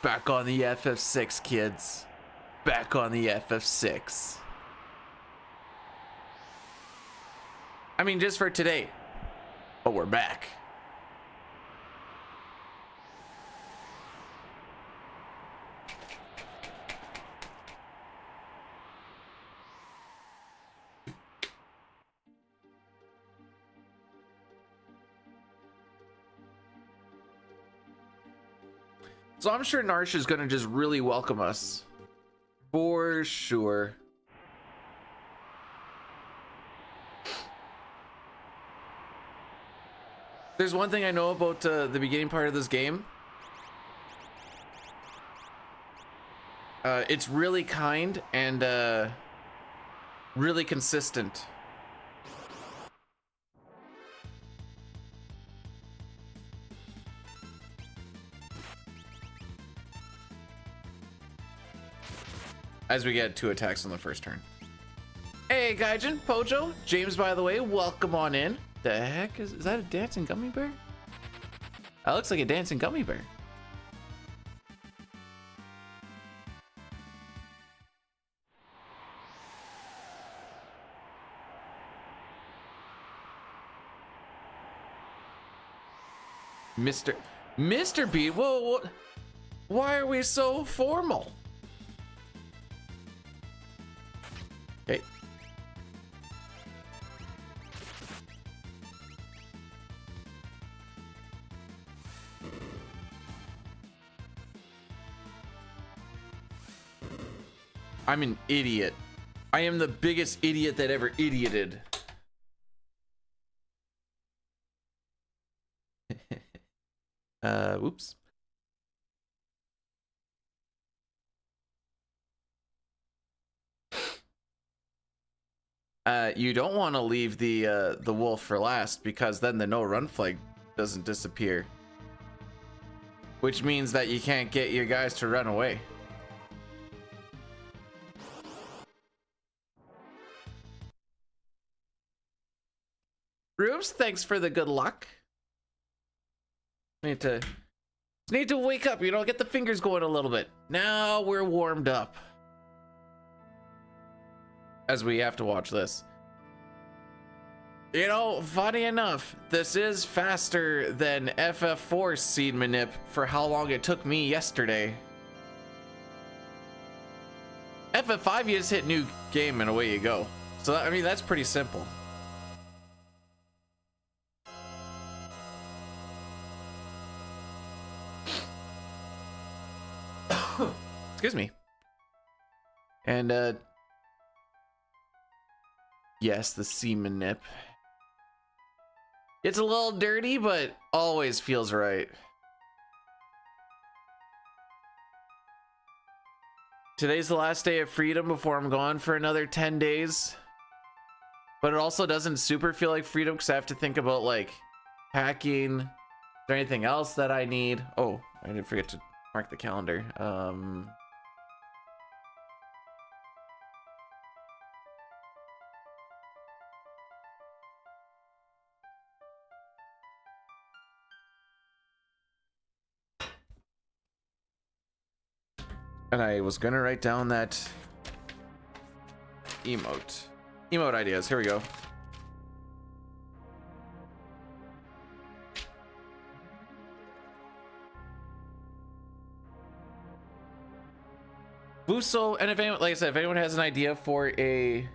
Back on the FF6, kids. Back on the FF6. I mean, just for today. But we're back. So I'm sure Narsh is gonna just really welcome us. For sure. There's one thing I know about the beginning part of this game. It's really kind and really consistent. As we get 2 attacks on the first turn. Hey, Gaijin, Pojo, James, by the way, welcome on in. The heck is that a dancing gummy bear? That looks like a dancing gummy bear. Mr. B, whoa, why are we so formal? Okay. I'm an idiot. I am the biggest idiot that ever idioted. Whoops. You don't want to leave the wolf for last, because then the no run flag doesn't disappear, which means that you can't get your guys to run away. Rubes, thanks for the good luck. Need to wake up, you know, get the fingers going a little bit. Now we're warmed up. As we have to watch this. You know, funny enough, this is faster than FF4 seed manip for how long it took me yesterday. FF5, you just hit new game and away you go. So, I mean, that's pretty simple. Excuse me. And, yes, the semen nip. It's a little dirty, but always feels right. Today's the last day of freedom before I'm gone for another 10 days. But it also doesn't super feel like freedom because I have to think about, like, packing. Is there anything else that I need? Oh, I didn't forget to mark the calendar. And I was gonna write down that emote ideas. Here we go. Buso, and if anyone, like I said, if anyone has an idea for a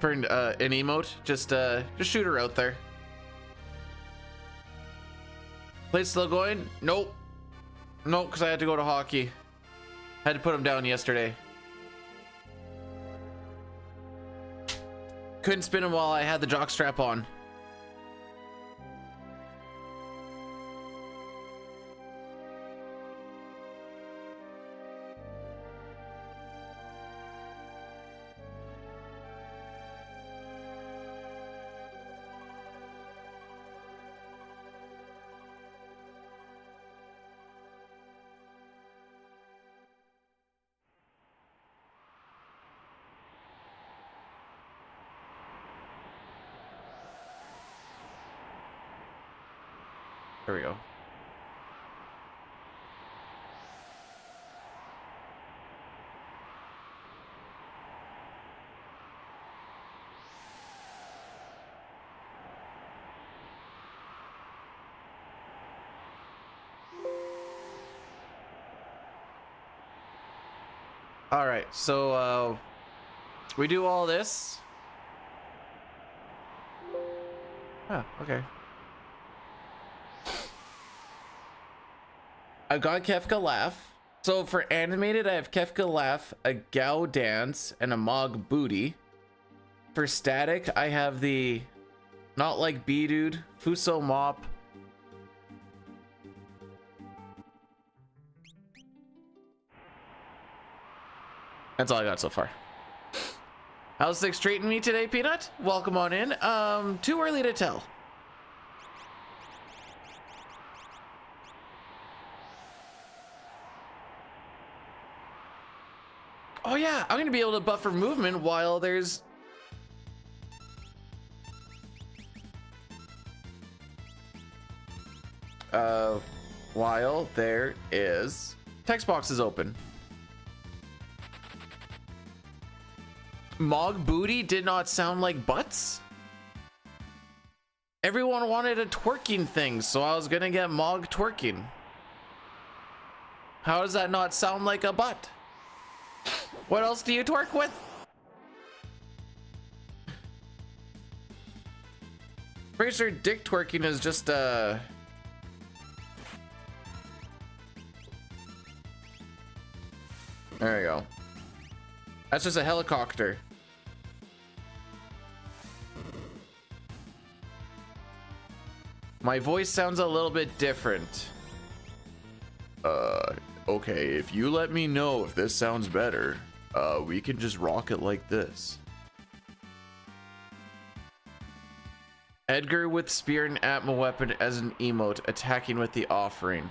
an emote, just shoot her out there. Play still going? Nope. Nope, because I had to go to hockey. Had to put him down yesterday. Couldn't spin him while I had the jock strap on. There we go. All right, so we do all this. Oh, okay. I've got Kefka Laugh. So for animated, I have Kefka Laugh, a Gao Dance, and a Mog Booty. For static, I have the Not Like B-Dude, Fuso Mop. That's all I got so far. How's things treating me today, Peanut? Welcome on in. Too early to tell. Oh yeah, I'm gonna be able to buffer movement while there's text box is open. Mog Booty did not sound like butts. Everyone wanted a twerking thing, so I was gonna get Mog twerking. How does that not sound like a butt? What else do you twerk with? Pretty sure dick twerking is just there you go. That's just a helicopter. My voice sounds a little bit different. Okay, if you let me know if this sounds better, we can just rock it like this. Edgar with spear and Atma weapon as an emote, attacking with the offering.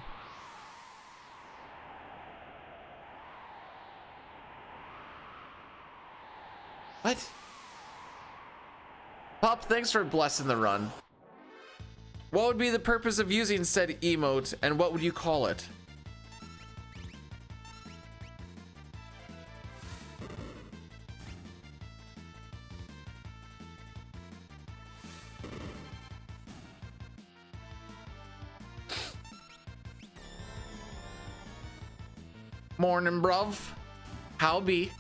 What? Pop, thanks for blessing the run. What would be the purpose of using said emote, and what would you call it? Morning, bruv. How be?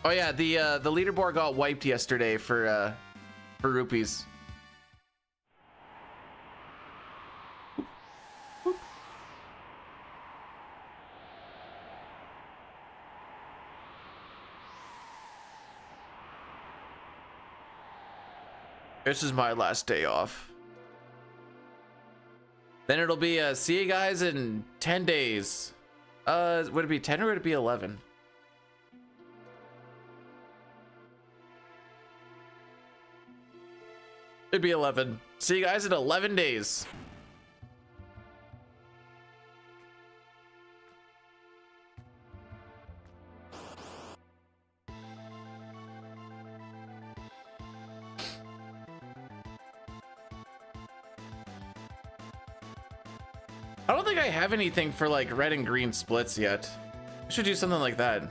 Oh yeah, the leaderboard got wiped yesterday for rupees. This is my last day off. Then it'll be see you guys in 10 days. Would it be 10 or would it be 11? It'd be 11. See you guys in 11 days. I don't think I have anything for like red and green splits yet. I should do something like that.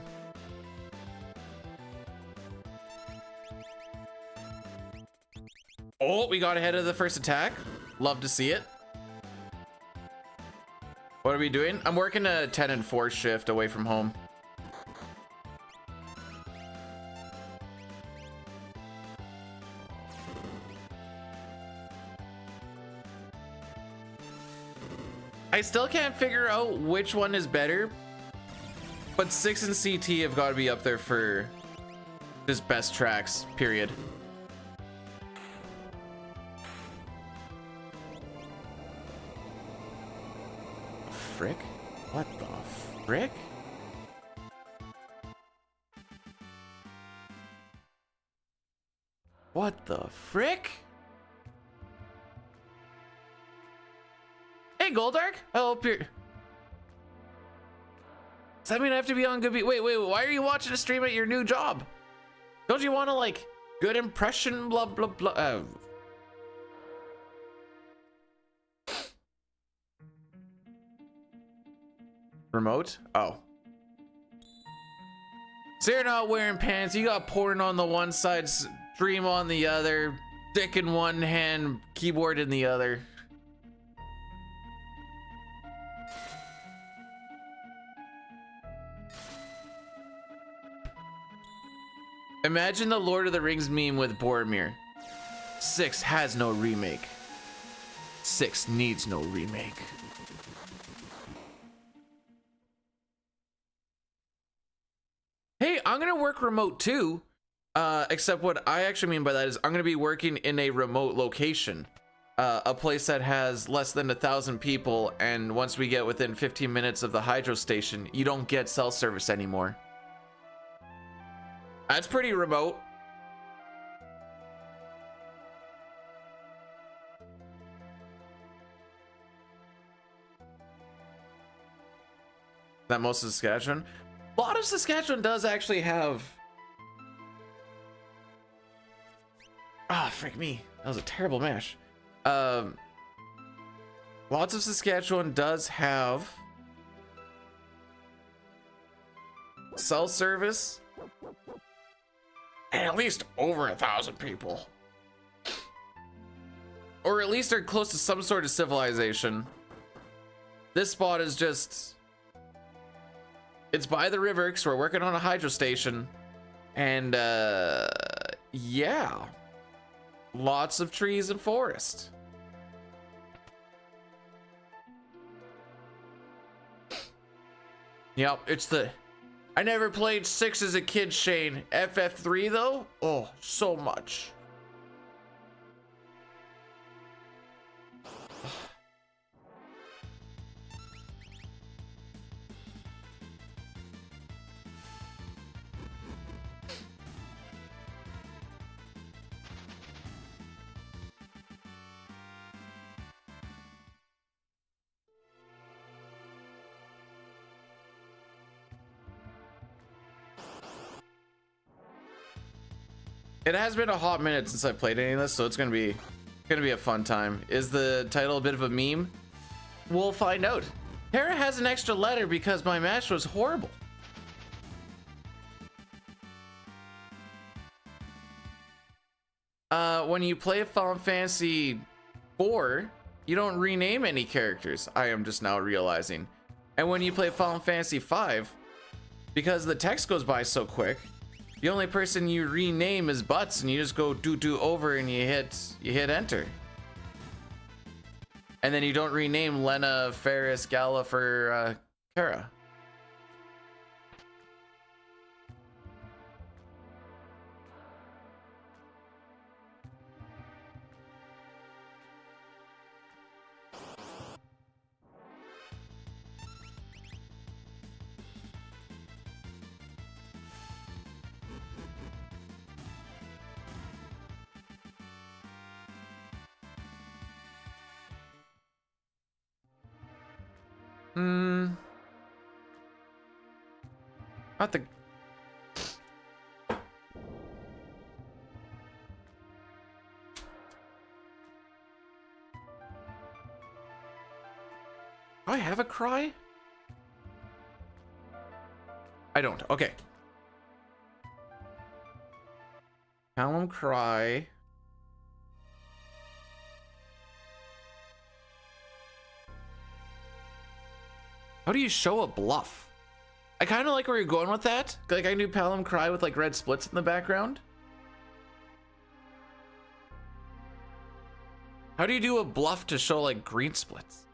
Oh, we got ahead of the first attack. Love to see it. What are we doing? I'm working a 10 and 4 shift away from home. I still can't figure out which one is better, but 6 and CT have got to be up there for just best tracks, period. Frick? What the frick? What the frick? Hey, Goldark. I hope you're... Does that mean I have to be on good beat? Wait, why are you watching a stream at your new job? Don't you want to, like, good impression, blah, blah, blah? Remote? Oh. So you're not wearing pants, you got porn on the one side, stream on the other, dick in one hand, keyboard in the other. Imagine the Lord of the Rings meme with Boromir. 6 has no remake. 6 needs no remake. Hey, I'm gonna work remote too. Except what I actually mean by that is I'm gonna be working in a remote location. A place that has less than 1,000 people, and once we get within 15 minutes of the hydro station, you don't get cell service anymore. That's pretty remote. That most of Saskatchewan? A lot of Saskatchewan does actually have... Ah, frick me. That was a terrible mash. Lots of Saskatchewan does have cell service. And at least over 1,000 people. Or at least they're close to some sort of civilization. This spot is just... It's by the river, because we're working on a hydro station. And, yeah. Lots of trees and forest. Yep, it's the... I never played 6 as a kid, Shane. FF3 though? Oh, so much. It has been a hot minute since I played any of this, so it's gonna be a fun time. Is the title a bit of a meme? We'll find out. Tara has an extra letter because my match was horrible. When you play Final Fantasy 4, you don't rename any characters. I am just now realizing. And when you play Final Fantasy 5, because the text goes by so quick, the only person you rename is Butts, and you just go do over and you hit enter. And then you don't rename Lena, Ferris, Gala for Kara. Not the... Do I have a cry? I don't. Okay. Callum cry. How do you show a bluff? I kind of like where you're going with that. Like I knew Palom cry with like red splits in the background. How do you do a bluff to show like green splits?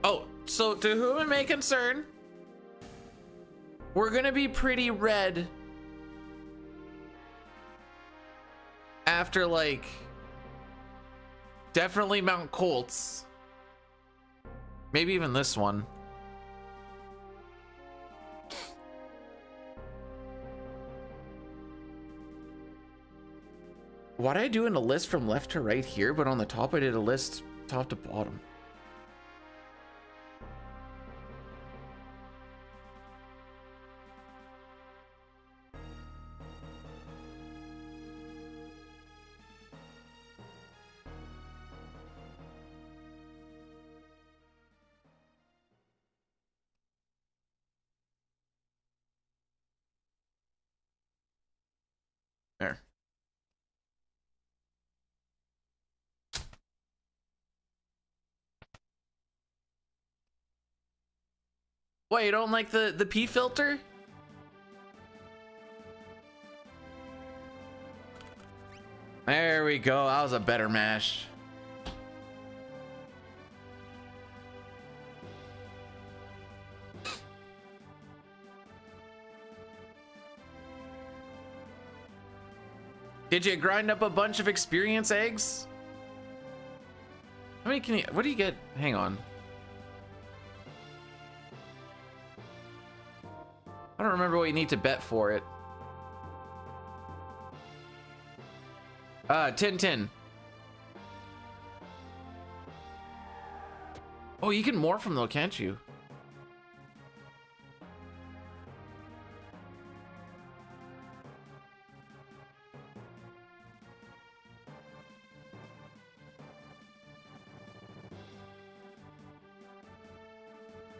Oh, so to whom it may concern, we're gonna be pretty red after like definitely Mount Colts, maybe even this one. Why did I do in a list from left to right here, but on the top I did a list top to bottom? What, you don't like the P filter? There we go. That was a better mash. Did you grind up a bunch of experience eggs? How many can you, what do you get? Hang on. I don't remember what you need to bet for it. 10. Oh, you can morph them though, can't you?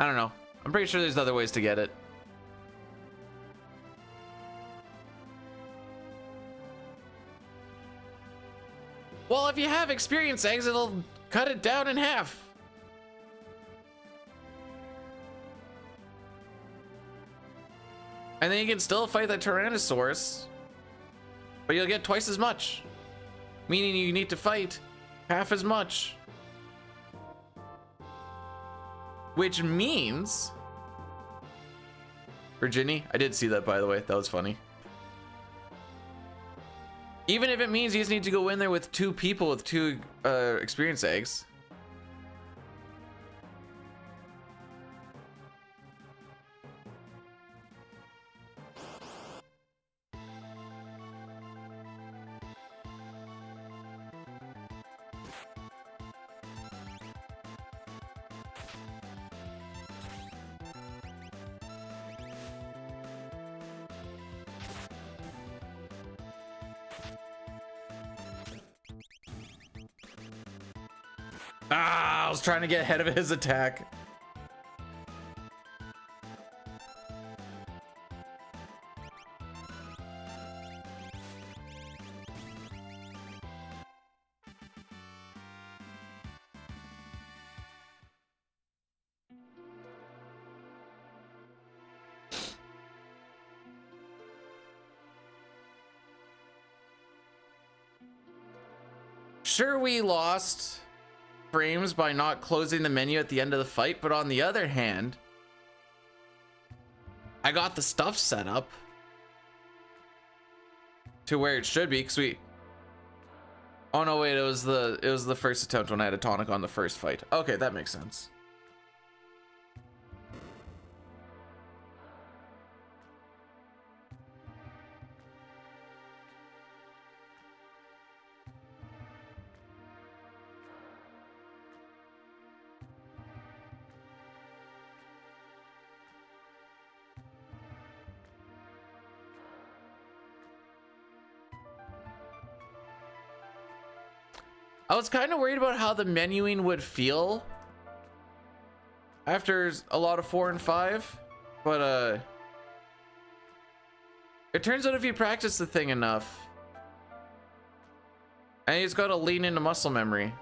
I don't know. I'm pretty sure there's other ways to get it. Well, if you have experience eggs, it'll cut it down in half. And then you can still fight the Tyrannosaurus, but you'll get twice as much. Meaning you need to fight half as much. Which means... Virginia, I did see that, by the way. That was funny. Even if it means you just need to go in there with 2 people with 2 experience eggs. Ah, I was trying to get ahead of his attack. Sure, we lost frames by not closing the menu at the end of the fight, but on the other hand, I got the stuff set up to where it should be, because we... Oh no, wait, it was the first attempt when I had a tonic on the first fight. Okay, that makes sense. I was kind of worried about how the menuing would feel after a lot of 4 and 5, but it turns out if you practice the thing enough, and you just gotta lean into muscle memory.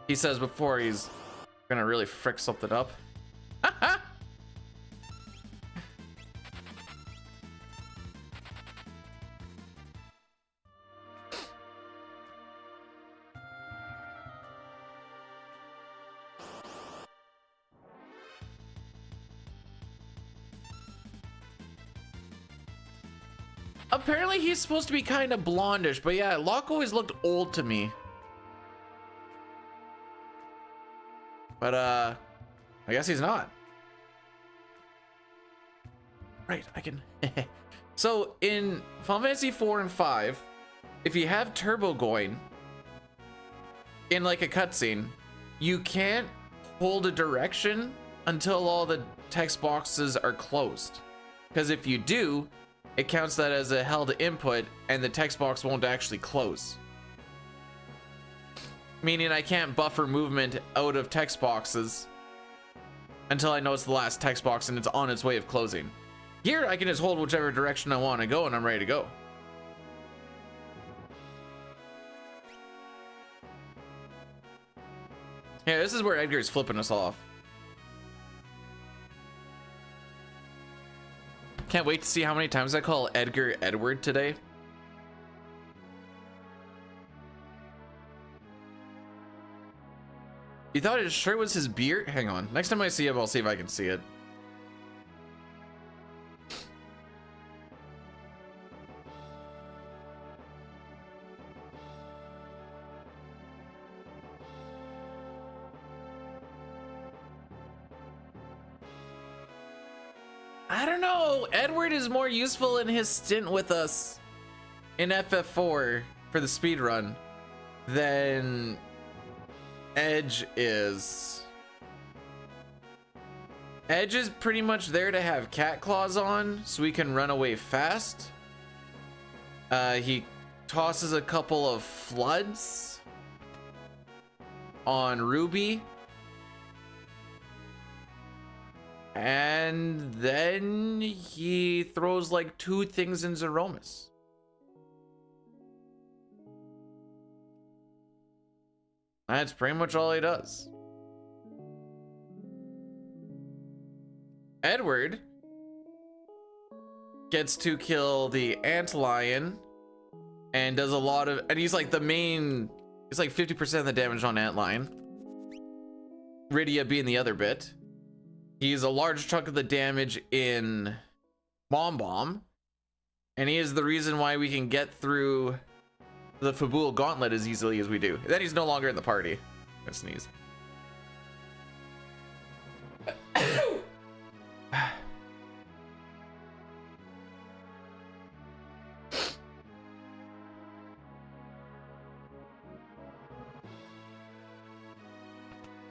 He says before he's gonna really frick something up. Apparently he's supposed to be kind of blondish, but yeah, Locke always looked old to me. But I guess he's not. Right, I can. So in Final Fantasy 4 and 5, if you have turbo going in like a cutscene, you can't hold a direction until all the text boxes are closed. Because if you do, it counts that as a held input and the text box won't actually close. Meaning I can't buffer movement out of text boxes until I know it's the last text box and it's on its way of closing. Here I can just hold whichever direction I want to go and I'm ready to go. Yeah, this is where Edgar's flipping us off. Can't wait to see how many times I call Edgar Edward today. You thought his shirt was his beard? Hang on. Next time I see him, I'll see if I can see it. I don't know. Edward is more useful in his stint with us in FF4 for the speed run than Edge is. Edge is pretty much there to have cat claws on so we can run away fast. He tosses a couple of floods on Ruby. And then he throws like 2 things in Zeromus. That's pretty much all he does. Edward gets to kill the antlion and does a lot of, and he's like the main, he's like 50% of the damage on antlion. Rydia being the other bit. He's a large chunk of the damage in Bomb Bomb, and he is the reason why we can get through the Fabul Gauntlet as easily as we do. Then he's no longer in the party. I sneeze.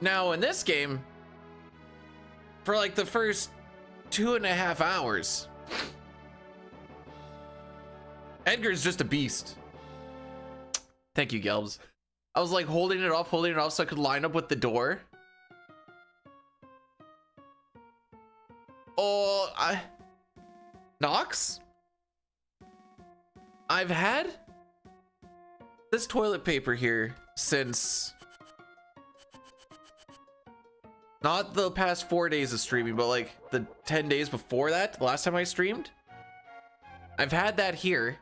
Now in this game, for like the first 2.5 hours, Edgar's just a beast. Thank you, Gelbs. I was like holding it off so I could line up with the door. Oh, Nox? I've had this toilet paper here since not the past 4 days of streaming, but like the 10 days before that, the last time I streamed. I've had that here.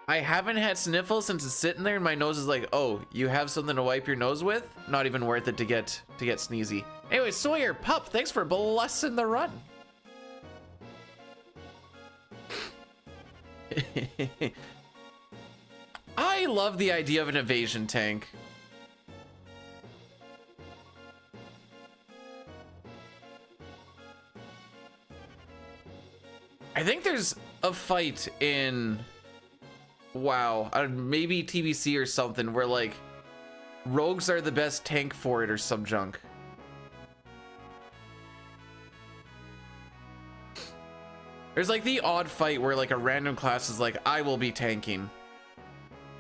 I haven't had sniffles since it's sitting there and my nose is like, oh, you have something to wipe your nose with? Not even worth it to get sneezy. Anyway, Sawyer Pup, thanks for blessing the run. I love the idea of an evasion tank. I think there's a fight in WoW, maybe TBC or something, where like rogues are the best tank for it or some junk. There's like the odd fight where like a random class is like, I will be tanking.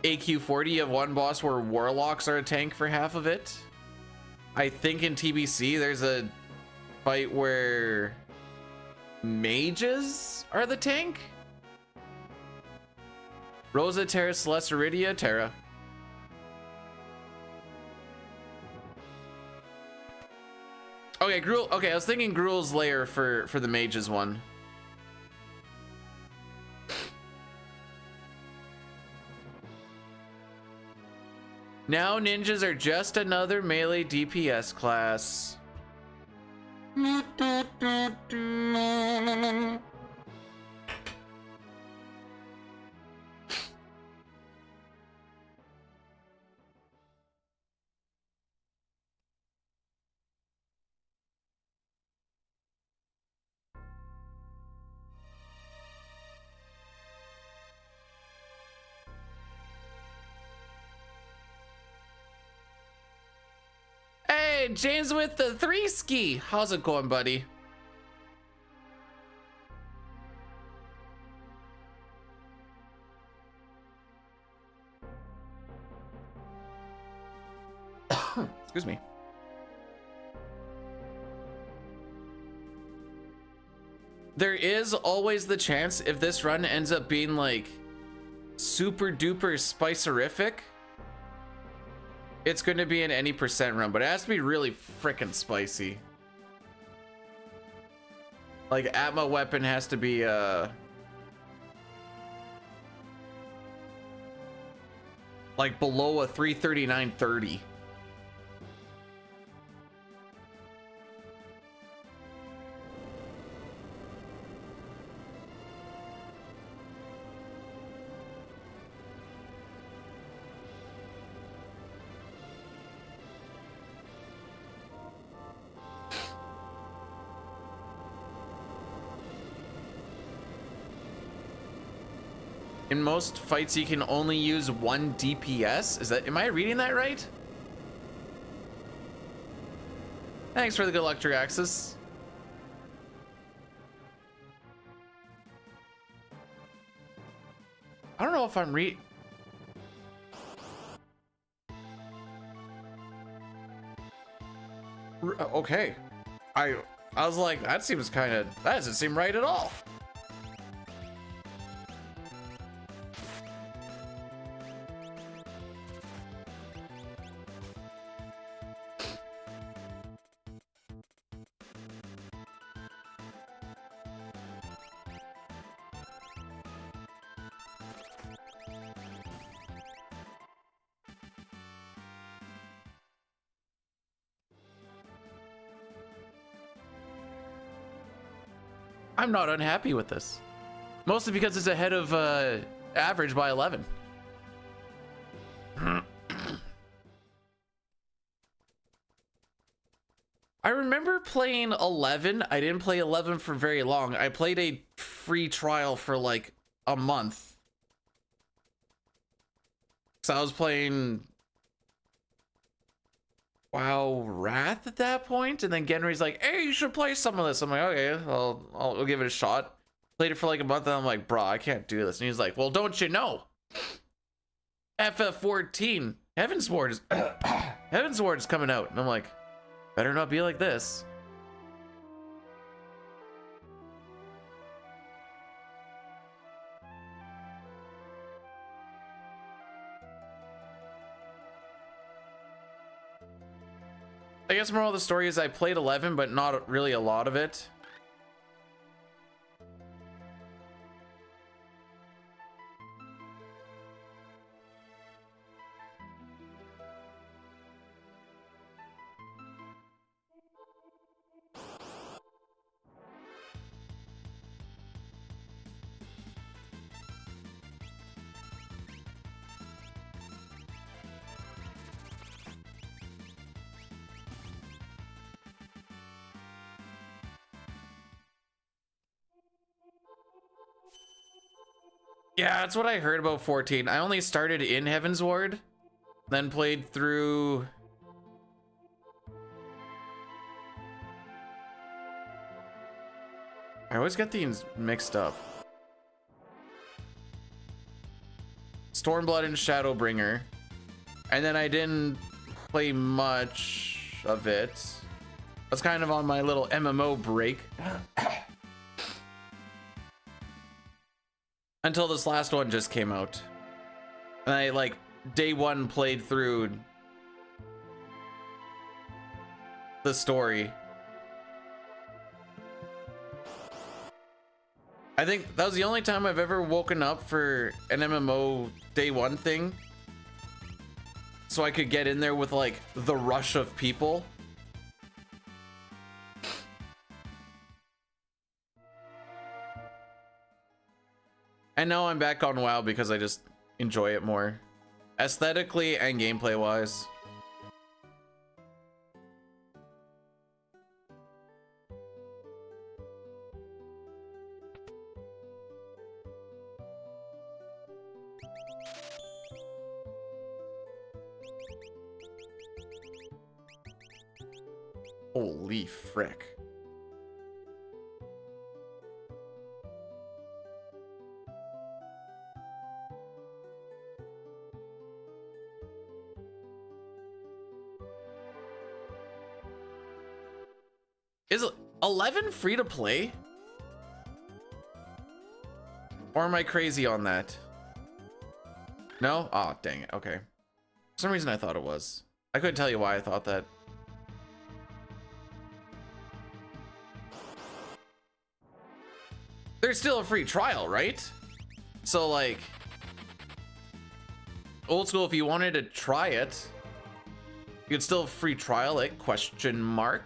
AQ40, you have one boss where warlocks are a tank for half of it. I think in TBC there's a fight where mages are the tank. Rosa, Terra, Celeste, Iridia, Terra. Okay, Gruul. Okay, I was thinking Gruul's Lair for the mages one. Now ninjas are just another melee DPS class. Hey, James with the 3 ski. How's it going, buddy? Excuse me. There is always the chance, if this run ends up being like super duper spicerific, it's going to be an any % run, but it has to be really freaking spicy. Like Atma weapon has to be like below a 339.30. In most fights, you can only use 1 DPS. Is that, am I reading that right? Thanks for the good luck, Axis. I don't know if I'm okay. I was like, that seems kind of, that doesn't seem right at all. I'm not unhappy with this. Mostly because it's ahead of average by 11. I remember playing 11. I didn't play 11 for very long. I played a free trial for like a month. So I was playing WoW Wrath at that point, and then Genry's like, hey, you should play some of this. I'm like, okay, I'll give it a shot. Played it for like a month, and I'm like, bro, I can't do this. And he's like, well, don't you know? FF14, Heaven's Ward is Heaven's Ward is coming out. And I'm like, better not be like this. I guess moral of the story is I played 11, but not really a lot of it. Yeah, that's what I heard about 14. I only started in Heaven's Ward, then played through... I always get these mixed up. Stormblood and Shadowbringer. And then I didn't play much of it. I was kind of on my little MMO break. Until this last one just came out. And I, like, day one played through the story. I think that was the only time I've ever woken up for an MMO day one thing. So I could get in there with, like, the rush of people. And now I'm back on WoW because I just enjoy it more. Aesthetically and gameplay wise. Holy frick. Is 11 free to play? Or am I crazy on that? No? Oh, dang it. Okay. For some reason I thought it was. I couldn't tell you why I thought that. there's still a free trial, right? So like, old school, if you wanted to try it, you could still free trial it, question mark.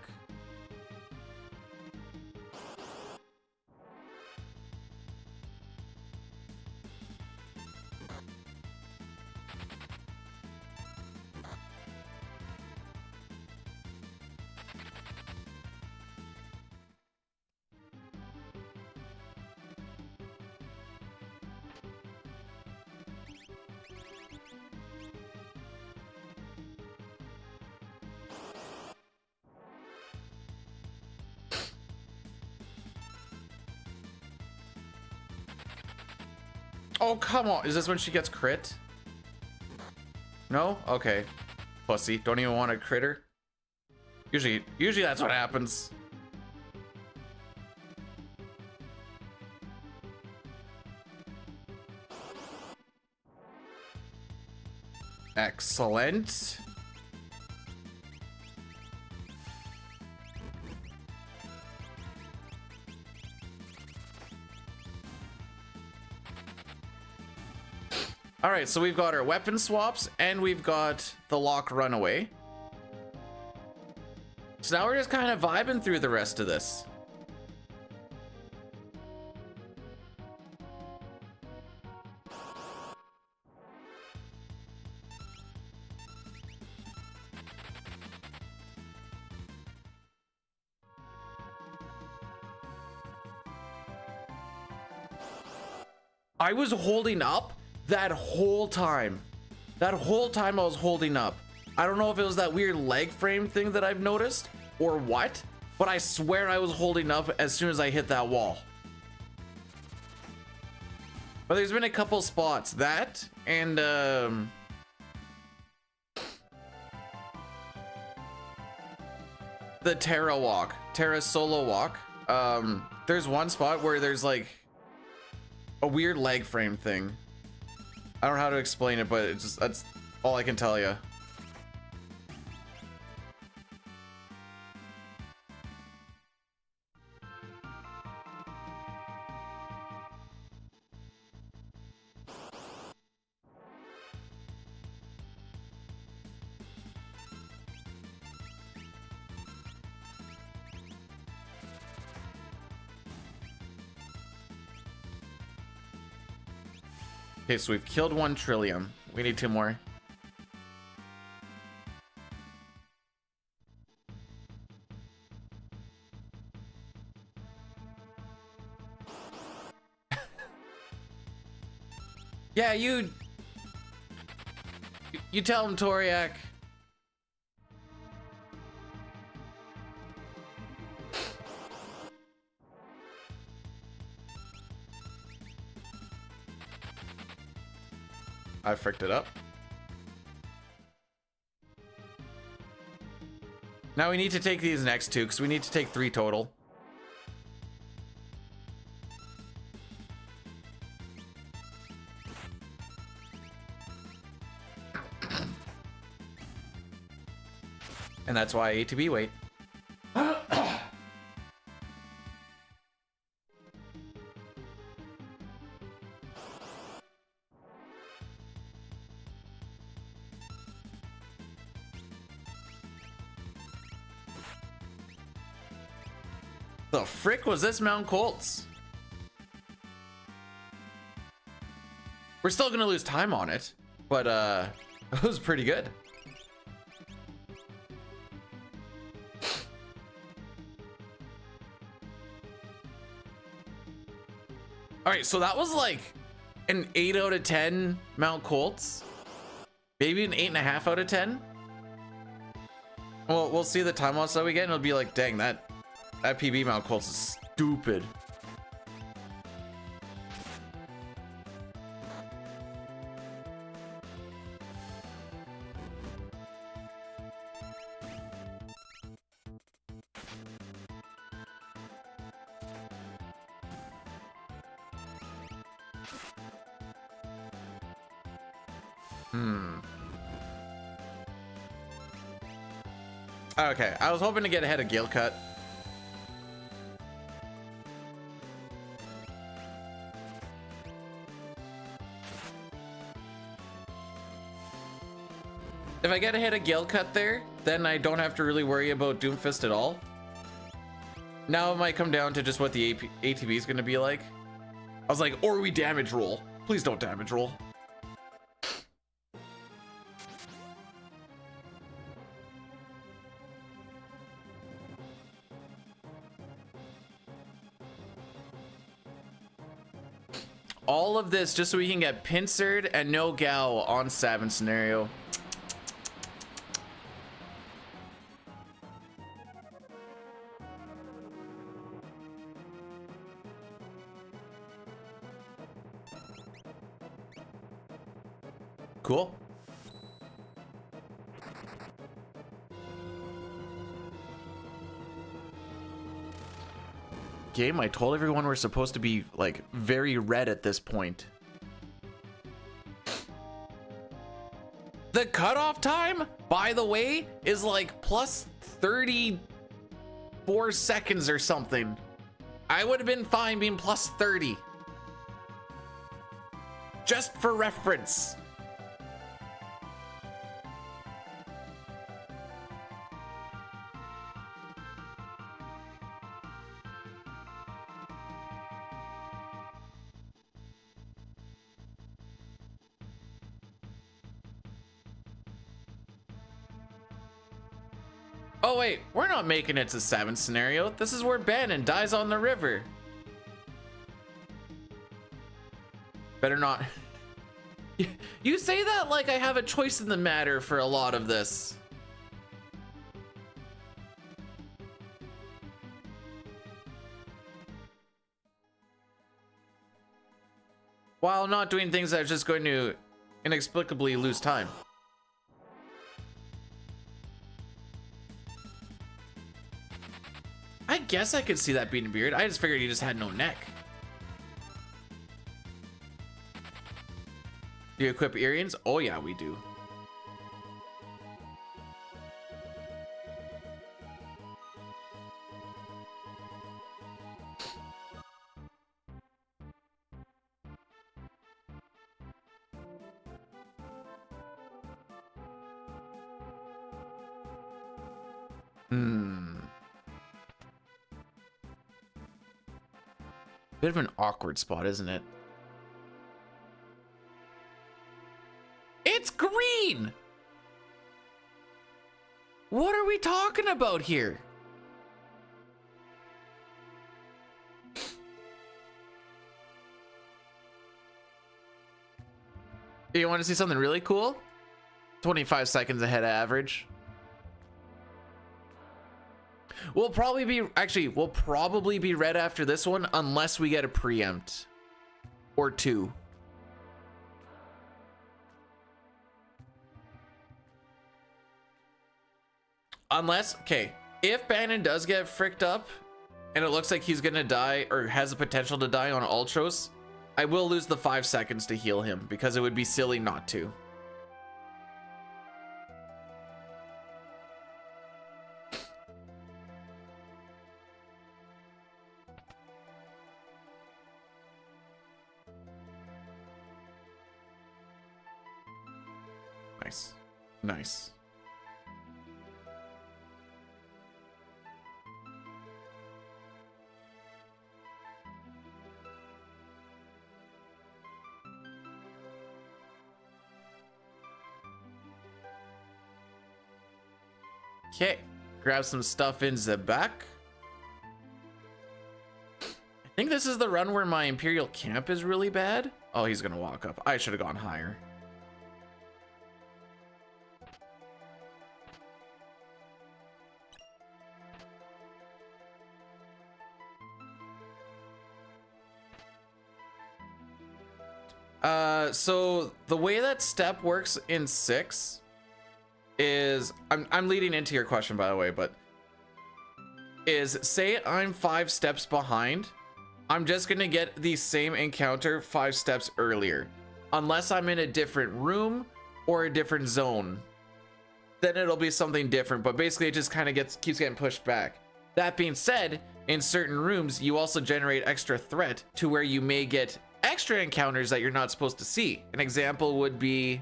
Oh, come on. Is this when she gets crit? No? Okay. Pussy. Don't even want to crit her. Usually that's what happens. Excellent. All right, so we've got our weapon swaps and we've got the lock runaway. So now we're just kind of vibing through the rest of this. I was holding up that whole time. That whole time I was holding up. I don't know if it was that weird leg frame thing that I've noticed or what, but I swear I was holding up as soon as I hit that wall. But there's been a couple spots, that and the Terra solo walk. There's one spot where there's like a weird leg frame thing. I don't know how to explain it, but it's just, that's all I can tell you. Okay, so we've killed 1 trillium. We need 2 more. Yeah, you tell him, Toriak. I fricked it up. Now we need to take these next 2 because we need to take 3 total. And that's why I ATB wait. The frick was this Mount Colts? We're still gonna lose time on it, but it was pretty good. All right, so that was like an 8 out of 10 Mount Colts, maybe an 8.5 out of 10. Well, we'll see the time loss that we get, and it'll be like, dang, that PB Mount Colts is stupid. Okay, I was hoping to get ahead of Gale Cut. If I get a hit of Gale Cut there, then I don't have to really worry about Doomfist at all. Now it might come down to just what the ATB is going to be like. I was like, or we damage roll. Please don't damage roll. All of this just so we can get pincered and no Gao on Savin scenario. Cool. Game, I told everyone we're supposed to be like very red at this point. The cutoff time, by the way, is like plus 34 seconds or something. I would have been fine being plus 30. Just for reference. Oh wait, we're not making it to 7 scenario. This is where Bannon dies on the river. Better not. You say that like I have a choice in the matter for a lot of this. While not doing things that are just going to inexplicably lose time. I guess I could see that being a beard. I just figured he just had no neck. Do you equip earrings? Oh yeah, we do. Bit of an awkward spot, isn't it? It's green! What are we talking about here? You want to see something really cool? 25 seconds ahead of average. We'll probably be red after this one unless we get a preempt or 2. Unless, okay, if Bannon does get fricked up and it looks like he's gonna die or has the potential to die on Ultros, I will lose the 5 seconds to heal him because it would be silly not to. Nice. Nice. Okay, grab some stuff in the back. I think this is the run where my Imperial camp is really bad. Oh, he's gonna walk up. I should have gone higher. So the way that step works in 6 is, I'm leading into your question, by the way, but is, say I'm 5 steps behind, I'm just gonna get the same encounter 5 steps earlier, unless I'm in a different room or a different zone. Then it'll be something different, but basically it just kind of keeps getting pushed back. That being said, in certain rooms you also generate extra threat to where you may get extra encounters that you're not supposed to see. An example would be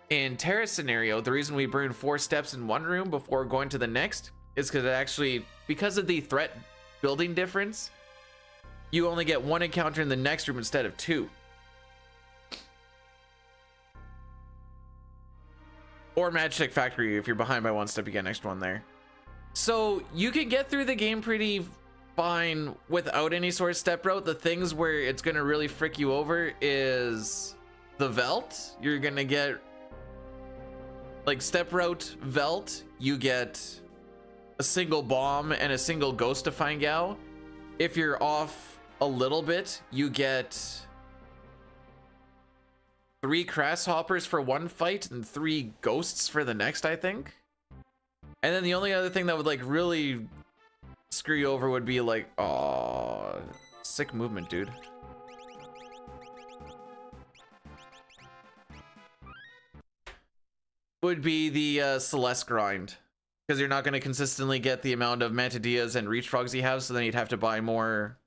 In Terrace scenario, the reason we burn 4 steps in one room before going to the next is because it actually, because of the threat building difference, you only get 1 encounter in the next room instead of 2. Or Magic Factory, if you're behind by 1 step, you get an extra 1 there. So you can get through the game pretty fine without any sort of step route. The things where it's gonna really frick you over is the Velt. You're gonna get like step route Velt, you get a single bomb and a single ghost to find Gao. If you're off a little bit, you get 3 grasshoppers for 1 fight and 3 ghosts for the next, I think. And then the only other thing that would like really screw you over would be like, oh, sick movement, dude. Would be the Celeste grind, because you're not going to consistently get the amount of Mantadias and Reach Frogs you have, so then you'd have to buy more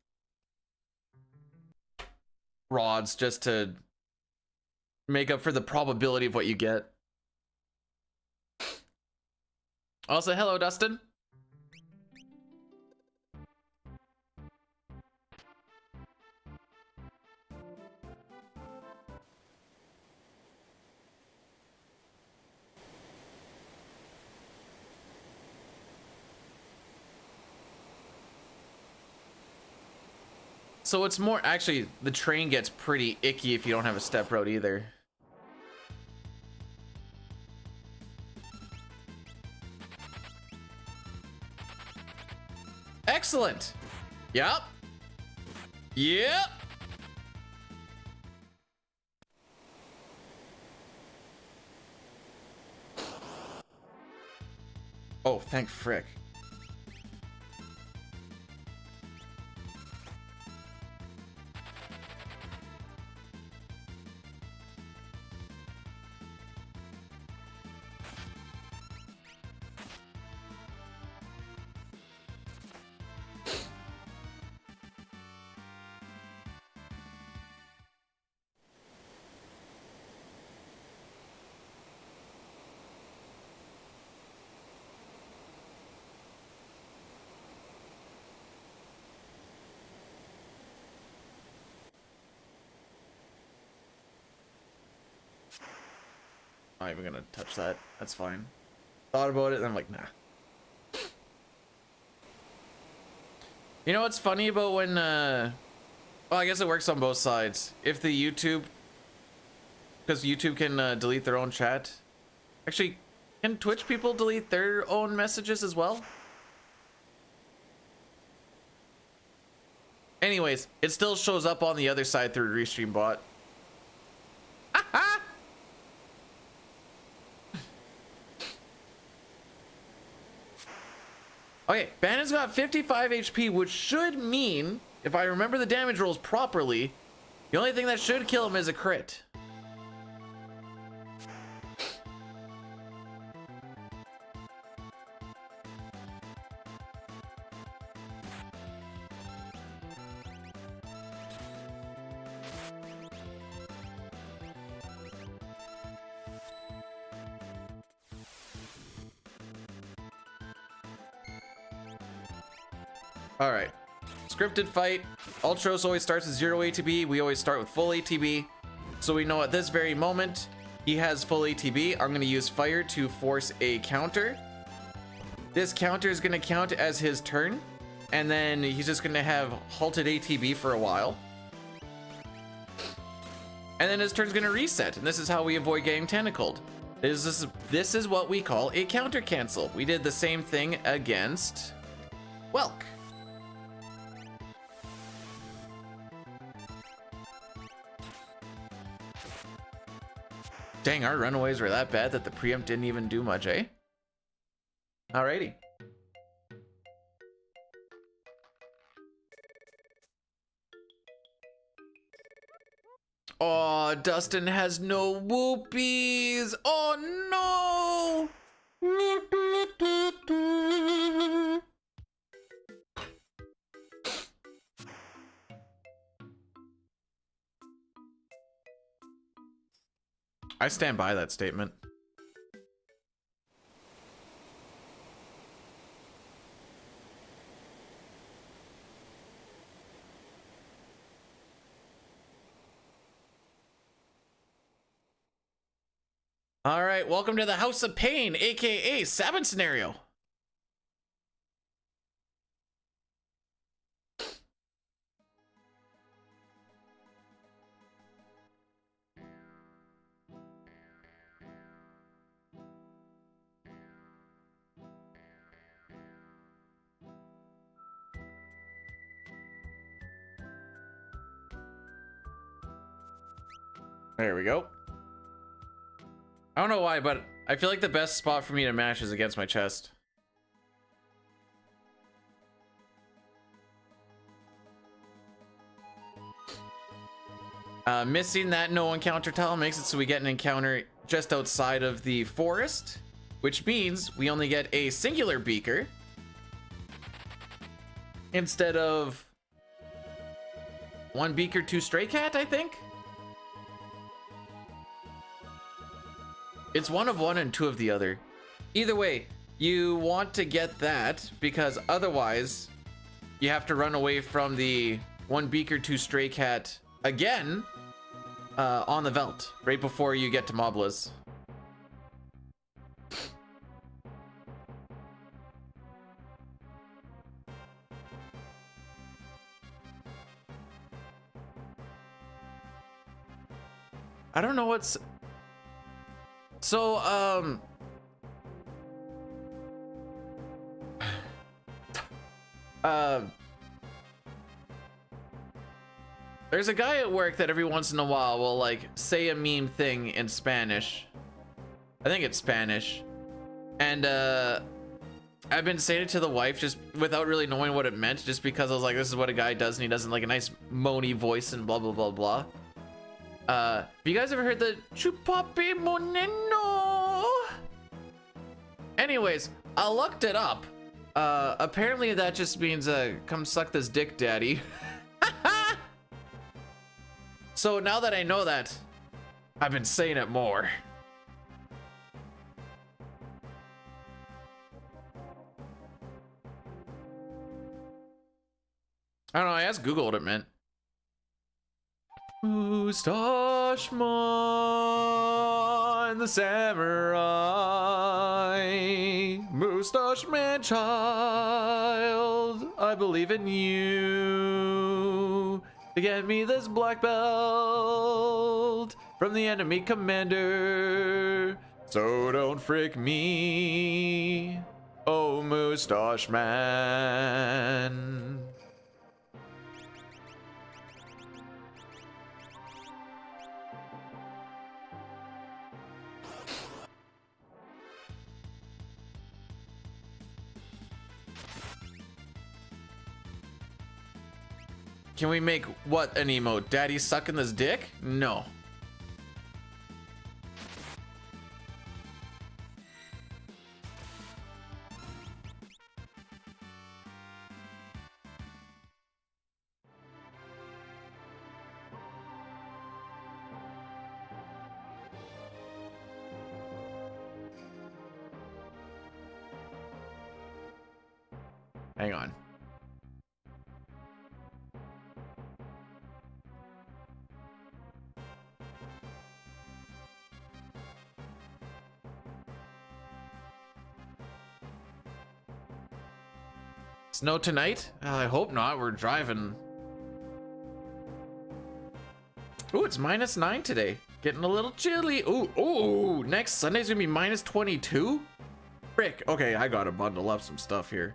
rods just to make up for the probability of what you get. Also, hello, Dustin. So it's more, actually, the train gets pretty icky if you don't have a step road either. Excellent. Yep. Yep. Oh, thank frick. Not even gonna touch that. That's fine. Thought about it and I'm like, nah. You know what's funny about when well, I guess it works on both sides. If the YouTube, because YouTube can delete their own chat. Actually, can Twitch people delete their own messages as well? Anyways, it still shows up on the other side through Restream bot. Okay, Bannon's got 55 HP, which should mean, if I remember the damage rolls properly, the only thing that should kill him is a crit. All right, scripted fight. Ultros always starts at 0 ATB. We always start with full ATB. So we know at this very moment, he has full ATB. I'm gonna use fire to force a counter. This counter is gonna count as his turn. And then he's just gonna have halted ATB for a while. And then his turn's gonna reset. And this is how we avoid getting tentacled. This is what we call a counter cancel. We did the same thing against Welk. Dang, our runaways were that bad that the preempt didn't even do much, eh? Alrighty. Oh, Dustin has no whoopies. Oh no! I stand by that statement. All right, welcome to the House of Pain, aka Sabin scenario. There we go. I don't know why, but I feel like the best spot for me to mash is against my chest. Missing that no encounter tile makes it so we get an encounter just outside of the forest, which means we only get a singular beaker instead of one beaker, two stray cat, I think. It's one of one and two of the other. Either way, you want to get that because otherwise you have to run away from the one beaker, two stray cat again on the Veld right before you get to Moblas. I don't know what's so there's a guy at work that every once in a while will like say a meme thing in Spanish. I think it's Spanish. And I've been saying it to the wife just without really knowing what it meant, just because I was like, this is what a guy does, and he does in like a nice moany voice and blah blah blah blah. Have you guys ever heard the chupapi moneno? Anyways, I looked it up. Apparently that just means come suck this dick, daddy. So now that I know that, I've been saying it more. I don't know, I asked Google what it meant. Mustache Man, the samurai. Mustache Man child, I believe in you. To get me this black belt from the enemy commander. So don't frick me, oh Mustache Man. Can we make what an emote? Daddy sucking this dick? No. Hang on. Snow tonight? I hope not. We're driving. Ooh, it's -9 today. Getting a little chilly. Ooh, next Sunday's gonna be -22? Frick. Okay, I gotta bundle up some stuff here.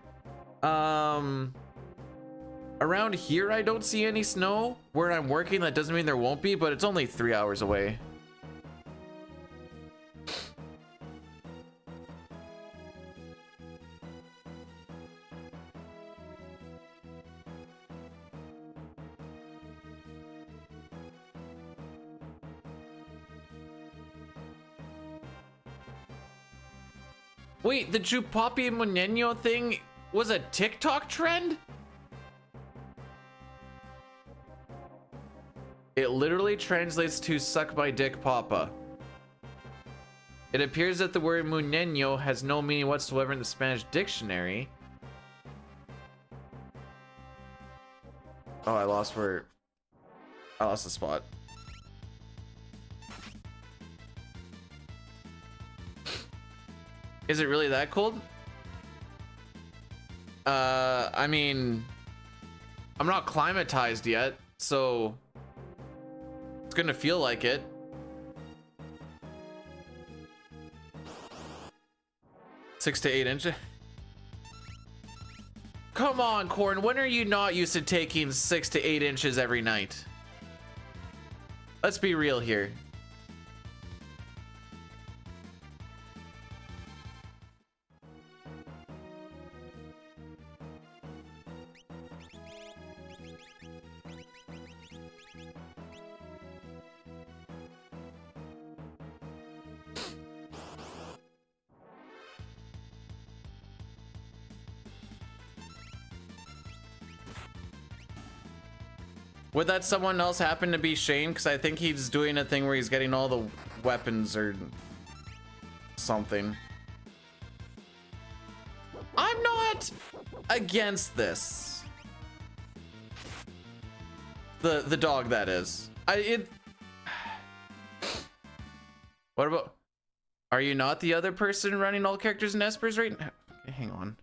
Around here, I don't see any snow. Where I'm working, that doesn't mean there won't be, but it's only 3 hours away. Wait, the Chupapi Moneno thing was a TikTok trend? It literally translates to suck my dick, papa. It appears that the word muñeño has no meaning whatsoever in the Spanish dictionary. Oh, I lost the spot. Is it really that cold? I mean, I'm not climatized yet, so it's gonna feel like it. Six to 8 inches. Come on, Corn. When are you not used to taking 6 to 8 inches every night? Let's be real here. Would that someone else happen to be Shane? Because I think he's doing a thing where he's getting all the weapons or something. I'm not against this. The dog, that is. What about... Are you not the other person running all characters in Espers right now? Okay, hang on.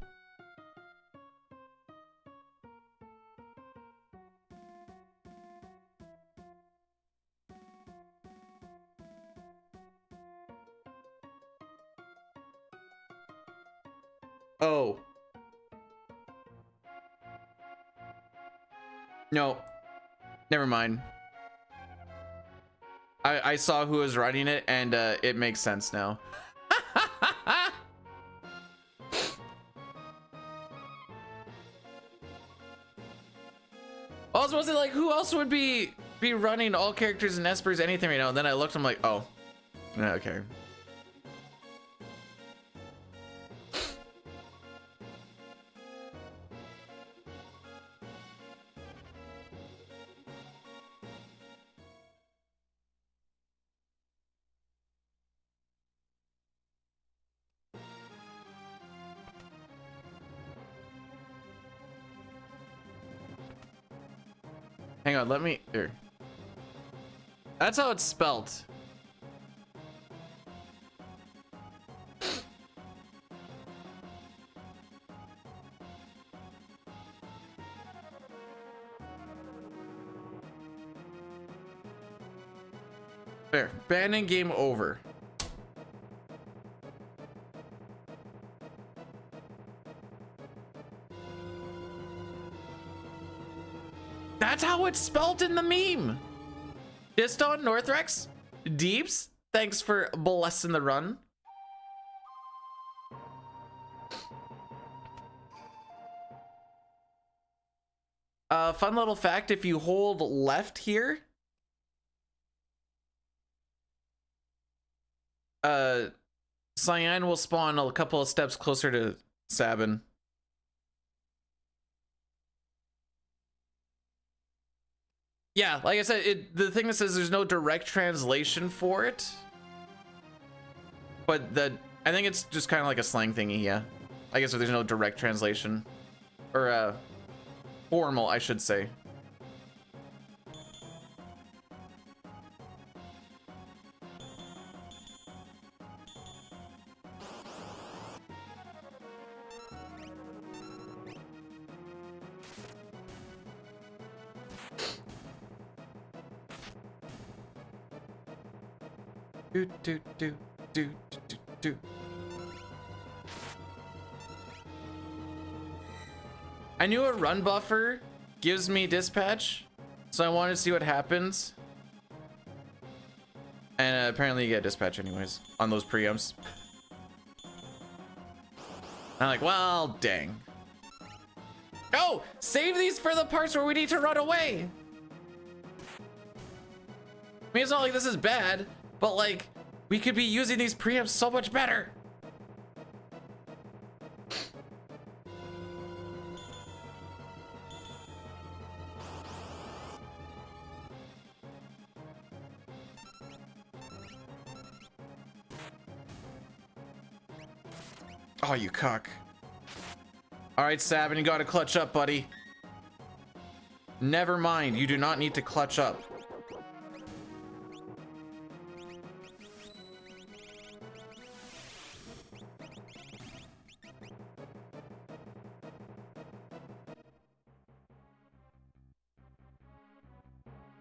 Oh. No. Never mind. I saw who was running it, and it makes sense now. I was supposed to, like, who else would be running all characters in Espers anything right now? And then I looked, I'm like, oh. Okay. Hang on, let me... Here. That's how it's spelt. There. Banning game over. That's how it's spelled in the meme. Diston, Northrex, Deeps, thanks for blessing the run. Fun little fact, if you hold left here, Cyan will spawn a couple of steps closer to Sabin. Yeah, like I said, the thing that says there's no direct translation for it, but I think it's just kind of like a slang thingy. Yeah, I guess if there's no direct translation, or formal, I should say. Do do do do do do. I knew a run buffer gives me dispatch, so I wanted to see what happens. And apparently you get dispatch anyways on those preamps. I'm like, well, dang. Oh, save these for the parts where we need to run away. I mean, it's not like this is bad, but like, we could be using these preamps so much better. Oh, you cuck. All right, Sabin, you gotta clutch up, buddy. Never mind, you do not need to clutch up.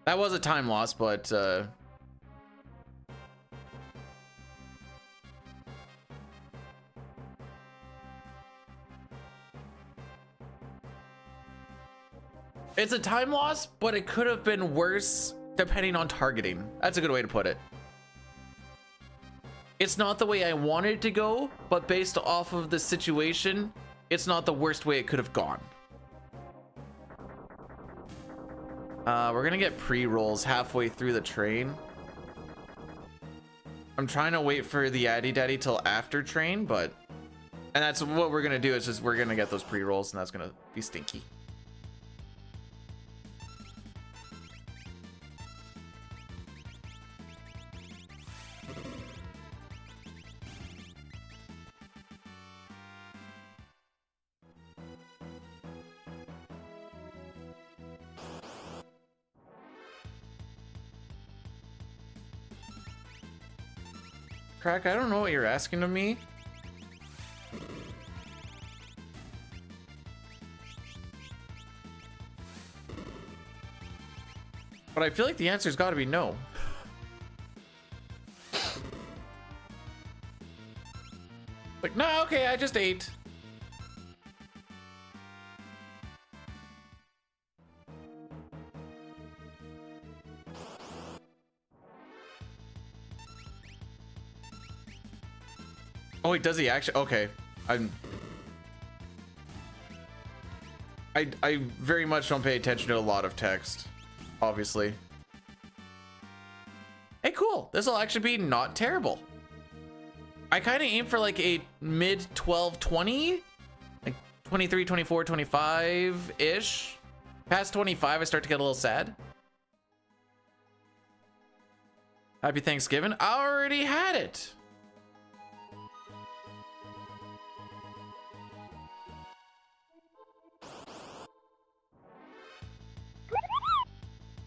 That was a time loss, but it's a time loss, but it could have been worse depending on targeting. That's a good way to put it. It's not the way I wanted to go, but based off of the situation, it's not the worst way it could have gone. We're gonna get pre-rolls halfway through the train. I'm trying to wait for the Addy Daddy till after train, but... And that's what we're gonna do, is just we're gonna get those pre-rolls, and that's gonna be stinky. Crack, I don't know what you're asking of me. But I feel like the answer's got to be no. Like, no, okay, I just ate. Oh wait, does he actually? Okay, I very much don't pay attention to a lot of text, obviously. Hey, cool. This will actually be not terrible. I kind of aim for like a mid 12, 20, like 23, 24, 25 ish. Past 25, I start to get a little sad. Happy Thanksgiving. I already had it.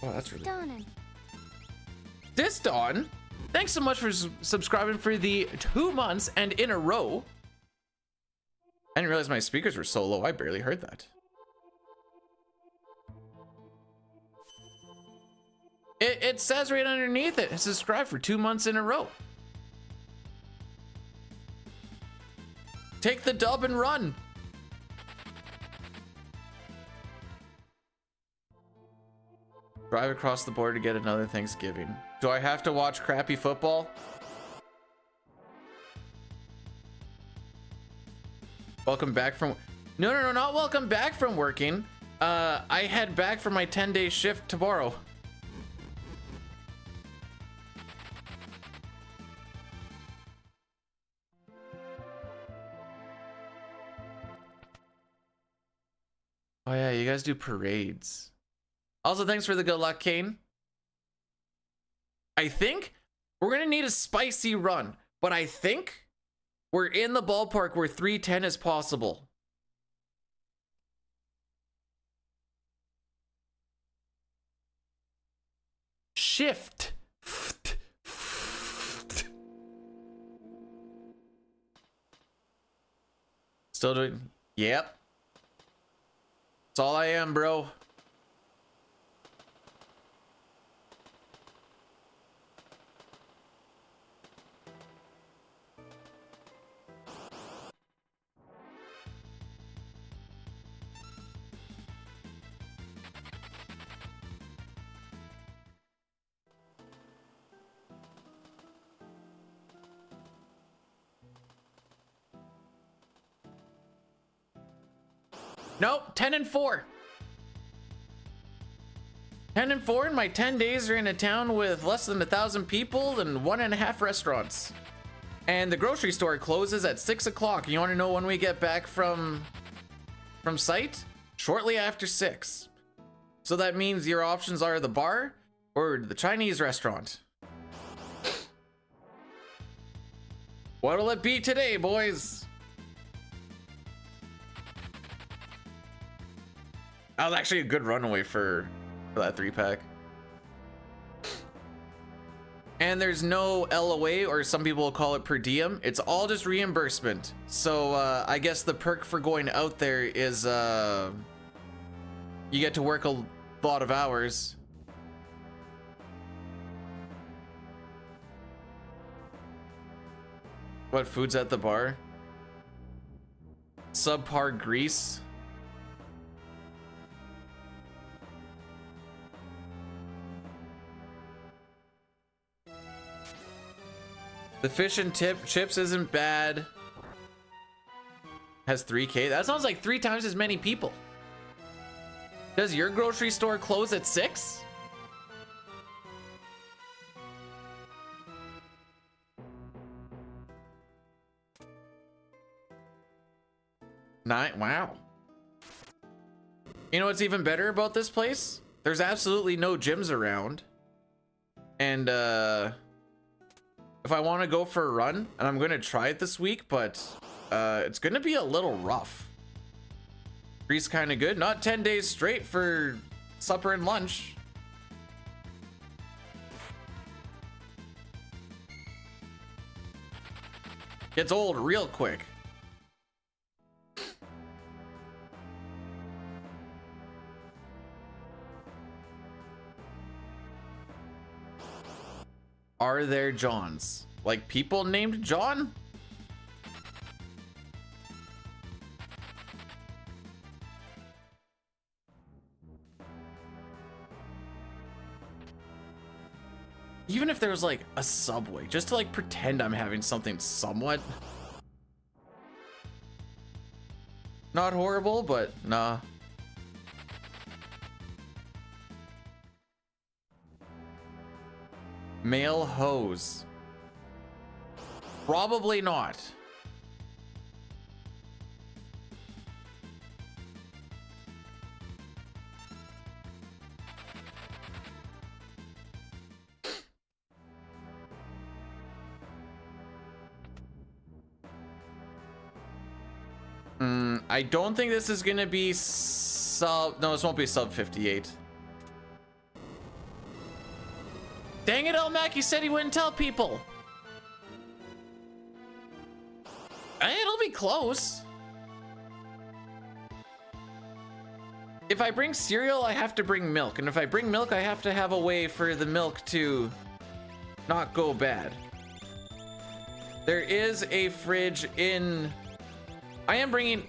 Oh, that's really Dawning. This Dawn, thanks so much for subscribing for the 2 months and in a row. I didn't realize my speakers were so low. I barely heard that. It says right underneath it, subscribe for 2 months in a row. Take the dub and run. Drive across the border to get another Thanksgiving. Do I have to watch crappy football? Welcome back from... No, not welcome back from working. I head back for my 10-day shift tomorrow. Oh yeah, you guys do parades. Also, thanks for the good luck, Kane. I think we're gonna need a spicy run, but I think we're in the ballpark where 310 is possible. Shift. Still doing... Yep. That's all I am, bro. Nope, 10 and 4. 10 and 4, and my 10 days are in a town with less than 1,000 people and 1.5 restaurants. And the grocery store closes at 6 o'clock. You want to know when we get back from site? Shortly after 6. So that means your options are the bar or the Chinese restaurant. What'll it be today, boys? That was actually a good runaway for that 3-pack. And there's no LOA, or some people will call it per diem. It's all just reimbursement. So I guess the perk for going out there is you get to work a lot of hours. What food's at the bar? Subpar grease. The fish and chips isn't bad. Has 3K. That sounds like 3 times as many people. Does your grocery store close at 6? Wow. You know what's even better about this place? There's absolutely no gyms around. And if I want to go for a run, and I'm going to try it this week, but it's going to be a little rough. Grease kind of good. Not 10 days straight for supper and lunch. Gets old real quick. Are there Johns? Like people named John? Even if there was like a Subway, just to like pretend I'm having something somewhat not horrible, but nah. Male hose. Probably not. I don't think this is gonna be sub. No, this won't be sub 58. Dang it, Elmac, you said he wouldn't tell people. It'll be close. If I bring cereal, I have to bring milk. And if I bring milk, I have to have a way for the milk to not go bad. There is a fridge in... I'm bringing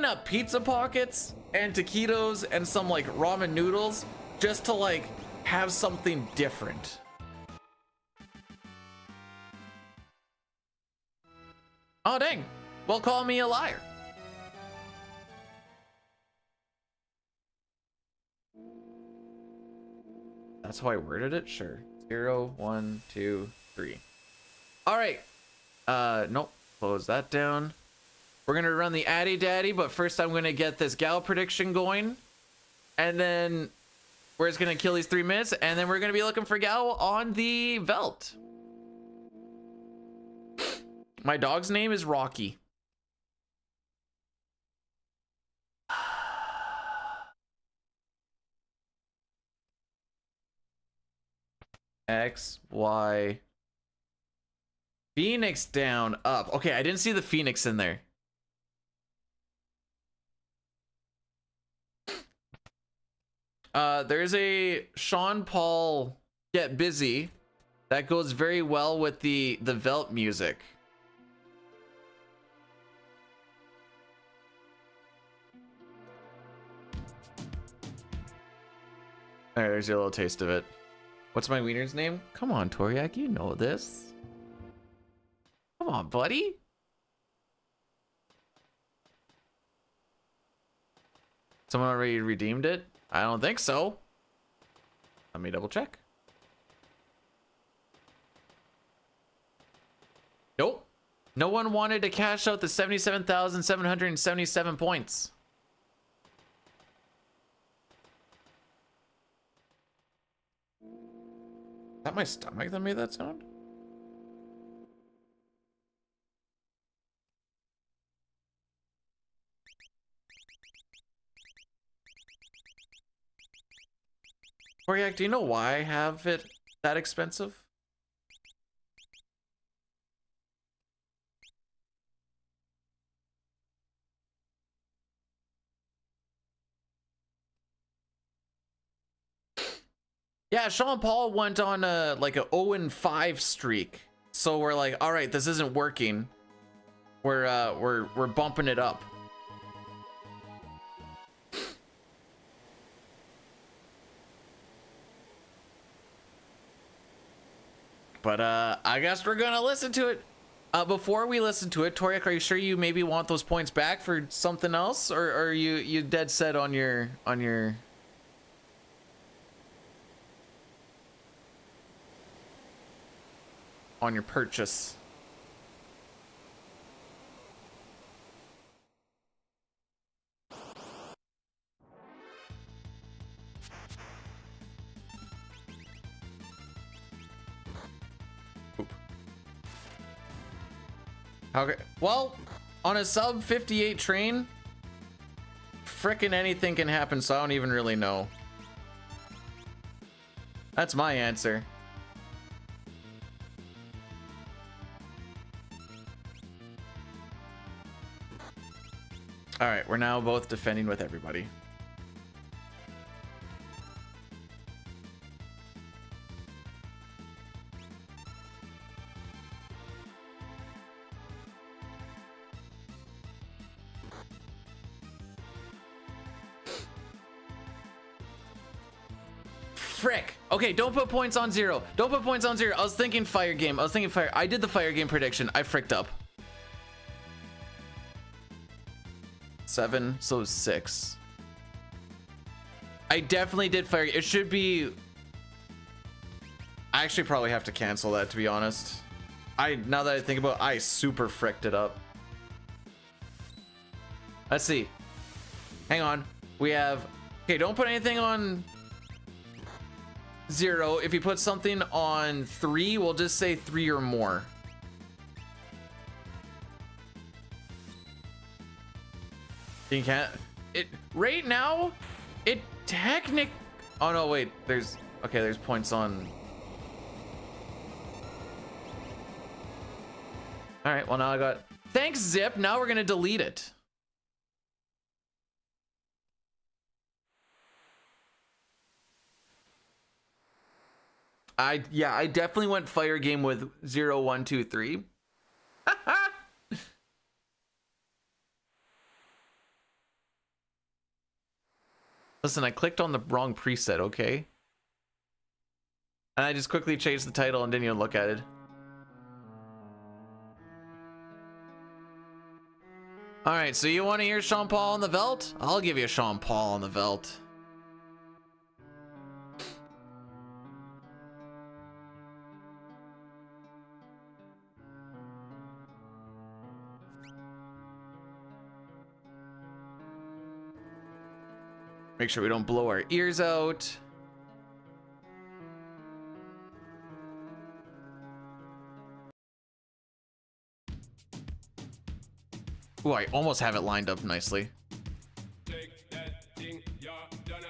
up pizza pockets and taquitos and some like ramen noodles just to like have something different. Oh dang, well, call me a liar. That's how I worded it. Sure. 0, 1, 2, 3. All right. Nope. Close that down. We're gonna run the Addy Daddy, but first I'm gonna get this gal prediction going, and then we're just gonna kill these 3 minutes, and then we're gonna be looking for gal on the Velt. My dog's name is Rocky. X, Y. Phoenix down, up. Okay, I didn't see the Phoenix in there. There's a Sean Paul Get Busy that goes very well with the Velt music. There, there's your little taste of it. What's my wiener's name? Come on, Toriak, you know this. Come on, buddy. Someone already redeemed it? I don't think so. Let me double check. Nope. No one wanted to cash out the 77,777 points. Is that my stomach that made that sound? Koryak, do you know why I have it that expensive? Yeah, Sean Paul went on a like a 0-5 streak. So we're like, all right, this isn't working. We're bumping it up. But I guess we're gonna listen to it. Before we listen to it, Toriak, are you sure you maybe want those points back for something else, or are you dead set on your purchase? Oop. Okay. Well, on a sub 58 train, frickin' anything can happen, so I don't even really know. That's my answer. All right, we're now both defending with everybody. Frick. Okay, don't put points on zero. Don't put points on zero. I was thinking fire game. I did the fire game prediction. I fricked up. 7, so 6. I definitely did fire. It should be. I actually probably have to cancel that, to be honest. Now that I think about it, I super fricked it up. Let's see. Hang on. We have. Okay, don't put anything on 0. If you put something on 3, we'll just say 3 or more. You can't. It right now. It Oh no, wait. There's points on. All right. Well, now I got. Thanks, Zip. Now we're gonna delete it. I definitely went fire game with 0, 1, 2, 3. Listen, I clicked on the wrong preset, okay? And I just quickly changed the title and didn't even look at it. All right, so you want to hear Sean Paul on the Velt? I'll give you Sean Paul on the Velt. Make sure we don't blow our ears out. Ooh, I almost have it lined up nicely. Take that thing, yeah, Donna,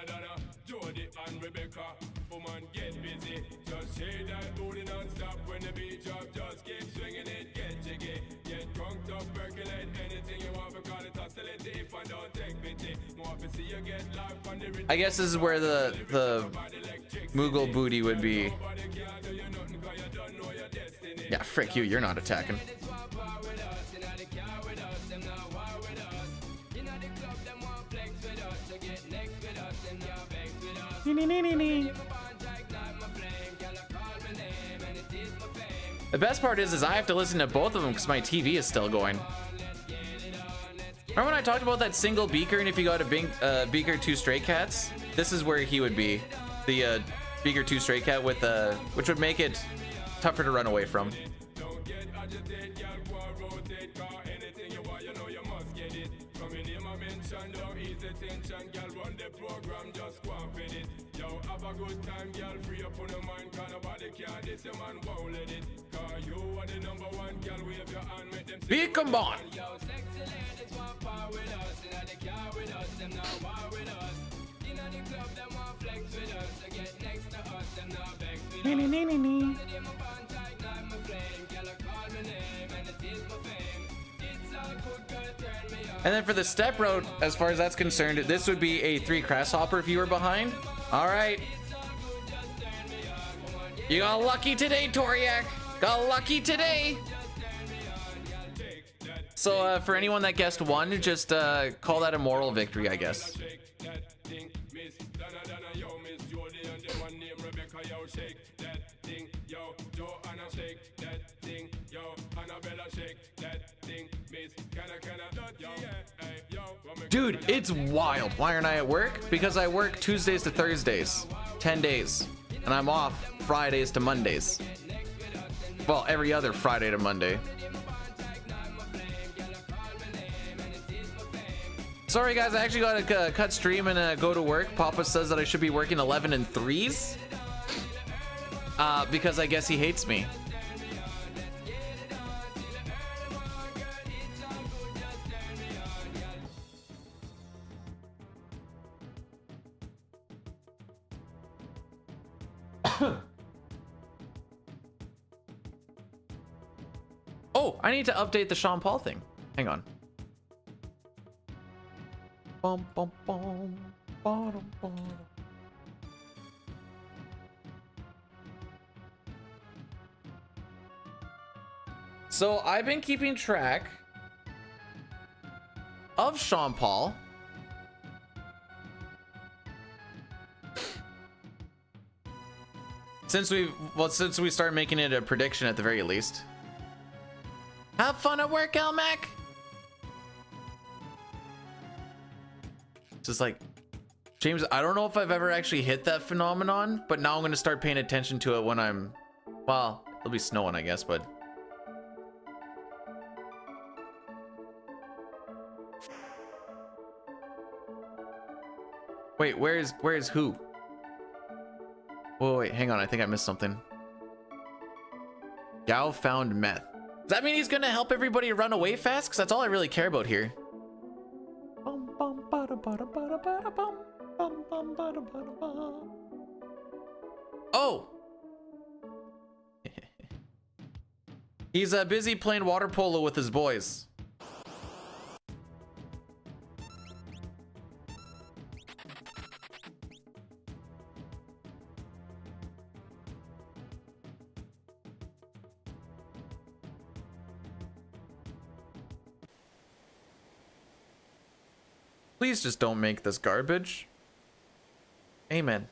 Jody and Rebecca. Woman, get busy. Just shake that booty non-stop when the beat drop. Just keep swinging it, get jiggy. Get crunked up, percolate anything you want. Because it's hostility if I don't take pity. More to see you get life on the rhythm. I guess this is where the Moogle booty would be. Yeah, frick you, you're not attacking. The best part is I have to listen to both of them because my TV is still going. Remember when I talked about that single beaker, and if you got a beaker 2 stray cats, this is where he would be. The beaker 2 stray cat with which would make it tougher to run away from. Beat 'em on. And then for the step road, as far as that's concerned, this would be a 3 grasshopper if you were behind. All right. You got lucky today, Toriak. Got lucky today. So for anyone that guessed 1, just call that a moral victory, I guess. Dude, it's wild. Why aren't I at work? Because I work Tuesdays to Thursdays, 10 days, and I'm off Fridays to Mondays. Well, every other Friday to Monday. Sorry guys, I actually gotta cut stream and go to work. Papa says that I should be working 11 and 3s. Because I guess he hates me. Oh, I need to update the Sean Paul thing. Hang on. Bum, bum, bum, bottom, bottom. So I've been keeping track of Sean Paul. Since we started making it a prediction at the very least. Have fun at work, Elmac. Just like, James, I don't know if I've ever actually hit that phenomenon, but now I'm gonna start paying attention to it when I'm, well, it'll be snowing, I guess, but. Wait, where is who? Whoa, wait, hang on, I think I missed something. Gao found meth. Does that mean he's gonna help everybody run away fast? Because that's all I really care about here. Oh! He's busy playing water polo with his boys. Please just don't make this garbage. Amen.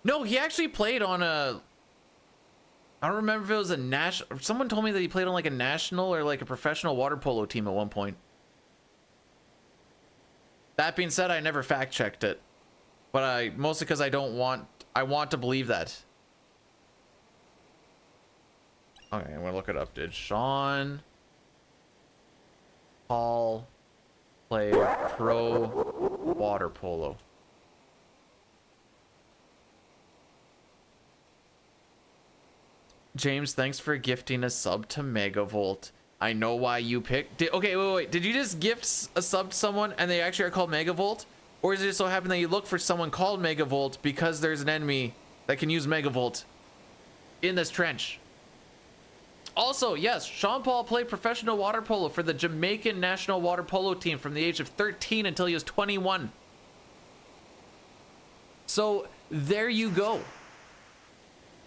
No, he actually played on a... I don't remember if it was a national... Someone told me that he played on like a national or like a professional water polo team at one point. That being said, I never fact checked it. But mostly because I want to believe that. Okay, I'm gonna look it up. Did Sean Paul play pro water polo? James, thanks for gifting a sub to Megavolt. I know why you picked. Okay, wait. Did you just gift a sub to someone and they actually are called Megavolt? Or is it just so happen that you look for someone called Megavolt because there's an enemy that can use Megavolt in this trench? Also, yes, Sean Paul played professional water polo for the Jamaican national water polo team from the age of 13 until he was 21. So there you go.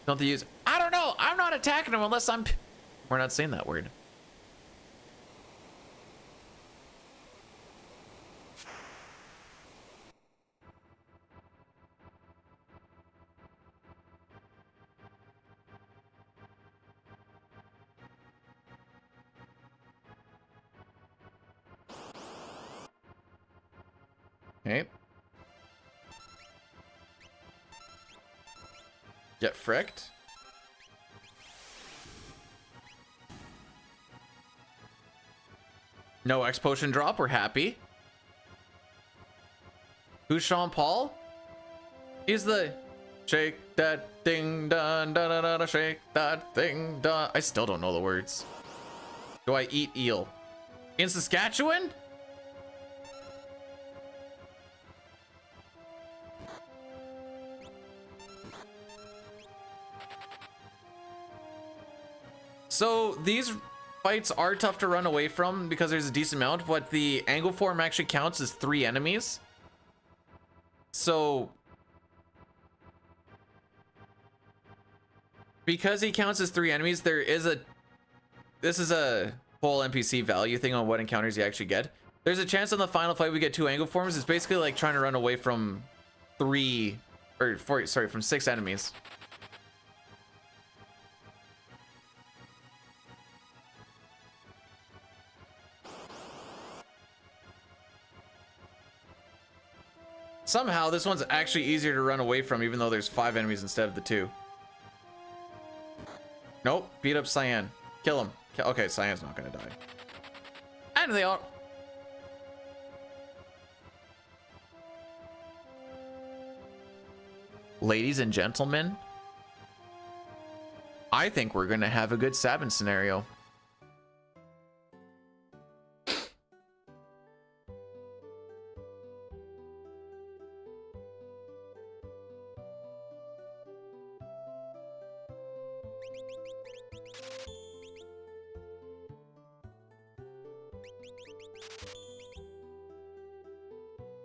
Don't they use... I don't know. I'm not attacking him unless I'm... We're not saying that word. Okay. Get fricked. No X potion drop. We're happy. Who's Sean Paul? He's the shake that thing dun da da da da shake that thing dun. I still don't know the words. Do I eat eel? In Saskatchewan? So these fights are tough to run away from because there's a decent amount, but the angle form actually counts as 3 enemies. So because he counts as 3 enemies, this is a whole NPC value thing on what encounters you actually get. There's a chance on the final fight we get 2 angle forms. It's basically like trying to run away from from 6 enemies. Somehow this one's actually easier to run away from, even though there's 5 enemies instead of the 2. Nope, beat up Cyan. Kill him. Okay, Cyan's not gonna die. And they are. Ladies and gentlemen, I think we're gonna have a good Sabin scenario.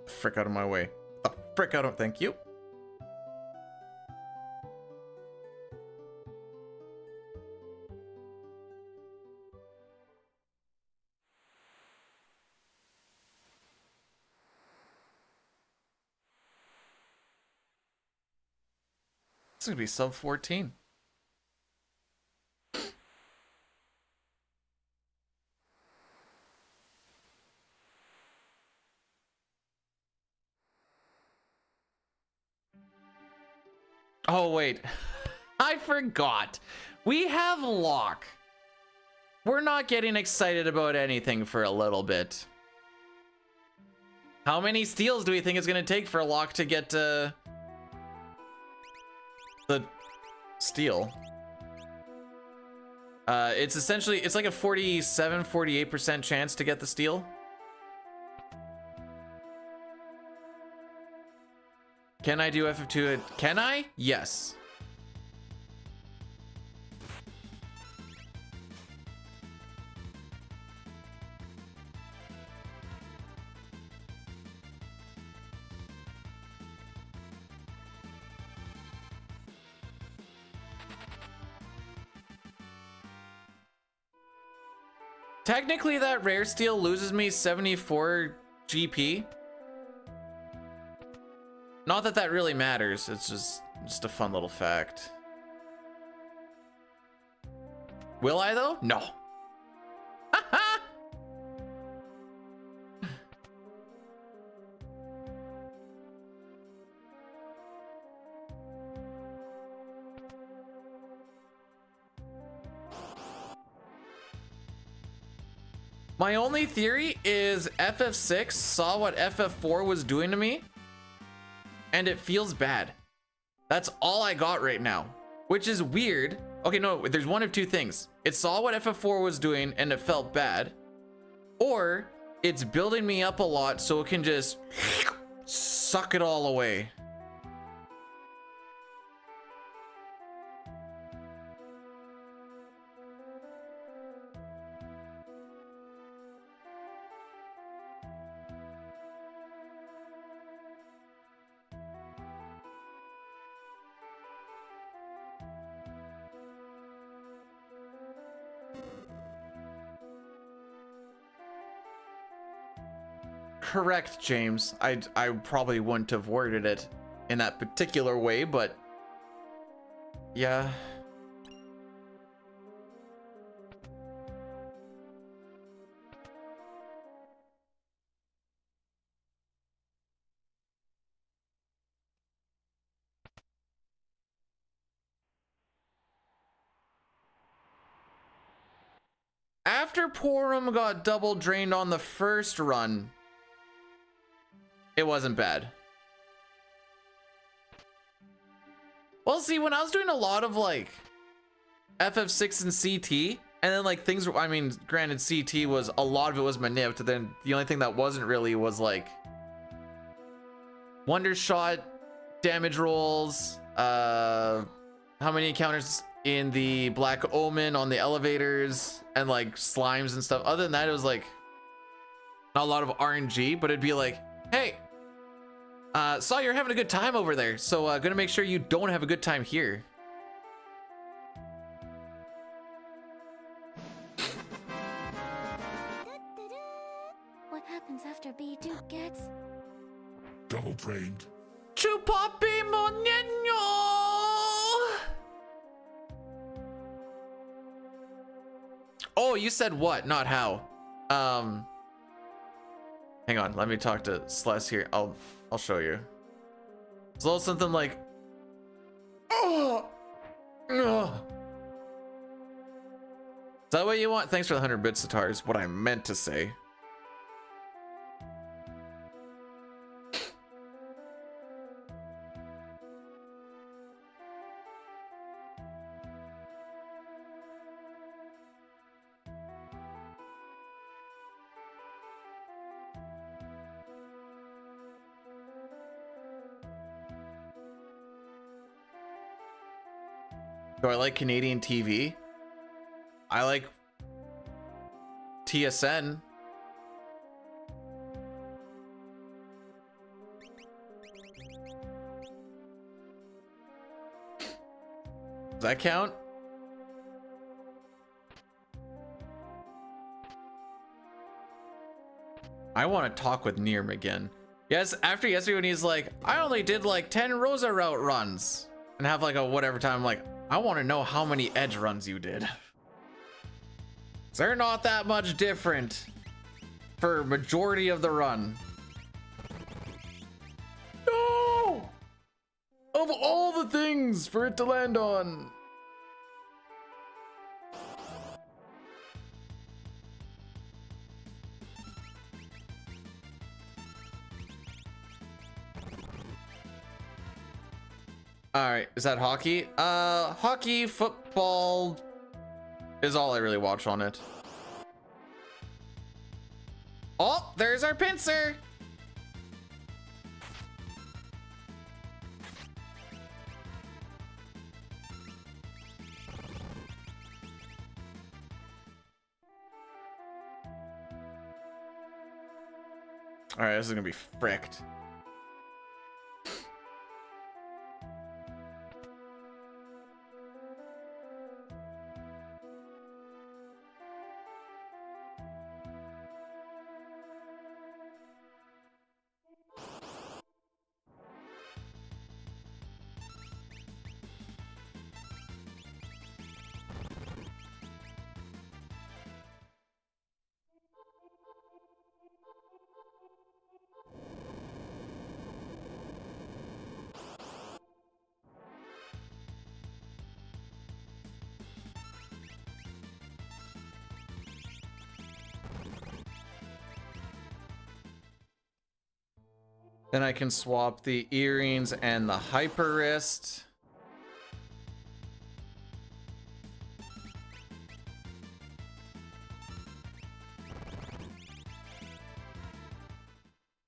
Frick out of my way. Oh, frick out of, thank you. It's gonna be sub 14. Oh, wait. I forgot. We have Locke. We're not getting excited about anything for a little bit. How many steals do we think it's going to take for Locke to get the steal? It's essentially, it's like a 48% chance to get the steal. Can I do FF2? Can I? Yes. Technically, that rare steal loses me 74 GP. Not that that really matters. It's just a fun little fact. Will I though? No. My only theory is FF6 saw what FF4 was doing to me, and it feels bad. That's all I got right now, which is weird. Okay, no, there's one of two things. It saw what FF4 was doing and it felt bad, or it's building me up a lot so it can just suck it all away. Correct, James. I probably wouldn't have worded it in that particular way, but yeah. After Porum got double drained on the first run, it wasn't bad. Well, see, when I was doing a lot of like FF6 and CT, and then like things, I mean, granted CT was, a lot of it was maniped, then the only thing that wasn't really was like Wonder Shot, damage rolls, how many encounters in the Black Omen on the elevators and like slimes and stuff. Other than that, it was like not a lot of RNG, but it'd be like, hey, saw you're having a good time over there, so gonna make sure you don't have a good time here. What happens after B2 gets Double-brained. Chupapi Monyeño! Oh, you said what, not how. Hang on, let me talk to Celeste here. I'll show you. It's a little something like, oh, oh. Is that what you want? Thanks for the 100 bits, Satar, is what I meant to say. Do I like Canadian TV? I like TSN. Does that count? I want to talk with Nirm again. Yes, after yesterday when he's like, I only did like 10 Rosa route runs and have like a whatever time, I'm like, I want to know how many edge runs you did. They're not that much different for majority of the run. No! Of all the things for it to land on. All right, is that hockey? Hockey, football is all I really watch on it. Oh, there's our pincer. All right, this is gonna be fricked. Then I can swap the earrings and the hyper wrist.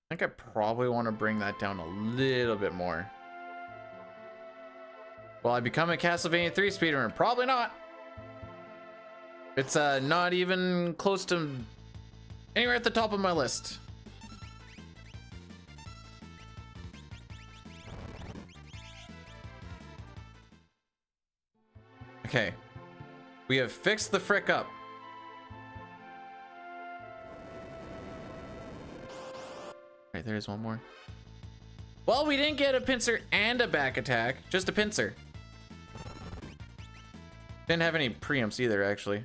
I think I probably want to bring that down a little bit more. Will I become a Castlevania 3 speedrunner? Probably not. It's not even close to anywhere at the top of my list. Okay, we have fixed the frick up. Right, there is one more. Well, we didn't get a pincer and a back attack, just a pincer. Didn't have any preempts either, actually.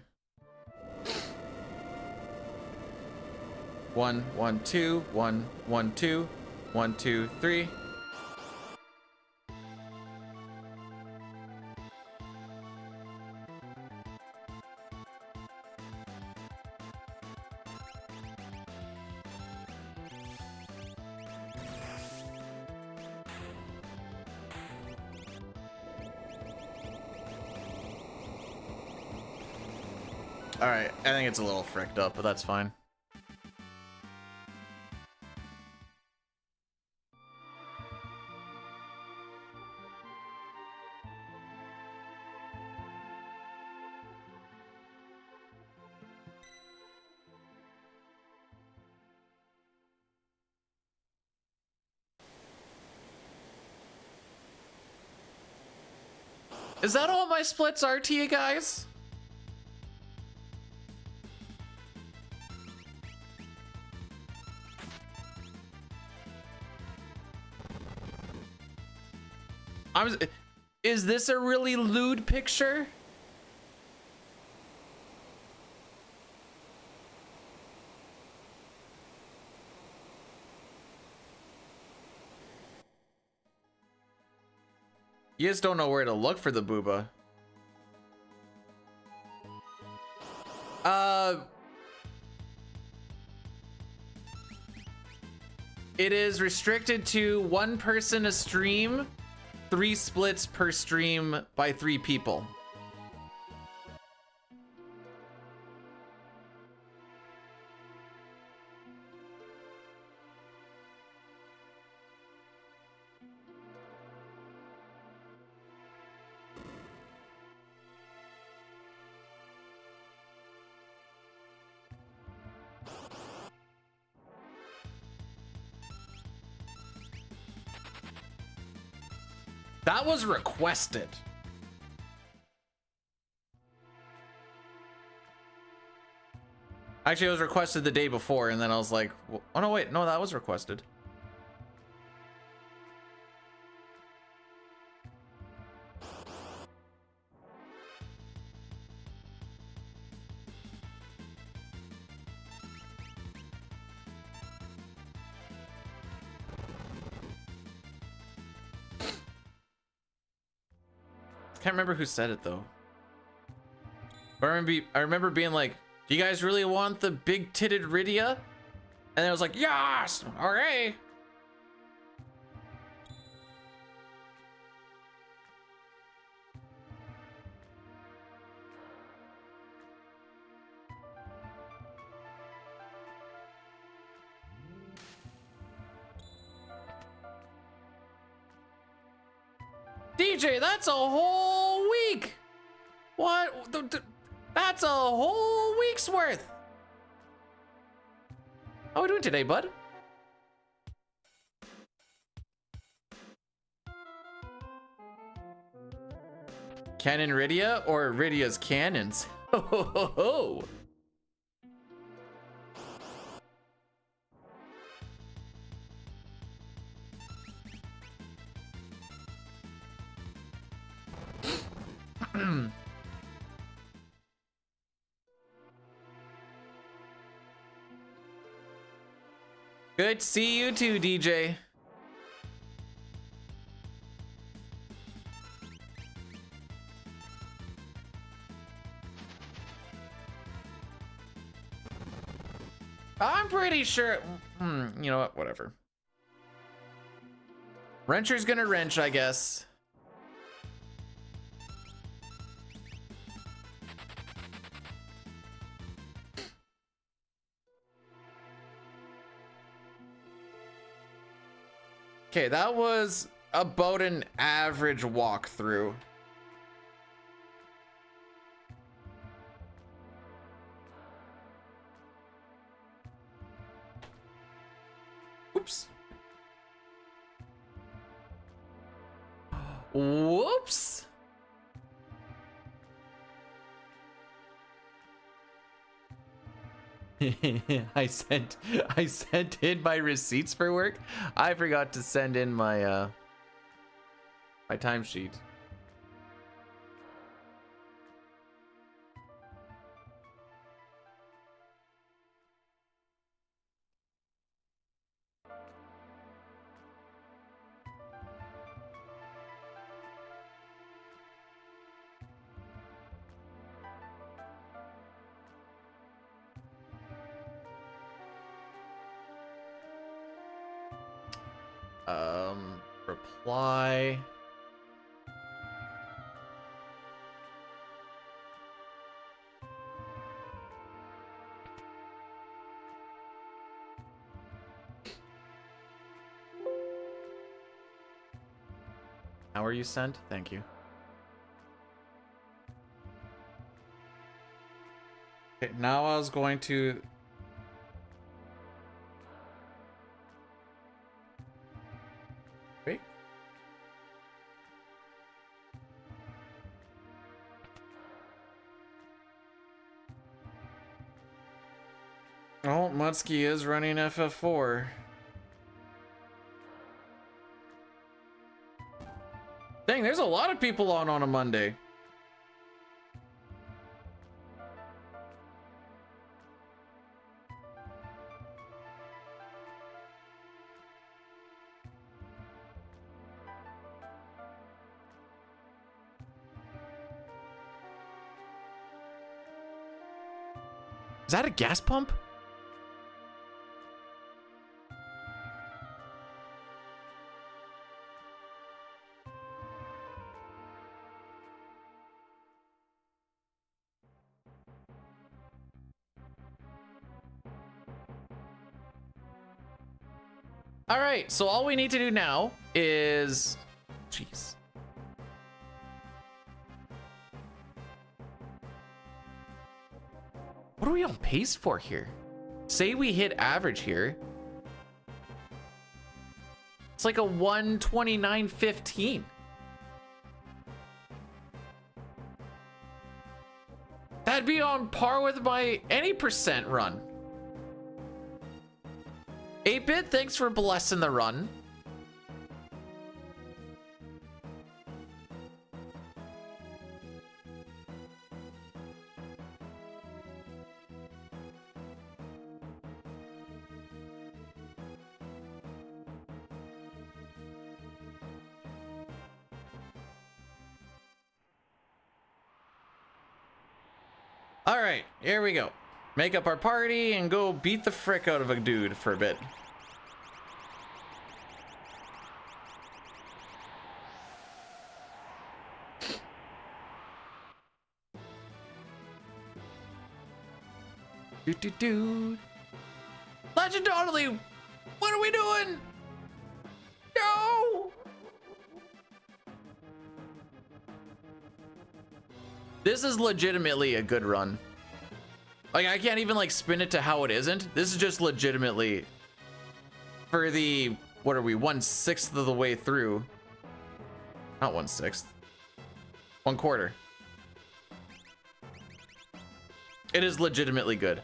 1, 1, 2, 1, 1, 2, 1, 2, 3. All right, I think it's a little fricked up, but that's fine. Is that all my splits are to you guys? Is this a really lewd picture? You just don't know where to look for the booba. It is restricted to 1 person a stream, 3 splits per stream by 3 people. That was requested. Actually, it was requested the day before, and then I was like, oh no, wait, no, that was requested. Can't remember who said it though. But I remember being like, do you guys really want the big titted Rydia? And I was like, yes, okay. DJ, that's a whole week. What? That's a whole week's worth. How are we doing today, bud? Canon Rydia or Rydia's cannons? Ho ho ho ho. Good to see you too, DJ. I'm pretty sure. You know what? Whatever. Wrencher's gonna wrench, I guess. Okay, that was about an average walkthrough. Oops. Whoops. I sent in my receipts for work. I forgot to send in my my timesheet. Reply. How are you sent? Thank you. Okay, now I was going to wait. Oh, Mutsky is running FF4. Dang, there's a lot of people on a Monday. Is that a gas pump? All right, so all we need to do now is, jeez. What are we on pace for here? Say we hit average here. It's like a 129.15. That'd be on par with my any percent run. 8-bit, thanks for blessing the run. All right, here we go. Make up our party and go beat the frick out of a dude for a bit. Do. Legend Donnelly, what are we doing? No! This is legitimately a good run. Like, I can't even like spin it to how it isn't. This is just legitimately for the, what are we, 1/6 of the way through. Not 1/6. 1/4. It is legitimately good.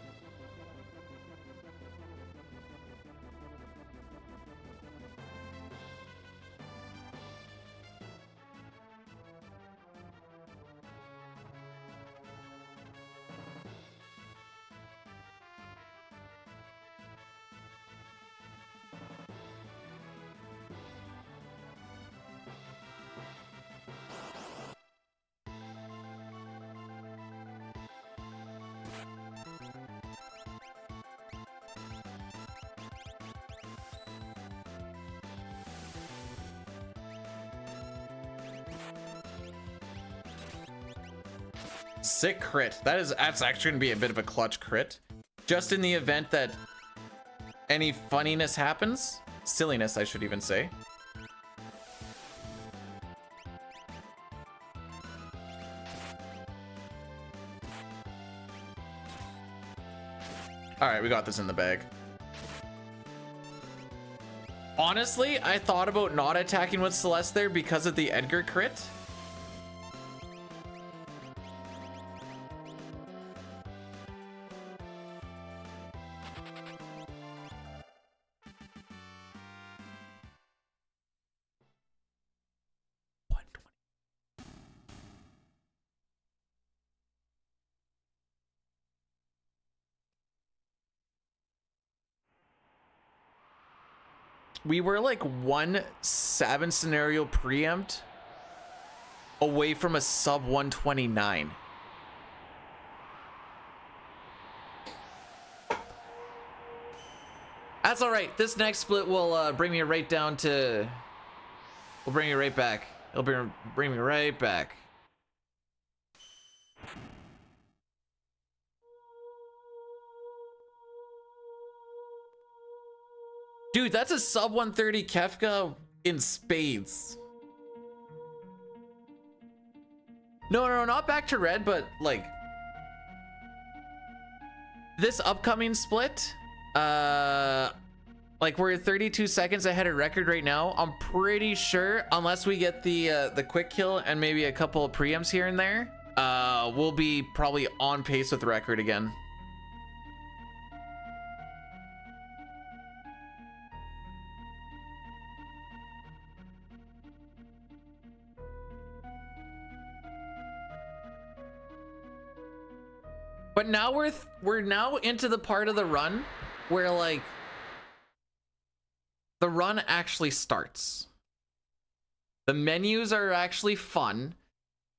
Sick crit. That's actually gonna be a bit of a clutch crit. Just in the event that any funniness happens. Silliness, I should even say. All right, we got this in the bag. Honestly, I thought about not attacking with Celeste there because of the Edgar crit. We were like 1/7 scenario preempt away from a sub 129. That's all right. This next split will bring me right down to. We'll bring you right back. It'll bring me right back. Dude, that's a sub 130 Kefka in spades. No, not back to red, but like this upcoming split, like we're 32 seconds ahead of record right now. I'm pretty sure, unless we get the quick kill and maybe a couple of preempts here and there, we'll be probably on pace with the record again. But now we're now into the part of the run where like the run actually starts. The menus are actually fun.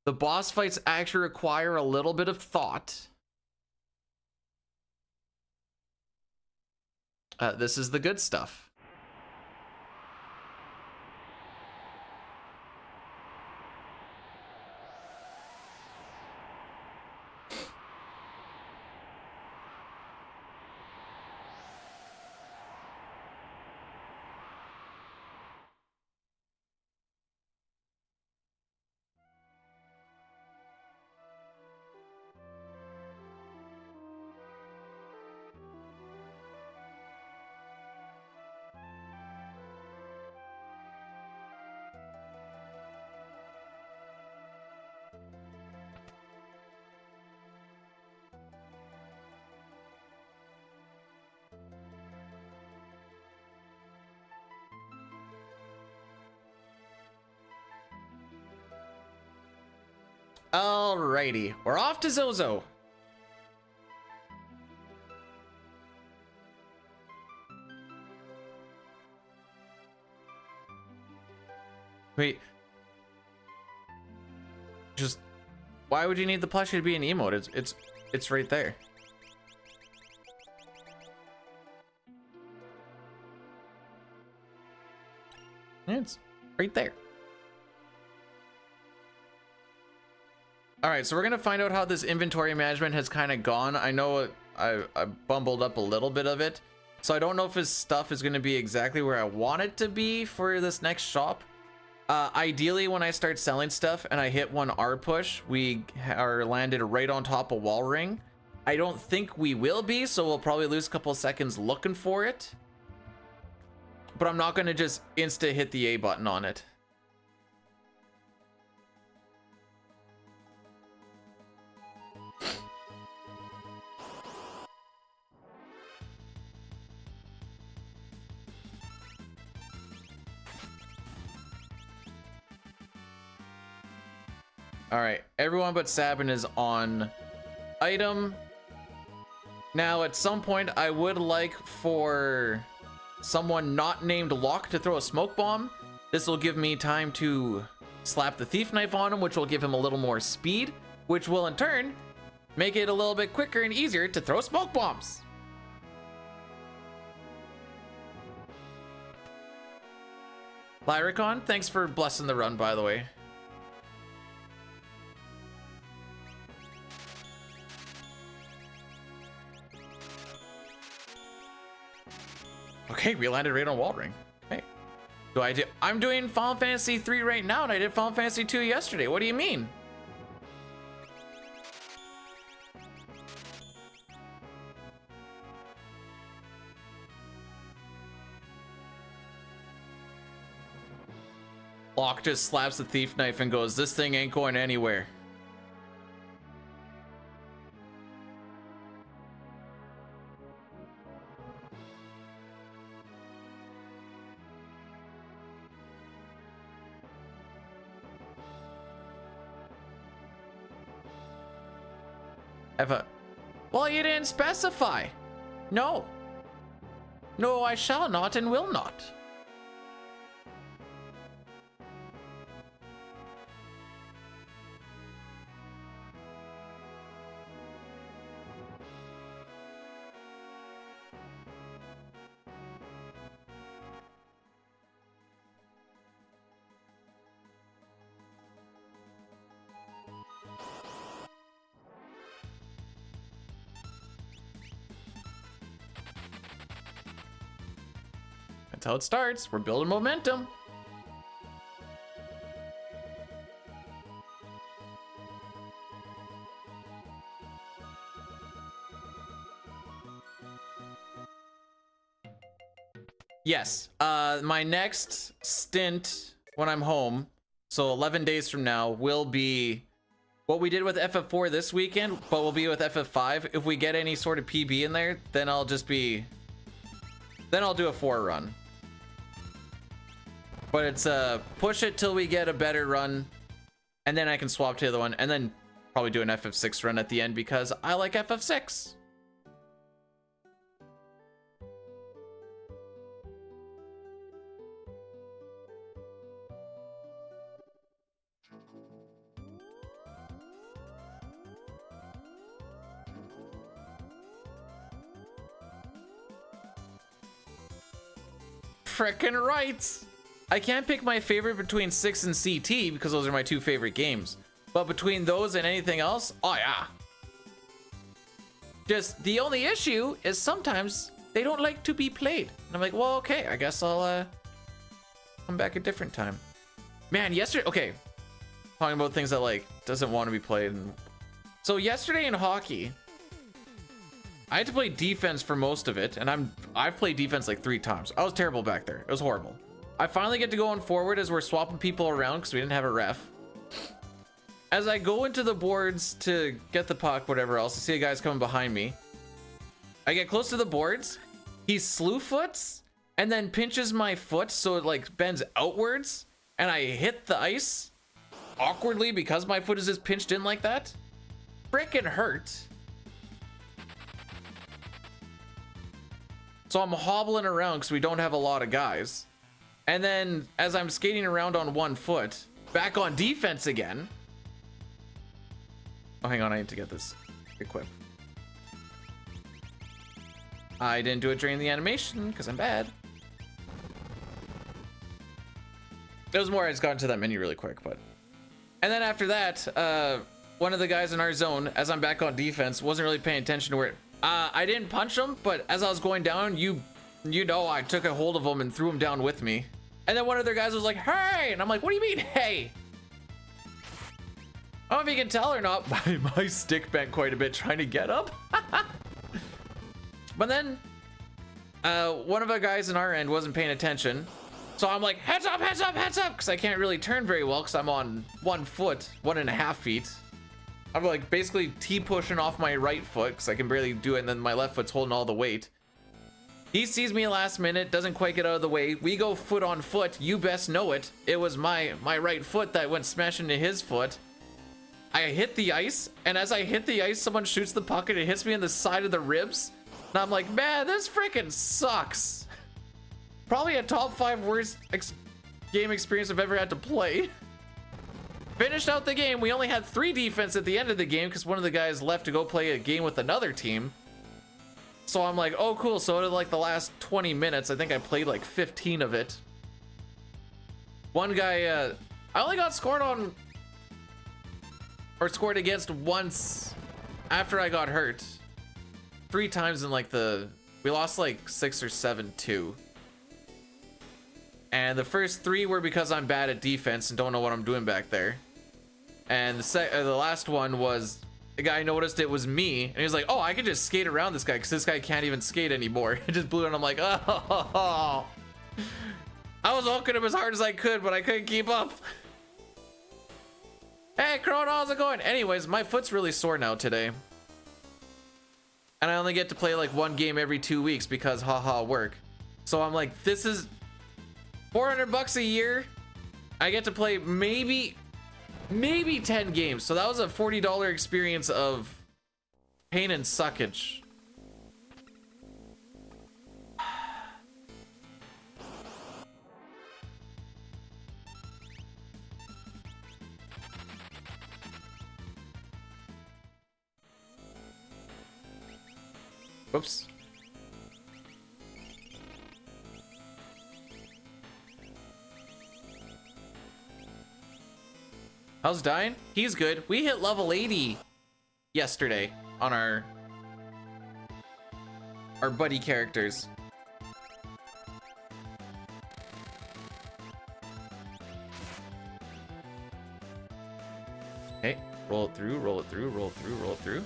The boss fights actually require a little bit of thought. This is the good stuff. Alrighty, we're off to Zozo. Wait. Just why would you need the plushie to be an emote? It's right there. It's right there. All right, so we're gonna find out how this inventory management has kind of gone. I know I bumbled up a little bit of it, so I don't know if his stuff is gonna be exactly where I want it to be for this next shop. Ideally, when I start selling stuff and I hit one R push, we are landed right on top of wall ring. I don't think we will be, so we'll probably lose a couple of seconds looking for it. But I'm not gonna just insta hit the A button on it. All right, everyone but Sabin is on item. Now, at some point, I would like for someone not named Locke to throw a smoke bomb. This will give me time to slap the thief knife on him, which will give him a little more speed, which will in turn make it a little bit quicker and easier to throw smoke bombs. Lyricon, thanks for blessing the run, by the way. Okay, we landed right on wall ring. Okay. I'm doing Final Fantasy 3 right now, and I did Final Fantasy 2 yesterday. What do you mean? Locke just slaps the thief knife and goes, "This thing ain't going anywhere." Well, you didn't specify. No. No, I shall not and will not. That's how it starts. We're building momentum. Yes, my next stint when I'm home, so 11 days from now, will be what we did with FF4 this weekend, but we'll be with FF5. If we get any sort of PB in there, then I'll do a 4 run. But it's push it till we get a better run, and then I can swap to the other one, and then Probably do an FF6 run at the end because I like FF6. Frickin' rights! I can't pick my favorite between 6 and CT because those are my two favorite games. But between those and anything else, oh yeah. Just the only issue is sometimes they don't like to be played. And I'm like, well, okay, I guess I'll come back a different time. Man, yesterday, okay. Talking about things that like doesn't want to be played. So yesterday in hockey, I had to play defense for most of it, and I've played defense like 3 times. I was terrible back there. It was horrible. I finally get to go on forward as we're swapping people around because we didn't have a ref. As I go into the boards to get the puck, whatever else, I see a guy's coming behind me. I get close to the boards. He slew foots and then pinches my foot so it like bends outwards, and I hit the ice awkwardly because my foot is just pinched in like that. Frickin' hurt. So I'm hobbling around because we don't have a lot of guys. And then as I'm skating around on one foot, back on defense again. Oh, hang on, I need to get this equipped. I didn't do it during the animation because I'm bad. It was more I just got into that menu really quick, but. And then after that, one of the guys in our zone, as I'm back on defense, wasn't really paying attention to where I didn't punch him, but as I was going down, you know, I took a hold of him and threw him down with me. And then one of their guys was like, hey! And I'm like, what do you mean, hey? I don't know if you can tell or not, my stick bent quite a bit trying to get up. But then, one of the guys in our end wasn't paying attention. So I'm like, heads up, heads up, heads up! Because I can't really turn very well because I'm on 1 foot, 1.5 feet. I'm like basically T-pushing off my right foot because I can barely do it, and then my left foot's holding all the weight. He sees me last minute, doesn't quite get out of the way. We go foot on foot. You best know it. It was my right foot that went smashing into his foot. I hit the ice, and as I hit the ice, someone shoots the puck and it hits me in the side of the ribs. And I'm like, man, this freaking sucks. Probably a top 5 worst game experience I've ever had to play. Finished out the game. We only had 3 defense at the end of the game because one of the guys left to go play a game with another team. So I'm like, oh cool, so in like the last 20 minutes, I think I played like 15 of it. One guy, I only got scored on, or scored against once after I got hurt. 3 times in like we lost like 6 or 7-2. And the first 3 were because I'm bad at defense and don't know what I'm doing back there. And the last one was the guy noticed it was me, and he was like, oh, I could just skate around this guy because this guy can't even skate anymore. It just blew it, and I'm like, oh. I was hooking him as hard as I could, but I couldn't keep up. Hey, Chrono, how's it going? Anyways, my foot's really sore now today. And I only get to play like 1 game every 2 weeks because haha work. So I'm like, this is $400 a year. I get to play maybe 10 games. So that was a $40 experience of pain and suckage. Whoops. How's Dying? He's good. We hit level 80 yesterday on our buddy characters. Okay, roll it through, roll it through, roll it through, roll it through.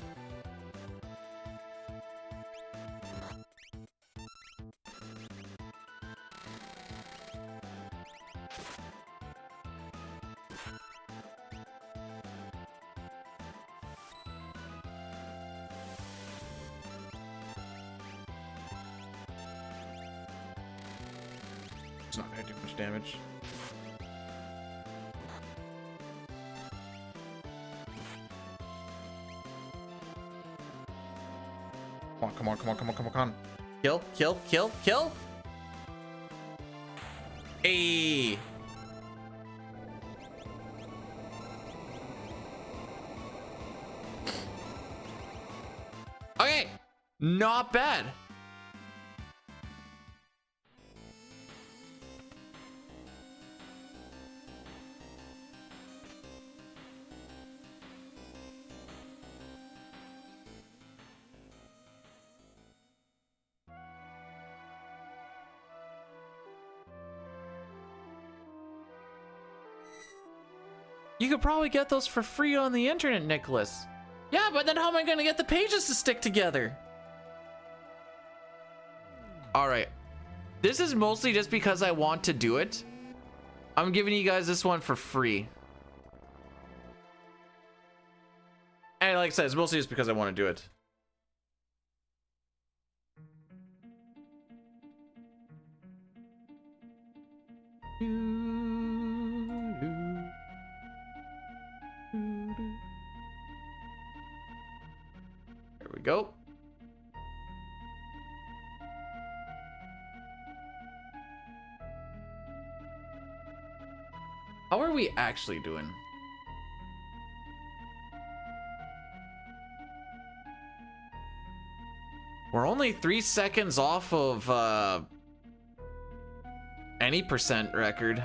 It's not gonna do much damage. come on, come on, come on, come on, come on. Kill, kill, kill, kill. Hey. Okay, not bad. You could probably get those for free on the internet, Nicholas. Yeah, but then how am I gonna get the pages to stick together? All right. This is mostly just because I want to do it. I'm giving you guys this one for free. And like I said, it's mostly just because I want to do it. There we go. How are we actually doing? We're only 3 seconds off of any percent record.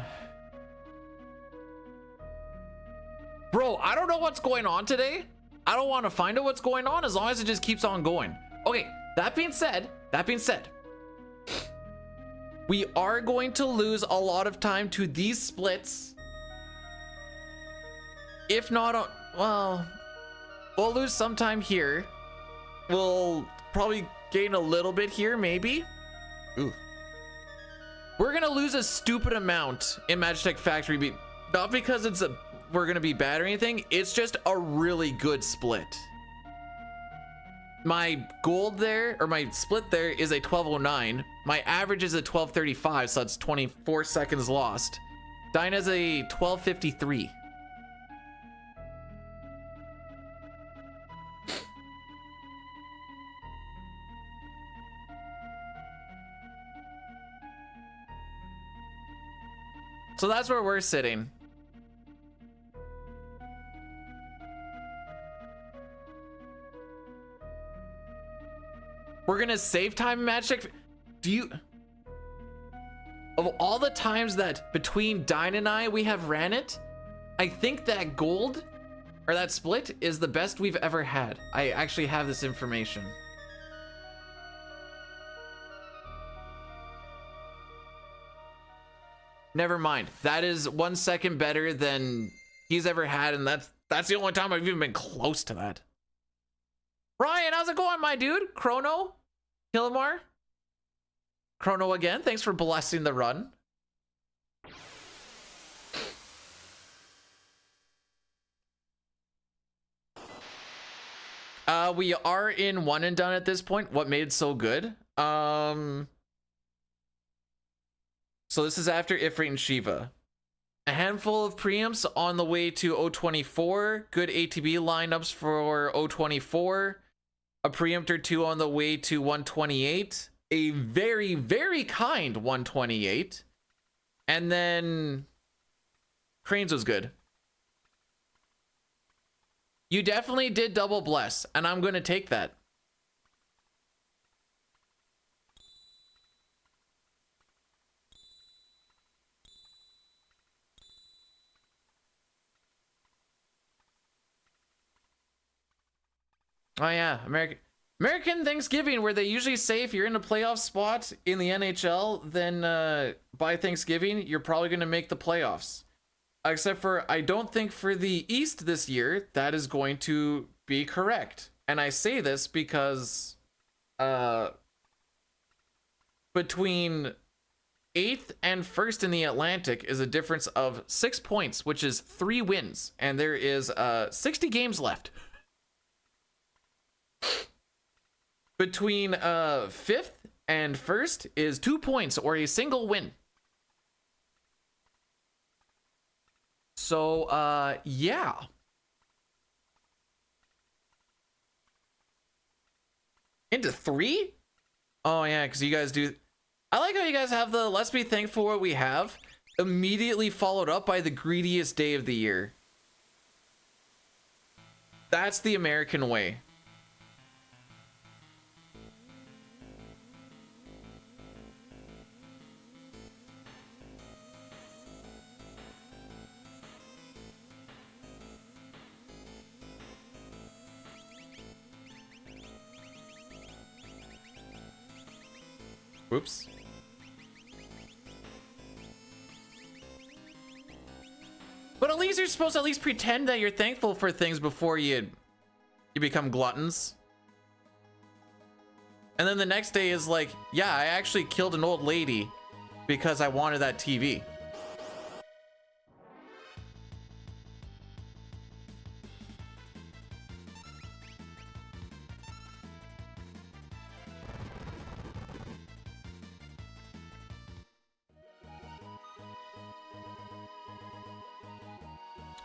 Bro, I don't know what's going on today. I don't want to find out what's going on as long as it just keeps on going. Okay, that being said, we are going to lose a lot of time to these splits. If not, well, we'll lose some time here. We'll probably gain a little bit here, maybe. Ooh. We're gonna lose a stupid amount in Magitech Factory Beat. Not because we're gonna be bad or anything. It's just a really good split. My gold there, or my split there, is a 1209. My average is a 1235, so that's 24 seconds lost. Dinah's a 1253. So that's where we're sitting. We're gonna save time in Magic. Of all the times that between Dine and I we have ran it, I think that gold, or that split, is the best we've ever had. I actually have this information. Never mind. That is 1 second better than he's ever had, and that's the only time I've even been close to that. Ryan, how's it going, my dude? Chrono? Killamar? Chrono again, thanks for blessing the run. We are in one and done at this point. What made it so good? So this is after Ifrit and Shiva. A handful of preamps on the way to O24. Good ATB lineups for O24. A preempt or two on the way to 128. A very, very kind 128. And then Cranes was good. You definitely did double bless, and I'm going to take that. Oh yeah, American Thanksgiving, where they usually say if you're in a playoff spot in the NHL, then by Thanksgiving you're probably going to make the playoffs. Except for, I don't think for the East this year that is going to be correct. And I say this because between 8th and 1st in the Atlantic is a difference of 6 points, which is 3 wins, and there is 60 games left. Between 5th and 1st is 2 points or a single win. So yeah. Into 3? Oh yeah, because you guys do. I like how you guys have the let's be thankful for what we have immediately followed up by the greediest day of the year. That's the American way. Whoops. But at least you're supposed to at least pretend that you're thankful for things before you become gluttons. And then the next day is like, yeah, I actually killed an old lady because I wanted that TV.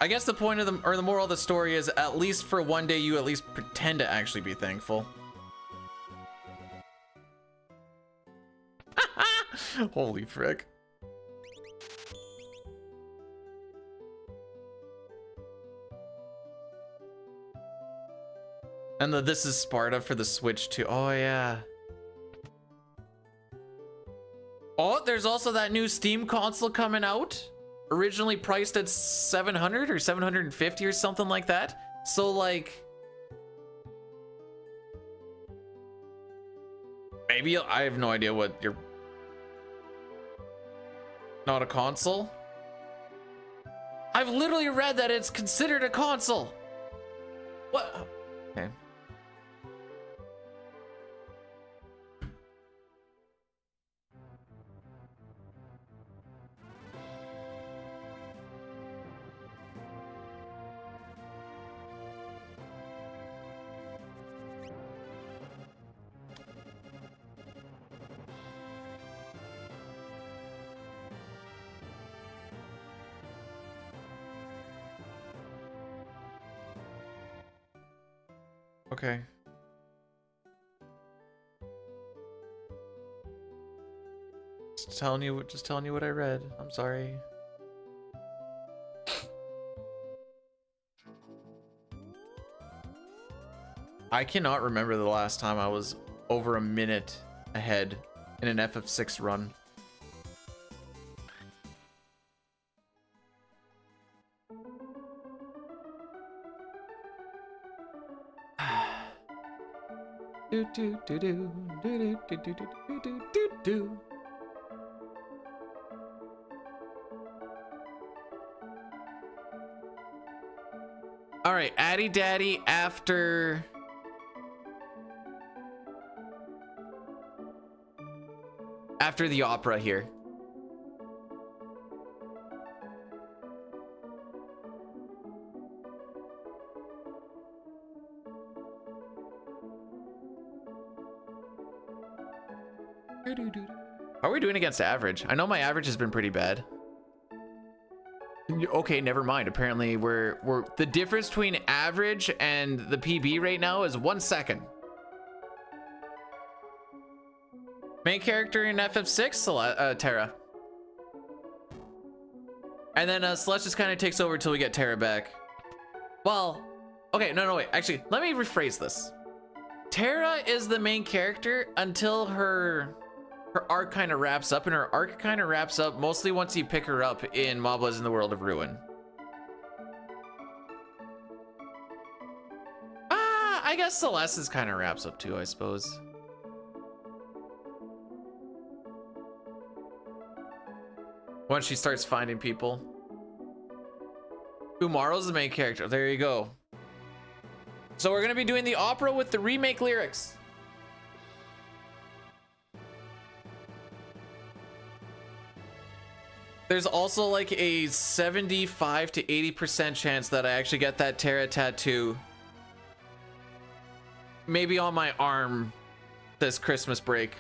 I guess the point of the moral of the story is at least for one day you at least pretend to actually be thankful. Holy frick. And this is Sparta for the Switch too. Oh yeah. Oh, there's also that new Steam console coming out. Originally priced at 700 or 750 or something like that. So like maybe I have no idea what you're not a console. I've literally read that it's considered a console. What? Okay. Okay. Just telling you what I read. I'm sorry. I cannot remember the last time I was over a minute ahead in an FF6 run. Do do do do do do do do do do do do. All right, Addy Daddy after the opera here. How are we doing against average? I know my average has been pretty bad. Okay, never mind. Apparently we're the difference between average and the PB right now is 1 second. Main character in FF6, Terra. And then Celeste just kind of takes over until we get Terra back. Well, okay, no, wait. Actually, let me rephrase this. Terra is the main character until her arc kind of wraps up, and her arc kind of wraps up mostly once you pick her up in Moblas in the World of Ruin. I guess Celeste's kind of wraps up too, I suppose. Once she starts finding people. Umaro's the main character. There you go. So we're gonna be doing the opera with the remake lyrics. There's also like a 75 to 80% chance that I actually get that Terra tattoo. Maybe on my arm this Christmas break.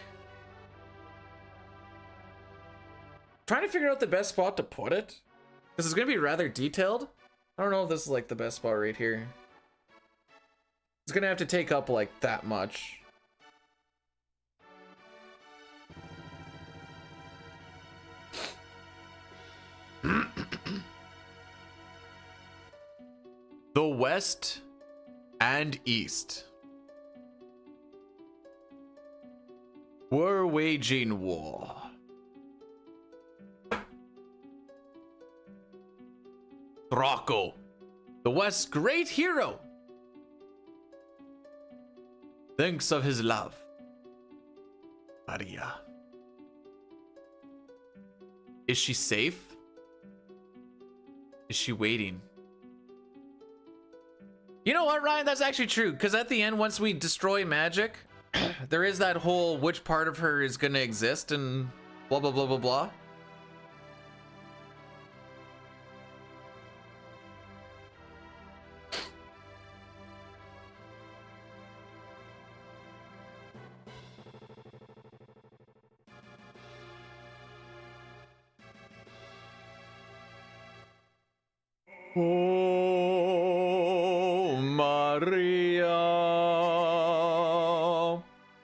Trying to figure out the best spot to put it. This is gonna be rather detailed. I don't know if this is like the best spot right here. It's gonna have to take up like that much. The West and East were waging war. Draco, the West's great hero, thinks of his love, Maria. Is she safe? Is she waiting? You know what, Ryan? That's actually true. Because at the end, once we destroy magic, there is that whole which part of her is going to exist and blah, blah, blah, blah, blah. Oh, Maria.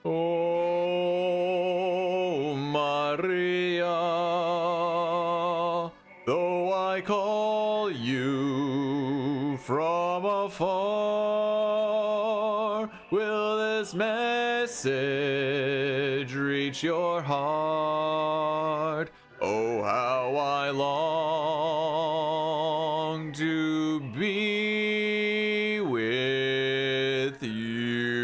Oh, Maria. Though I call you from afar, will this message reach your heart? Oh, how I long to be with you.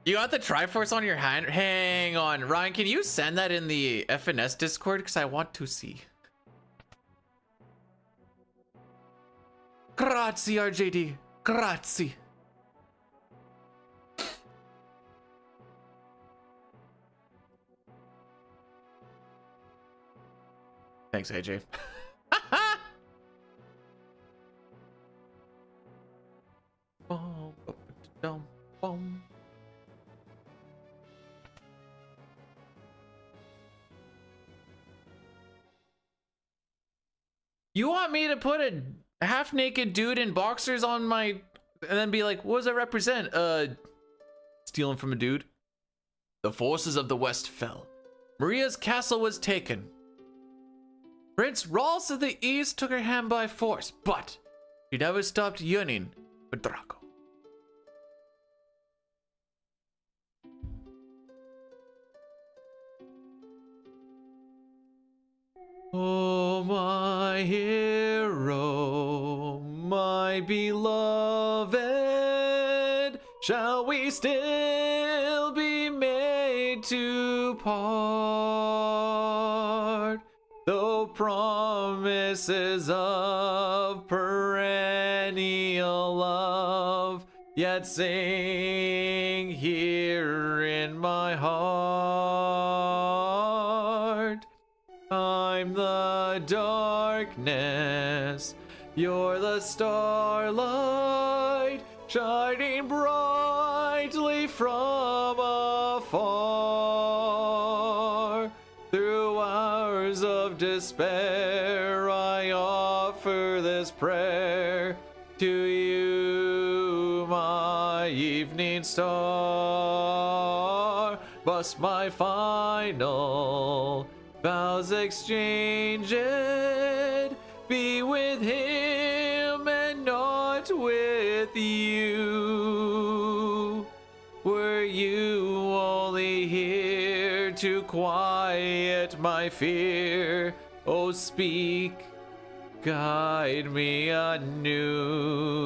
You got the Triforce on your hand? Hang on, Ryan, can you send that in the FNS Discord? Because I want to see. Grazie, RJD. Grazie. Thanks, AJ. You want me to put a half-naked dude in boxers on my, and then be like, what does that represent? Stealing from a dude. The forces of the West fell. Maria's castle was taken. Prince Rolls of the East took her hand by force, but she never stopped yearning for Draco. Oh, my hero, my beloved, shall we still be made to part? Though promises of perennial love yet sing here in my heart. I'm the darkness, you're the starlight, shining brightly from afar. Through hours of despair, I offer this prayer to you, my evening star. Must my final vows exchanged be with him and not with you? Were you only here to quiet my fear? Oh, speak, guide me anew.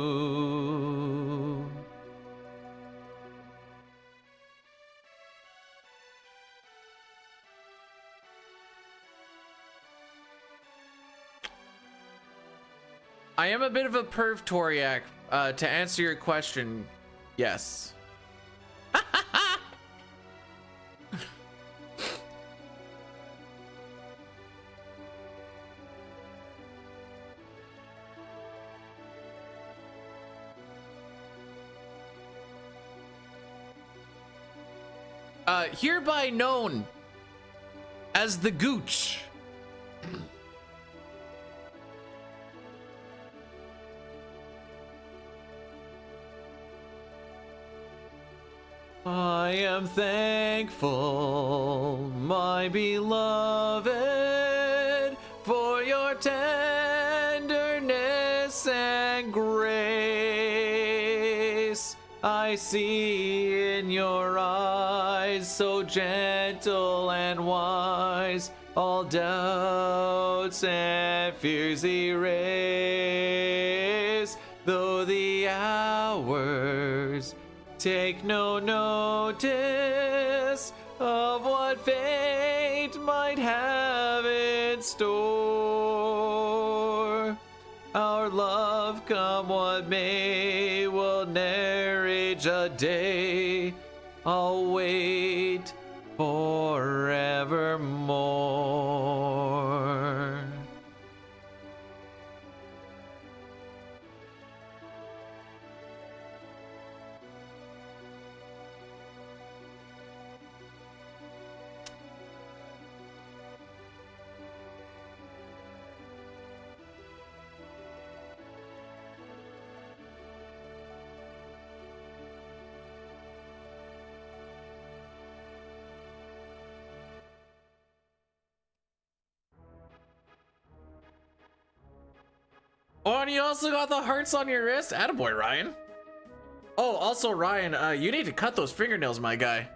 I am a bit of a perv Toriak. To answer your question, yes. Hereby known as the Gooch. I am thankful, my beloved, for your tenderness and grace. I see in your eyes, so gentle and wise, all doubts and fears erase. Though the hours take no notice of what fate might have in store, our love, come what may, will ne'er age a day. I'll wait forevermore. Oh, and you also got the hearts on your wrist? Attaboy, Ryan. Oh, also, Ryan, you need to cut those fingernails, my guy.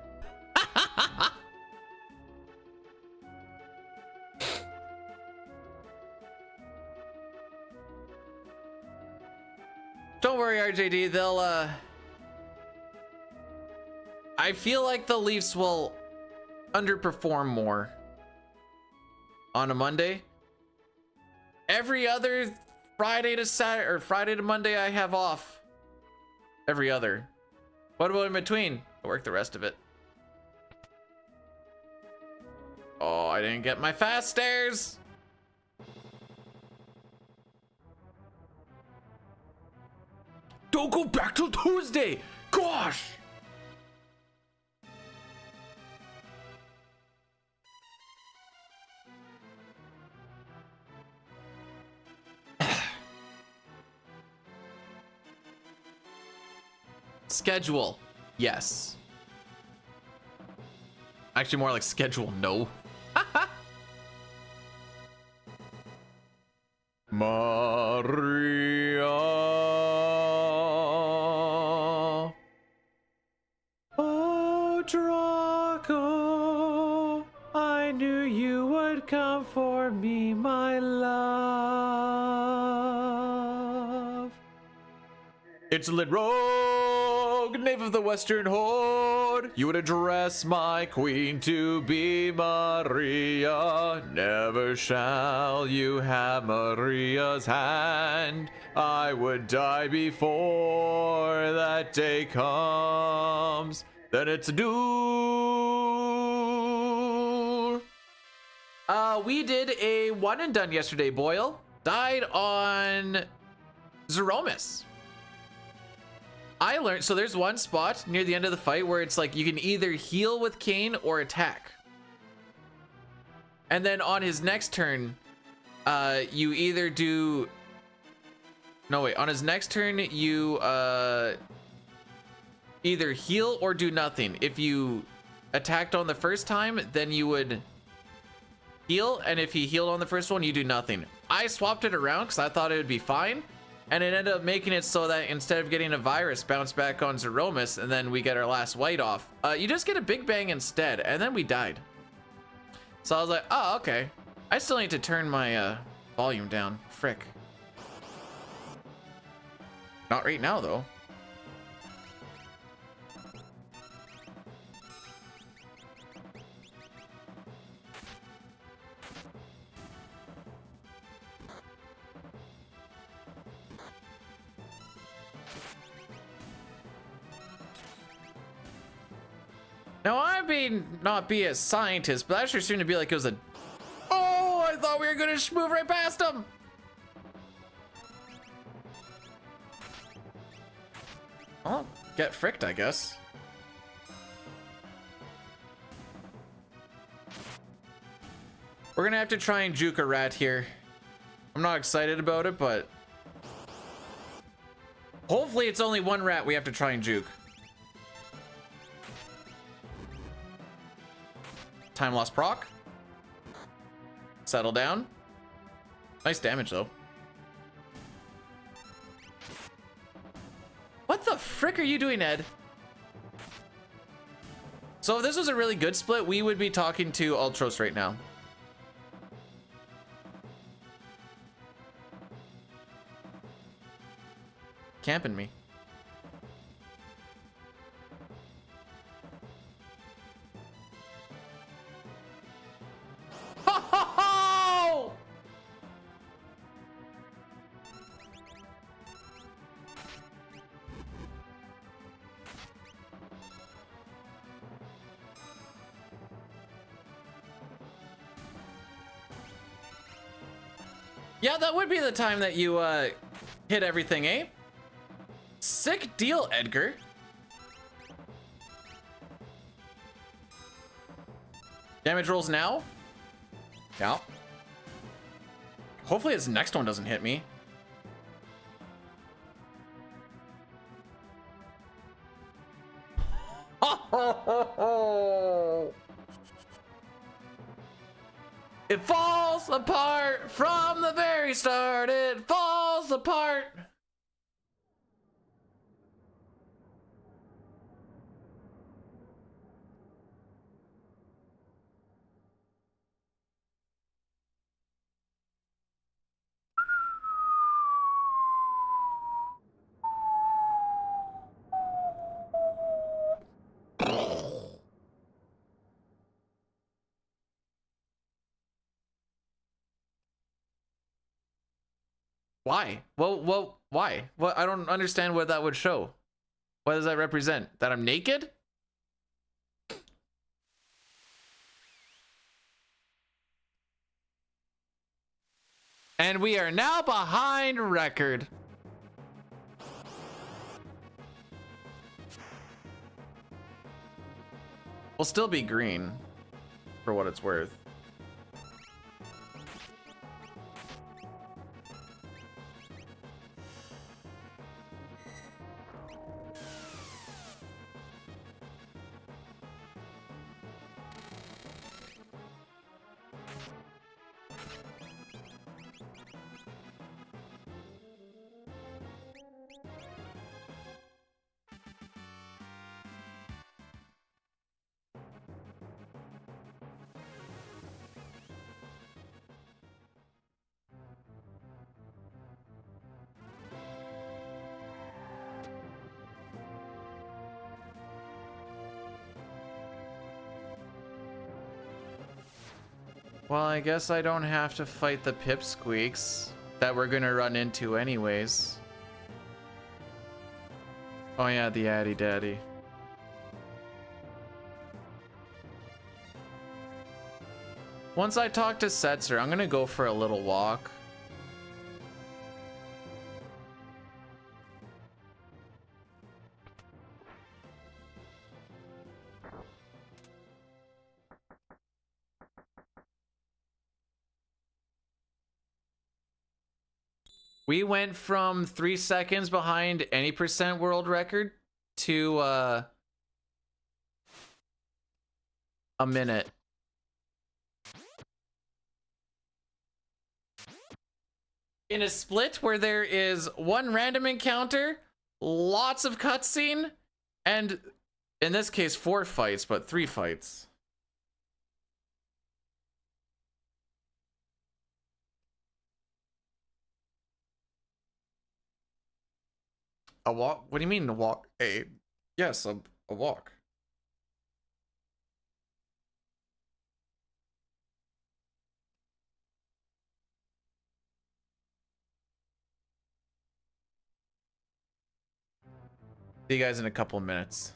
Don't worry, RJD, they'll, I feel like the Leafs will underperform more on a Monday. Every other Friday to Saturday, or Friday to Monday, I have off. Every other. What about in between? I work the rest of it. Oh, I didn't get my fast stairs. Don't go back till Tuesday. Gosh. Schedule, yes. Actually, more like schedule, no. Maria. Oh, Draco, I knew you would come for me, my love. It's Lit Rogue, knave of the Western Horde. You would address my queen to be Maria. Never shall you have Maria's hand. I would die before that day comes. Then it's a duel. We did a one and done yesterday, Boyle. Died on Zeromus. I learned, so there's one spot near the end of the fight where it's like you can either heal with Kane or attack. And then on his next turn, you either do... No, wait. On his next turn, you either heal or do nothing. If you attacked on the first time, then you would heal. And if he healed on the first one, you do nothing. I swapped it around because I thought it would be fine. And it ended up making it so that instead of getting a virus, bounce back on Zeromus, and then we get our last white off, you just get a Big Bang instead, and then we died. So I was like, oh, okay. I still need to turn my volume down. Frick. Not right now, though. Now, I may not be a scientist, but that sure seemed to be like it was a... Oh, I thought we were going to move right past him. I'll get fricked, I guess. We're going to have to try and juke a rat here. I'm not excited about it, but... Hopefully it's only one rat we have to try and juke. Time loss proc. Settle down. Nice damage though. What the frick are you doing, Ed? So if this was a really good split, we would be talking to Ultros right now. Camping me. Ho! Yeah, that would be the time that you hit everything, eh? Sick deal, Edgar. Damage rolls now. Yeah. Hopefully his next one doesn't hit me. It falls apart from the very start. It falls apart. Why? Well, why? What? I don't understand what that would show. What does that represent? That I'm naked? And we are now behind record. We'll still be green for what it's worth. Well, I guess I don't have to fight the pipsqueaks that we're gonna run into anyways. Oh yeah, the Addy Daddy. Once I talk to Setzer, I'm gonna go for a little walk. We went from 3 seconds behind any percent world record to a minute. In a split where there is one random encounter, lots of cutscene, and in this case 4 fights, but 3 fights. A walk? What do you mean a walk? Yes, a walk. See you guys in a couple of minutes.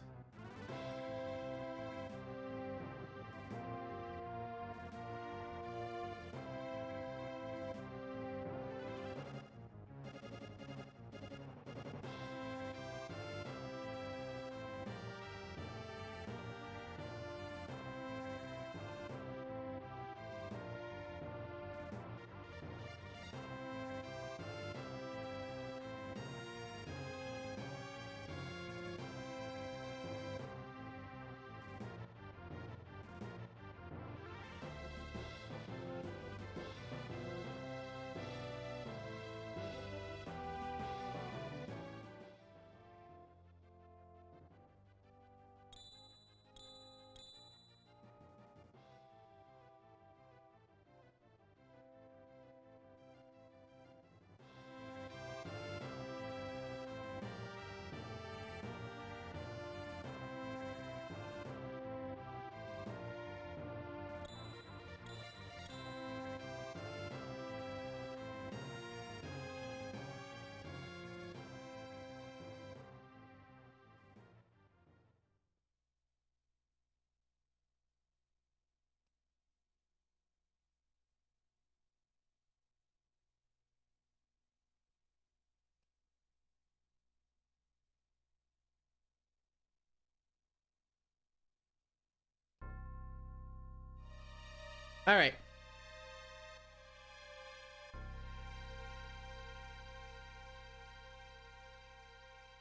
All right.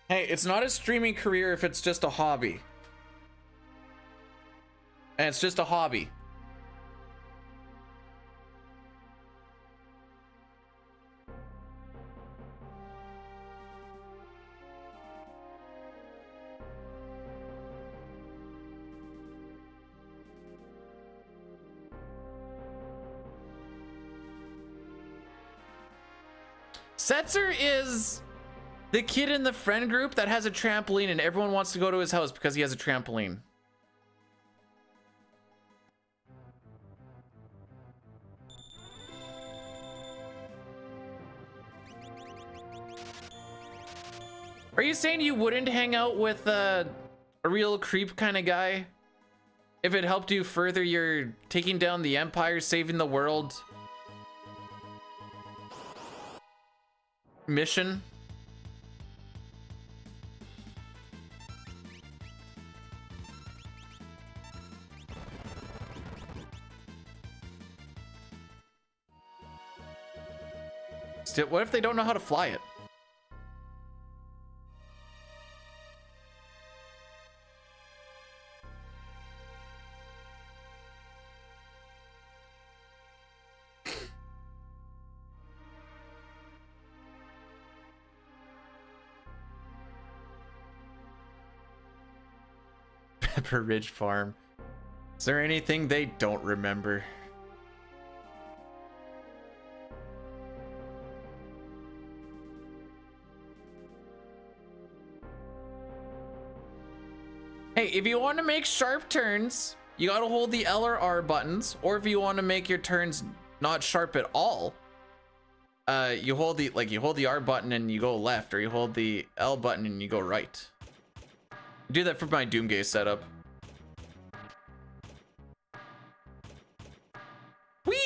Hey, it's not a streaming career if it's just a hobby. And it's just a hobby. Setzer is the kid in the friend group that has a trampoline and everyone wants to go to his house because he has a trampoline. Are you saying you wouldn't hang out with a real creep kind of guy if it helped you further your taking down the empire, saving the world mission? Still, what if they don't know how to fly it? Pepper Ridge Farm. Is there anything they don't remember? Hey, if you want to make sharp turns, you gotta hold the L or R buttons, or if you want to make your turns not sharp at all, you hold the R button and you go left, or you hold the L button and you go right. Do that for my Doomgaze setup. Whee!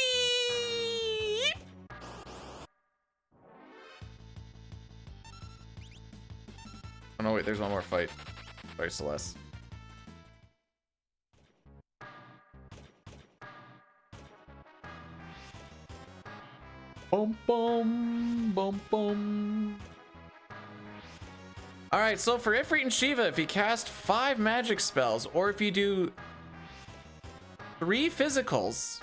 Oh no, wait, there's one more fight. Sorry, Celeste. Boom, boom, boom, boom. All right, so for Ifrit and Shiva, if you cast 5 magic spells, or if you do 3 physicals,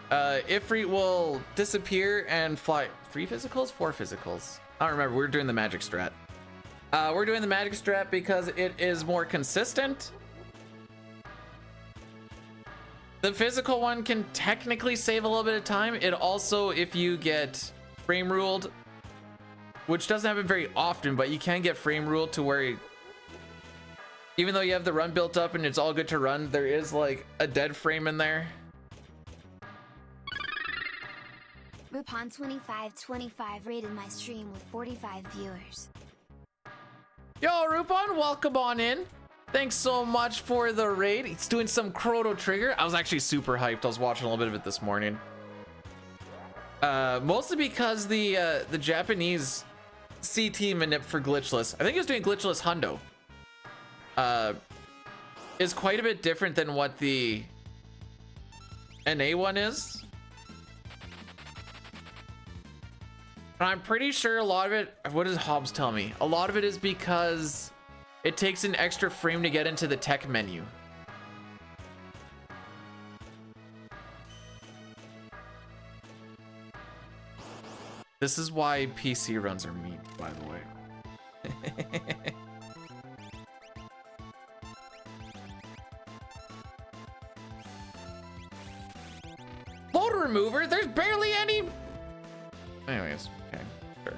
Ifrit will disappear and fly. 3 physicals? 4 physicals? I don't remember. We're doing the magic strat. We're doing the magic strat because it is more consistent. The physical one can technically save a little bit of time. It also, if you get frame ruled, which doesn't happen very often, but you can get frame ruled to where, even though you have the run built up and it's all good to run, there is like a dead frame in there. Rupon2525 rated my stream with 45 viewers. Yo, Rupon, welcome on in. Thanks so much for the raid. It's doing some Chrono Trigger. I was actually super hyped. I was watching a little bit of it this morning. Mostly because the Japanese CT manip for glitchless, I think it was doing glitchless hundo, is quite a bit different than what the NA one is. And I'm pretty sure a lot of it, what does Hobbs tell me? A lot of it is because it takes an extra frame to get into the tech menu. This is why PC runs are meat, by the way. Loader remover? There's barely any. Anyways, okay, sure.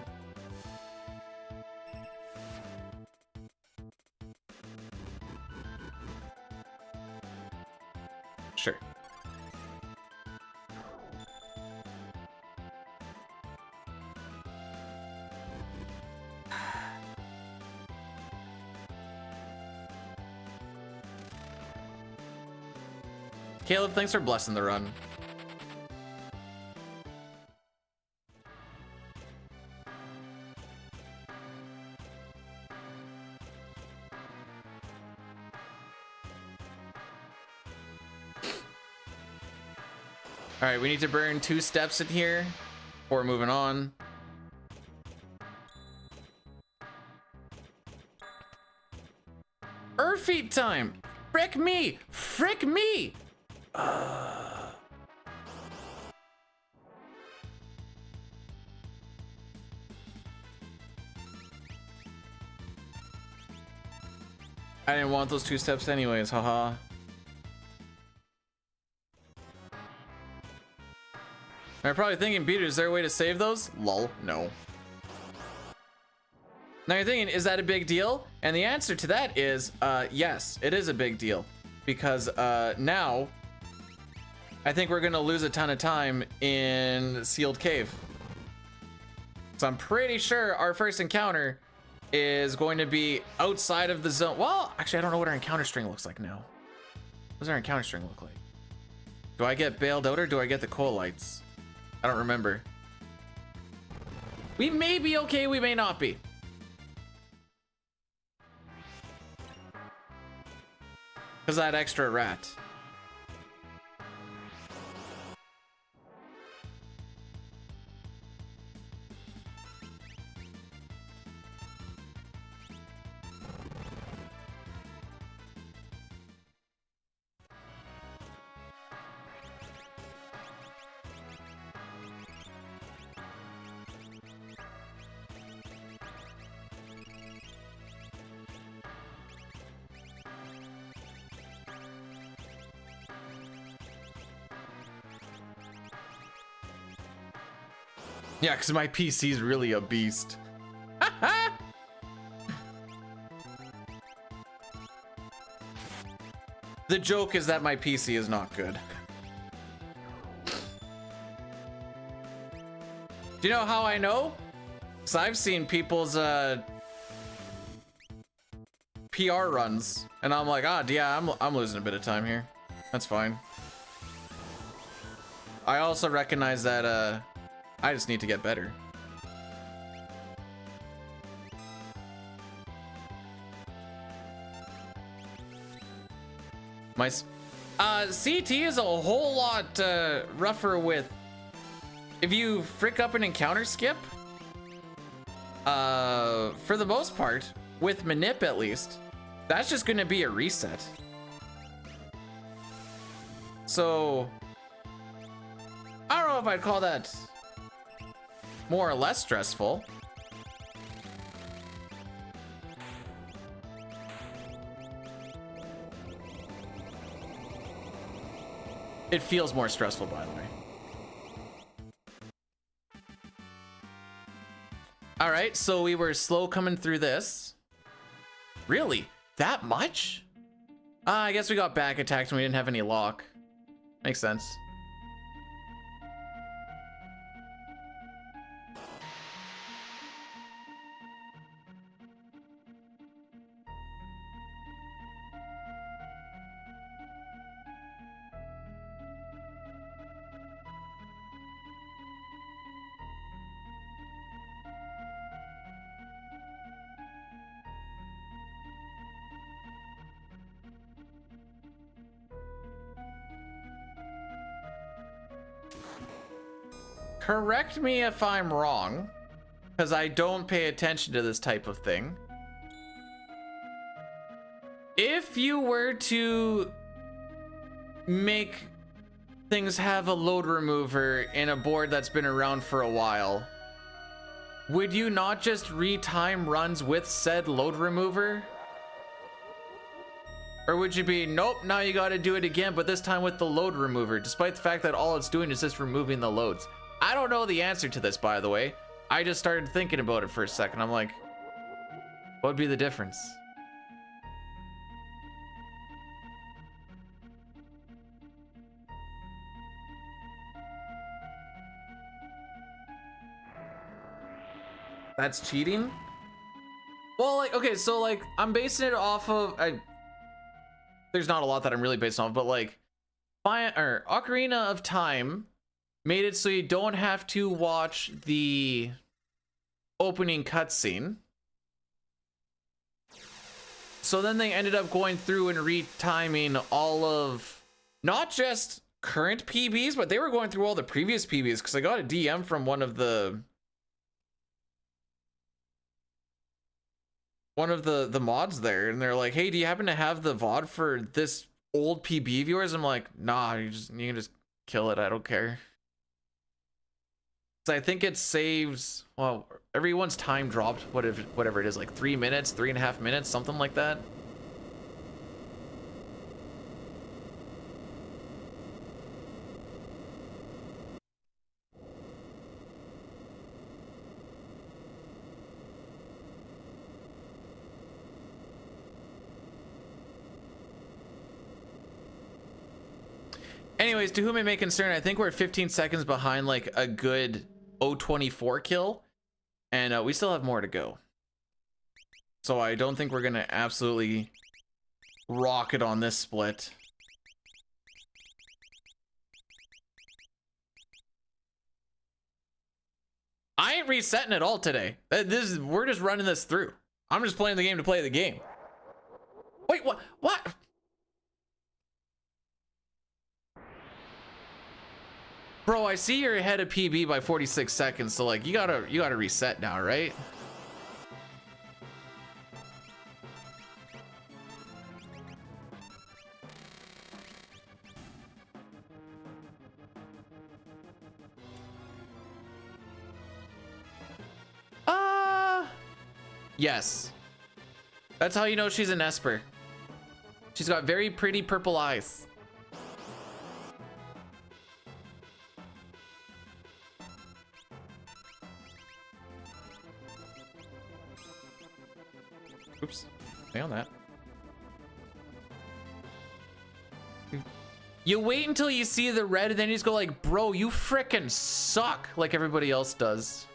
Sure. Caleb, thanks for blessing the run. All right, we need to burn 2 steps in here before moving on. Earthfeet time. Frick me. Frick me. I didn't want those 2 steps anyways, haha. I'm probably thinking, Peter, is there a way to save those? Lol, no. Now you're thinking, is that a big deal? And the answer to that is, yes, it is a big deal. Because now, I think we're gonna lose a ton of time in Sealed Cave. So I'm pretty sure our first encounter is going to be outside of the zone. Well, actually, I don't know what our encounter string looks like now. What does our encounter string look like? Do I get bailed out or do I get the coal lights? I don't remember. We may be okay, we may not be. Because I had extra rat. Yeah, because my PC's really a beast. The joke is that my PC is not good. Do you know how I know? Because I've seen people's PR runs, and I'm like, yeah, I'm losing a bit of time here. That's fine. I also recognize that I just need to get better. My CT is a whole lot rougher with if you frick up an encounter skip. For the most part, with Manip at least, that's just gonna be a reset. So I don't know if I'd call that more or less stressful. It feels more stressful, by the way. All right, so we were slow coming through this. Really? That much? I guess we got back attacked and we didn't have any lock. Makes sense. Correct me if I'm wrong, because I don't pay attention to this type of thing. If you were to make things have a load remover in a board that's been around for a while, would you not just retime runs with said load remover? Or would you be, nope, now you gotta do it again, but this time with the load remover, despite the fact that all it's doing is just removing the loads? I don't know the answer to this, by the way. I just started thinking about it for a second. I'm like, what would be the difference? That's cheating? Well, like, okay, so like, I'm basing it off of, there's not a lot that I'm really based on, but like, Ocarina of Time made it so you don't have to watch the opening cutscene. So then they ended up going through and retiming all of, not just current PBs, but they were going through all the previous PBs because I got a DM from one of the mods there, and they're like, hey, do you happen to have the VOD for this old PB viewers? I'm like, nah, you can just kill it, I don't care. So I think it saves, well, everyone's time dropped, whatever it is, like 3 minutes, 3.5 minutes, something like that. Anyways, to whom it may concern, I think we're 15 seconds behind like a good 024 kill, and we still have more to go. So I don't think we're gonna absolutely rock it on this split. I ain't resetting at all today. We're just running this through. I'm just playing the game to play the game. Wait, what? What? Bro, I see you're ahead of PB by 46 seconds, so like you gotta reset now, right? Yes. That's how you know she's an Esper. She's got very pretty purple eyes. Oops, stay on that. You wait until you see the red and then you just go like, bro, you frickin' suck, like everybody else does.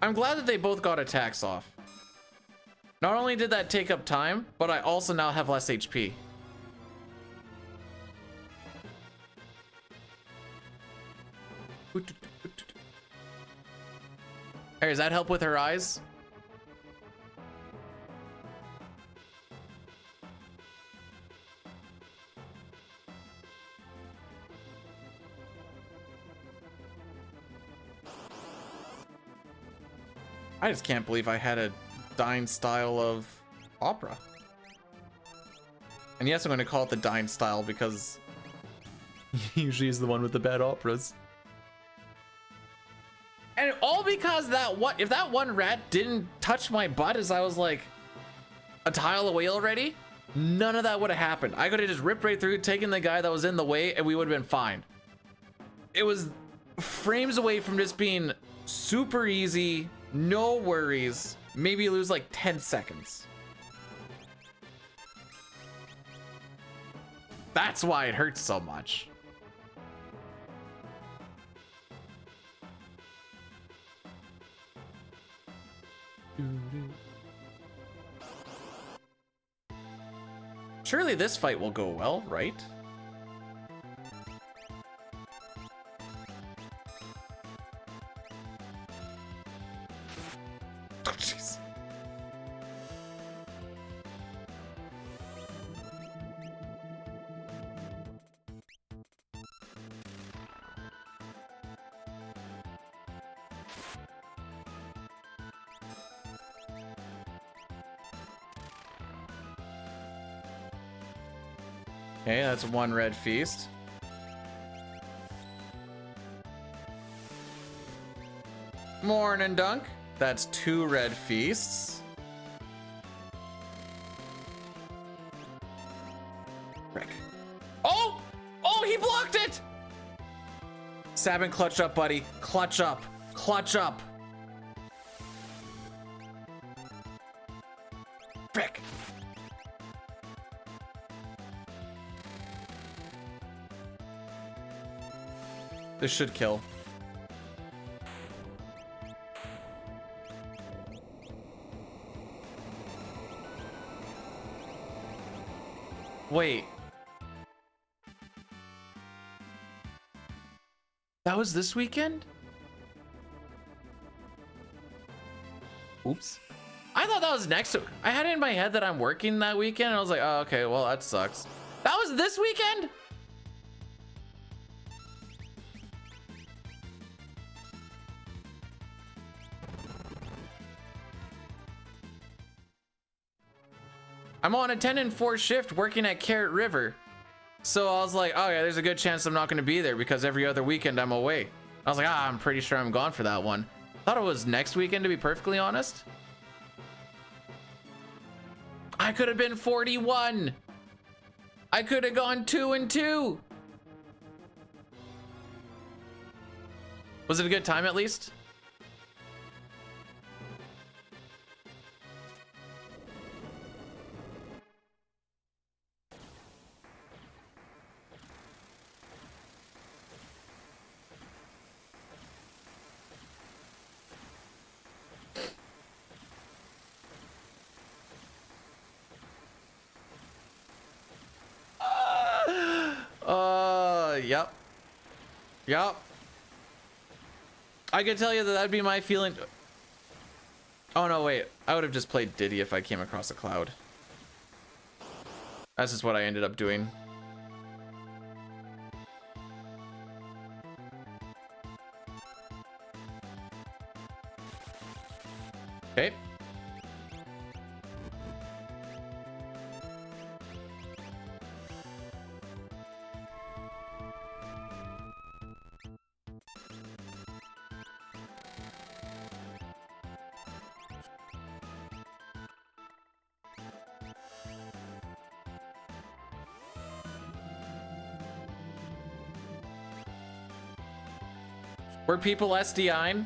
I'm glad that they both got attacks off. Not only did that take up time, but I also now have less HP. Hey, does that help with her eyes? I just can't believe I had a Dine style of opera. And yes, I'm going to call it the Dine style because he usually is the one with the bad operas. And all because if that one rat didn't touch my butt as I was like a tile away already, none of that would have happened. I could have just ripped right through, taken the guy that was in the way, and we would have been fine. It was frames away from just being super easy, no worries. Maybe you lose like 10 seconds. That's why it hurts so much. Surely this fight will go well, right? Oh, jeez. Okay, that's one red feast. Morning, Dunk. That's 2 red feasts. Frick. Oh! Oh, he blocked it! Sabin, clutch up, buddy. Clutch up. Clutch up. Frick. This should kill. Wait. That was this weekend? Oops. I thought that was next. I had it in my head that I'm working that weekend. And I was like, oh, okay, well, that sucks. That was this weekend? I'm on a 10 and 4 shift working at Carrot River. So I was like, oh yeah, there's a good chance I'm not going to be there because every other weekend I'm away. I was like, I'm pretty sure I'm gone for that one. Thought it was next weekend, to be perfectly honest. I could have been 41. I could have gone 2 and 2. Was it a good time at least? Yep. Yep. I can tell you that that'd be my feeling. Oh no, wait. I would have just played Diddy if I came across a cloud. That's just what I ended up doing. Okay. Were people SDI'ing?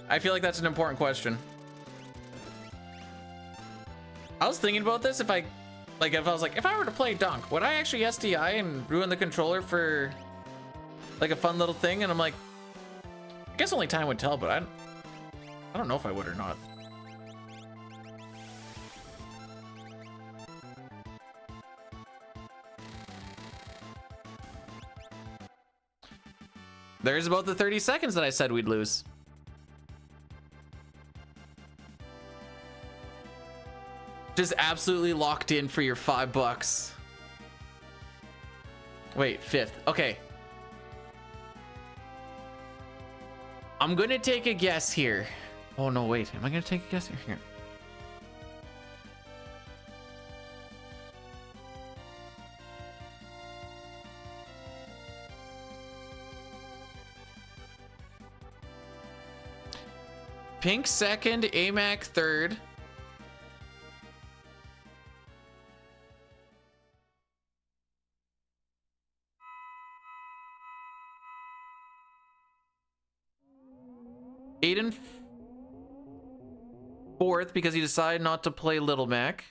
I feel like that's an important question. I was thinking about this if I were to play Dunk, would I actually SDI and ruin the controller for like a fun little thing? And I'm like, I guess only time would tell, but I don't know if I would or not. There's about the 30 seconds that I said we'd lose. Just absolutely locked in for your $5. Wait, 5th. Okay. I'm gonna take a guess here. Oh no, wait. Am I gonna take a guess here? Pink 2nd, AMAC 3rd. Aiden 4th because he decided not to play Little Mac.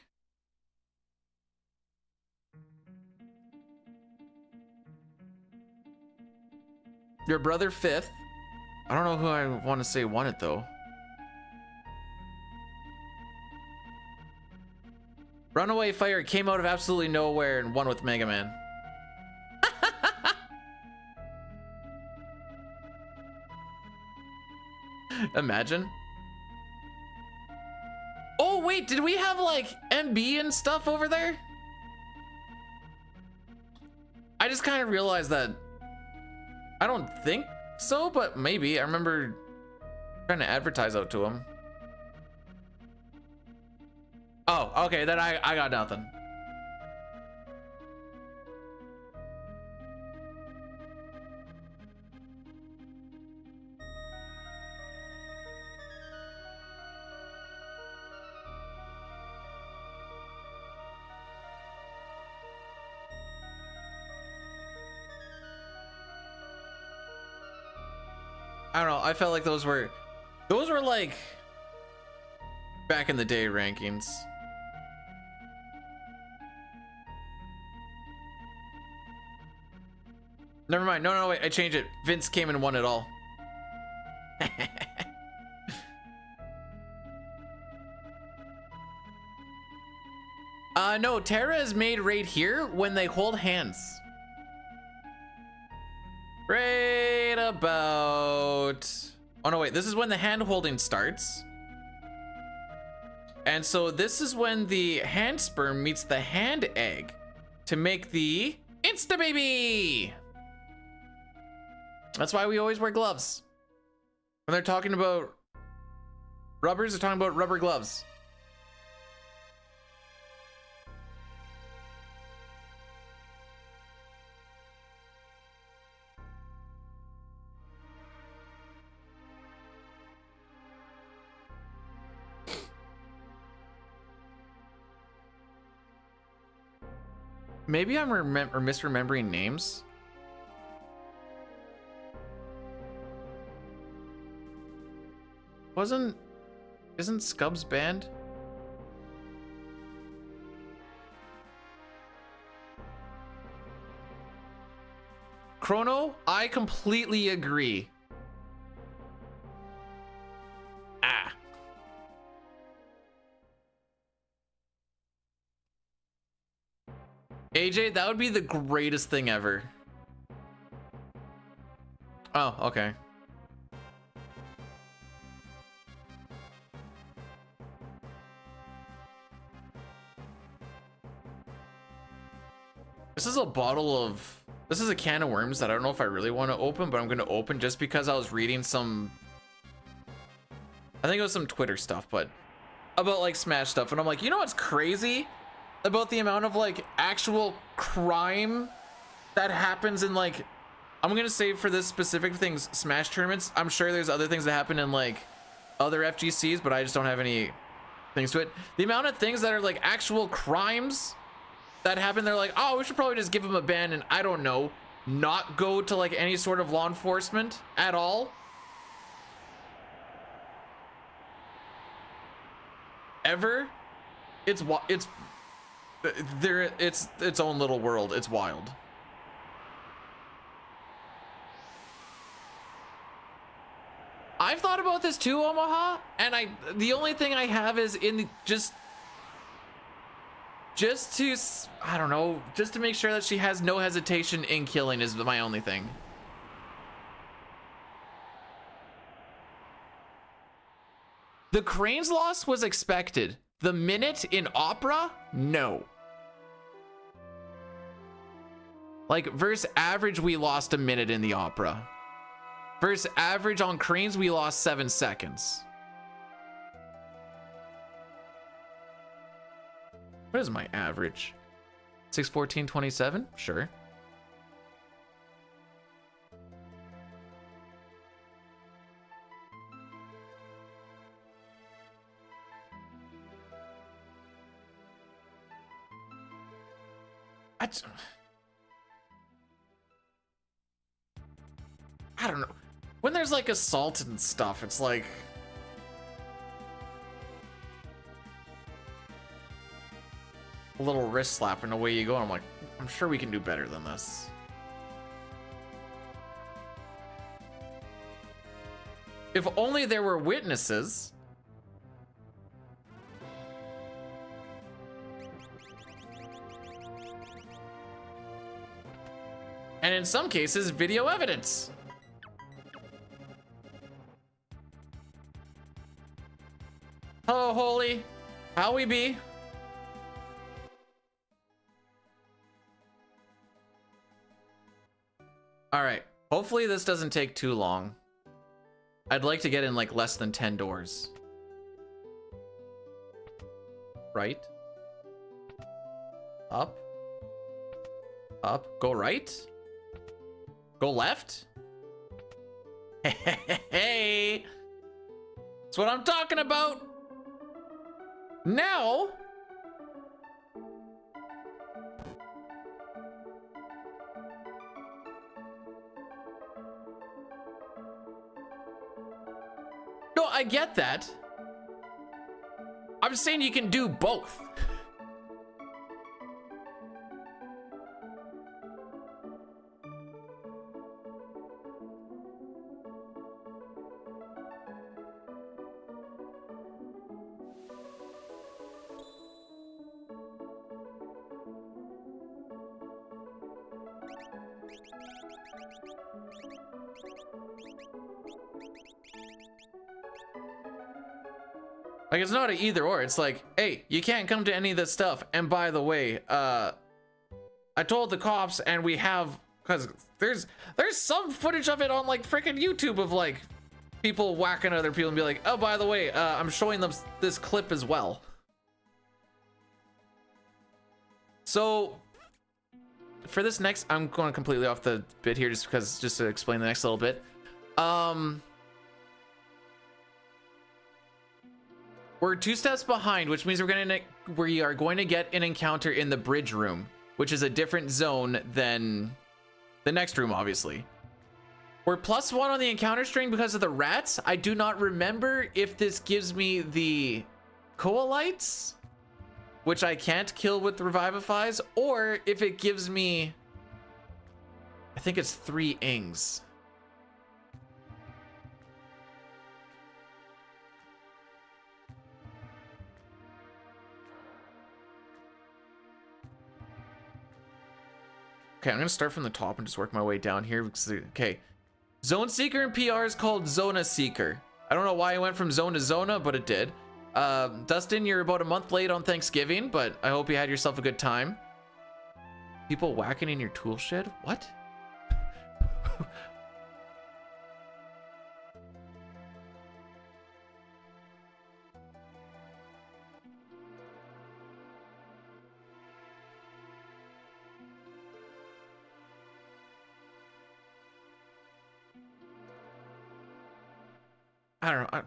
Your brother 5th. I don't know who I want to say won it though. Runaway Fire came out of absolutely nowhere and won with Mega Man. Imagine. Oh wait, did we have like MB and stuff over there? I just kind of realized that. I don't think so, but maybe. I remember trying to advertise out to him. Oh, okay, then I got nothing. I don't know, I felt like those were like back in the day rankings. Never mind. No, wait. I changed it. Vince came and won it all. No. Terra is made right here when they hold hands. Right about... Oh no, wait, this is when the hand holding starts. And so this is when the hand sperm meets the hand egg to make the Insta baby. That's why we always wear gloves. When they're talking about rubbers, they're talking about rubber gloves. Maybe I'm misremembering names. Isn't Scubs banned? Chrono, I completely agree. Ah. AJ, that would be the greatest thing ever. Oh, okay. This is a can of worms that I don't know if I really want to open, but I'm going to open just because I was reading I think it was some Twitter stuff, but about like Smash stuff. And I'm like, you know what's crazy about the amount of like actual crime that happens in like, I'm going to say for this specific things, Smash tournaments. I'm sure there's other things that happen in like other FGCs, but I just don't have any things to it. The amount of things that are like actual crimes that happen, they're like, oh, we should probably just give him a ban and I don't know, not go to like any sort of law enforcement at all. Ever. It's its own little world. It's wild. I've thought about this too, Omaha, and the only thing I have is just to, I don't know, just to make sure that she has no hesitation in killing is my only thing. The Crane's loss was expected. The minute in Opera, no. Like, versus average, we lost a minute in the Opera. Versus average on Cranes, we lost 7 seconds. What is my average? 6:14:27? Sure. I don't know. When there's like assault and stuff, it's like a little wrist slap and away you go. And I'm like, I'm sure we can do better than this. If only there were witnesses. And in some cases, video evidence. Hello, Holy. How we be? All right. Hopefully this doesn't take too long. I'd like to get in like less than 10 doors. Right. Up. Up. Go right. Go left. Hey. That's what I'm talking about. Now. No, I get that. I'm saying you can do both. Like, it's not an either or. It's like, hey, you can't come to any of this stuff. And by the way, I told the cops, and we have, because there's some footage of it on like freaking YouTube of like people whacking other people and be like, oh, by the way, I'm showing them this clip as well. So for this next, I'm going completely off the bit here just to explain the next little bit. We're 2 steps behind, which means we are going to get an encounter in the bridge room, which is a different zone than the next room, obviously. We're +1 on the encounter string because of the rats. I do not remember if this gives me the coalites, which I can't kill with revivifies, or if it gives me, I think it's 3 ings. Okay, I'm gonna start from the top and just work my way down here. Okay, Zone Seeker and PR is called Zona Seeker. I don't know why I went from zone to zona, but it did. Dustin, you're about a month late on Thanksgiving, but I hope you had yourself a good time. People whacking in your tool shed? What? I don't know.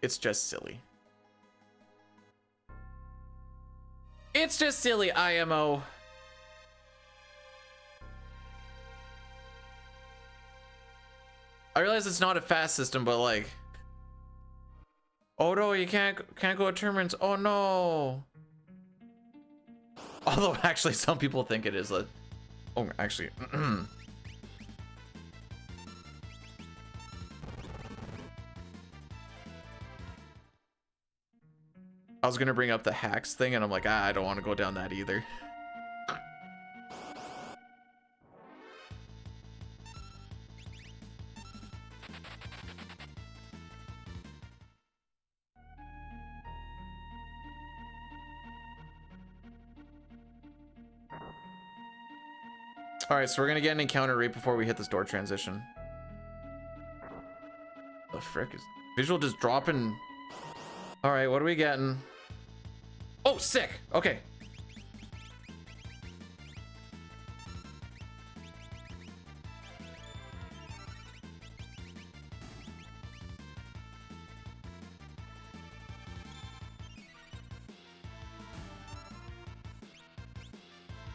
It's just silly. It's just silly, IMO. I realize it's not a fast system, but like, oh no, you can't go to tournaments. Oh no. Although actually some people think it is. Like, oh, actually. I was gonna bring up the hacks thing, and I'm like, I don't want to go down that either. All right, so we're gonna get an encounter right before we hit this door transition. The frick is visual just dropping? All right, what are we getting? Oh, sick. Okay.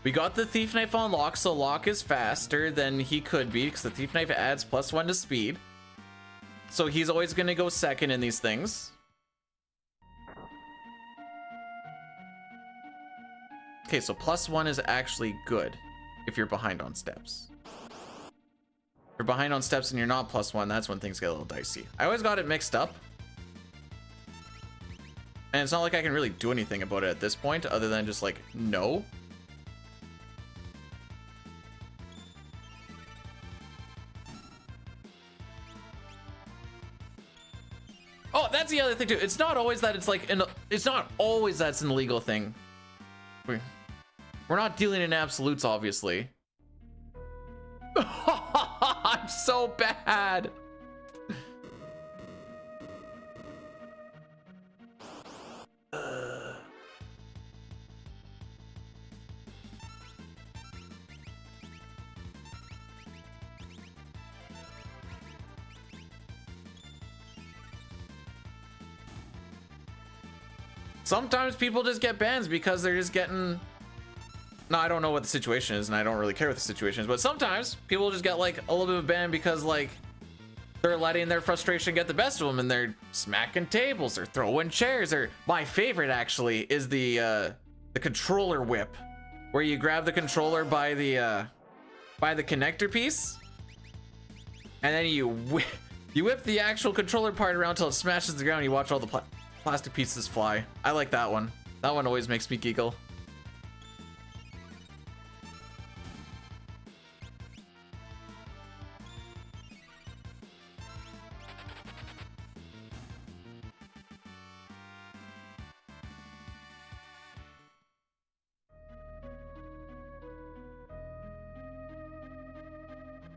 We got the Thief Knife on Locke, so Locke is faster than he could be because the Thief Knife adds +1 to speed. So he's always going to go second in these things. Okay, so +1 is actually good if you're behind on steps. If you're behind on steps and you're not +1, that's when things get a little dicey. I always got it mixed up. And it's not like I can really do anything about it at this point other than just like, no. Oh, that's the other thing too. It's not always that it's like, it's not always that's an illegal thing. We're not dealing in absolutes, obviously. I'm so bad. Sometimes people just get bans because they're just getting... No, I don't know what the situation is, and I don't really care what the situation is, but sometimes people just get like a little bit of a ban because like they're letting their frustration get the best of them and they're smacking tables or throwing chairs. Or my favorite actually is the controller whip, where you grab the controller by the connector piece and then you You whip the actual controller part around until it smashes the ground. You watch all the plastic pieces fly. I like that one. That one always makes me giggle.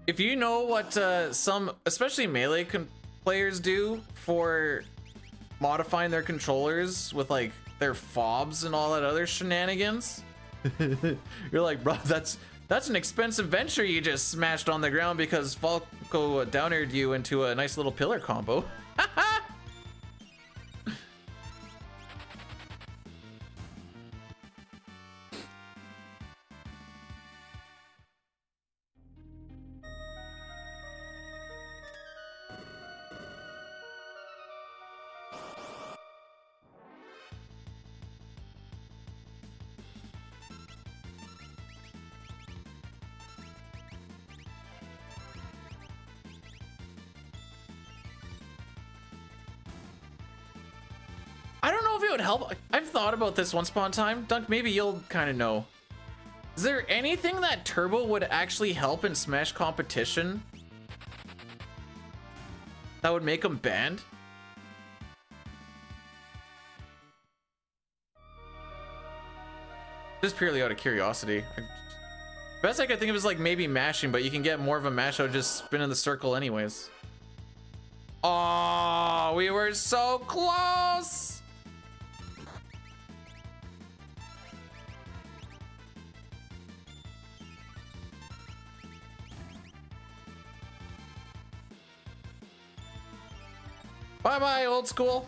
If you know what some, especially melee players do for modifying their controllers with like their fobs and all that other shenanigans, you're like, bro, that's an expensive venture you just smashed on the ground because Falco downered you into a nice little pillar combo. I don't know if it would help. I've thought about this once upon a time. Dunk, maybe you'll kind of know. Is there anything that Turbo would actually help in Smash competition that would make him banned? Just purely out of curiosity. Best I could think of is like maybe mashing, but you can get more of a mash out just spinning the circle anyways. Oh, we were so close. Bye-bye, old school.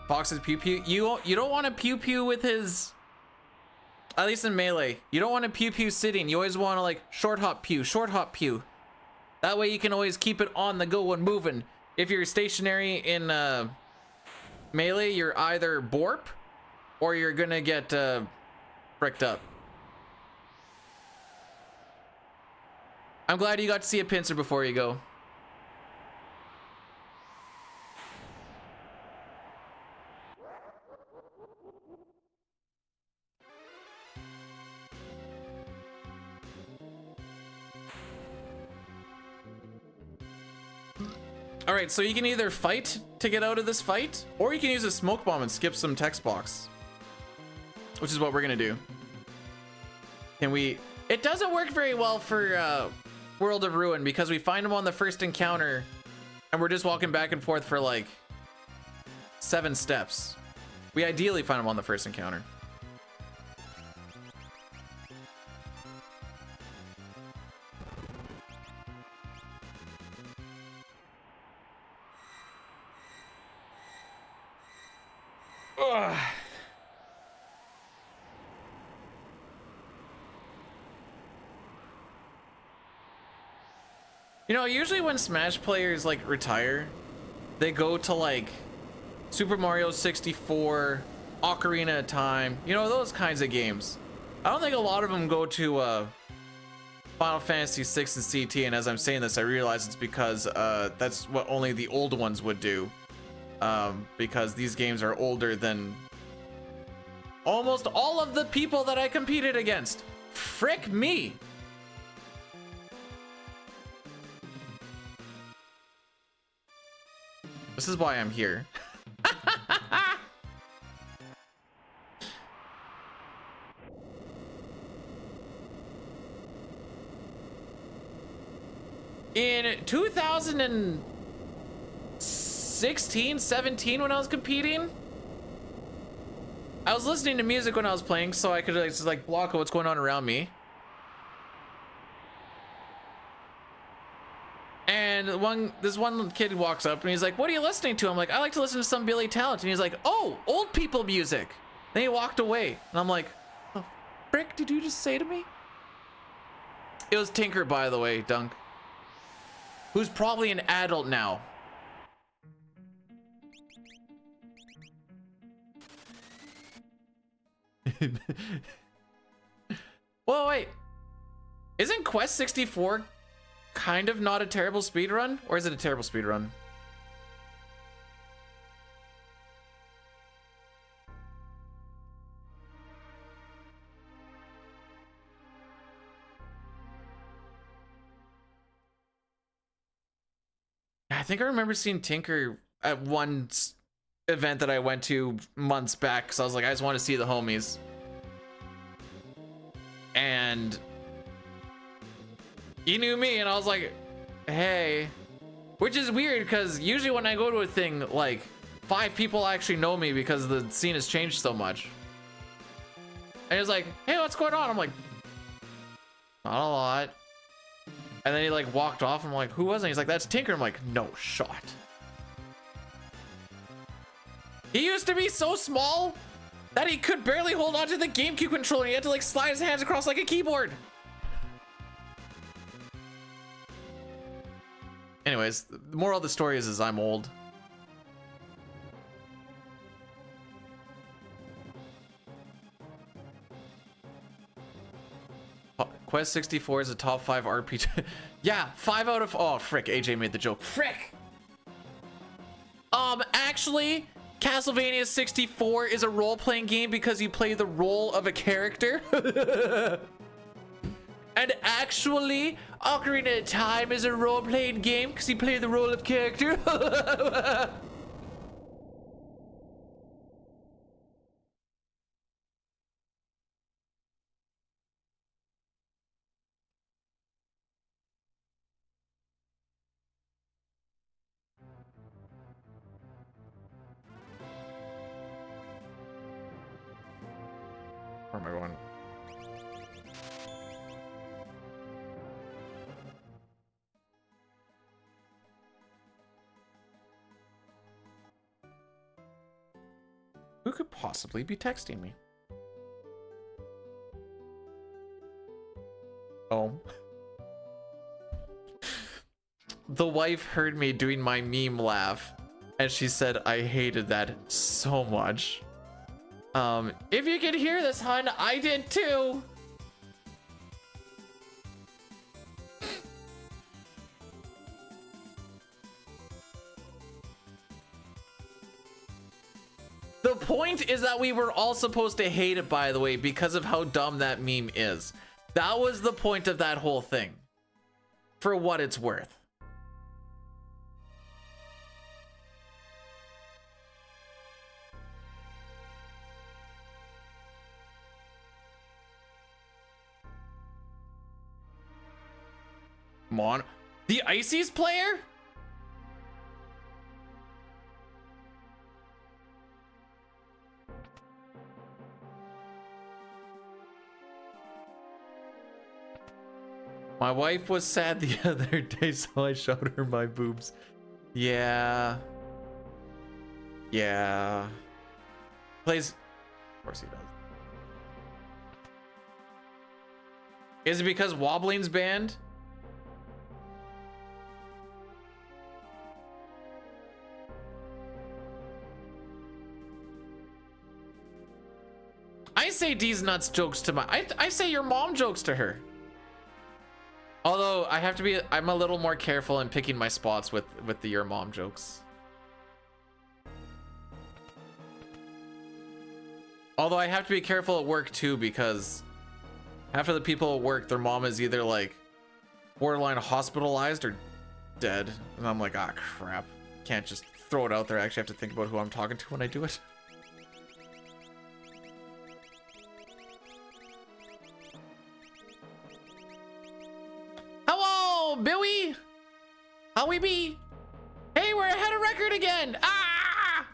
Fox's pew pew. You don't want to pew pew with his, at least in melee. You don't want to pew pew sitting. You always want to like short hop pew, short hop pew. That way you can always keep it on the go when moving. If you're stationary in melee, you're either borp or you're gonna get bricked up. I'm glad you got to see a pincer before you go. All right, so you can either fight to get out of this fight, or you can use a smoke bomb and skip some text box, which is what we're gonna do. Can we? It doesn't work very well for World of Ruin because we find them on the first encounter, and we're just walking back and forth for like 7 steps. We ideally find them on the first encounter. Ugh. You know, usually when Smash players like retire, they go to like Super Mario 64, Ocarina of Time, you know, those kinds of games. I don't think a lot of them go to Final Fantasy 6 and CT, and as I'm saying this, I realize it's because that's what only the old ones would do. Because these games are older than almost all of the people that I competed against. Frick me. This is why I'm here. In 2016, 17, when I was competing, I was listening to music when I was playing so I could just like block what's going on around me. And this one kid walks up and he's like, "What are you listening to?" I'm like, "I like to listen to some Billy Talent." And he's like, "Oh, old people music." Then he walked away and I'm like, "The frick did you just say to me?" It was Tinker, by the way, Dunk, who's probably an adult now. Whoa, wait. Isn't Quest 64 kind of not a terrible speedrun? Or is it a terrible speedrun? I think I remember seeing Tinker at one event that I went to months back because I was like, I just want to see the homies. And he knew me, and I was like, hey. Which is weird because usually when I go to a thing, like 5 people actually know me because the scene has changed so much. And he was like, hey, what's going on? I'm like, not a lot. And then he like walked off. I'm like, who was it? He's like, that's Tinker. I'm like, no shot. He used to be so small that he could barely hold on to the GameCube controller. He had to like slide his hands across like a keyboard. Anyways, the moral of the story is I'm old. Quest 64 is a top 5 RPG. Yeah, 5 out of... Oh, frick. AJ made the joke. Frick! Actually, Castlevania 64 is a role-playing game because you play the role of a character. And actually, Ocarina of Time is a role-playing game because you play the role of character. Where am I going? Who could possibly be texting me? Oh. The wife heard me doing my meme laugh, and she said I hated that so much. If you can hear this, hun, I did too. The point is that we were all supposed to hate it, by the way, because of how dumb that meme is. That was the point of that whole thing. For what it's worth. The Ices player? My wife was sad the other day, so I showed her my boobs. Yeah. Yeah. Plays. Of course he does. Is it because Wobbling's banned? I say D's nuts jokes to my... I say your mom jokes to her. Although I have to be... I'm a little more careful in picking my spots with the your mom jokes. Although I have to be careful at work too, because half of the people at work, their mom is either like borderline hospitalized or dead. And I'm like, ah, crap. Can't just throw it out there. I actually have to think about who I'm talking to when I do it. Hello, Billy. How we be? Hey, we're ahead of record again. Ah!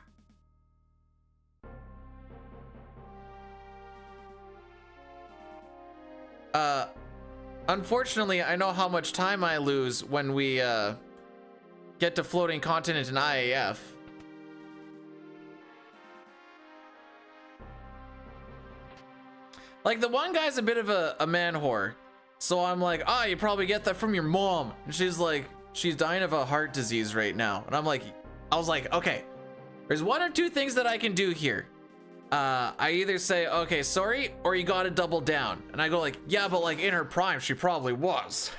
Unfortunately, I know how much time I lose when we get to floating continent and IAF. Like, the one guy's a bit of a man whore. So I'm like, ah, you probably get that from your mom. And she's like, she's dying of a heart disease right now. And I was like, okay, there's one or two things that I can do here. I either say, okay, sorry, or you gotta double down. And I go like, yeah, but like in her prime, she probably was.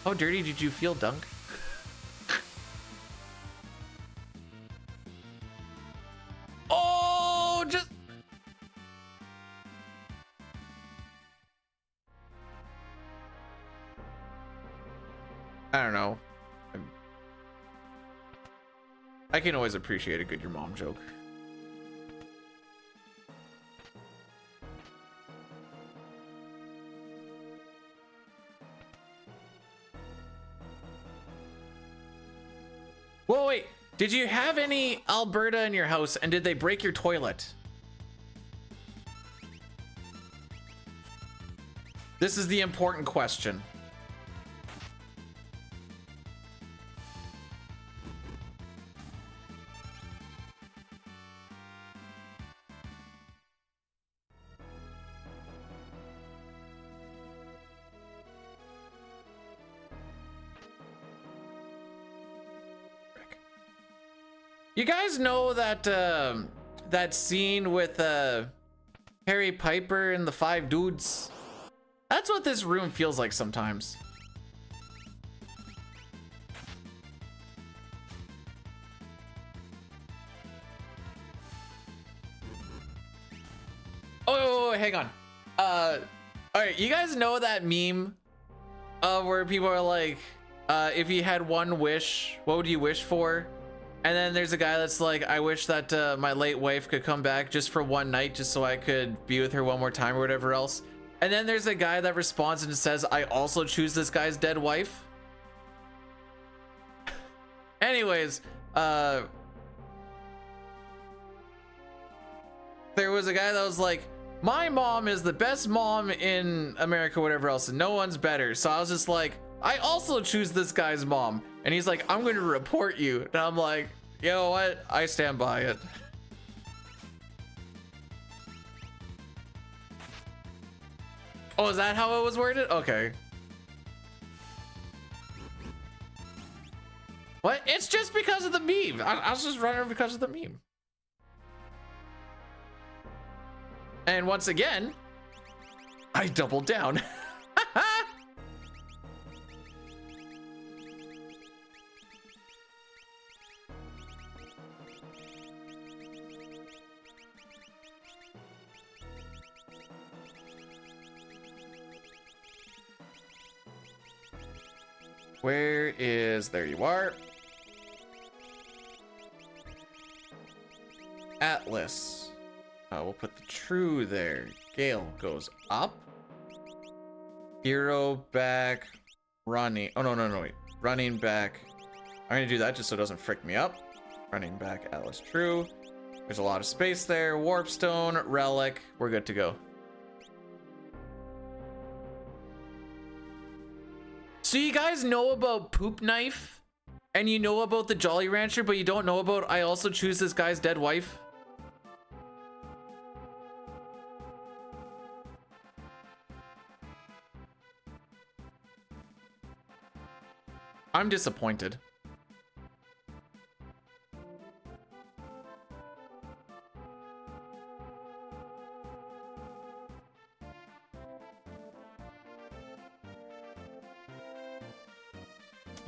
How dirty did you feel, Dunk? Oh, just... I don't know. I can always appreciate a good your mom joke. Whoa, wait. Did you have any Alberta in your house and did they break your toilet? This is the important question. You guys know that that scene with Harry Piper and the 5 dudes? That's what this room feels like sometimes. Oh, hang on. All right, you guys know that meme where people are like, if you had one wish, what would you wish for? And then there's a guy that's like, I wish that my late wife could come back just for one night, just so I could be with her one more time or whatever else. And then there's a guy that responds and says, I also choose this guy's dead wife. Anyways, there was a guy that was like, my mom is the best mom in America, whatever else, and no one's better. So I was just like, I also choose this guy's mom. And he's like, I'm going to report you. And I'm like, you know what? I stand by it. Oh, is that how it was worded? Okay. What? It's just because of the meme. I was just running because of the meme. And once again, I doubled down. Where is, there you are. Atlas. We'll put the true there. Gale goes up. Hero back. Running. Oh, no, wait. Running back. I'm going to do that just so it doesn't frick me up. Running back, Atlas true. There's a lot of space there. Warpstone, relic. We're good to go. So you guys know about Poop Knife? And you know about the Jolly Rancher, but you don't know about I also choose this guy's dead wife? I'm disappointed.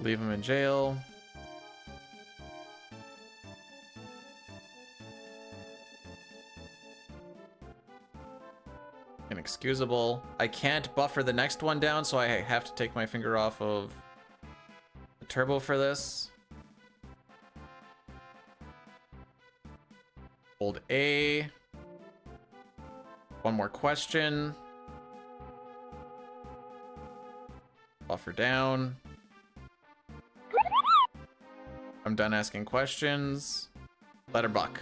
Leave him in jail. Inexcusable. I can't buffer the next one down, so I have to take my finger off of the turbo for this. Hold A. One more question. Buffer down. I'm done asking questions. Letterbuck.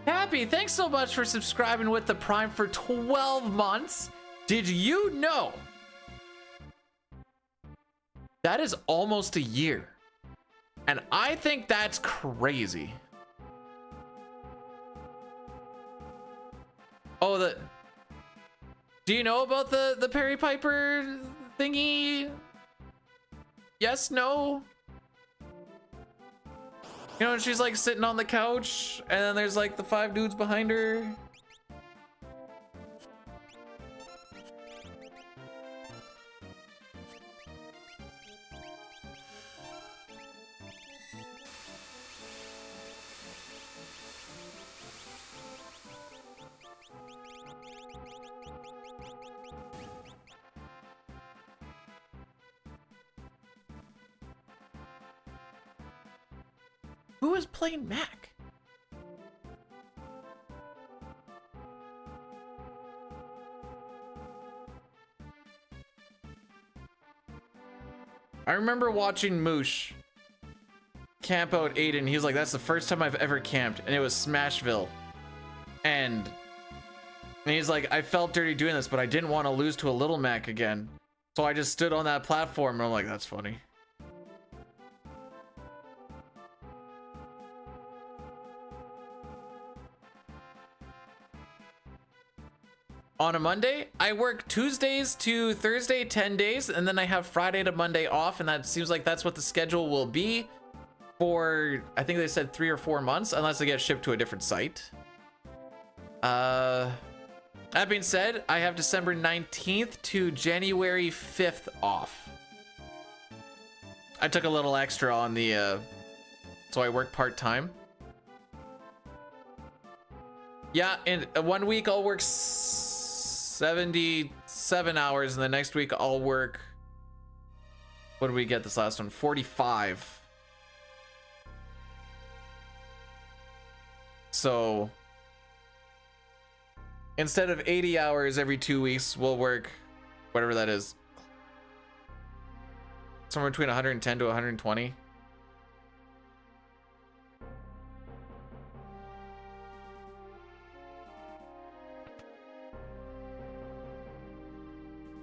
Happy, thanks so much for subscribing with the Prime for 12 months. Did you know that is almost a year? And I think that's crazy. the... Do you know about the Perry Piper thingy? Yes, no? You know, and she's like sitting on the couch and then there's like the 5 dudes behind her. Who is playing Mac? I remember watching Moosh camp out Aiden. He was like, that's the first time I've ever camped, and it was Smashville. And he's like, I felt dirty doing this, but I didn't want to lose to a little Mac again. So I just stood on that platform, and I'm like, that's funny. On a Monday, I work Tuesdays to Thursday, 10 days, and then I have Friday to Monday off, and that seems like that's what the schedule will be for, I think they said 3 or 4 months, unless they get shipped to a different site. That being said, I have December 19th to January 5th off. I took a little extra on the, so I work part-time. Yeah, in 1 week I'll work 77 hours, and the next week I'll work, what did we get this last one? 45. So instead of 80 hours every 2 weeks, we'll work whatever that is, somewhere between 110 to 120.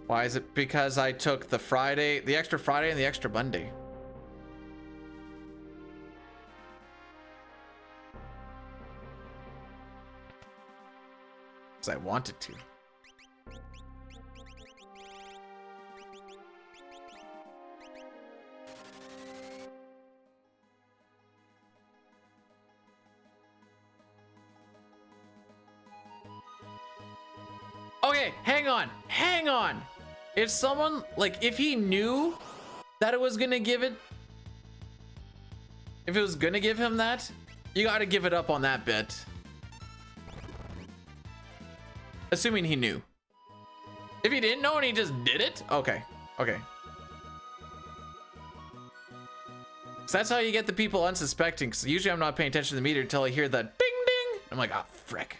Why is it? Because I took the Friday, the extra Friday and the extra Monday. Because I wanted to. Okay, hang on. If someone, like, if he knew that it was gonna give it, if it was gonna give him that, you gotta give it up on that bit. Assuming he knew. If he didn't know and he just did it, okay. So that's how you get the people unsuspecting, because usually I'm not paying attention to the meter until I hear that ding ding. I'm like, ah, frick.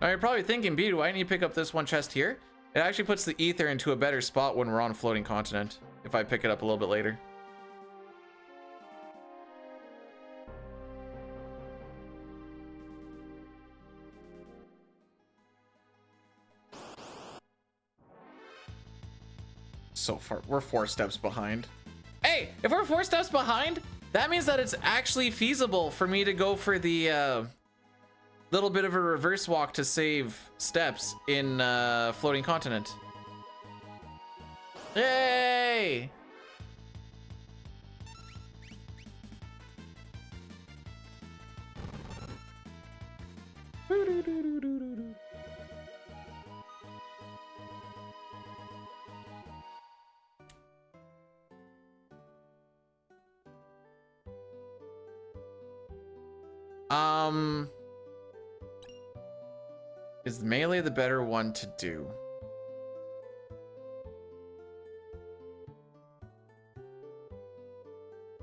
Now you're probably thinking, B, do I need to pick up this one chest here? It actually puts the ether into a better spot when we're on a floating continent, if I pick it up a little bit later. So far, we're 4 steps behind. Hey, if we're 4 steps behind, that means that it's actually feasible for me to go for the little bit of a reverse walk to save steps in floating continent. Yay! Is melee the better one to do?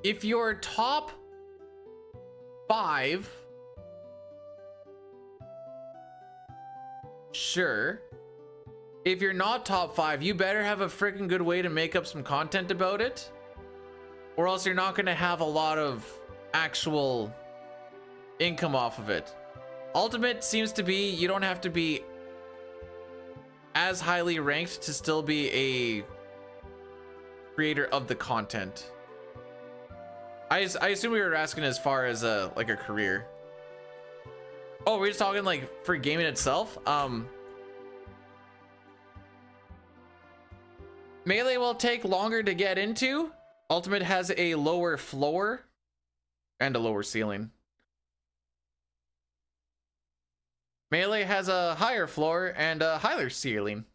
If you're top 5, sure. If you're not top 5, you better have a freaking good way to make up some content about it, or else you're not going to have a lot of actual income off of it. Ultimate seems to be, you don't have to be as highly ranked to still be a creator of the content. I assume we were asking as far as like a career. Oh, we're just talking like for gaming itself. Melee will take longer to get into. Ultimate has a lower floor and a lower ceiling. Melee has a higher floor and a higher ceiling.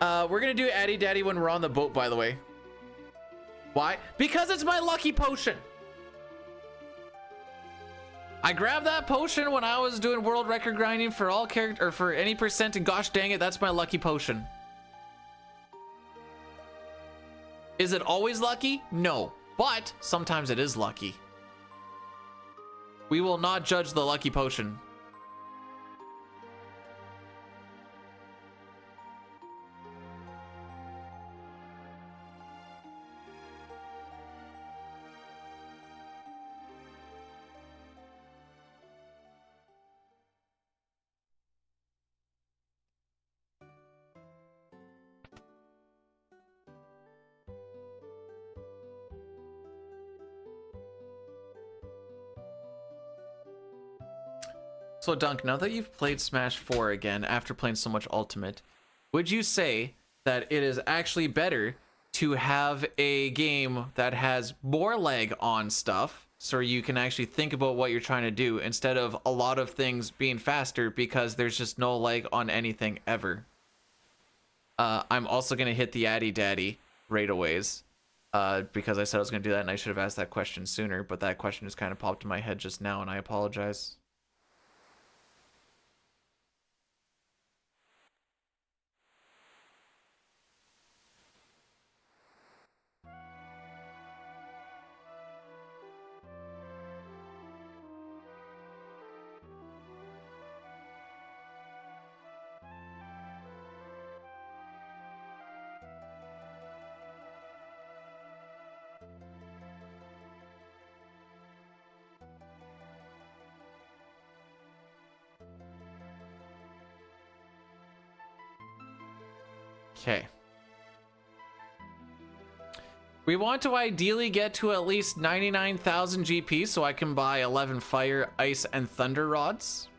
We're gonna do Addy Daddy when we're on the boat, by the way. Why? Because it's my lucky potion. I grabbed that potion when I was doing world record grinding for all character or for any percent, and gosh dang it, that's my lucky potion. Is it always lucky? No, but sometimes it is lucky. We will not judge the lucky potion. So Dunk, now that you've played Smash 4 again after playing so much Ultimate, would you say that it is actually better to have a game that has more lag on stuff so you can actually think about what you're trying to do instead of a lot of things being faster because there's just no lag on anything ever? I'm also going to hit the Addy Daddy right away because I said I was going to do that and I should have asked that question sooner, but that question just kind of popped in my head just now and I apologize. Okay. We want to ideally get to at least 99,000 GP so I can buy 11 fire, ice, and thunder rods.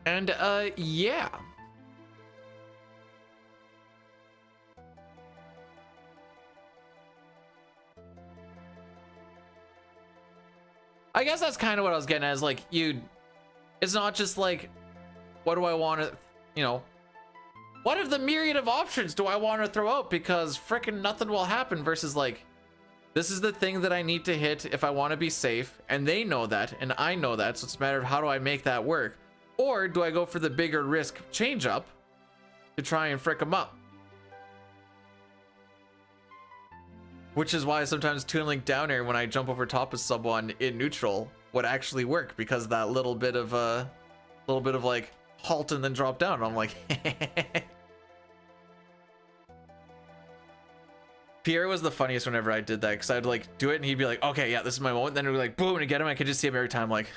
And yeah. I guess that's kind of what I was getting at, is like, it's not just like, what do I want to, you know, what of the myriad of options do I want to throw out, because frickin' nothing will happen, versus like, this is the thing that I need to hit if I want to be safe, and they know that, and I know that, so it's a matter of how do I make that work, or do I go for the bigger risk change up to try and frick them up? Which is why sometimes Toon Link down air when I jump over top of someone in neutral would actually work, because that little bit of like halt and then drop down. And I'm like, Pierre was the funniest whenever I did that, because I'd like do it and he'd be like, okay, yeah, this is my moment. Then it would be like boom and get him. I could just see him every time, like.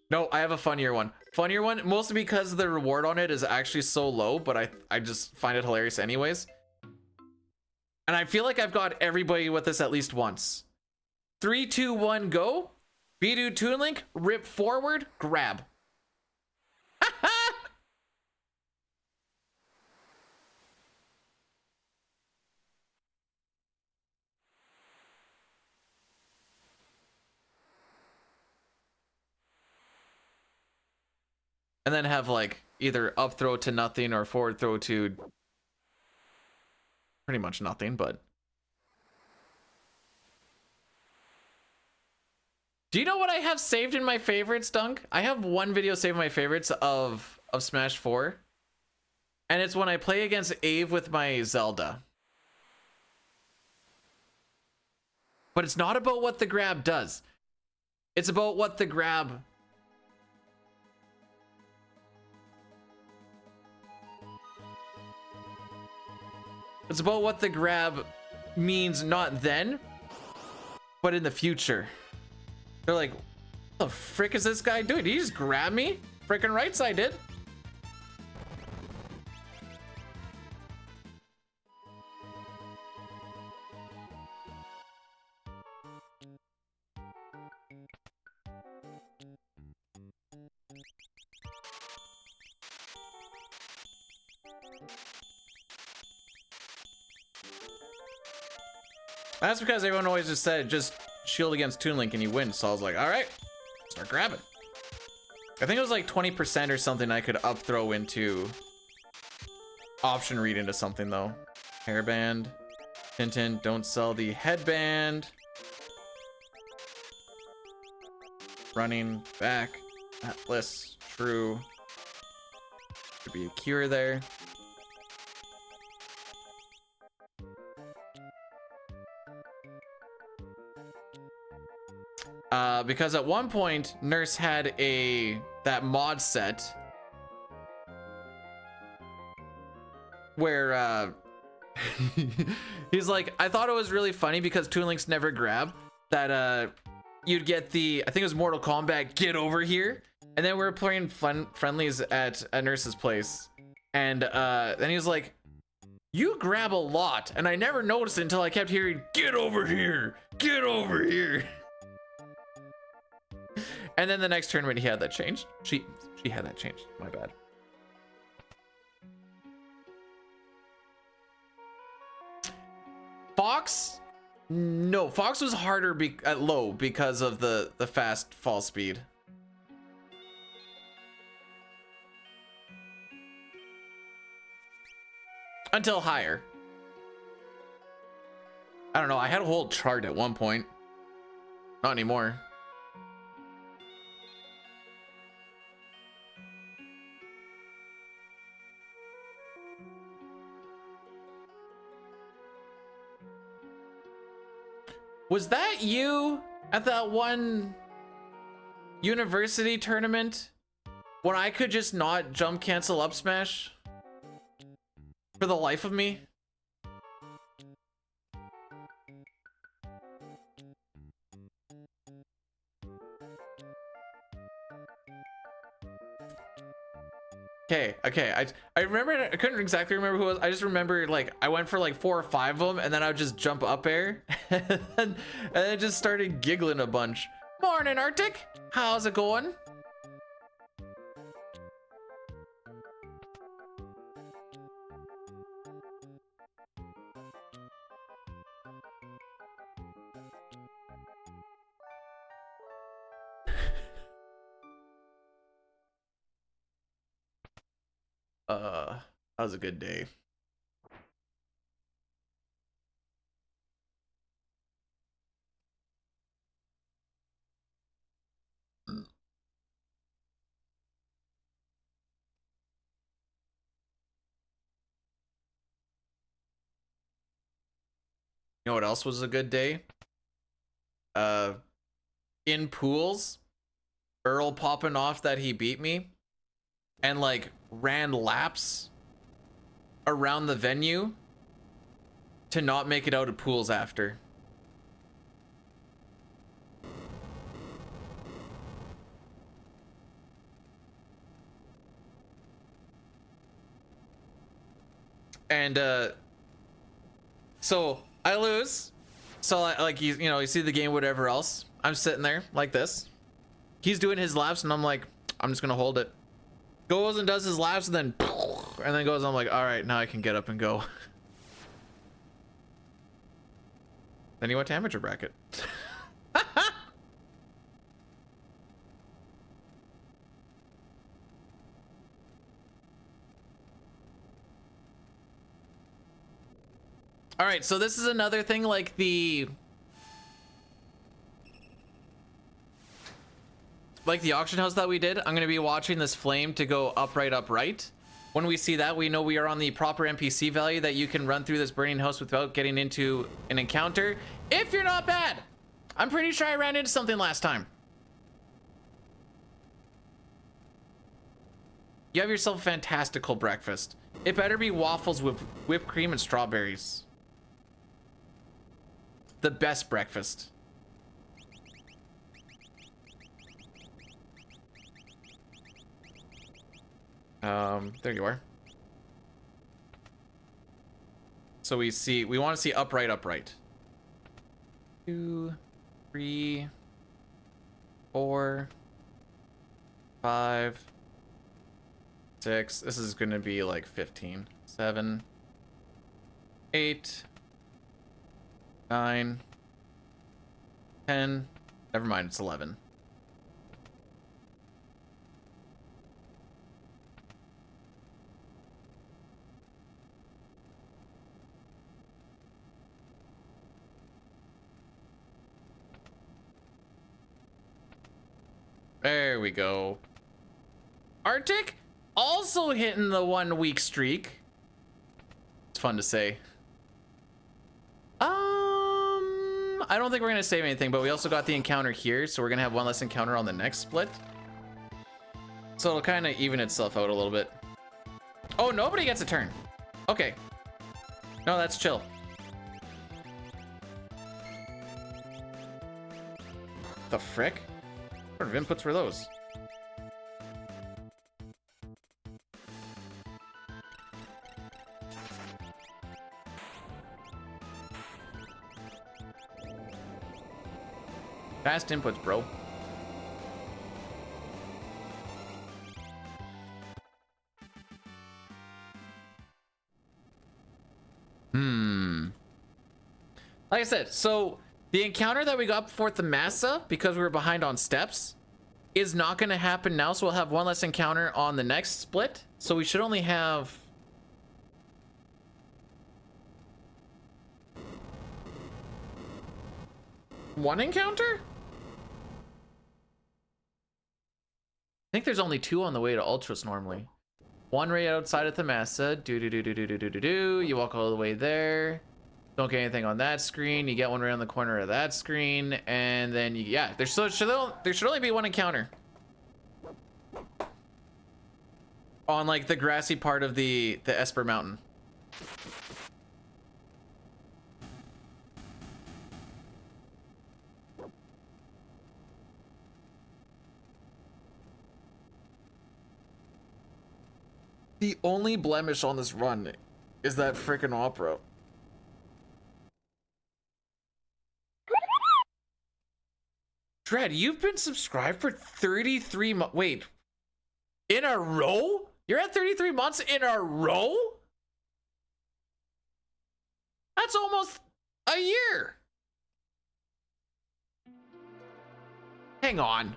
No, I have a funnier one. Funnier one, mostly because the reward on it is actually so low, but I just find it hilarious anyways. And I feel like I've got everybody with this at least once. 3, 2, 1, go. Bidoo Toon Link, rip forward, grab. And then have like either up throw to nothing or forward throw to pretty much nothing, but. Do you know what I have saved in my favorites, Dunk? I have one video saved in my favorites of Smash 4. And it's when I play against Ave with my Zelda. But it's not about what the grab does. It's about what the grab. It's about what the grab means, not then, but in the future. They're like, what the frick is this guy doing? Did he just grab me? Frickin' right side did. That's because everyone always just said, just shield against Toon Link and you win. So I was like, all right, start grabbing. I think it was like 20% or something I could up throw into option read into something though. Hairband, Tintin, don't sell the headband. Running back, Atlas, true. Could be a cure there. Because at one point Nurse had that mod set where he's like, I thought it was really funny because Toon Links never grab that you'd get the, I think it was Mortal Kombat, get over here, and then we were playing friendlies at a Nurse's place, and then he was like, you grab a lot, and I never noticed it until I kept hearing, get over here, get over here. And then the next tournament, he had that changed. She had that changed. My bad. Fox? No, Fox was harder at low because of the fast fall speed. Until higher. I don't know. I had a whole chart at one point. Not anymore. Was that you at that one university tournament when I could just not jump cancel up smash for the life of me? Okay. I remember, I couldn't exactly remember who it was. I just remember like I went for like 4 or 5 of them and then I would just jump up air and I just started giggling a bunch. Morning, Arctic. How's it going? That was a good day. You know what else was a good day? In pools, Earl popping off that he beat me and like ran laps around the venue to not make it out of pools after. And so I lose. So like you know, you see the game, whatever else. I'm sitting there like this. He's doing his laps and I'm like, I'm just gonna hold it. Goes and does his laps and then goes, I'm like, all right, now I can get up and go. Then he went to amateur bracket. All right, so this is another thing, like the auction house that we did. I'm gonna be watching this flame to go upright. When we see that, we know we are on the proper NPC value that you can run through this burning house without getting into an encounter. If you're not bad. I'm pretty sure I ran into something last time. You have yourself a fantastical breakfast. It better be waffles with whipped cream and strawberries. The best breakfast. There you are. So we want to see upright, upright. 2, 3, 4, 5, 6. This is going to be like 15. 7, 8, 9, 10. Never mind, it's 11. There we go. Arctic also hitting the 1 week streak. It's fun to say. I don't think we're gonna save anything, but we also got the encounter here, so we're gonna have one less encounter on the next split. So it'll kind of even itself out a little bit. Oh, nobody gets a turn. Okay. No, that's chill. The frick? What sort of inputs were those? Fast inputs, bro. Like I said, so the encounter that we got before the Massa, because we were behind on steps, is not going to happen now. So we'll have one less encounter on the next split. So we should only have... one encounter? I think there's only 2 on the way to Ultras normally. 1 right outside of the Massa. You walk all the way there. Don't get anything on that screen. You get one right on the corner of that screen, and then yeah, there should only be 1 encounter on like the grassy part of the Esper Mountain. The only blemish on this run is that freaking opera. Dread, you've been subscribed for 33 months. Wait, in a row? You're at 33 months in a row? That's almost a year. Hang on.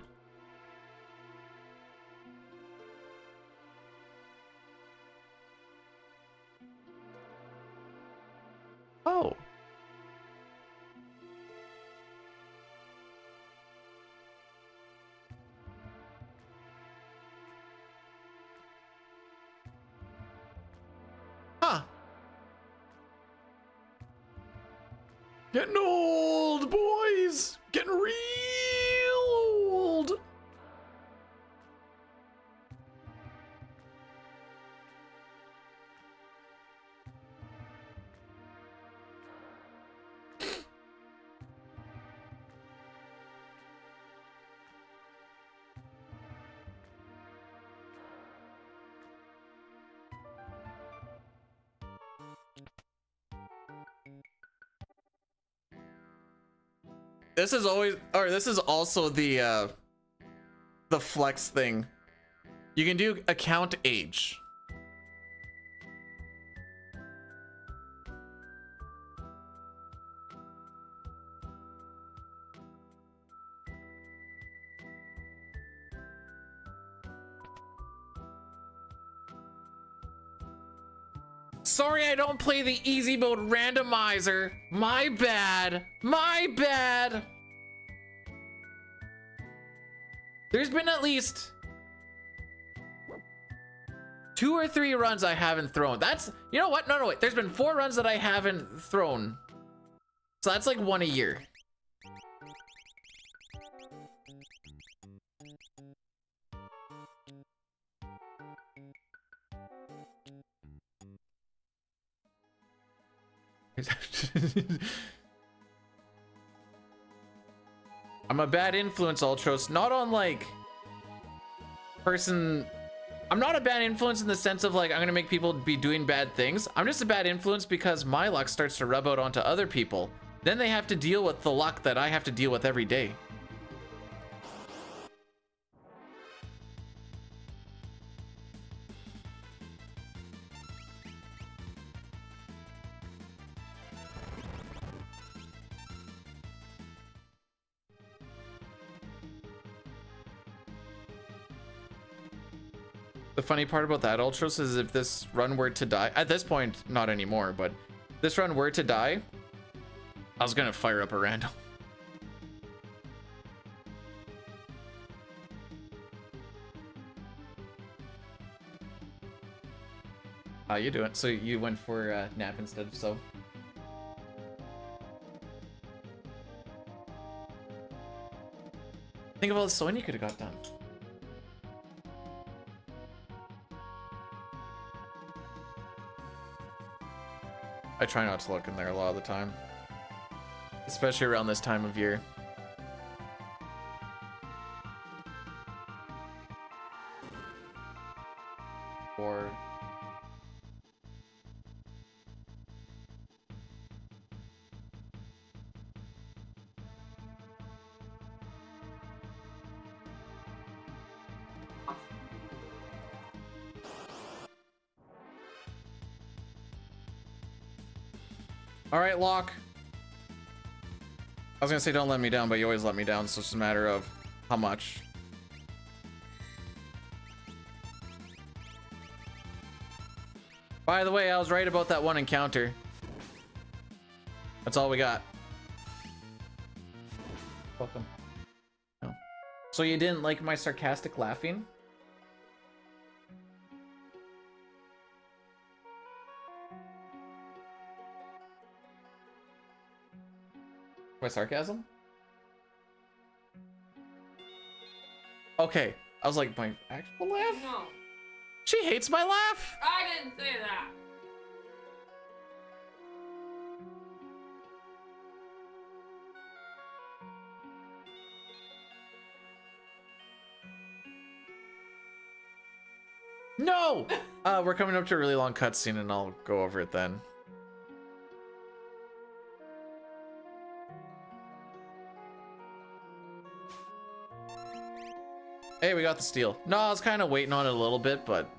Oh. Huh. Getting old, boys. Getting real old. This is always, or this is also the flex thing. You can do account age. Sorry, I don't play the easy mode randomizer. My bad. My bad. There's been at least 2 or 3 runs I haven't thrown. That's, you know what? No, wait. There's been 4 runs that I haven't thrown. So that's like 1 a year. I'm a bad influence, Ultros. Not on like person. I'm not a bad influence in the sense of like I'm gonna make people be doing bad things. I'm just a bad influence because my luck starts to rub out onto other people. Then they have to deal with the luck that I have to deal with every day. The funny part about that, Ultros, is if this run were to die, at this point, not anymore, but this run were to die, I was gonna fire up a random. How you doing? So you went for nap instead of so? Think of all the sewing you could have got done. I try not to look in there a lot of the time, especially around this time of year. Or all right, Locke. I was gonna say don't let me down, but you always let me down, so it's just a matter of how much. By the way, I was right about that one encounter. That's all we got. Welcome. No. So you didn't like my sarcastic laughing? My sarcasm? Okay, I was like, my actual laugh? No, She hates my laugh? I didn't say that. No! We're coming up to a really long cutscene and I'll go over it then. Hey, we got the steal. No, I was kind of waiting on it a little bit, but...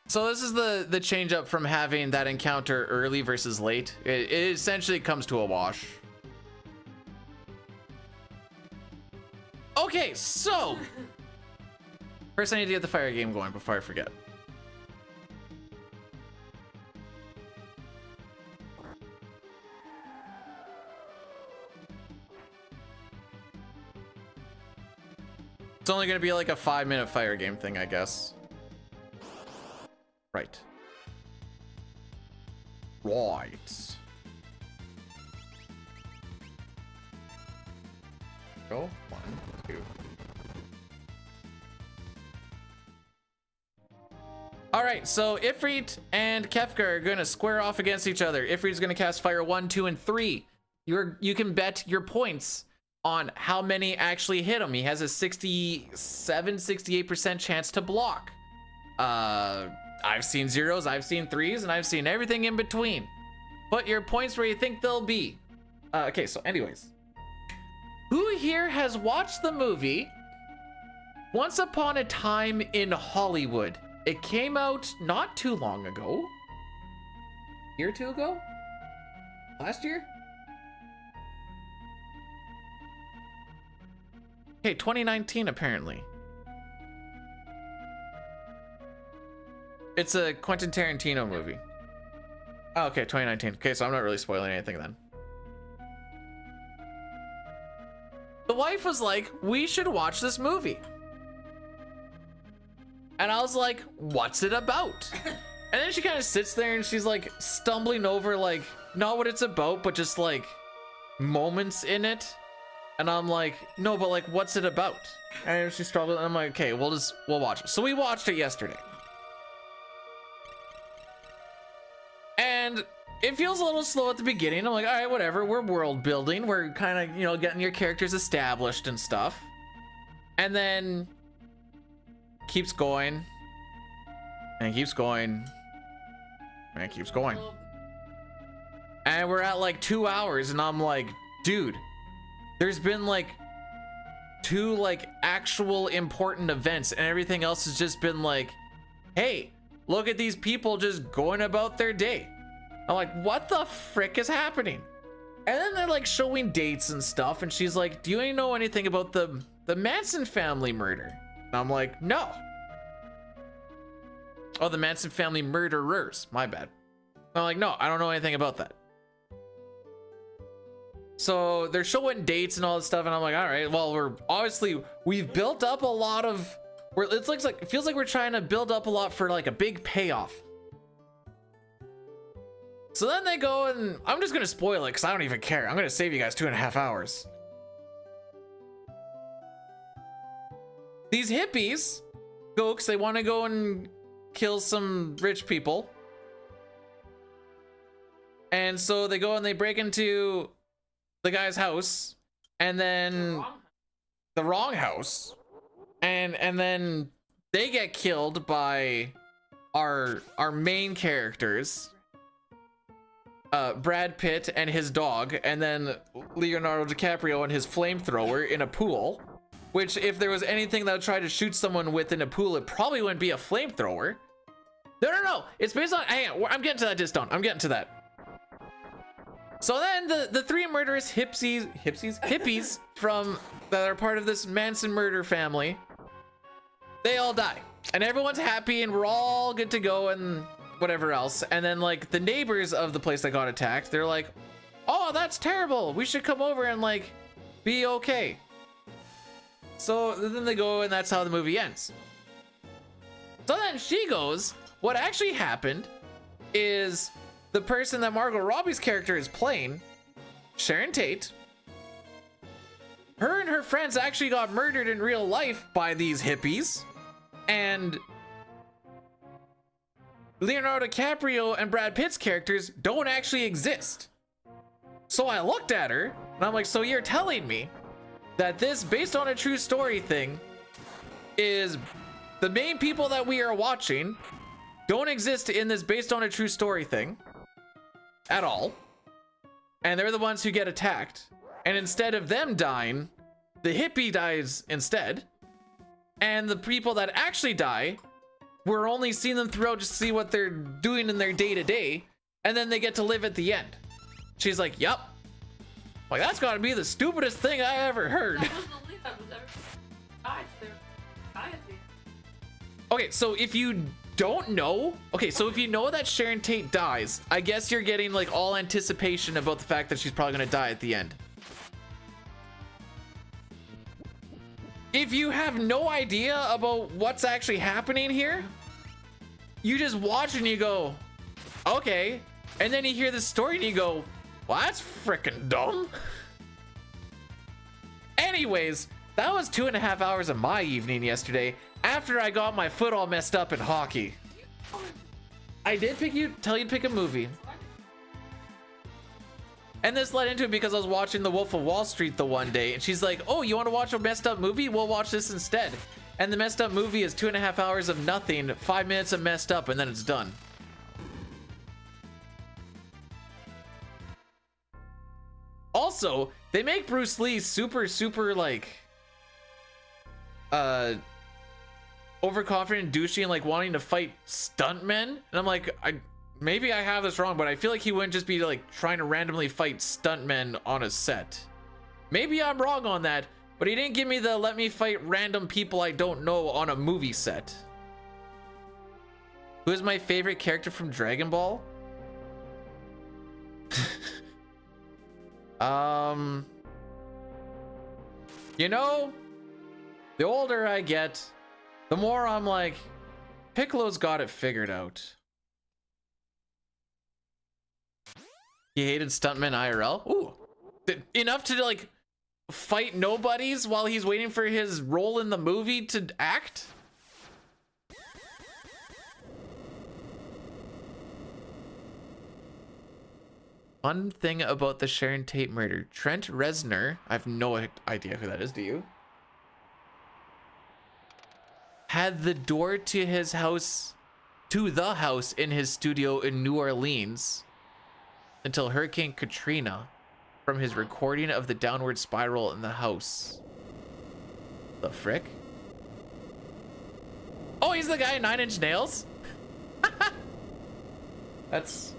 So this is the change up from having that encounter early versus late. It essentially comes to a wash. Okay, so... First I need to get the fire game going before I forget. It's only gonna be like a 5-minute fire game thing, I guess. Right. Right. Go. 1, 2. All right, so Ifrit and Kefka are gonna square off against each other. Ifrit's gonna cast fire 1, 2, and 3. You can bet your points on how many actually hit him. He has a 68% chance to block. I've seen 0s, I've seen 3s, and I've seen everything in between. Put your points where you think they'll be. Okay, so anyways. Who here has watched the movie Once Upon a Time in Hollywood? It came out not too long ago. A year or two ago? Last year? Okay, 2019 apparently. It's a Quentin Tarantino movie. Oh, okay, 2019. Okay, so I'm not really spoiling anything then. The wife was like, we should watch this movie. And I was like, what's it about? And then she kind of sits there and she's like stumbling over like, not what it's about, but just like moments in it. And I'm like, no, but like, what's it about? And she's struggling. And I'm like, okay, we'll watch it. So we watched it yesterday. it feels a little slow at the beginning. I'm like, all right, whatever. We're world building. We're kind of, you know, getting your characters established and stuff. And then keeps going and keeps going and keeps going. And we're at like 2 hours and I'm like, dude, there's been like 2 like actual important events and everything else has just been like, hey, look at these people just going about their day. I'm like, what the frick is happening? And then they're like showing dates and stuff and she's like, do you know anything about the Manson family murder? And I'm like, no. Oh, the Manson family murderers, my bad. I'm like, no, I don't know anything about that. So they're showing dates and all this stuff and I'm like, all right, well, we've built up a lot of, it feels like we're trying to build up a lot for like a big payoff. So then they go and I'm just gonna spoil it because I don't even care. I'm gonna save you guys 2.5 hours. These hippies go because they want to go and kill some rich people. And so they go and they break into the guy's house and then the wrong house. And then they get killed by our main characters. Brad Pitt and his dog, and then Leonardo DiCaprio and his flamethrower in a pool. Which, if there was anything that would try to shoot someone with in a pool, it probably wouldn't be a flamethrower. No. It's based on. Hang on, I'm getting to that. Just don't. I'm getting to that. So then the 3 murderous hippies from that are part of this Manson murder family, they all die, and everyone's happy, and we're all good to go, and whatever else. And then like the neighbors of the place that got attacked, they're like, "Oh, that's terrible. We should come over and like be okay." So then they go and that's how the movie ends. So then she goes, what actually happened is the person that Margot Robbie's character is playing, Sharon Tate, her and her friends actually got murdered in real life by these hippies, and Leonardo DiCaprio and Brad Pitt's characters don't actually exist. So I looked at her and I'm like, so you're telling me that this based on a true story thing is the main people that we are watching don't exist in this based on a true story thing at all, and they're the ones who get attacked, and instead of them dying, the hippie dies instead, and the people that actually die, we're only seeing them throughout just to see what they're doing in their day-to-day, and then they get to live at the end. She's like, yep. Like, that's gotta be the stupidest thing I ever heard. That was the lead that was ever died to their society. Okay, so if you don't know, so if you know that Sharon Tate dies, I guess you're getting like all anticipation about the fact that she's probably gonna die at the end. If you have no idea about what's actually happening here, you just watch and you go, okay, and then you hear the story and you go, well, that's freaking dumb. Anyways, that was 2.5 hours of my evening yesterday after I got my foot all messed up in hockey. I did tell you to pick a movie. And this led into it because I was watching The Wolf of Wall Street the one day, and she's like, oh, you want to watch a messed up movie? We'll watch this instead. And the messed up movie is 2.5 hours of nothing, 5 minutes of messed up, and then it's done. Also, they make Bruce Lee super like overconfident and douchey and like wanting to fight stuntmen, and I'm like, maybe I have this wrong, but I feel like he wouldn't just be like trying to randomly fight stuntmen on a set. Maybe I'm wrong on that, but he didn't give me the let me fight random people I don't know on a movie set. Who is my favorite character from Dragon Ball? You know, the older I get, the more I'm like, Piccolo's got it figured out. He hated stuntmen IRL? Ooh. Enough to like fight nobodies while he's waiting for his role in the movie to act? Fun thing about the Sharon Tate murder. Trent Reznor, I have no idea who that is, do you? Had the door to his house, to the house in his studio in New Orleans until Hurricane Katrina from his recording of the downward spiral in the house. The frick? Oh, he's the guy in 9 Inch Nails? That's...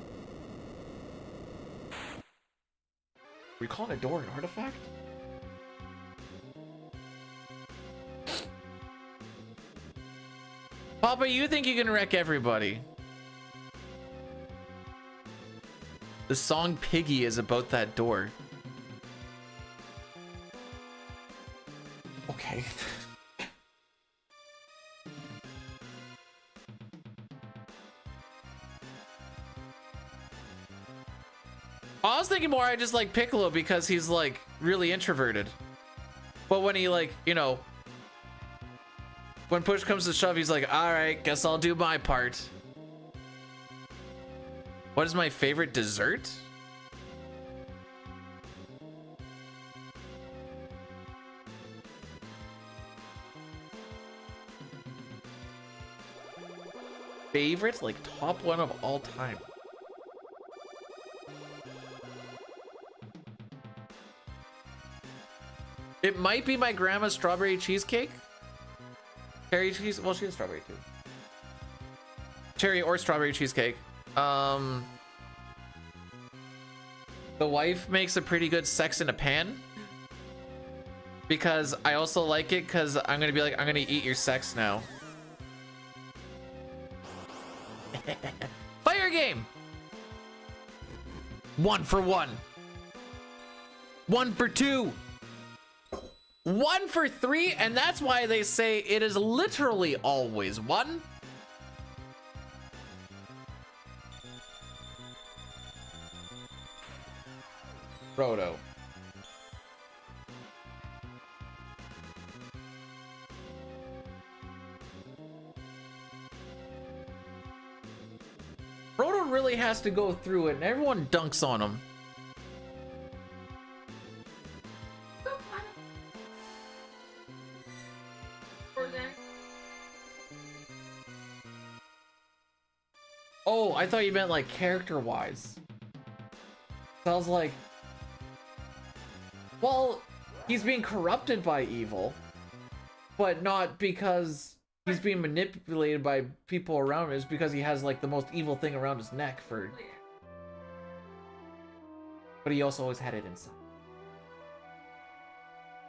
we calling a door an artifact? Papa, you think you can wreck everybody? The song Piggy is about that door. Okay. I was thinking more I just like Piccolo because he's like really introverted. But when he like, you know, when push comes to shove, he's like, all right, guess I'll do my part. What is my favorite dessert? Favorite, like top one of all time. It might be my grandma's strawberry cheesecake. Cherry cheese, well, she has strawberry too. Cherry or strawberry cheesecake. The wife makes a pretty good sex in a pan. Because I also like it because I'm gonna be like, I'm gonna eat your sex now. Fire game! 1 for 1. 1 for 2. 1 for 3, and that's why they say it is literally always 1. Frodo. Frodo really has to go through it, and everyone dunks on him. Oh, I thought you meant like character-wise. So I was like, well, he's being corrupted by evil, but not because he's being manipulated by people around him. It's because he has like the most evil thing around his neck for... But he also always had it inside.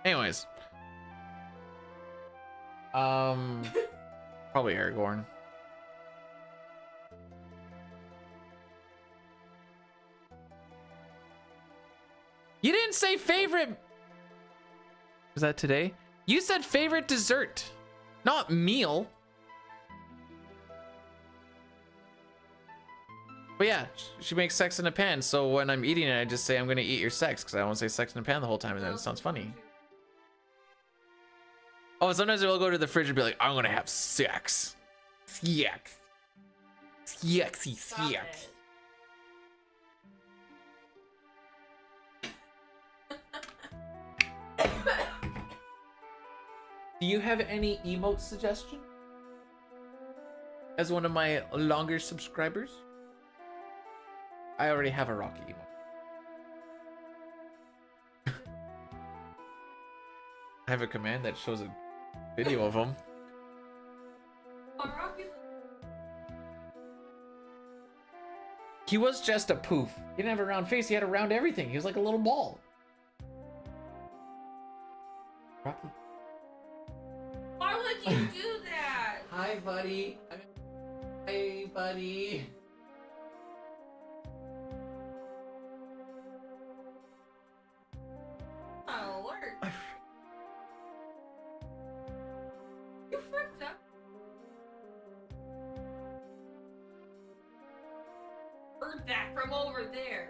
Anyways. Probably Aragorn. You didn't say favorite. Was that today? You said favorite dessert, not meal. But yeah, she makes sex in a pan. So when I'm eating it, I just say I'm gonna eat your sex because I don't want to say sex in a pan the whole time, and then it sounds funny. Oh, sometimes I will go to the fridge and be like, I'm gonna have sex. Sex. Sexy sex. Do you have any emote suggestion? As one of my longer subscribers? I already have a Rocky emote. I have a command that shows a video of him. He was just a poof. He didn't have a round face, he had a round everything. He was like a little ball. Rocky. Why would you do that? Hi, buddy. Hey, buddy. Oh, work. You freaked up. Heard that from over there.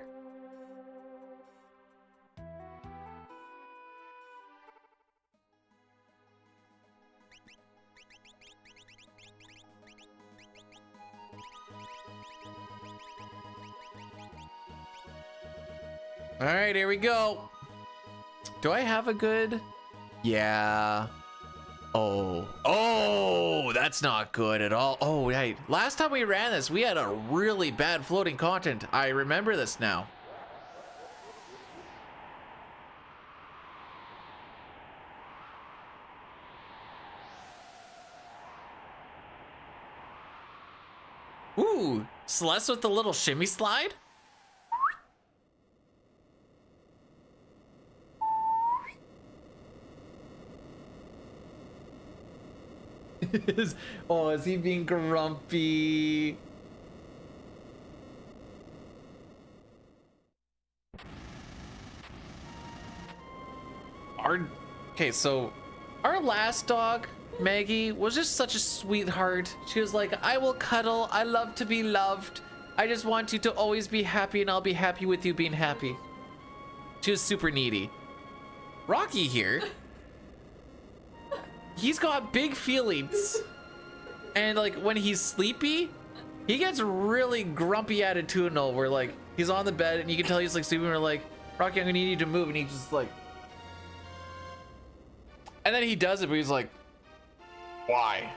All right, here we go. Do I have a good? Yeah. Oh, that's not good at all. Oh, right. Last time we ran this, we had a really bad floating content. I remember this now. Ooh, Celeste with the little shimmy slide? Oh, is he being grumpy? Okay, so our last dog, Maggie, was just such a sweetheart. She was like, I will cuddle. I love to be loved. I just want you to always be happy, and I'll be happy with you being happy. She was super needy. Rocky here, he's got big feelings. And like when he's sleepy, he gets really grumpy attitudinal where like he's on the bed and you can tell he's like sleeping. We're like, Rocky, I'm gonna need you to move. And he just like, and then he does it, but he's like, why?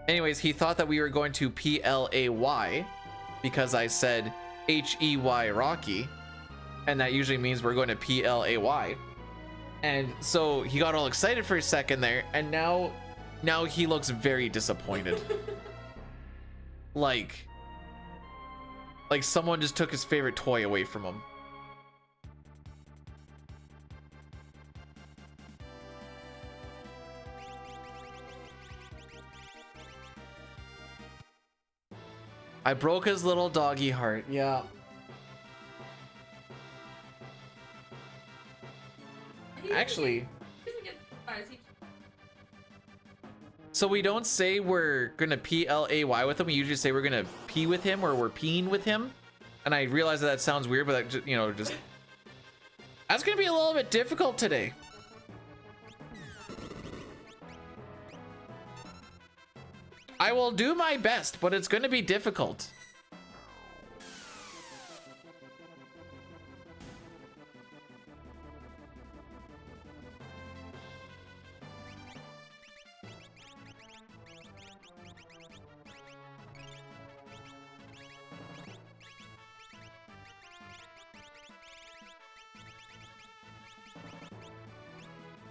Anyways, he thought that we were going to PLAY because I said HEY Rocky. And that usually means we're going to PLAY. And so he got all excited for a second there. And now he looks very disappointed. like someone just took his favorite toy away from him. I broke his little doggy heart. Yeah. Actually, so we don't say we're gonna PLAY with him. We usually say we're gonna pee with him, or we're peeing with him. And I realize that sounds weird, but that, you know, just that's gonna be a little bit difficult today. I will do my best, but it's gonna be difficult.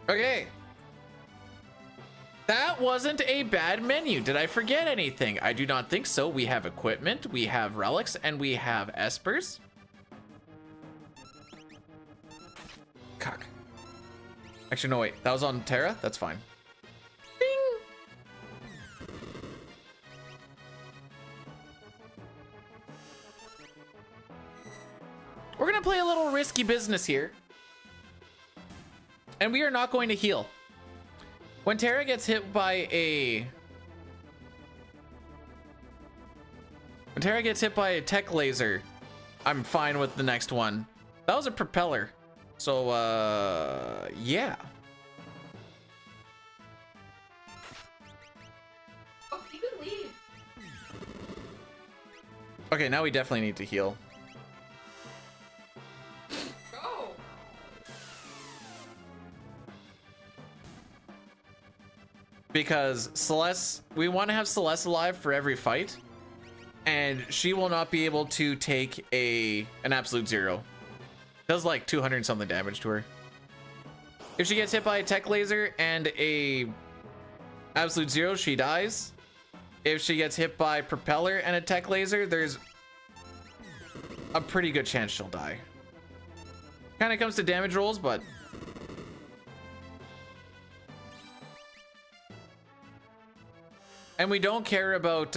Okay. That wasn't a bad menu. Did I forget anything? I do not think so. We have equipment, we have relics, and we have espers. Cock. Actually, no, wait. That was on Terra? That's fine. Ding! We're gonna play a little risky business here. And we are not going to heal. When Terra gets hit by a tech laser, I'm fine with the next one. That was a propeller. So yeah. Oh, you can leave. Okay, now we definitely need to heal. Go. Because Celeste, we want to have Celeste alive for every fight, and she will not be able to take an absolute zero. Does like 200 something damage to her. If she gets hit by a tech laser and a absolute zero, she dies. If she gets hit by propeller and a tech laser, there's a pretty good chance she'll die. Kind of comes to damage rolls, but and we don't care about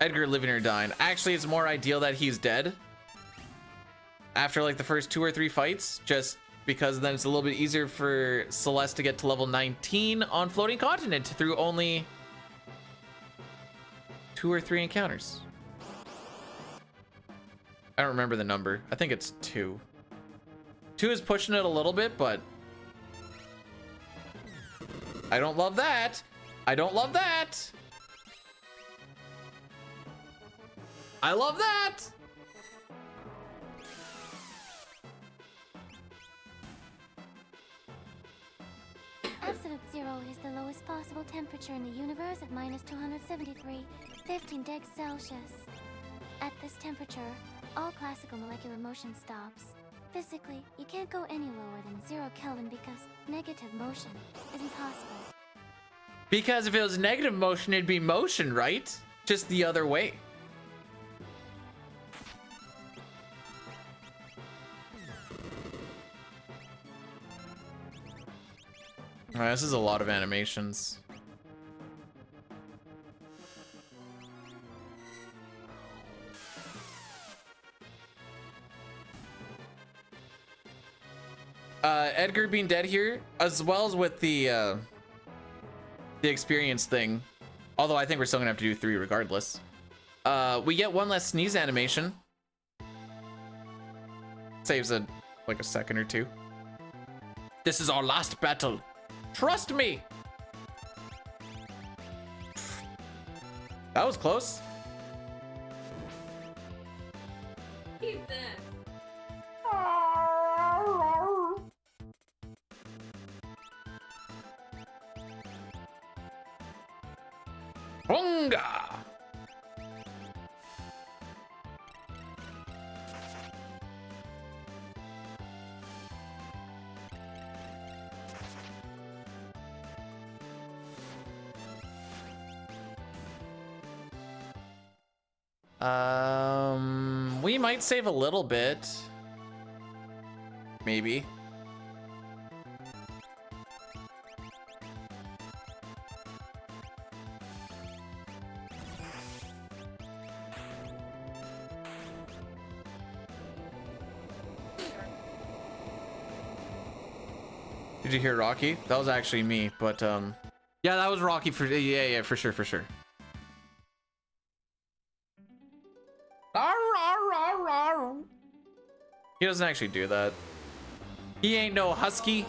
Edgar living or dying. Actually, it's more ideal that he's dead after like the first 2 or 3 fights, just because then it's a little bit easier for Celeste to get to level 19 on Floating Continent through only 2 or 3 encounters. I don't remember the number. I think it's 2. 2 is pushing it a little bit, but I don't love that. I don't love that. I love that. is the lowest possible temperature in the universe at minus 273, 15 deg Celsius. At this temperature, all classical molecular motion stops. Physically, you can't go any lower than 0 Kelvin because negative motion isn't possible. Because if it was negative motion, it'd be motion, right? Just the other way. Alright, this is a lot of animations. Edgar being dead here, as well as with the experience thing. Although I think we're still gonna have to do 3 regardless. We get 1 less sneeze animation. Saves like a second or 2. This is our last battle. Trust me. That was close. Keep this. Bunga! We might save a little bit. Maybe. Did you hear Rocky? That was actually me, but yeah, that was Rocky for yeah, for sure, for sure. He doesn't actually do that. He ain't no husky.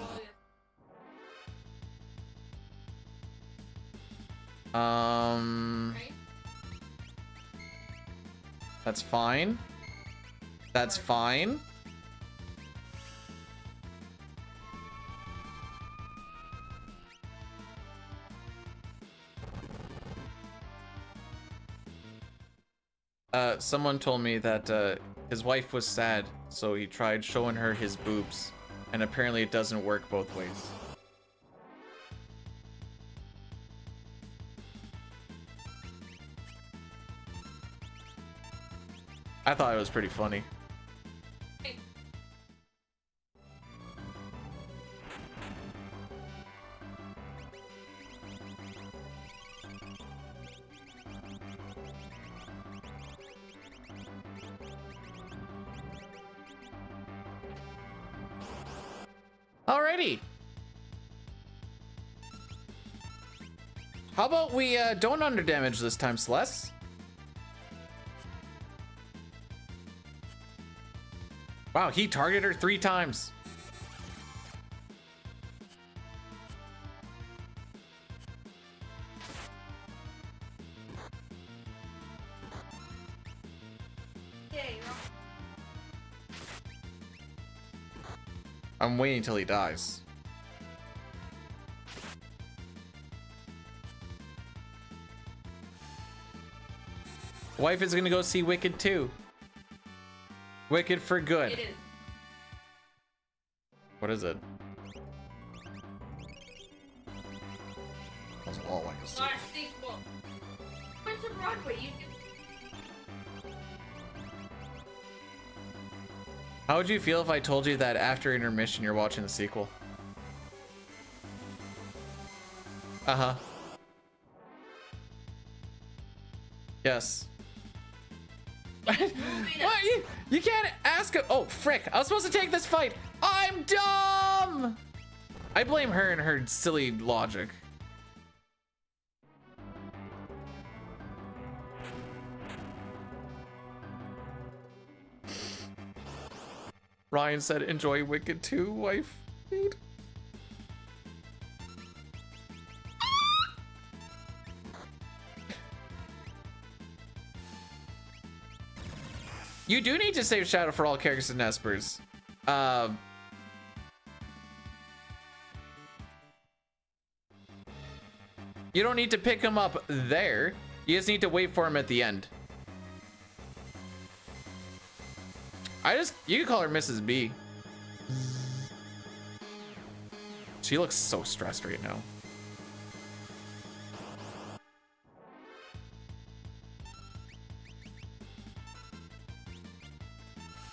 That's fine. That's fine. Someone told me that his wife was sad, so he tried showing her his boobs, and apparently it doesn't work both ways. I thought it was pretty funny. Alrighty. How about we don't underdamage this time, Celeste? Wow, he targeted her 3 times. I'm waiting till he dies. Wife is gonna go see Wicked 2. Wicked for good. It is. What is it? That's all I can see. Not a sequel. Went to Broadway. You can... How would you feel if I told you that after intermission you're watching the sequel? Uh-huh. Yes. What? You can't ask him. Oh, frick. I was supposed to take this fight. I'm dumb. I blame her and her silly logic. Ryan said, enjoy Wicked 2, wife. Dude. You do need to save Shadow for all characters in Espers. You don't need to pick him up there. You just need to wait for him at the end. You can call her Mrs. B. She looks so stressed right now.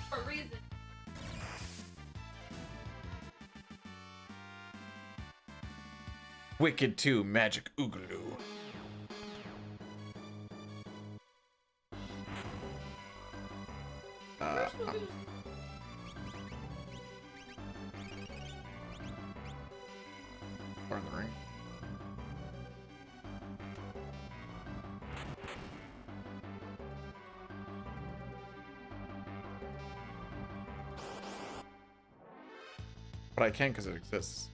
For a reason. Wicked 2 Magic Oogaloo. Or the ring. But I can because it exists.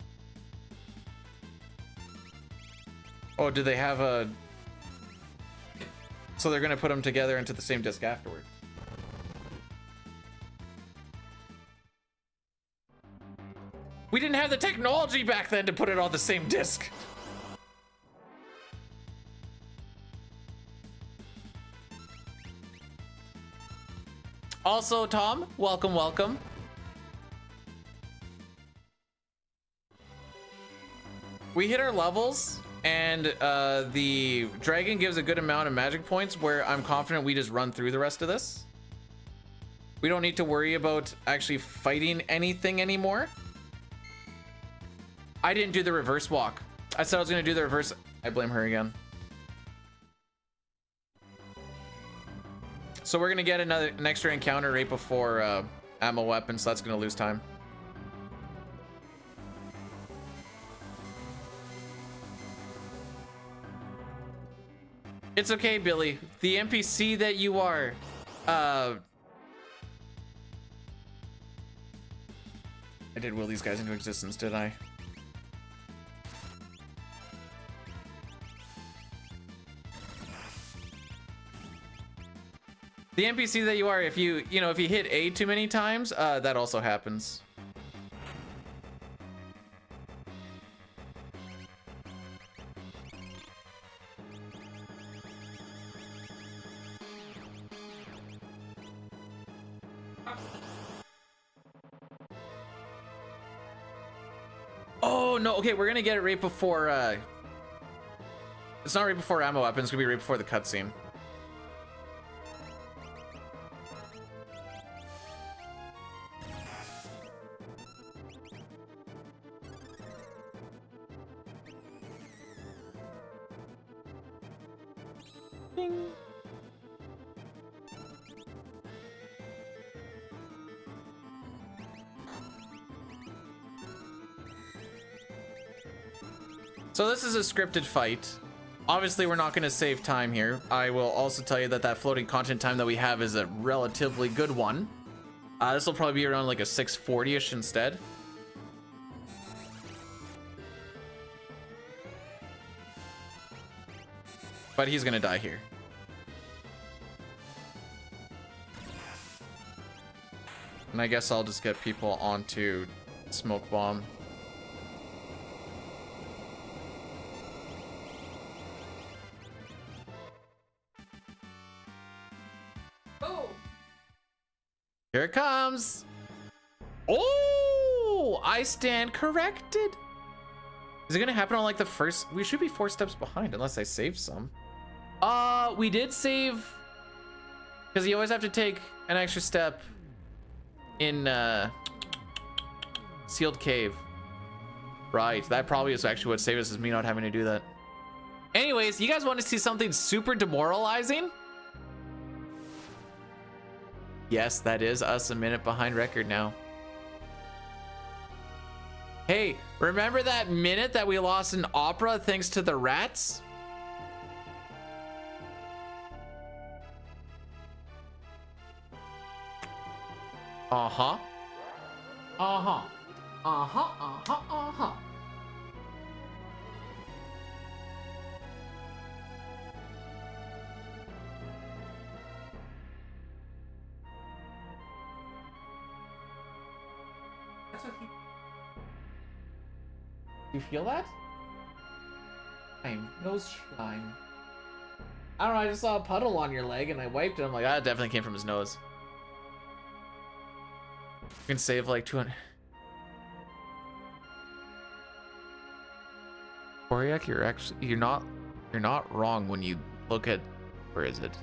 Oh, do they have a... So they're going to put them together into the same disc afterward. We didn't have the technology back then to put it on the same disc. Also, Tom, welcome, welcome. We hit our levels, and the dragon gives a good amount of magic points where I'm confident we just run through the rest of this. We don't need to worry about actually fighting anything anymore. I didn't do the reverse walk. I said I was gonna do the reverse. I blame her again. So we're gonna get an extra encounter right before ammo weapon, so that's gonna lose time. It's okay, Billy. The NPC that you are, I did will these guys into existence, did I? The NPC that you are, if you hit A too many times, that also happens. Oh no, okay, we're gonna get it right before, it's not right before ammo weapon, it's gonna be right before the cutscene. Ding. So this is a scripted fight. Obviously, we're not going to save time here. I will also tell you that that floating content time that we have is a relatively good one. This will probably be around like a 640-ish instead. But he's going to die here. And I guess I'll just get people onto Smoke Bomb. Here it comes. Oh, I stand corrected. Is it gonna happen on like the first? We should be 4 steps behind unless I saved some. We did save, because you always have to take an extra step in Sealed Cave. Right, that probably is actually what saved us, is me not having to do that. Anyways, you guys want to see something super demoralizing? Yes, that is us a minute behind record now. Hey, remember that minute that we lost in Opera thanks to the rats? Uh-huh. Uh-huh. Uh-huh, uh-huh, uh-huh. You feel that? Nose slime. I don't know, I just saw a puddle on your leg and I wiped it. I'm like, ah, it definitely came from his nose. You can save like 200. Koryak, you're not wrong when you look at, where is it?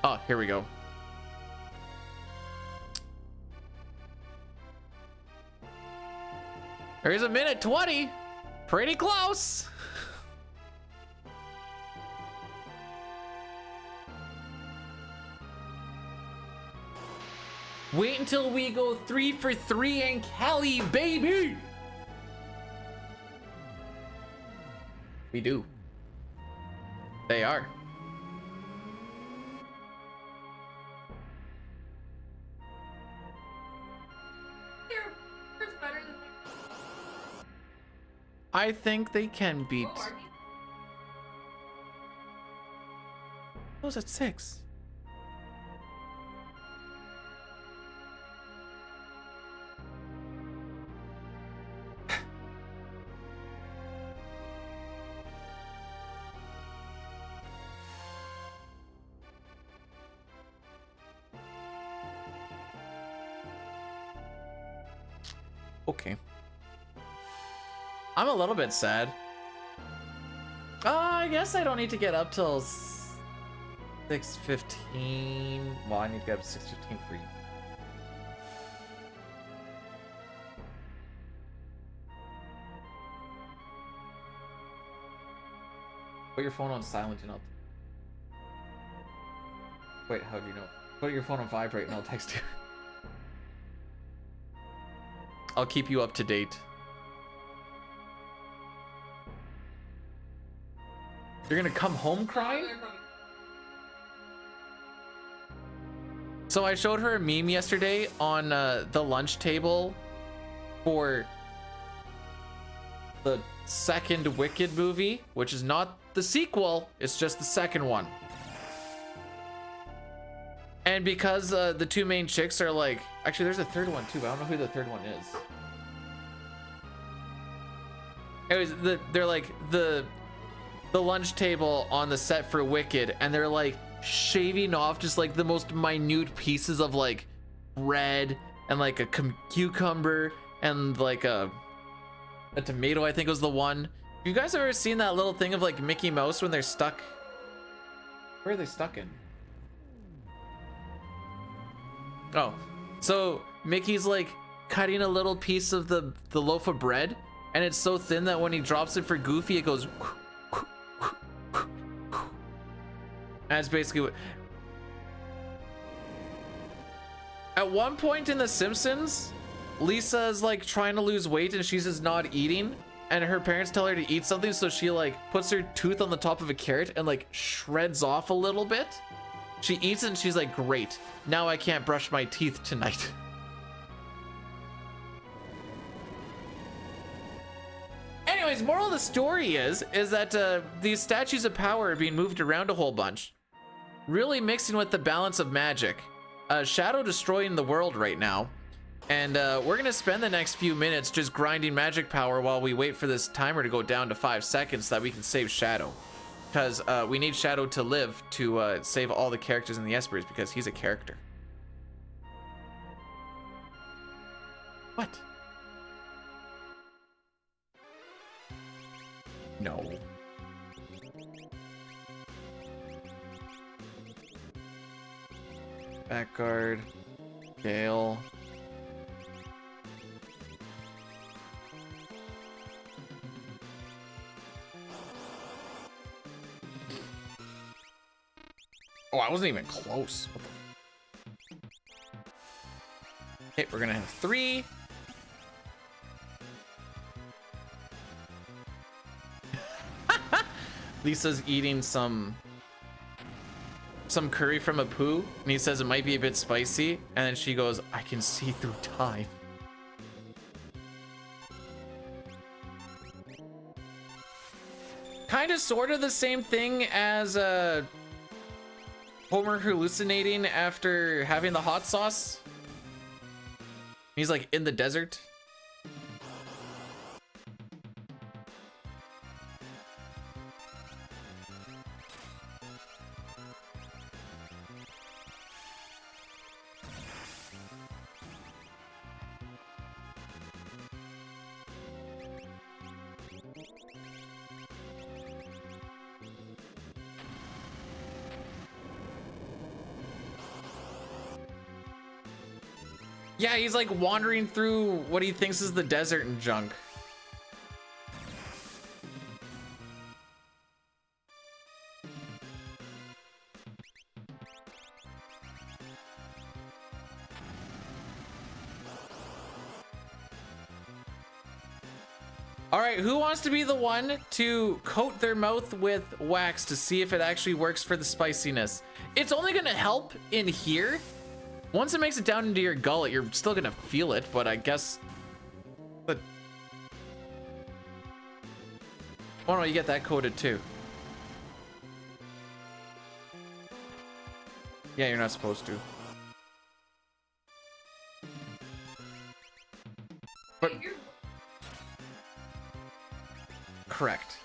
Oh, here we go. There's a minute 20. Pretty close. Wait until we go 3 for 3 in Cali, baby. We do. They are. They're better than I think they can beat. Oh, are you? Those at 6. Okay. I'm a little bit sad. I guess I don't need to get up till 6:15. Well, I need to get up to 6:15 for you. Put your phone on silent and I'll... Wait, how do you know? Put your phone on vibrate and I'll text you. I'll keep you up to date. You're gonna come home crying? So I showed her a meme yesterday on the lunch table for the second Wicked movie, which is not the sequel, it's just the second one. And because the two main chicks are like, actually there's a third one too, but I don't know who the third one is. Anyways, they're like the lunch table on the set for Wicked, and they're like shaving off just like the most minute pieces of like bread and like a cucumber and like a tomato, I think was the one. You guys ever seen that little thing of like Mickey Mouse when they're stuck? Where are they stuck in? Oh, so Mickey's like cutting a little piece of the loaf of bread, and it's so thin that when he drops it for Goofy, it goes. And that's basically what. At one point in The Simpsons, Lisa's like trying to lose weight and she's just not eating, and her parents tell her to eat something, so she like puts her tooth on the top of a carrot and like shreds off a little bit. She eats it and she's like, great, now I can't brush my teeth tonight. Anyways, moral of the story is that these statues of power are being moved around a whole bunch, really mixing with the balance of magic. Shadow destroying the world right now, and we're gonna spend the next few minutes just grinding magic power while we wait for this timer to go down to 5 seconds so that we can save Shadow. Because we need Shadow to live to save all the characters in the Espers, because he's a character. What? No. Back guard. Gale. Oh, I wasn't even close. What the... Okay, we're gonna have 3. Lisa's eating some curry from a poo, and he says it might be a bit spicy, and then she goes, I can see through time. Kind of sort of the same thing as Homer hallucinating after having the hot sauce. He's like in the desert. Yeah, he's like wandering through what he thinks is the desert and junk. All right, who wants to be the one to coat their mouth with wax to see if it actually works for the spiciness? It's only gonna help in here. Once it makes it down into your gullet, you're still gonna feel it, but I guess... But... Oh no, you get that coated too. Yeah, you're not supposed to. But... Correct.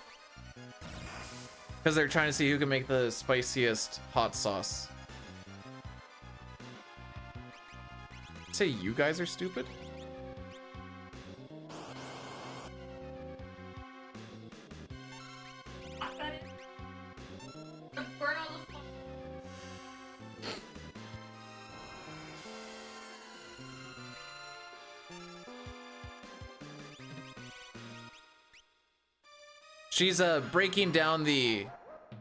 Because they're trying to see who can make the spiciest hot sauce. Say you guys are stupid? She's breaking down the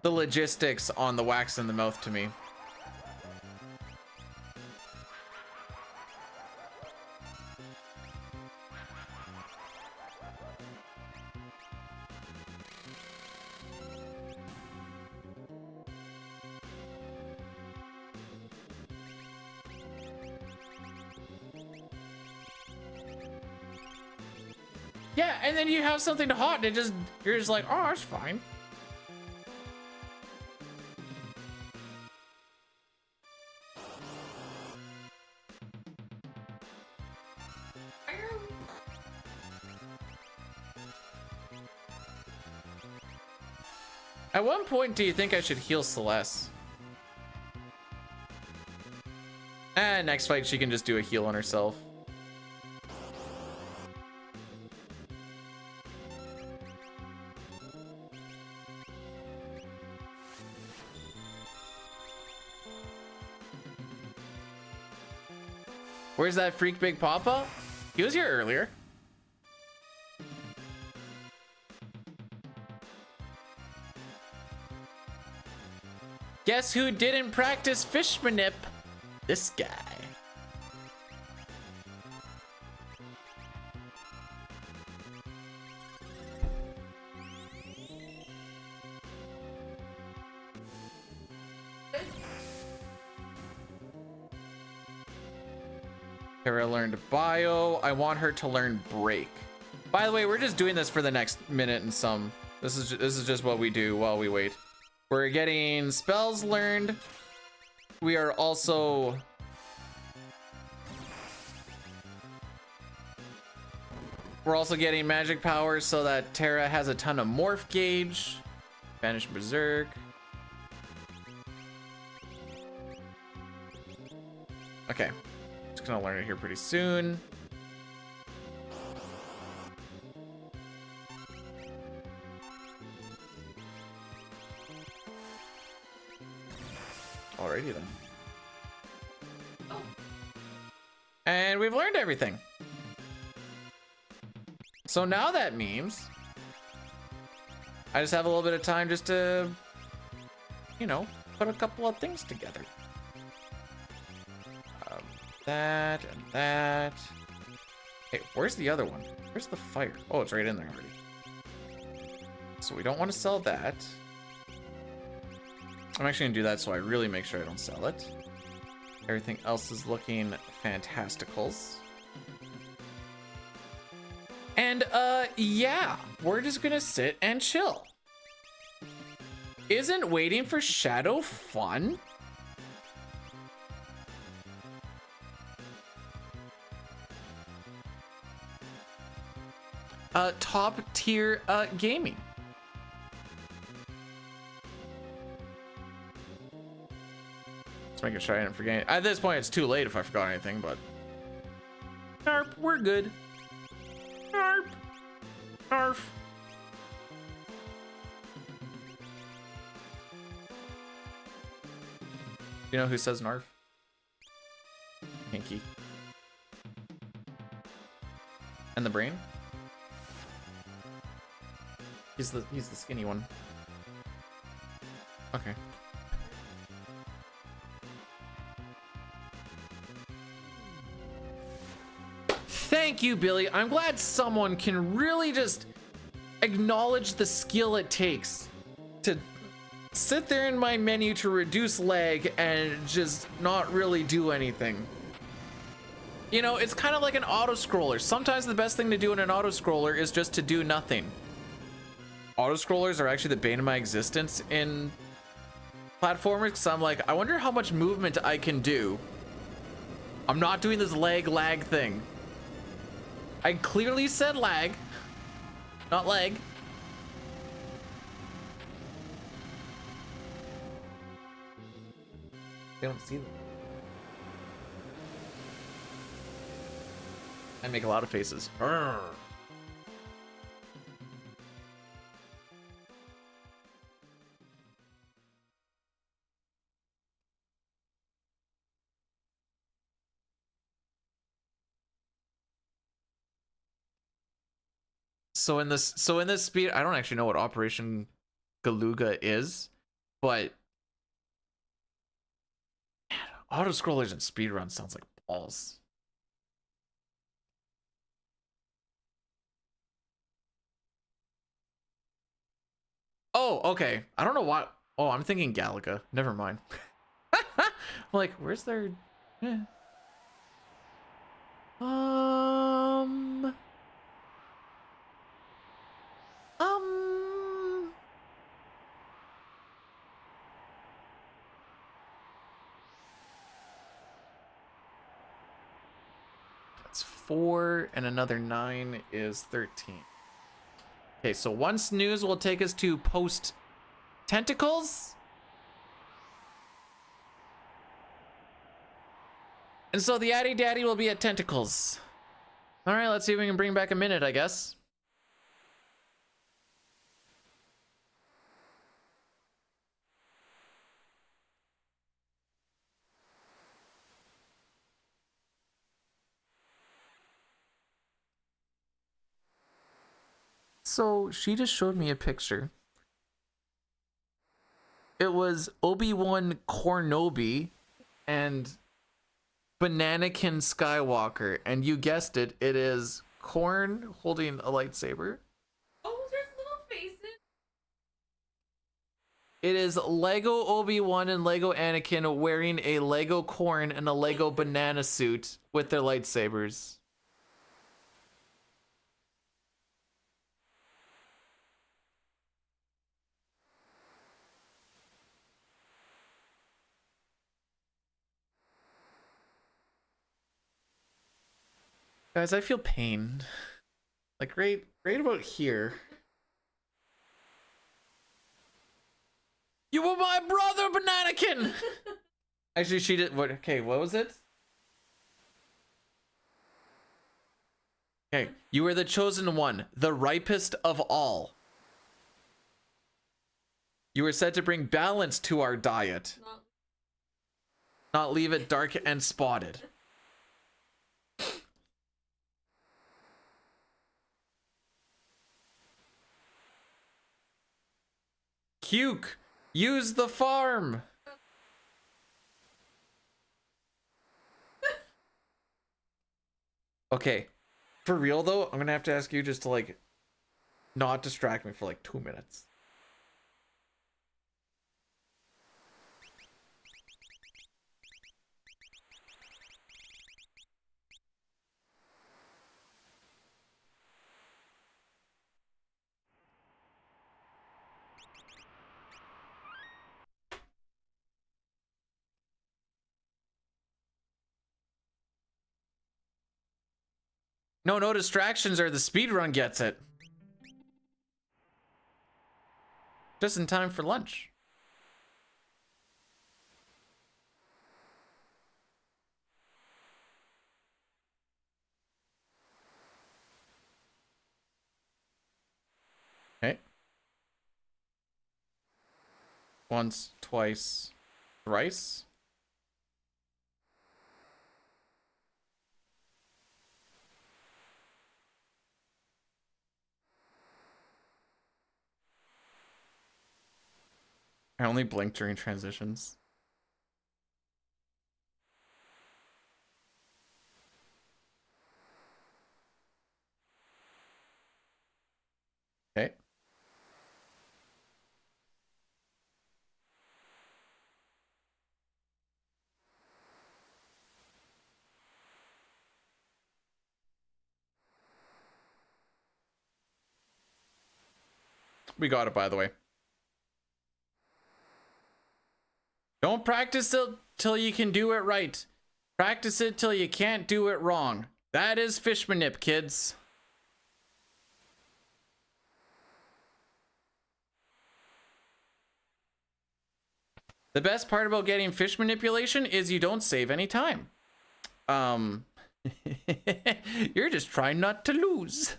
logistics on the wax in the mouth to me. Yeah, and then you have something hot and you're just like, oh, it's fine. At what point do you think I should heal Celeste? Next fight she can just do a heal on herself. Where's that freak Big Papa? He was here earlier. Guess who didn't practice fish manip? This guy. Tara learned bio. I want her to learn break. By the way, we're just doing this for the next minute and some. This is just what we do while we wait. We're getting spells learned. We are also getting magic powers so that Tara has a ton of morph gauge. Banish berserk. Okay. Just gonna learn it here pretty soon. Alrighty then. And we've learned everything. So now that means I just have a little bit of time just to, you know, put a couple of things together. That and that. Hey, where's the other one? Where's the fire? Oh, it's right in there already. So we don't want to sell that. I'm actually gonna do that so I really make sure I don't sell it. Everything else is looking fantasticals. And yeah, we're just gonna sit and chill. Isn't waiting for Shadow fun? Top tier gaming. Just making sure I didn't forget. At this point, it's too late if I forgot anything, but Arp, we're good. Arp, Arf. You know who says Narf? Hinky. And the brain? He's the skinny one. Okay. Thank you, Billy. I'm glad someone can really just acknowledge the skill it takes to sit there in my menu to reduce lag and just not really do anything. You know, it's kind of like an auto scroller. Sometimes the best thing to do in an auto scroller is just to do nothing. Auto scrollers are actually the bane of my existence in platformers, because I'm like, I wonder how much movement I can do. I'm not doing this lag thing. I clearly said lag, not leg. They don't see them. I make a lot of faces. Urgh. So in this speed, I don't actually know what Operation Galuga is, but man, auto scrollers and speedruns sounds like balls. Oh, okay. I don't know what. Oh, I'm thinking Galaga. Never mind. I'm like, where's their? Eh. Um. That's 4, and another 9 is 13. Okay, so one snooze will take us to post tentacles. And so the Addy Daddy will be at tentacles. All right, let's see if we can bring back a minute, I guess. So she just showed me a picture. It was Obi-Wan Kenobi and Bananakin Skywalker, and you guessed it, it is Corn holding a lightsaber. Oh, there's little faces. It is Lego Obi-Wan and Lego Anakin wearing a Lego Corn and a Lego banana suit with their lightsabers. Guys, I feel pain. Like right about here. You were my brother, Bananakin! Actually, she did what? Okay, what was it? Okay, you were the chosen one, the ripest of all. You were said to bring balance to our diet, not leave it dark and spotted. Cuke, use the farm. Okay, for real though, I'm gonna have to ask you just to like not distract me for like 2 minutes. No distractions or the speedrun gets it. Just in time for lunch. Okay. Once, twice, thrice. I only blink during transitions. Okay. We got it, by the way. Don't practice till you can do it right. Practice it till you can't do it wrong. That is fish manip, kids. The best part about getting fish manipulation is you don't save any time. You're just trying not to lose.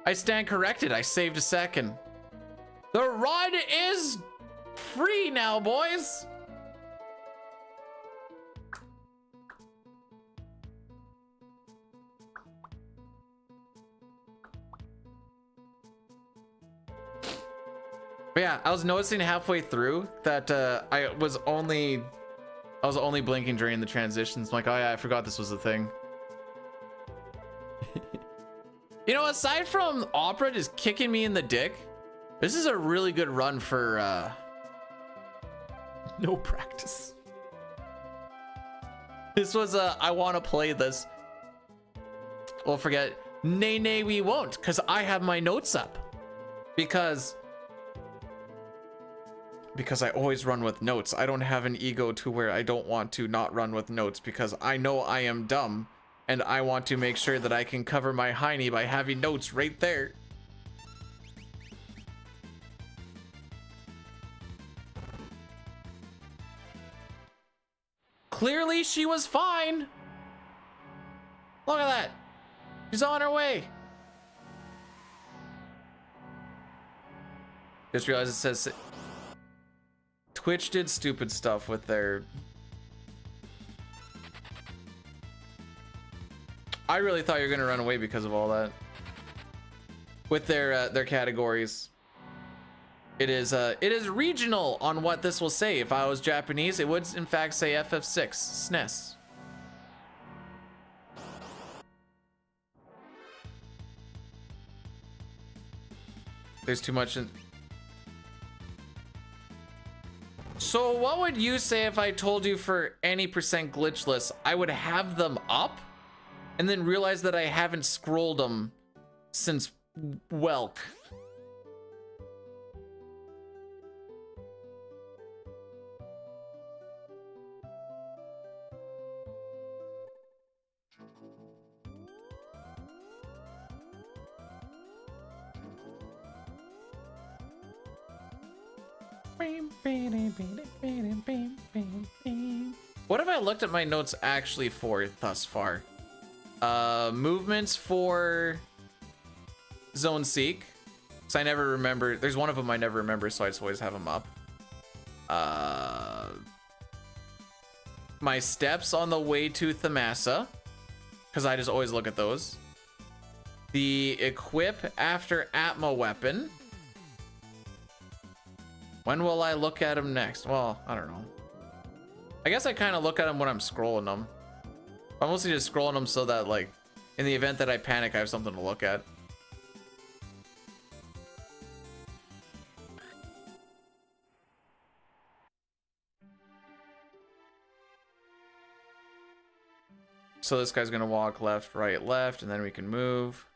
I stand corrected. I saved a second. The rod is free now, boys. But yeah, I was noticing halfway through that I was only blinking during the transitions. I'm like, oh yeah, I forgot this was a thing. You know, aside from Opera just kicking me in the dick, this is a really good run for no practice. This was I want to play this. Well, forget. Nay, we won't, because I have my notes up. Because I always run with notes. I don't have an ego to where I don't want to not run with notes, because I know I am dumb. And I want to make sure that I can cover my hiney by having notes right there. Clearly she was fine. Look at that. She's on her way. Just realized it says Twitch did stupid stuff with their... I really thought you were gonna run away because of all that. With their categories. It is regional on what this will say. If I was Japanese, it would in fact say FF6 SNES. There's too much in... So what would you say if I told you for any percent glitchless, I would have them up? And then realize that I haven't scrolled them since Welk. What have I looked at my notes actually for thus far? Movements for Zone Seek, because I never remember. There's one of them I never remember, so I just always have them up. My steps on the way to Thamasa, because I just always look at those. The equip after Atma weapon. When will I look at them next? Well, I don't know. I guess I kind of look at them when I'm scrolling them. I'm mostly just scrolling them so that, like, in the event that I panic, I have something to look at. So this guy's gonna walk left, right, left, and then we can move.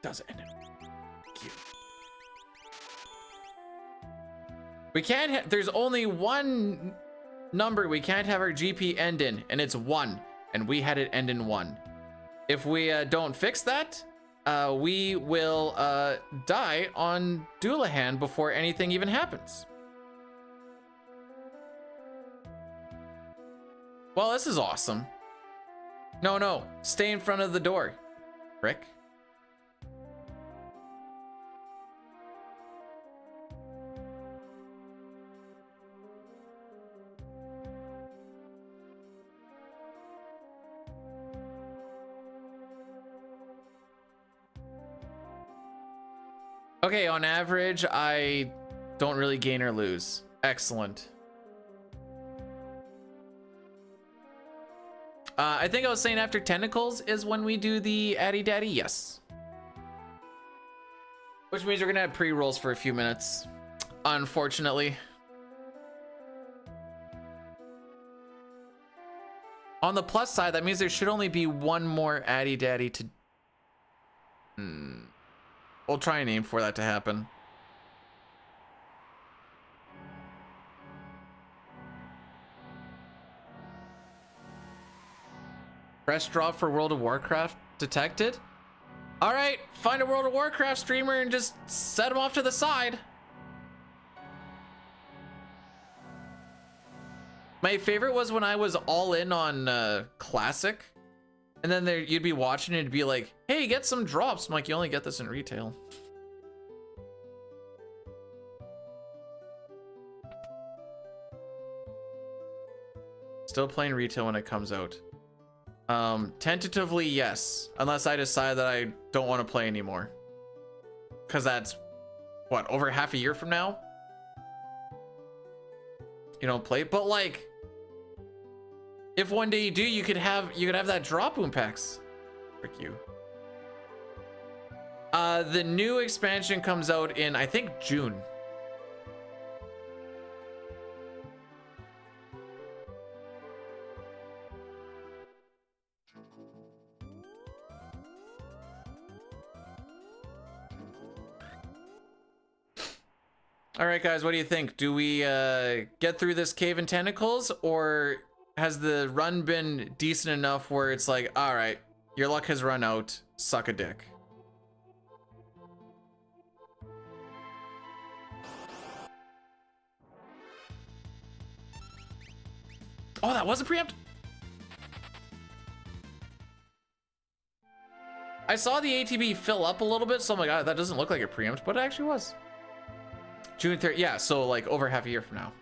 Does it end in cute? We can't there's only one number we can't have our GP end in, and it's 1, and we had it end in 1. If we don't fix that, we will die on Doulahan before anything even happens. Well, this is awesome. No, stay in front of the door, Rick. Okay, on average, I don't really gain or lose. Excellent. I think I was saying after tentacles is when we do the Addy Daddy. Yes. Which means we're gonna have pre-rolls for a few minutes, unfortunately. On the plus side, that means there should only be one more Addy Daddy to... We'll try and aim for that to happen. Press drop for World of Warcraft detected. All right, find a World of Warcraft streamer and just set him off to the side. My favorite was when I was all in on Classic, and then you'd be watching it and it'd be like, hey, get some drops. I'm like, you only get this in retail. Still playing retail when it comes out. Tentatively, yes. Unless I decide that I don't want to play anymore. Because that's, what, over half a year from now? You don't play? But like, if one day you do, you could have that drop boom packs. Frick you. The new expansion comes out in, I think, June. All right, guys, what do you think? Do we get through this cave in tentacles, or has the run been decent enough where it's like, all right, your luck has run out, suck a dick? Oh, that was a preempt? I saw the ATB fill up a little bit, so I'm like, oh, that doesn't look like a preempt, but it actually was. June 3rd, yeah, so like over half a year from now.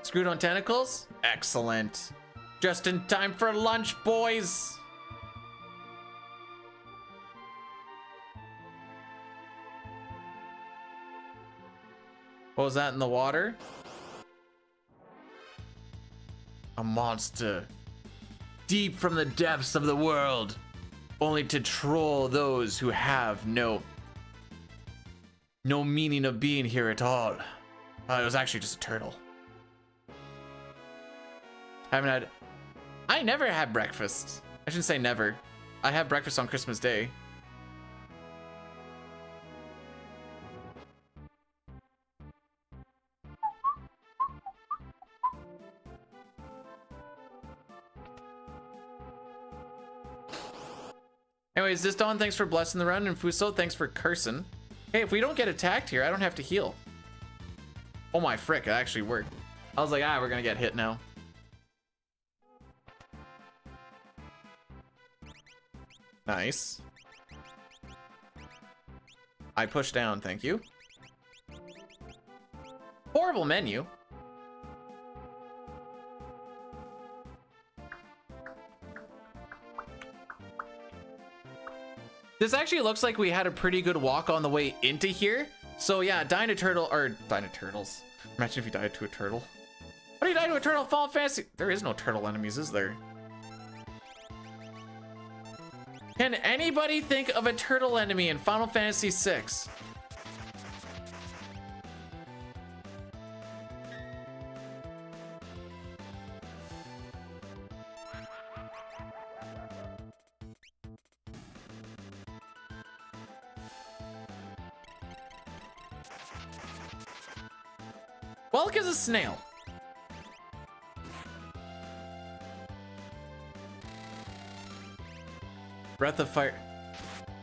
Screwed on tentacles? Excellent. Just in time for lunch, boys. What was that in the water? A monster, deep from the depths of the world, only to troll those who have no meaning of being here at all. It was actually just a turtle. I never had breakfast. I shouldn't say never. I have breakfast on Christmas Day. Anyways, this Dawn, thanks for blessing the run, and Fuso, thanks for cursing. Hey, if we don't get attacked here, I don't have to heal. Oh my frick, it actually worked. I was like, we're gonna get hit now. Nice. I push down, thank you. Horrible menu. This actually looks like we had a pretty good walk on the way into here. So yeah, Dino-Turtle, or Dino-Turtles. Imagine if you died to a turtle. How do you die to a turtle in Final Fantasy? There is no turtle enemies, is there? Can anybody think of a turtle enemy in Final Fantasy VI? Welk is a snail. Breath of Fire.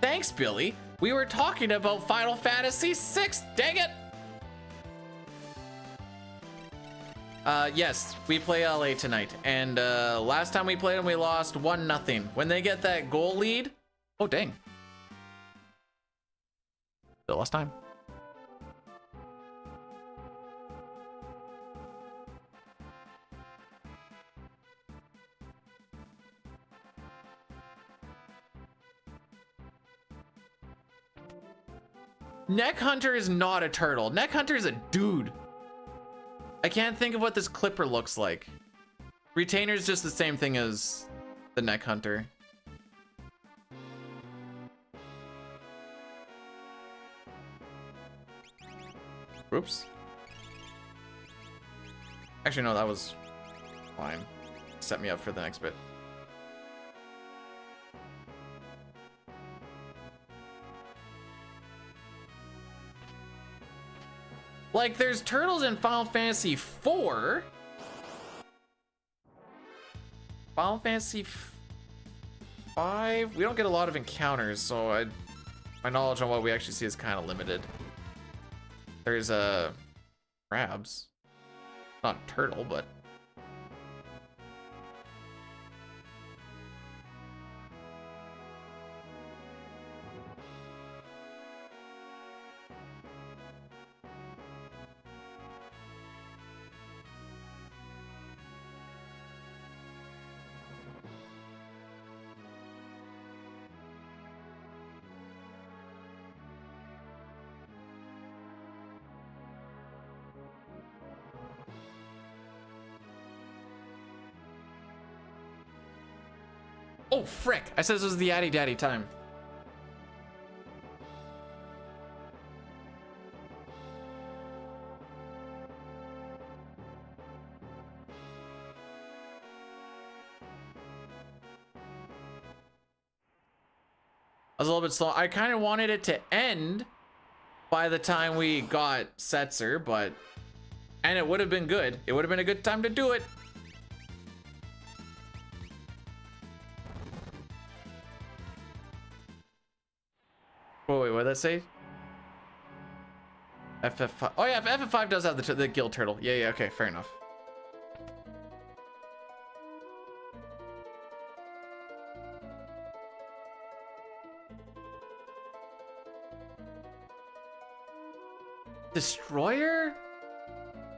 Thanks, Billy. We were talking about Final Fantasy VI. Dang it. Yes, we play LA tonight. And last time we played them, we lost 1-0. When they get that goal lead. Oh, dang. Still lost time. Neck Hunter is not a turtle. Neck Hunter is a dude. I can't think of what this Clipper looks like. Retainer is just the same thing as the Neck Hunter. Oops. Actually, no, that was fine. Set me up for the next bit. Like, there's turtles in Final Fantasy IV. Final Fantasy V? We don't get a lot of encounters, so my knowledge on what we actually see is kind of limited. There's crabs. Not a turtle, but... Oh, frick! I said this was the Addy Daddy time. I was a little bit slow. I kind of wanted it to end by the time we got Setzer, but... And it would have been good. It would have been a good time to do it. Oh, wait, what did that say? FF5. Oh, yeah, FF5 does have the gill turtle. Yeah, okay, fair enough. Destroyer?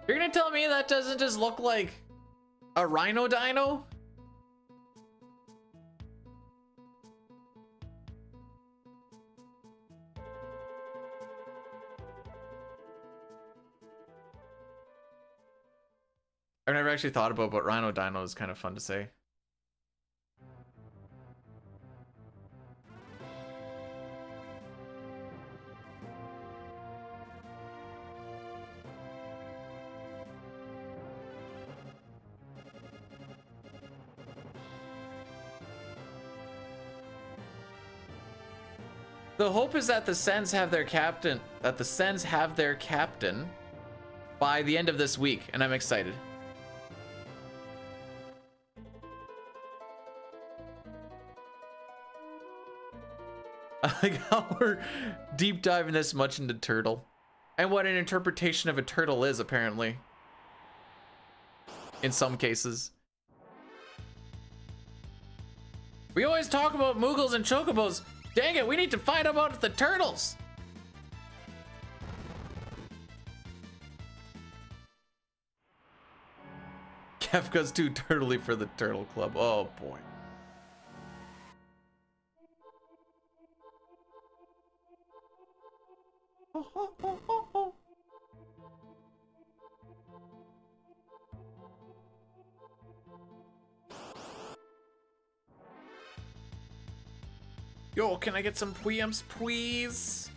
You're gonna tell me that doesn't just look like a rhino dino? I've never actually thought about, but rhino dino is kind of fun to say. The hope is that the Sens have their captain, by the end of this week, and I'm excited. I like how we're deep diving this much into turtle, and what an interpretation of a turtle is, apparently, in some cases. We always talk about Moogles and Chocobos. Dang it, we need to find out about the turtles. Kefka's too turtly for the turtle club. Oh boy. Yo, can I get some preamps, please?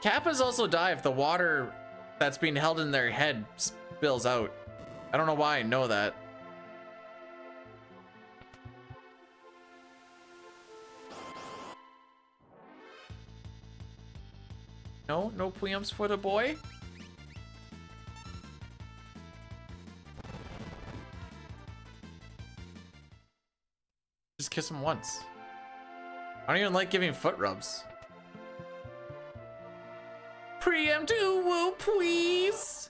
Kappas also die if the water that's being held in their head spills out. I don't know why I know that. No preamps for the boy? Just kiss him once. I don't even like giving foot rubs. Preempt woo, please.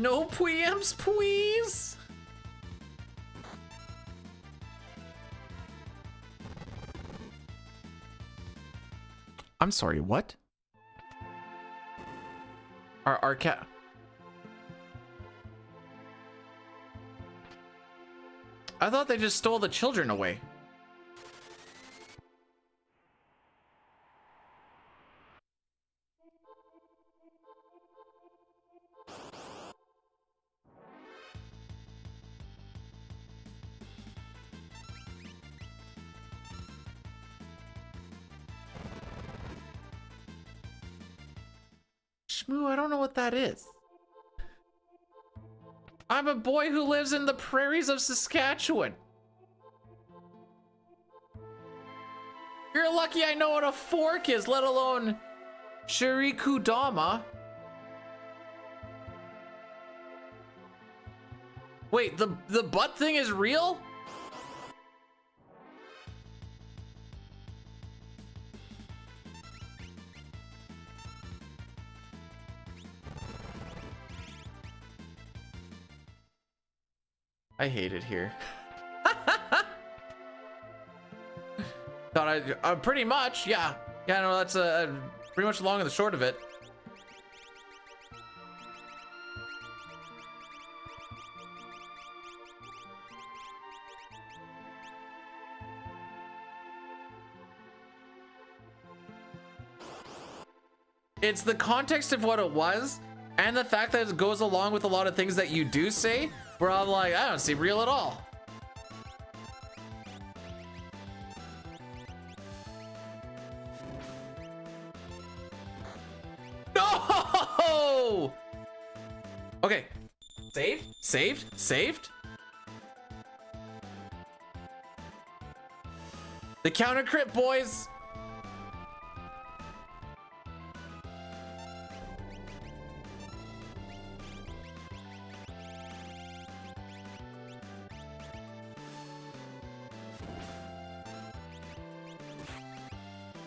No preamps, please. I'm sorry, what? Our cat. I thought they just stole the children away. Shmoo, I don't know what that is. I'm a boy who lives in the prairies of Saskatchewan. You're lucky I know what a fork is, let alone Shirikudama. Wait, the butt thing is real? I hate it here. Thought I pretty much, yeah. Yeah, no, that's pretty much the long and the short of it. It's the context of what it was and the fact that it goes along with a lot of things that you do say where I'm like, I don't see real at all. No! Okay. Saved? Saved? Saved? The counter crit, boys!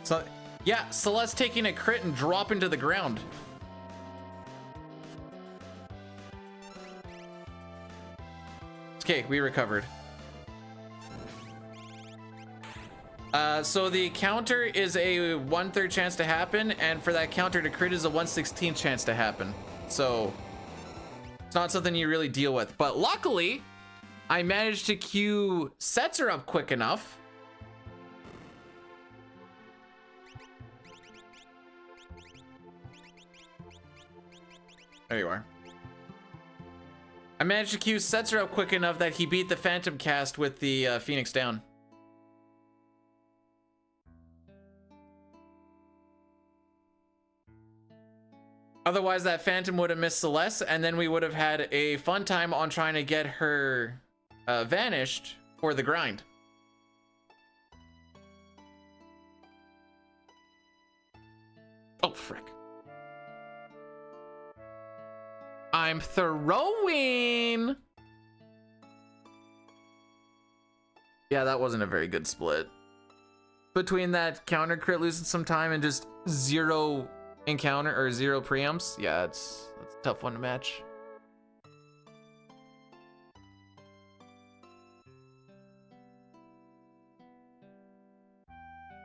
So, yeah, Celeste taking a crit and dropping to the ground. Okay, we recovered. So the counter is a 1/3 chance to happen, and for that counter to crit is a 1/16 chance to happen. So it's not something you really deal with. But luckily, I managed to queue Setzer up quick enough. There you are. I managed to queue Setzer up quick enough that he beat the Phantom cast with the Phoenix down. Otherwise, that Phantom would have missed Celeste, and then we would have had a fun time on trying to get her vanished for the grind. Oh, frick. I'm throwing. Yeah, that wasn't a very good split. Between that counter crit losing some time and just zero encounter or zero preamps, yeah, that's a tough one to match.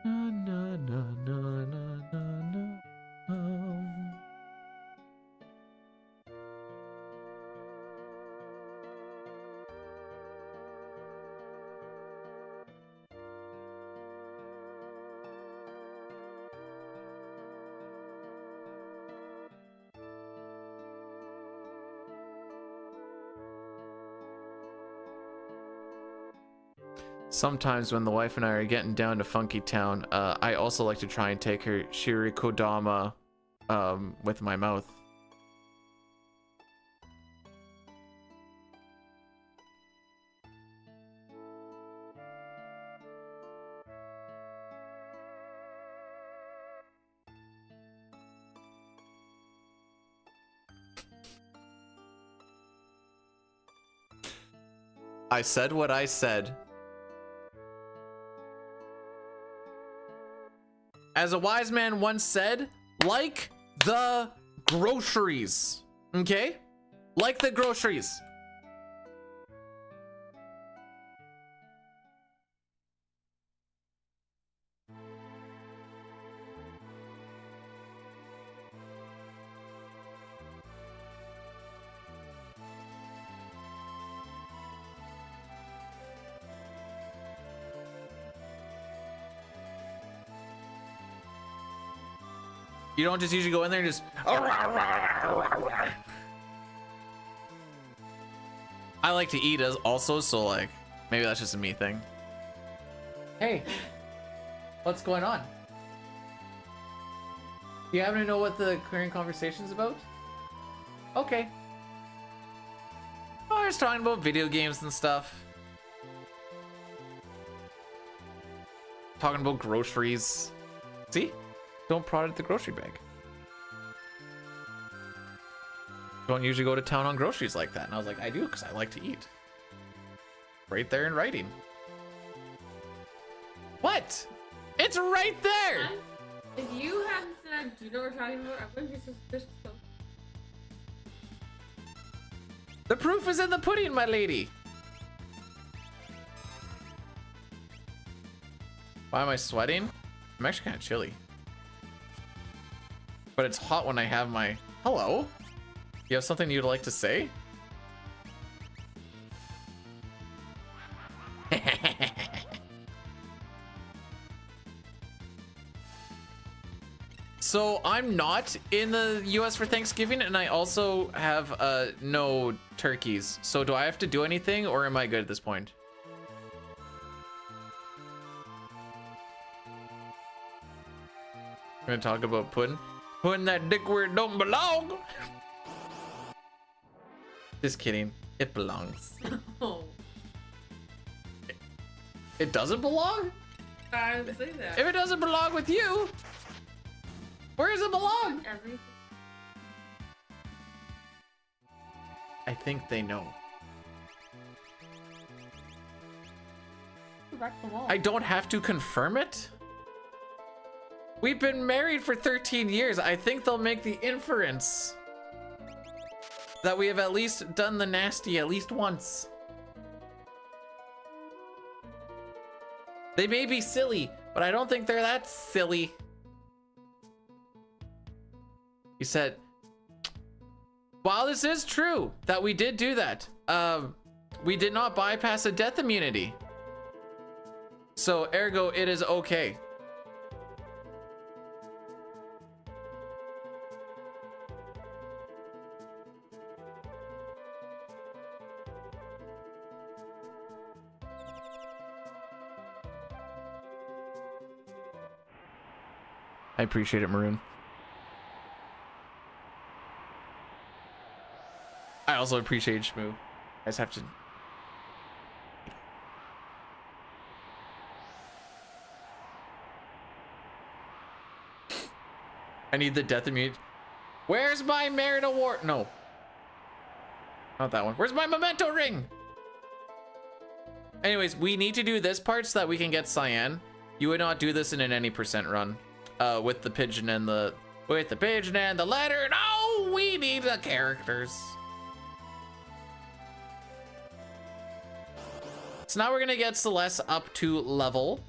Na, na, na, na, na, na, na. Sometimes when the wife and I are getting down to Funky Town, I also like to try and take her Shirikodama with my mouth. I said what I said. As a wise man once said, like the groceries, okay? Like the groceries. You don't just usually go in there and just. I like to eat as also, so like maybe that's just a me thing. Hey, what's going on? Do you happen to know what the current conversation's about? Okay. Oh, I was talking about video games and stuff. Talking about groceries. See? Don't prod at the grocery bag. Don't usually go to town on groceries like that. And I was like, I do, because I like to eat. Right there in writing. What? It's right there! If you hadn't said, do you know what we're talking about? I wouldn't be suspicious though. The proof is in the pudding, my lady. Why am I sweating? I'm actually kind of chilly. But it's hot when I have my... Hello? You have something you'd like to say? So I'm not in the US for Thanksgiving, and I also have no turkeys. So do I have to do anything, or am I good at this point? We're gonna talk about putting that dick where it don't belong. Just kidding. It belongs. Oh. It doesn't belong? I would say that. If it doesn't belong with you, where does it belong? Everything. I think they know. Wreck the wall. I don't have to confirm it? We've been married for 13 years. I think they'll make the inference that we have at least done the nasty at least once. They may be silly, but I don't think they're that silly. He said, while this is true that we did do that, we did not bypass a death immunity. So ergo, it is okay. I appreciate it, Maroon. I also appreciate Shmoo. I just have to... I need the death immunity. Where's my merit award? No. Not that one. Where's my memento ring? Anyways, we need to do this part so that we can get cyan. You would not do this in an any percent run. With the pigeon and the... With the pigeon and the letter. No! We need the characters. So now we're gonna get Celeste up to level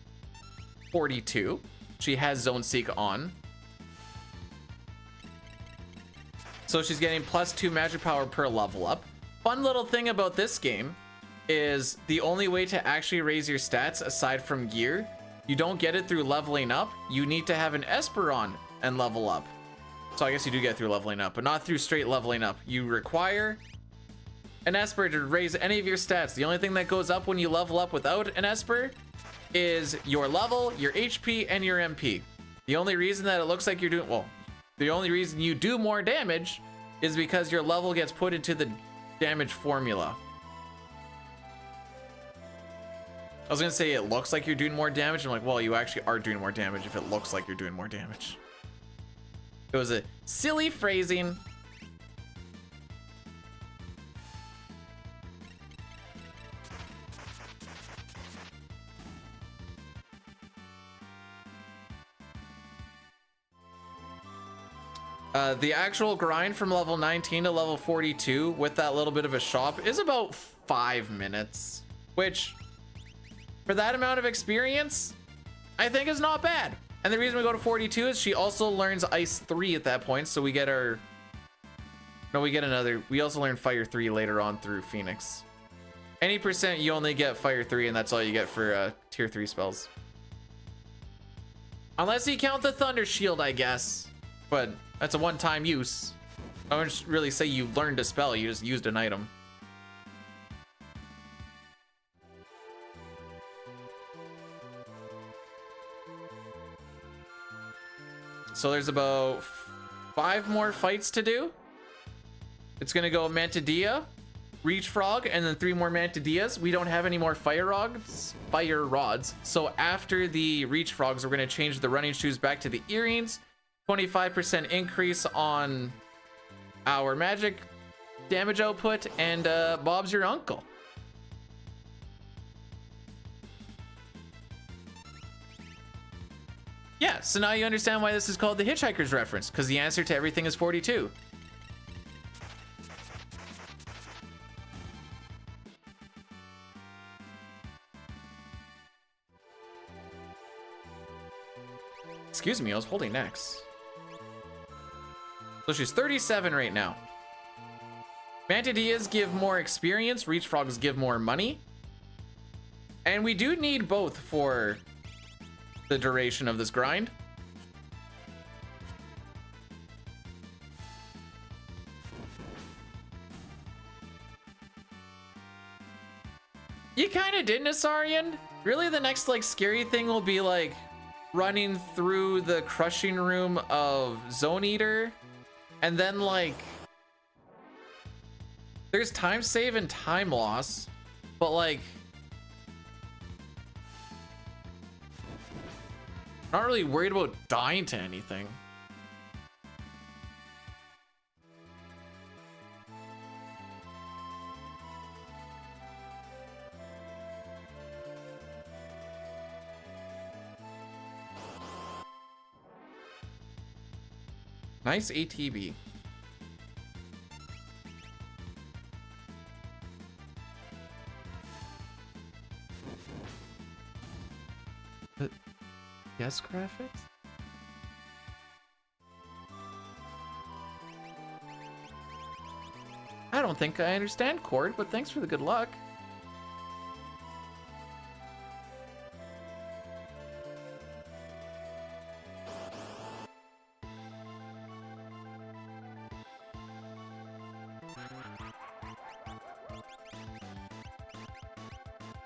42. She has Zone Seek on. So she's getting +2 magic power per level up. Fun little thing about this game is the only way to actually raise your stats aside from gear, you don't get it through leveling up. You need to have an Esper on and level up. So I guess you do get through leveling up, but not through straight leveling up. You require an Esper to raise any of your stats. The only thing that goes up when you level up without an Esper is your level, your HP, and your MP. The only reason that it looks like you're doing, well, the only reason you do more damage is because your level gets put into the damage formula. I was gonna say it looks like you're doing more damage. I'm like, well, you actually are doing more damage if it looks like you're doing more damage. It was a silly phrasing. The actual grind from level 19 to level 42 with that little bit of a shop is about 5 minutes, which for that amount of experience, I think is not bad. And the reason we go to 42 is she also learns Ice 3 at that point, so we get our... No, we get another... We also learn Fire 3 later on through Phoenix. Any percent, you only get Fire 3, and that's all you get for tier 3 spells. Unless you count the Thunder Shield, I guess. But that's a one-time use. I wouldn't really say you learned a spell, you just used an item. So there's about 5 more fights to do. It's gonna go Mantidea, Reach Frog, and then 3 more Mantideas. We don't have any more fire rods. So after the Reach Frogs, we're gonna change the running shoes back to the earrings. 25% increase on our magic damage output, and Bob's your uncle. Yeah, so now you understand why this is called the Hitchhiker's reference, because the answer to everything is 42. Excuse me, I was holding X. So she's 37 right now. Mantideas give more experience, Reach Frogs give more money. And we do need both for the duration of this grind. You kind of didn't, Asarian. Really, the next like scary thing will be like running through the crushing room of Zone Eater, and then like there's time save and time loss, but like not really worried about dying to anything. Nice ATB. Yes, graphics? I don't think I understand, Cord, but thanks for the good luck.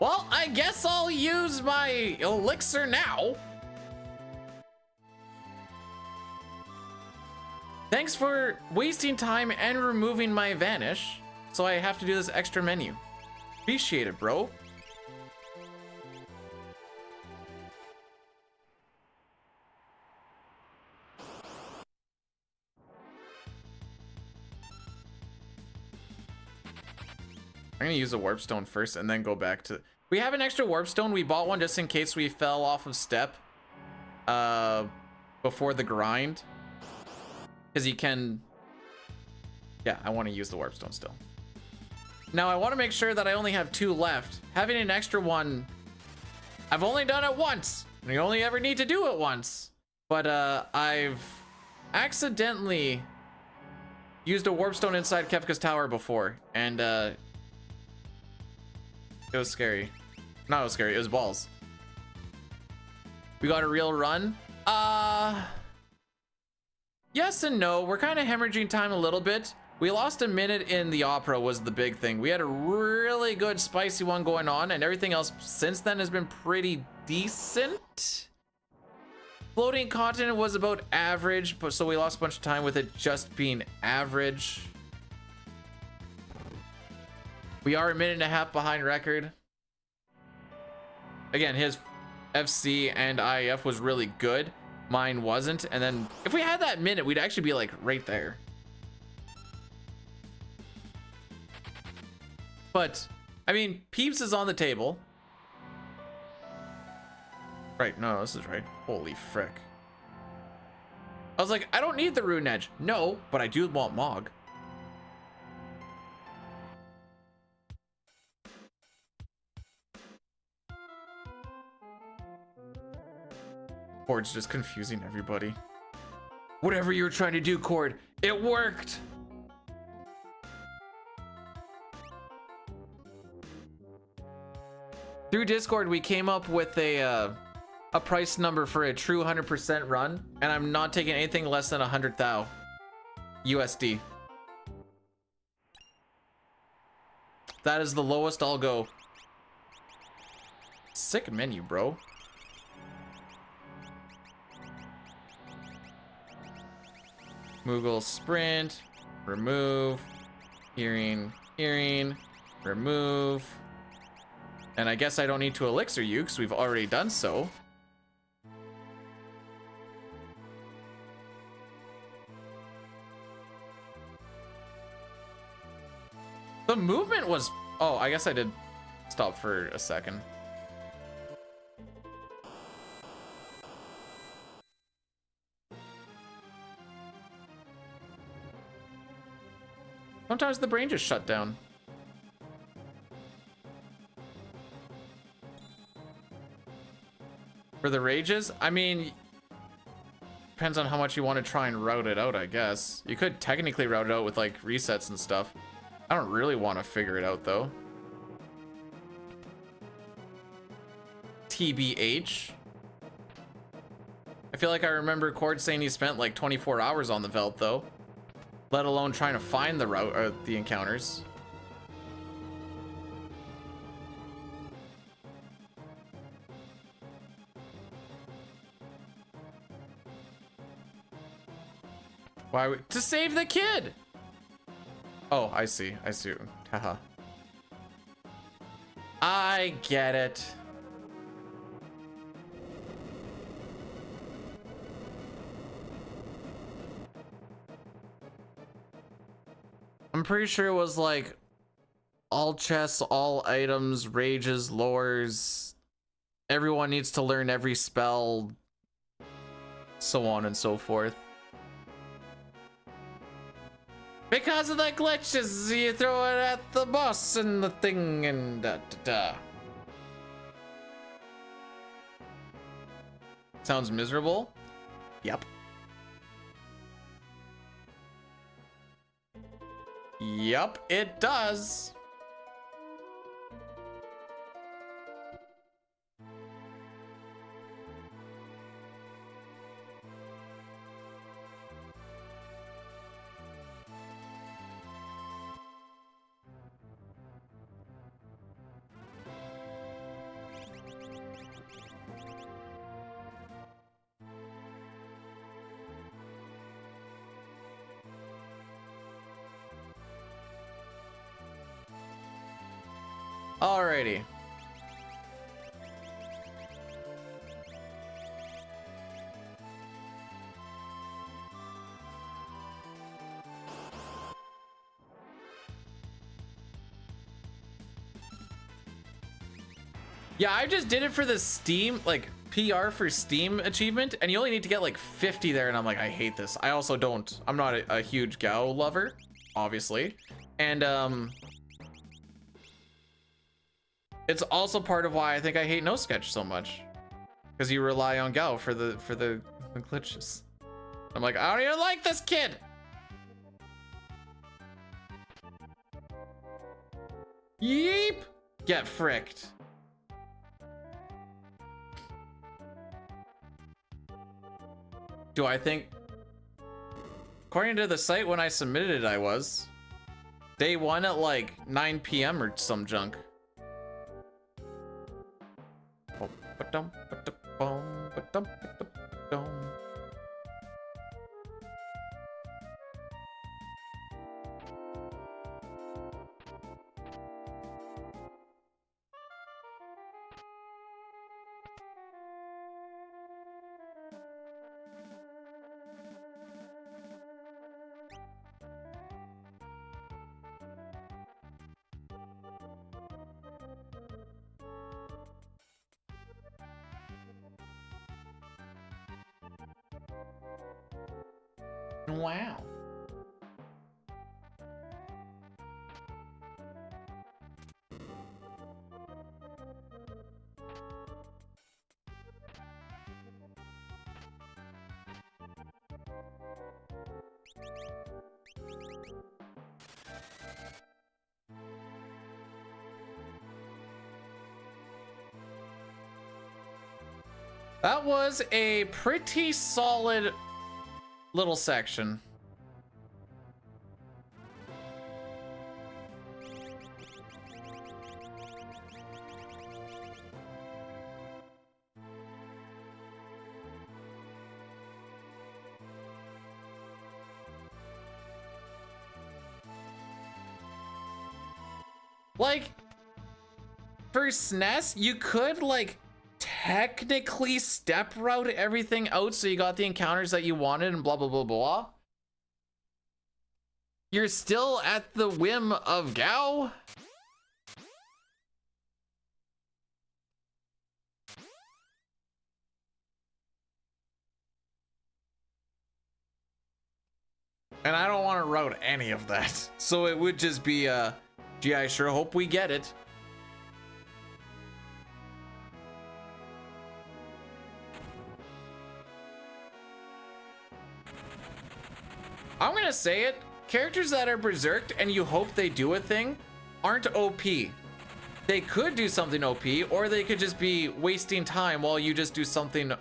Well, I guess I'll use my elixir now. Thanks for wasting time and removing my vanish, so I have to do this extra menu. Appreciate it, bro. I'm gonna use a warp stone first and then go back to... We have an extra warp stone. We bought one just in case we fell off of step before the grind. Because you can... Yeah, I want to use the warp stone still. Now, I want to make sure that I only have 2 left. Having an extra one... I've only done it once. And you only ever need to do it once. But I've accidentally used a warp stone inside Kefka's tower before. And it was scary. Not it was scary, it was balls. We got a real run. Yes and no. We're kind of hemorrhaging time a little bit. We lost a minute in the opera was the big thing. We had a really good spicy one going on, and everything else since then has been pretty decent. Floating continent was about average, but so we lost a bunch of time with it just being average. We are a minute and a half behind record. Again, his FC and IF was really good. Mine wasn't. And then if we had that minute, we'd actually be like right there. But I mean, Peeps is on the table. Right, no, this is right. Holy frick. I was like, I don't need the Rune Edge. No, but I do want Mog. Cord's just confusing everybody. Whatever you were trying to do, Cord, it worked. Through Discord, we came up with a price number for a true 100% run, and I'm not taking anything less than 100,000 USD. That is the lowest I'll go. Sick menu, bro. Moogle sprint, remove, hearing, remove. And I guess I don't need to elixir you because we've already done so. The movement was... Oh, I guess I did stop for a second. Sometimes the brain just shut down. For the rages, I mean, depends on how much you want to try and route it out, I guess. You could technically route it out with like resets and stuff. I don't really want to figure it out though. TBH. I feel like I remember Cord saying he spent like 24 hours on the Veld though, let alone trying to find the route or the encounters. Why to save the kid? Oh, I see. Haha. I get it. I'm pretty sure it was like all chests, all items, rages, lores. Everyone needs to learn every spell, so on and so forth. Because of the glitches, you throw it at the boss and the thing and da da da. Sounds miserable? Yep. Yep, it does. Alrighty. Yeah, I just did it for the Steam, like PR for Steam achievement, and you only need to get like 50 there, and I'm like, I hate this. I also don't, I'm not a huge Gao lover, obviously. And it's also part of why I think I hate No Sketch so much, because you rely on Gao for the glitches. I'm like, I don't even like this kid. Yeep. Get fricked. Do I think? According to the site when I submitted it, I was. Day one at like 9 p.m. or some junk. Wow. That was a pretty solid little section. Like, for SNES, you could, like, technically step route everything out so you got the encounters that you wanted and blah, blah, blah, blah. You're still at the whim of Gao. And I don't want to route any of that. So it would just be, gee, I sure hope we get it. I'm gonna say it, characters that are berserked and you hope they do a thing aren't OP. They could do something OP, or they could just be wasting time while you just do something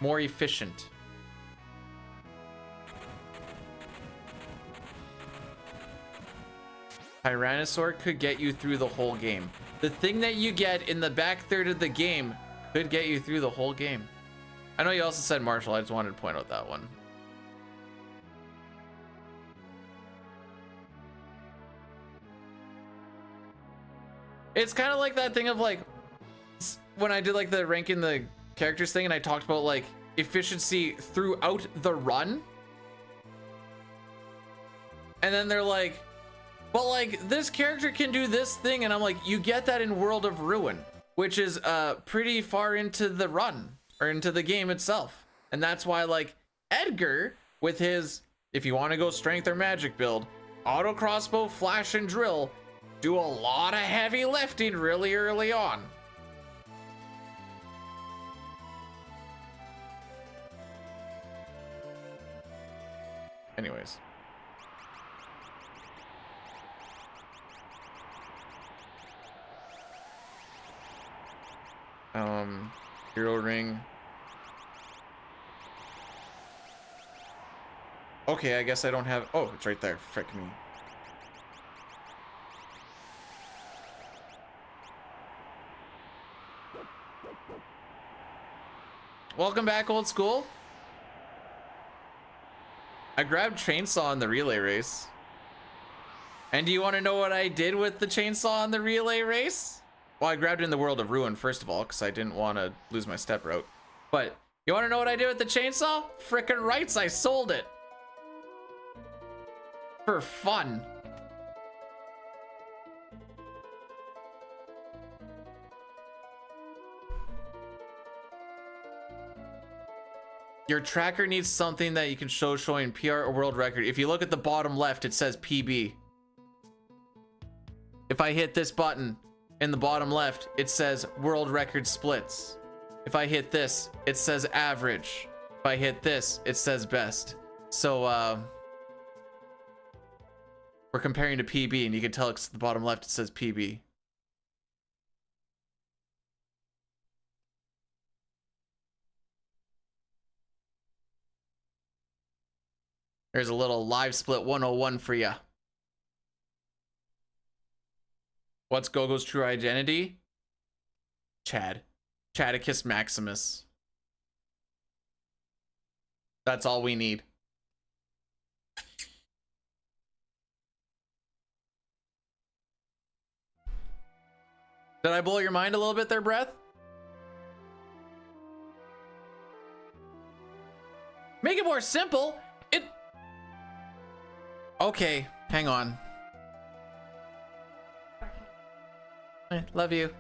more efficient. Tyrannosaur could get you through the whole game. The thing that you get in the back third of the game could get you through the whole game. I know you also said Marshall, I just wanted to point out that one. It's kind of like that thing of like, when I did like the ranking the characters thing and I talked about like efficiency throughout the run. And then they're like, but like this character can do this thing. And I'm like, you get that in World of Ruin, which is pretty far into the run or into the game itself. And that's why like Edgar with his, if you want to go strength or magic build, auto crossbow, flash and drill, do a lot of heavy lifting really early on. Anyways. Hero ring. Okay, I guess I don't have, oh, it's right there. Frick me. Welcome back, old school. I grabbed chainsaw in the relay race. And do you want to know what I did with the chainsaw in the relay race? Well, I grabbed it in the World of Ruin, first of all, because I didn't want to lose my step route. But you want to know what I did with the chainsaw? Frickin' rights, I sold it. For fun. Your tracker needs something that you can show showing PR or world record. If you look at the bottom left, it says PB. If I hit this button in the bottom left, it says world record splits. If I hit this, it says average. If I hit this, it says best. So we're comparing to PB, and you can tell it's the bottom left, it says PB. There's a little live split 101 for ya. What's Gogo's true identity? Chad. Chadicus Maximus. That's all we need. Did I blow your mind a little bit there, Breath? Make it more simple. Okay, hang on. Love you.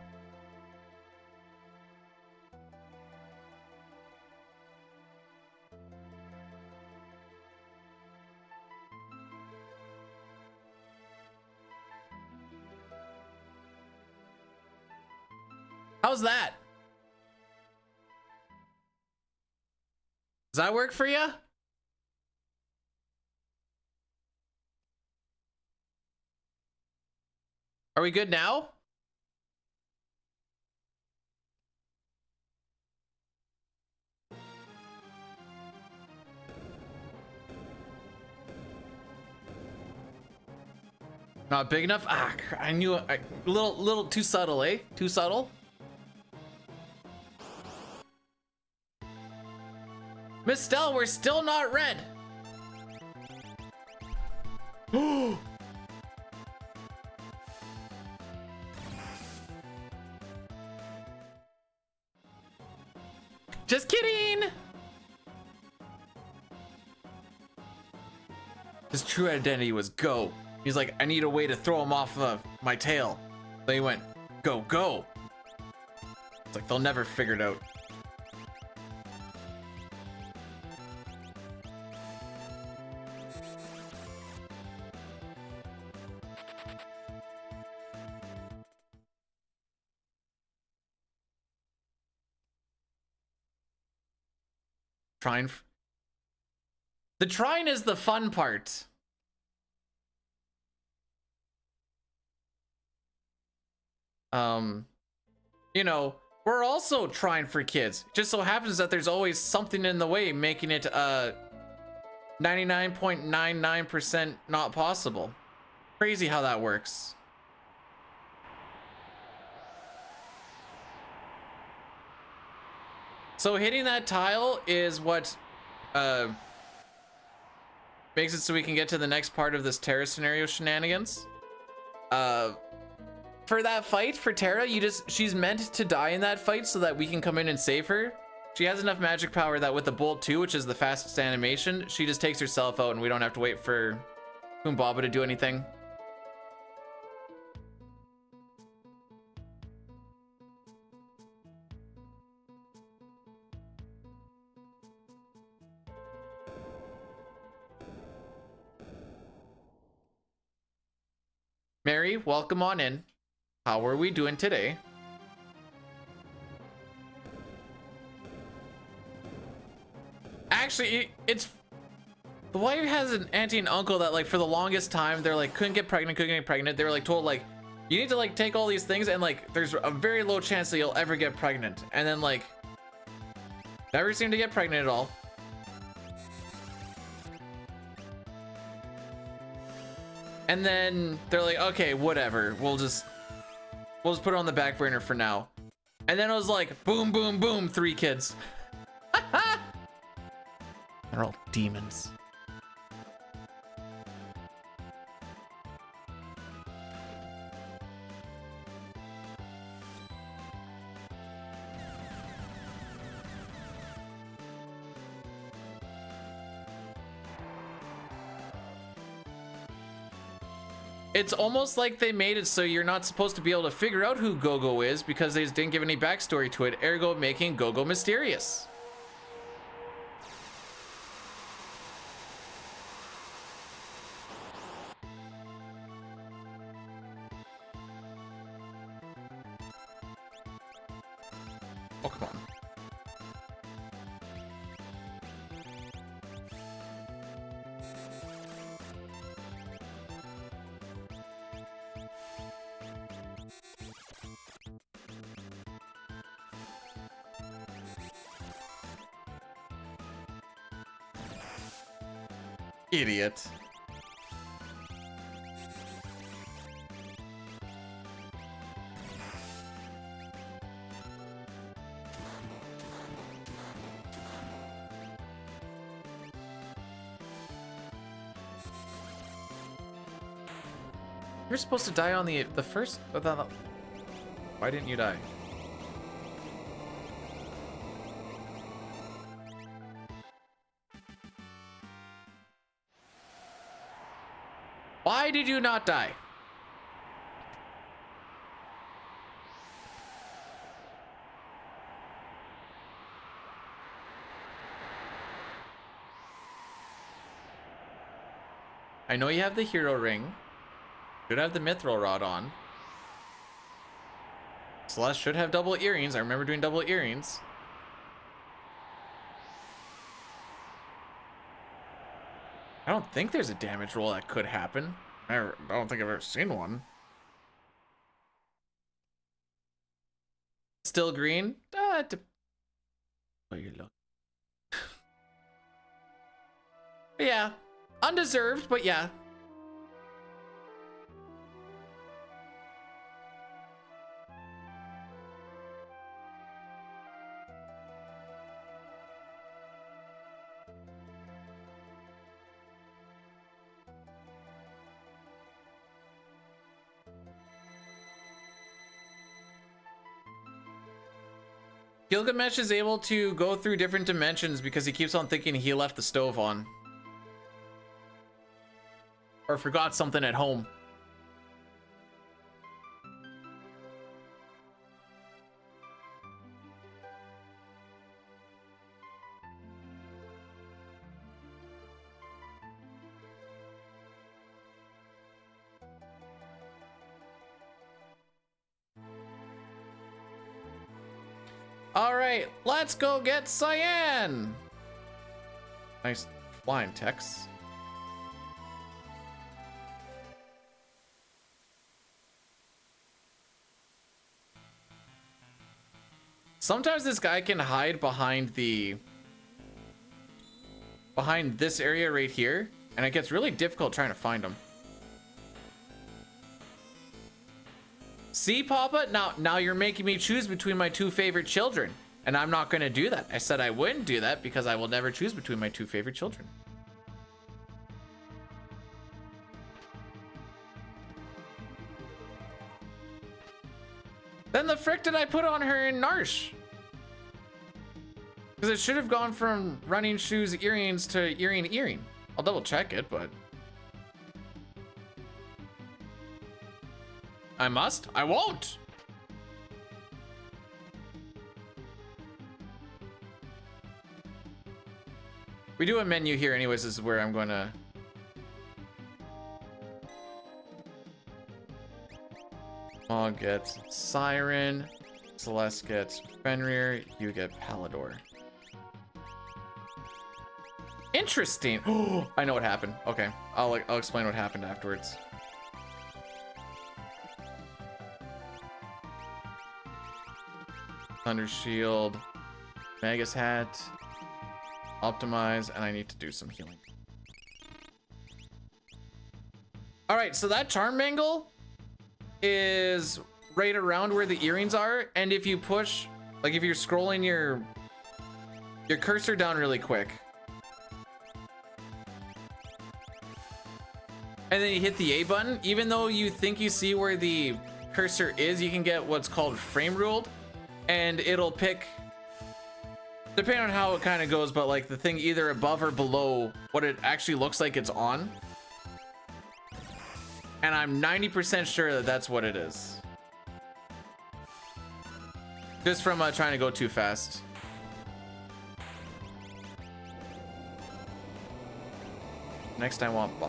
How's that? Does that work for you? Are we good now? Not big enough? Ah, I knew it. Little too subtle, eh? Too subtle? Miss Stella, we're still not red. Just kidding. His true identity was Go. He's like, I need a way to throw him off of my tail. So he went, go, go. It's like, they'll never figure it out. Trine. The trine is the fun part. You know, we're also trying for kids. Just so happens that there's always something in the way making it 99.99% not possible. Crazy how that works. So hitting that tile is what makes it so we can get to the next part of this Terra scenario shenanigans. For that fight for Terra, she's meant to die in that fight so that we can come in and save her. She has enough magic power that with the Bolt 2, which is the fastest animation, she just takes herself out and we don't have to wait for Humbaba to do anything. Mary, welcome on in. How are we doing today? Actually, it's the wife has an auntie and uncle that like for the longest time they're like couldn't get pregnant. They were like told like you need to like take all these things and like there's a very low chance that you'll ever get pregnant. And then like never seem to get pregnant at all. And then they're like, okay, whatever. We'll just put it on the back burner for now. And then it was like, boom, boom, boom, 3 kids. They're all demons. It's almost like they made it so you're not supposed to be able to figure out who Gogo is because they just didn't give any backstory to it, ergo making Gogo mysterious. Oh, come on. Idiot. You're supposed to die on the first. Why didn't you die? Why did you not die? I know you have the hero ring. Should have the mithril rod on. Celeste should have double earrings. I remember doing double earrings. I don't think there's a damage roll that could happen. I don't think I've ever seen one. Still green? Oh, you look. Yeah, undeserved, but yeah. Gilgamesh is able to go through different dimensions because he keeps on thinking he left the stove on. Or forgot something at home. All right, let's go get Cyan. Nice flying text. Sometimes this guy can hide behind this area right here, and it gets really difficult trying to find him. See, Papa? Now you're making me choose between my two favorite children, and I'm not going to do that. I said I wouldn't do that because I will never choose between my two favorite children. Then the frick did I put on her in Narsh? Because it should have gone from running shoes earrings to earring. I'll double check it, but... I must? I won't! We do a menu here anyways. This is where I'm going to... Maw gets Siren. Celeste gets Fenrir. You get Palador. Interesting. Oh, I know what happened. Okay, I'll explain what happened afterwards. Thunder Shield, Magus Hat, Optimize, and I need to do some healing. All right, so that Charm Mangle is right around where the earrings are, and if you push, like if you're scrolling your cursor down really quick, and then you hit the A button, even though you think you see where the cursor is, you can get what's called frame ruled. And it'll pick, depending on how it kind of goes, but like the thing either above or below what it actually looks like it's on. And I'm 90% sure that that's what it is. Just from trying to go too fast. Next I want bio.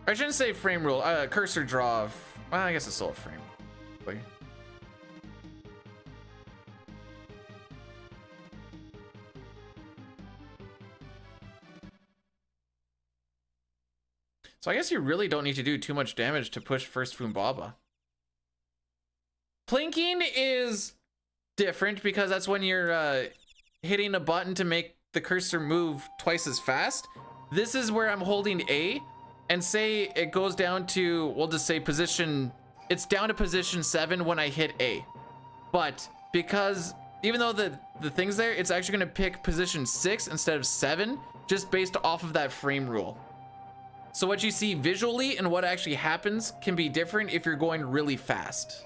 I shouldn't say frame rule, cursor draw. Well, I guess it's still a frame. Really. So I guess you really don't need to do too much damage to push first Fumbaba. Plinking is different because that's when you're hitting a button to make the cursor move twice as fast. This is where I'm holding A. And say it goes down to, we'll just say position, it's down to position 7 when I hit A. But because, even though the thing's there, it's actually gonna pick position 6 instead of 7, just based off of that frame rule. So what you see visually and what actually happens can be different if you're going really fast.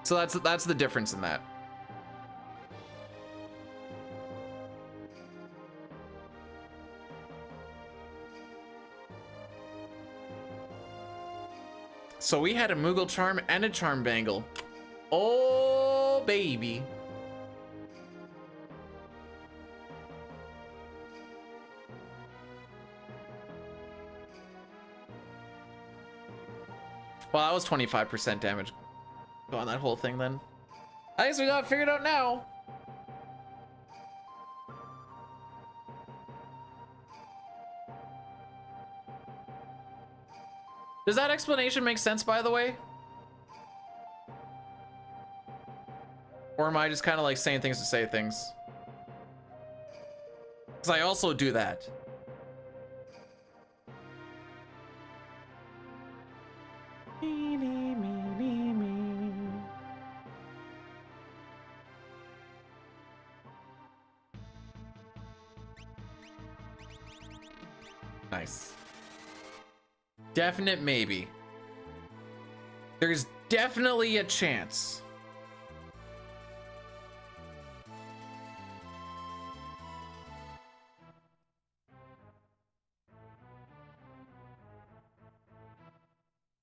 So that's the difference in that. So we had a Moogle charm and a charm bangle. Oh, baby. Well, that was 25% damage on that whole thing then. I guess we got it figured out now. Does that explanation make sense, by the way? Or am I just kind of like saying things to say things? Because I also do that. Nice. Definite maybe. There's definitely a chance.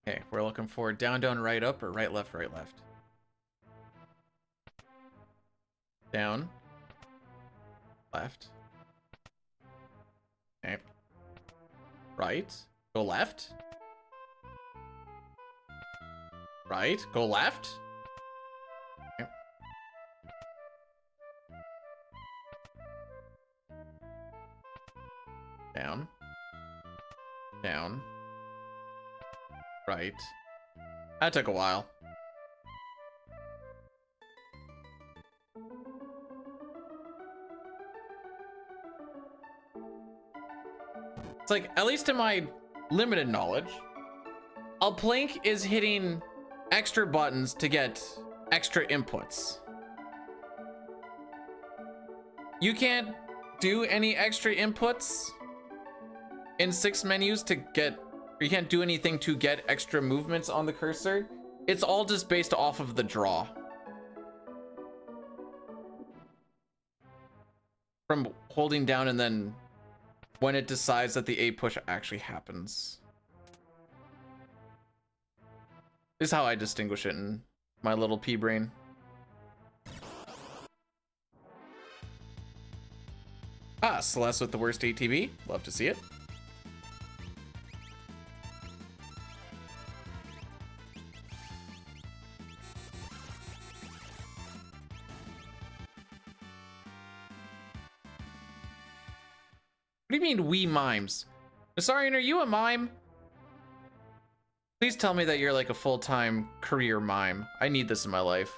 Okay, we're looking for down, down, right, up, or right, left, right, left. Down. Left. Okay. Right. Go left. Right. Go left. Okay. Down. Down. Right. That took a while. It's like, at least in my limited knowledge, a Plink is hitting extra buttons to get extra inputs. You can't do any extra inputs in 6 menus to get, or you can't do anything to get extra movements on the cursor. It's all just based off of the draw. From holding down and then when it decides that the A push actually happens. This is how I distinguish it in my little pea brain. Ah, Celeste with the worst ATB. Love to see it. What do you mean, we mimes? Nasarian, are you a mime? Please tell me that you're like a full-time career mime. I need this in my life.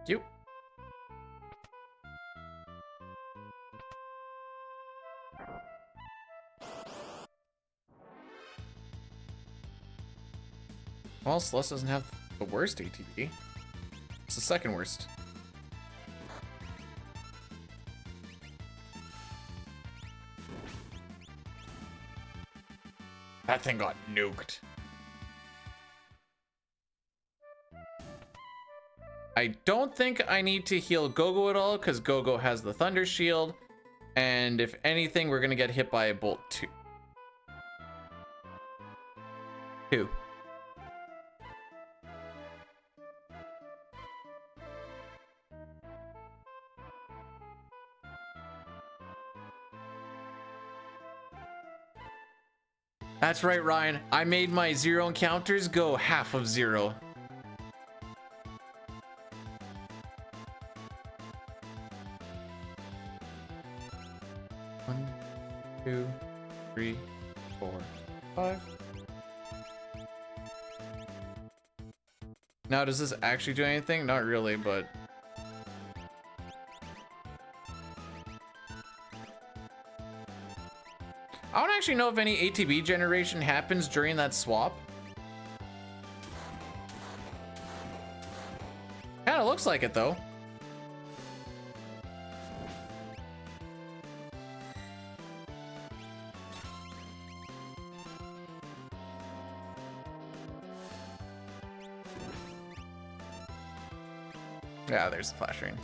You. Well, Celeste doesn't have the worst ATB. It's the second worst. That thing got nuked. I don't think I need to heal Gogo at all because Gogo has the Thunder Shield. And if anything, we're going to get hit by a Bolt 2. 2. That's right, Ryan. I made my 0 encounters go half of 0. One, 2, 3, 4, 5. Now, does this actually do anything? Not really, but... I don't actually know if any ATB generation happens during that swap. Kinda looks like it, though. Yeah, there's the flash ring.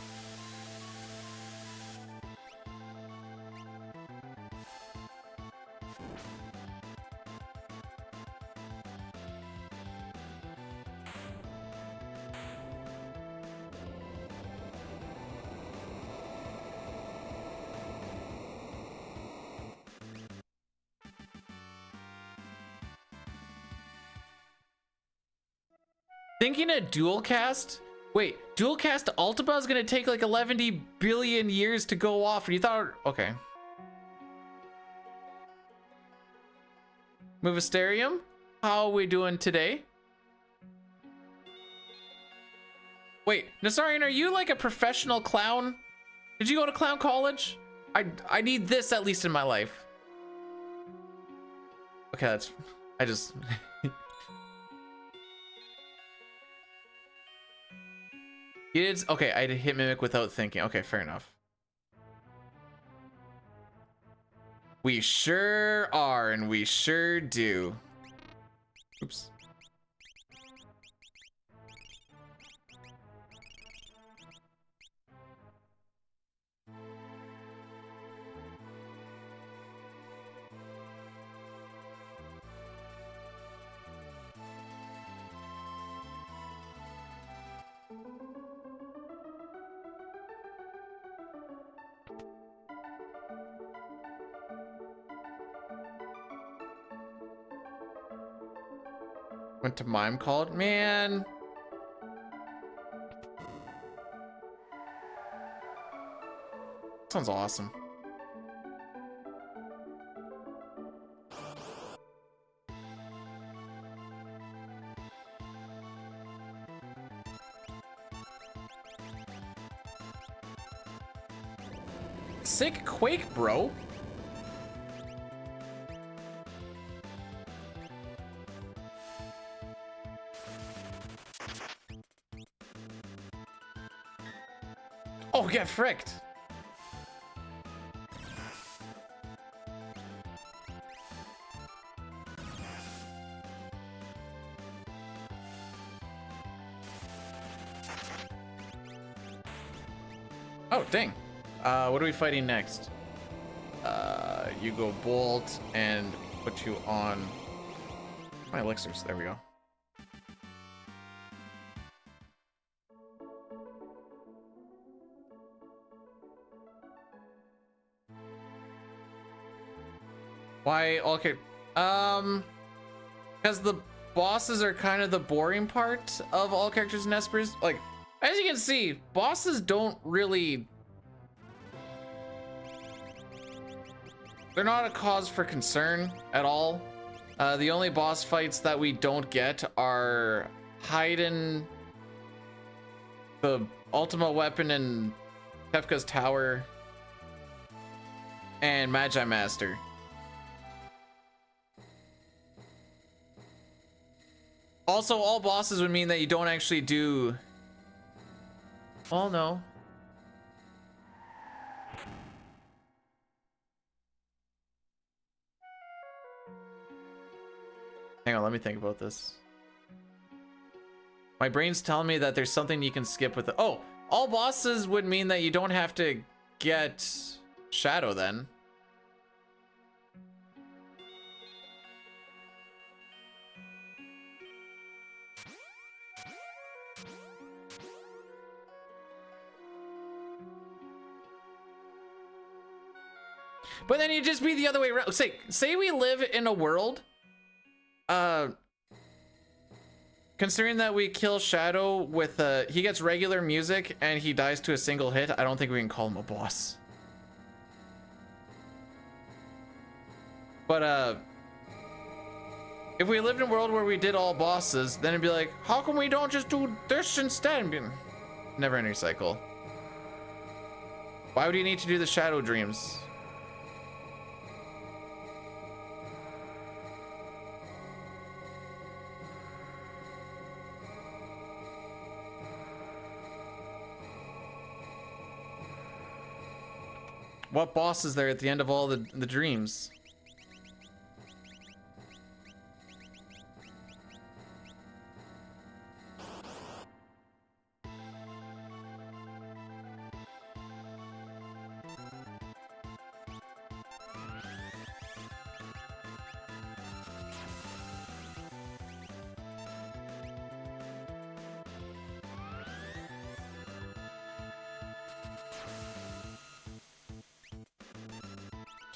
Thinking a dual cast? Wait, dual cast Ultima is gonna take like 11 billion years to go off, and you thought, okay. Movisterium, how are we doing today? Wait, Nasarian, are you like a professional clown? Did you go to clown college? I need this at least in my life. Okay, that's, I just. You did, okay, I hit mimic without thinking. Okay, fair enough. We sure are, and we sure do. Oops. Went to mime called, man. Sounds awesome. Sick Quake, bro. Oh, get fricked. Oh, dang. What are we fighting next? You go bolt and put you on my elixirs. There we go. Why? Okay. Because the bosses are kind of the boring part of all characters in Espers. Like, as you can see, bosses don't really. They're not a cause for concern at all. The only boss fights that we don't get are Haydn, the Ultima weapon in Kefka's tower, and Magi Master. Also, all bosses would mean that you don't actually do. Well, no. Hang on, let me think about this. My brain's telling me that there's something you can skip with it. Oh, all bosses would mean that you don't have to get Shadow then. But then you just be the other way around. Say we live in a world, considering that we kill Shadow with he gets regular music and he dies to a single hit, I don't think we can call him a boss. But if we lived in a world where we did all bosses, then it'd be like, how come we don't just do this instead? Never ending cycle. Why would you need to do the Shadow Dreams? What boss is there at the end of all the dreams?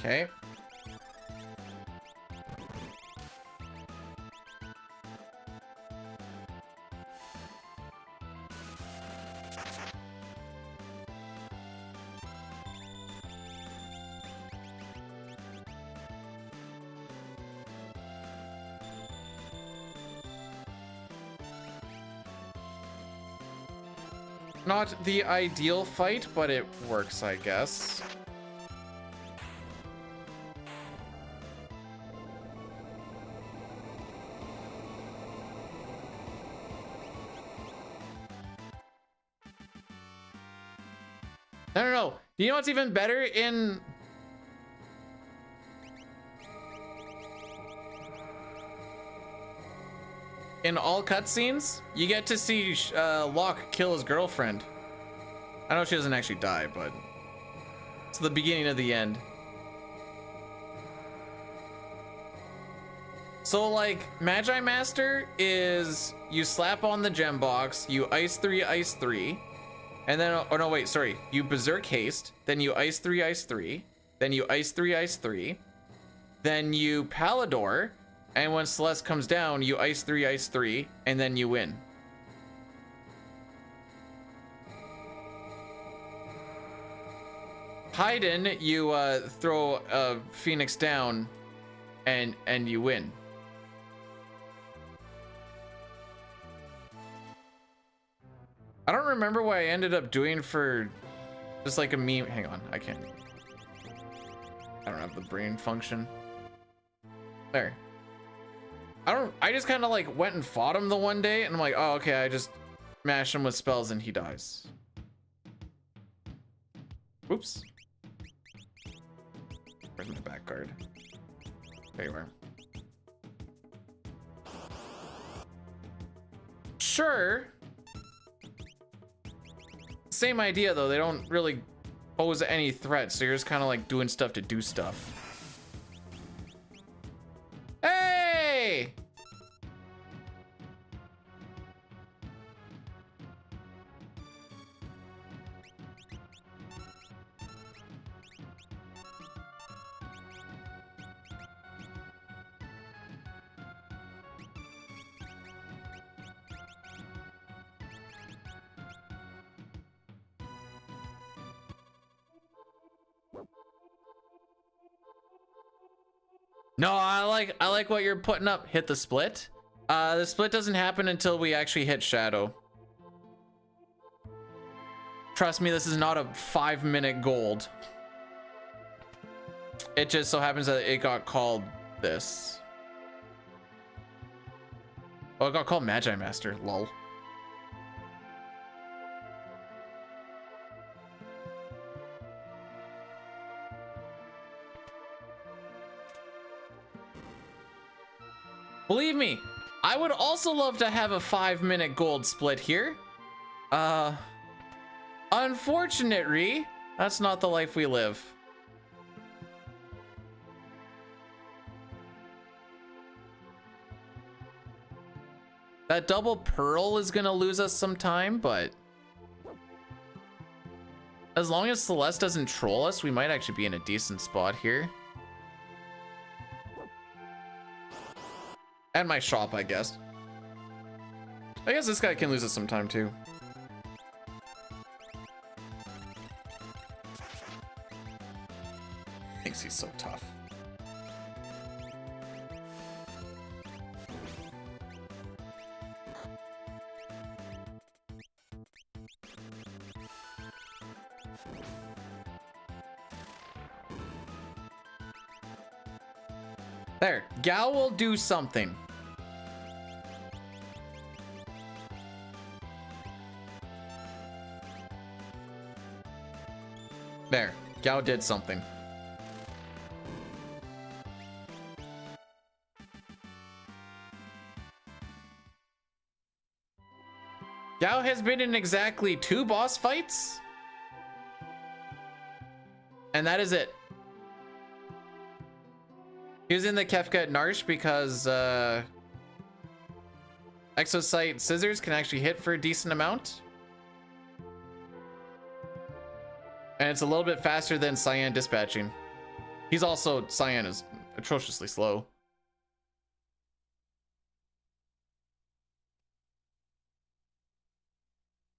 Okay. Not the ideal fight, but it works, I guess. No. You know what's even better in... In all cutscenes, you get to see Locke kill his girlfriend. I know she doesn't actually die, but it's the beginning of the end. So like, Magi Master is you slap on the gem box, you ice 3, and then, oh no, wait, sorry. You Berserk Haste, then you ice 3, then you ice 3, then you Palador, and when Celeste comes down, you ice 3, and then you win. Haydn, you throw a Phoenix down, and you win. I don't remember what I ended up doing for just like a meme. Hang on, I don't have the brain function. There. I just kind of like went and fought him the one day and I'm like, oh, okay, I just mash him with spells and he dies. Oops. Where's my back guard? There you are. Sure. Same idea though, they don't really pose any threat, so you're just kind of like doing stuff to do stuff. Hey! No, I like what you're putting up. Hit the split. The split doesn't happen until we actually hit Shadow. Trust me, this is not a 5-minute gold. It just so happens that it got called this. Oh, it got called Magi Master. Lol. Believe me, I would also love to have a 5-minute gold split here. Unfortunately, that's not the life we live. That double pearl is gonna lose us some time, but as long as Celeste doesn't troll us, we might actually be in a decent spot here. And my shop, I guess. I guess this guy can lose us some time too. Thinks he's so tough. There, Gal will do something. There, Gao did something. Gao has been in exactly 2 boss fights. And that is it. He was in the Kefka at Narsh because Exocyte Scissors can actually hit for a decent amount. And it's a little bit faster than Cyan dispatching. He's also, Cyan is atrociously slow.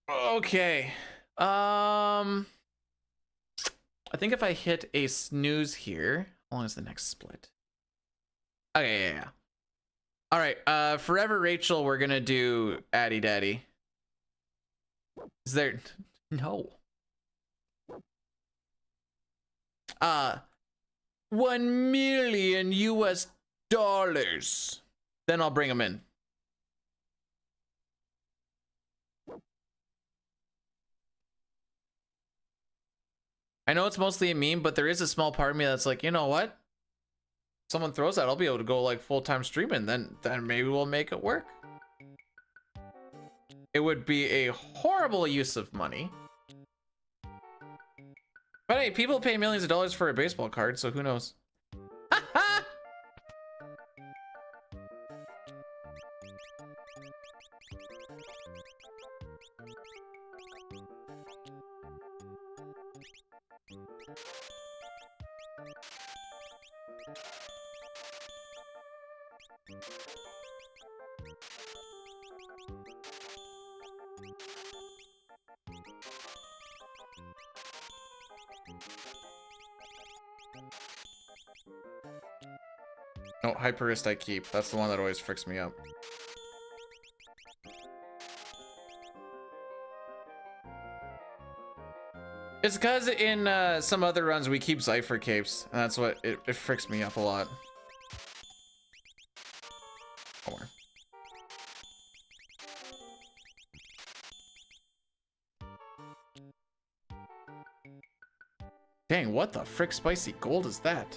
Okay. I think if I hit a snooze here, how long is the next split? Okay, yeah. All right, Forever Rachel, we're gonna do Addy Daddy. Is there? No. 1 million US dollars. Then I'll bring them in. I know it's mostly a meme, but there is a small part of me that's like, you know what? Someone throws that, I'll be able to go like full-time streaming. Then maybe we'll make it work. It would be a horrible use of money. But hey, people pay millions of dollars for a baseball card, so who knows? No, Hyperist I keep. That's the one that always freaks me up. It's because in some other runs we keep Zypher capes, and that's what it freaks me up a lot. More. Dang, what the frick spicy gold is that?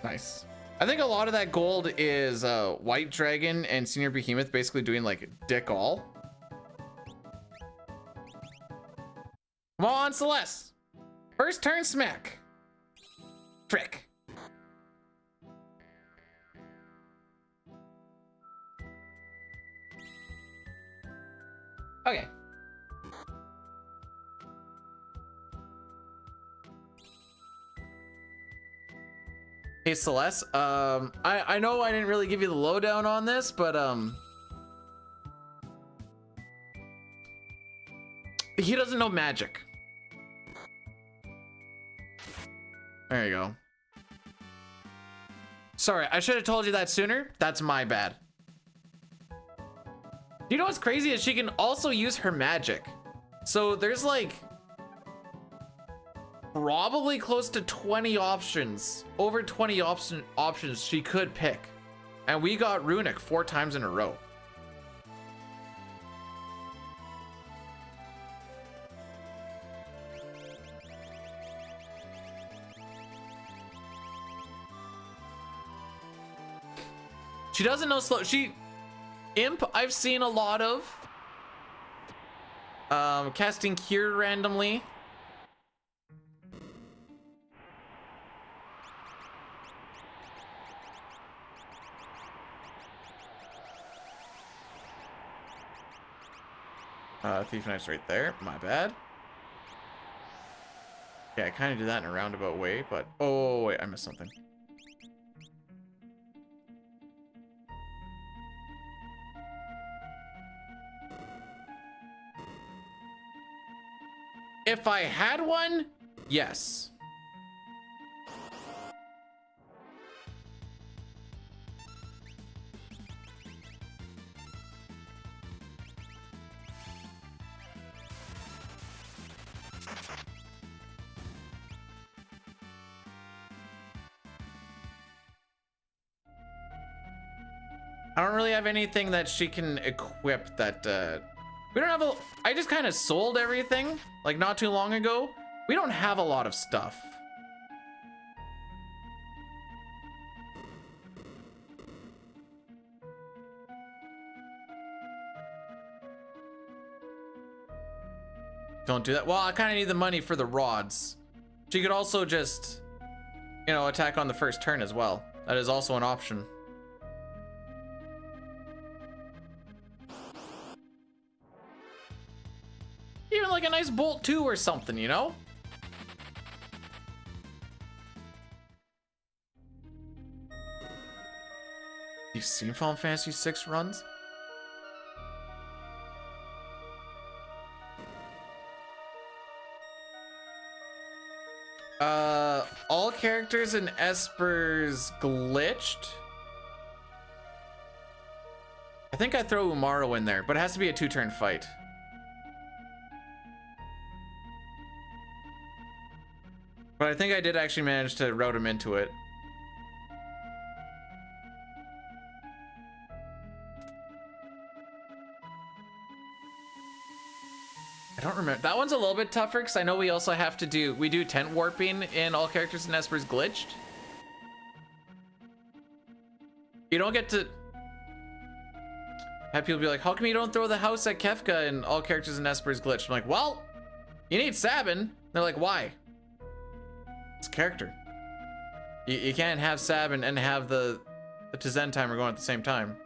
Nice. I think a lot of that gold is White Dragon and Senior Behemoth basically doing like dick all. Come on, Celeste. First turn smack. Frick. Okay. Hey Celeste, I know I didn't really give you the lowdown on this, but he doesn't know magic. There you go. Sorry, I should have told you that sooner. That's my bad. You know what's crazy is she can also use her magic. So there's like probably close to 20 options, over 20 options she could pick. And we got Runic 4 times in a row. She doesn't know slow. Imp, I've seen a lot of. Casting Cure randomly. Thief Knife's right there. My bad. Yeah, I kind of did that in a roundabout way, but... Oh, wait, I missed something. If I had one, yes. I don't really have anything that she can equip that, we don't have I just kind of sold everything, like not too long ago. We don't have a lot of stuff. Don't do that. Well, I kind of need the money for the rods. She could also just, you know, attack on the first turn as well. That is also an option. Even like a nice bolt 2 or something, you know? You've seen Final Fantasy 6 runs? all characters in Espers glitched. I think I throw Umaro in there, but it has to be a 2-turn fight. But I think I did actually manage to route him into it. I don't remember. That one's a little bit tougher because I know we also have to do, we do tent warping in all characters in Espers glitched. You don't get to have people be like, how come you don't throw the house at Kefka and all characters in Espers glitched? I'm like, well, you need Sabin. They're like, why? It's character. You can't have Sabin and have the Tizen timer going at the same time.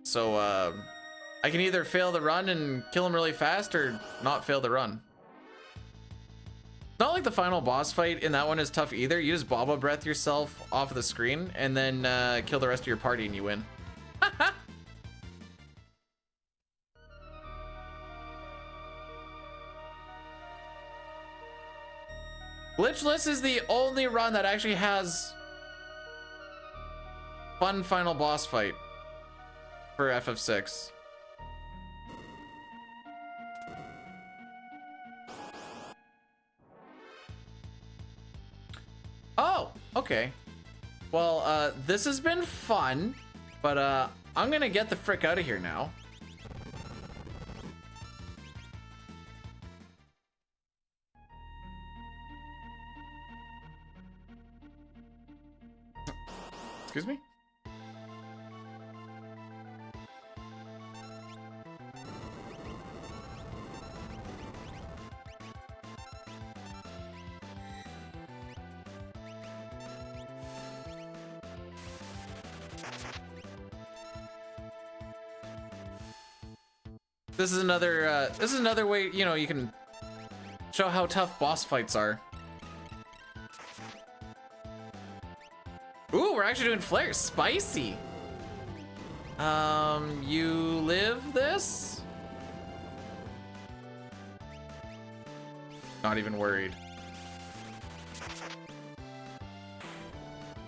So, I can either fail the run and kill him really fast or not fail the run. Not like the final boss fight in that one is tough either. You just Baba Breath yourself off of the screen and then kill the rest of your party and you win. Glitchless is the only run that actually has fun final boss fight for FF6. Oh, okay. Well, this has been fun, but I'm gonna get the frick out of here now. Excuse me? This is another way, you know, you can show how tough boss fights are. Ooh, we're actually doing flares. Spicy. You live this? Not even worried.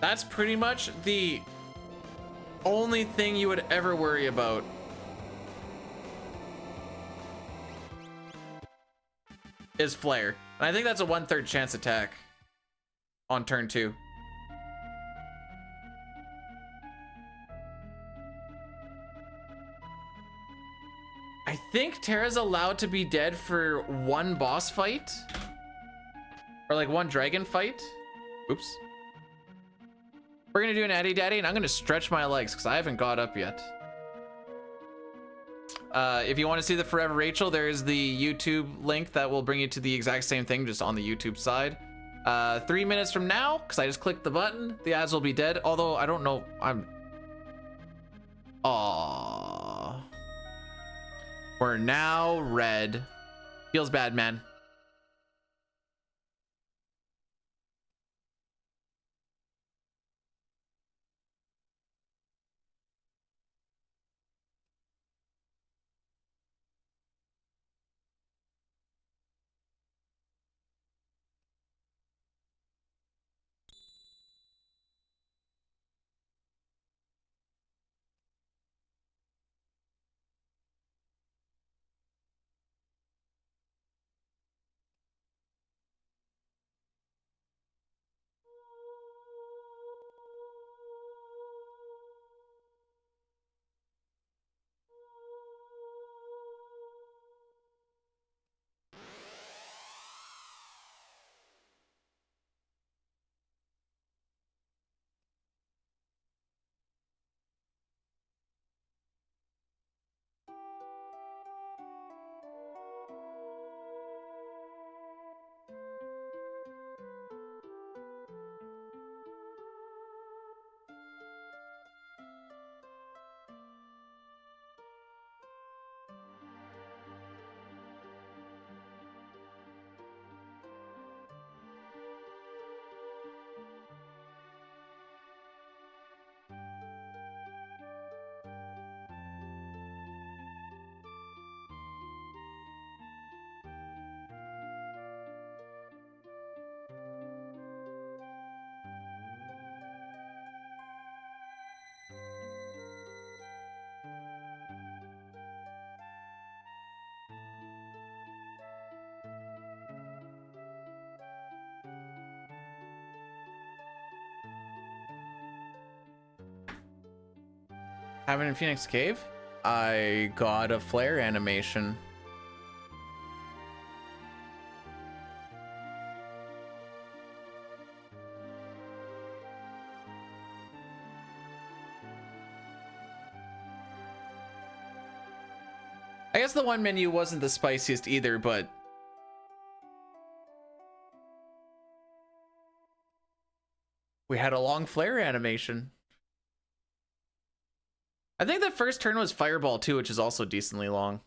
That's pretty much the only thing you would ever worry about. Is flare. And I think that's a 1/3 chance attack on turn 2. I think Terra's allowed to be dead for 1 boss fight. Or like 1 dragon fight. Oops. We're gonna do an Addy Daddy and I'm gonna stretch my legs because I haven't got up yet. If you want to see the Forever Rachel, there's the YouTube link that will bring you to the exact same thing, just on the YouTube side. 3 minutes from now, because I just clicked the button, the ads will be dead. Although, I don't know, Aww. We're now red. Feels bad, man. Having in Phoenix Cave, I got a flare animation. I guess the one menu wasn't the spiciest either, but we had a long flare animation. I think the first turn was Fireball too, which is also decently long.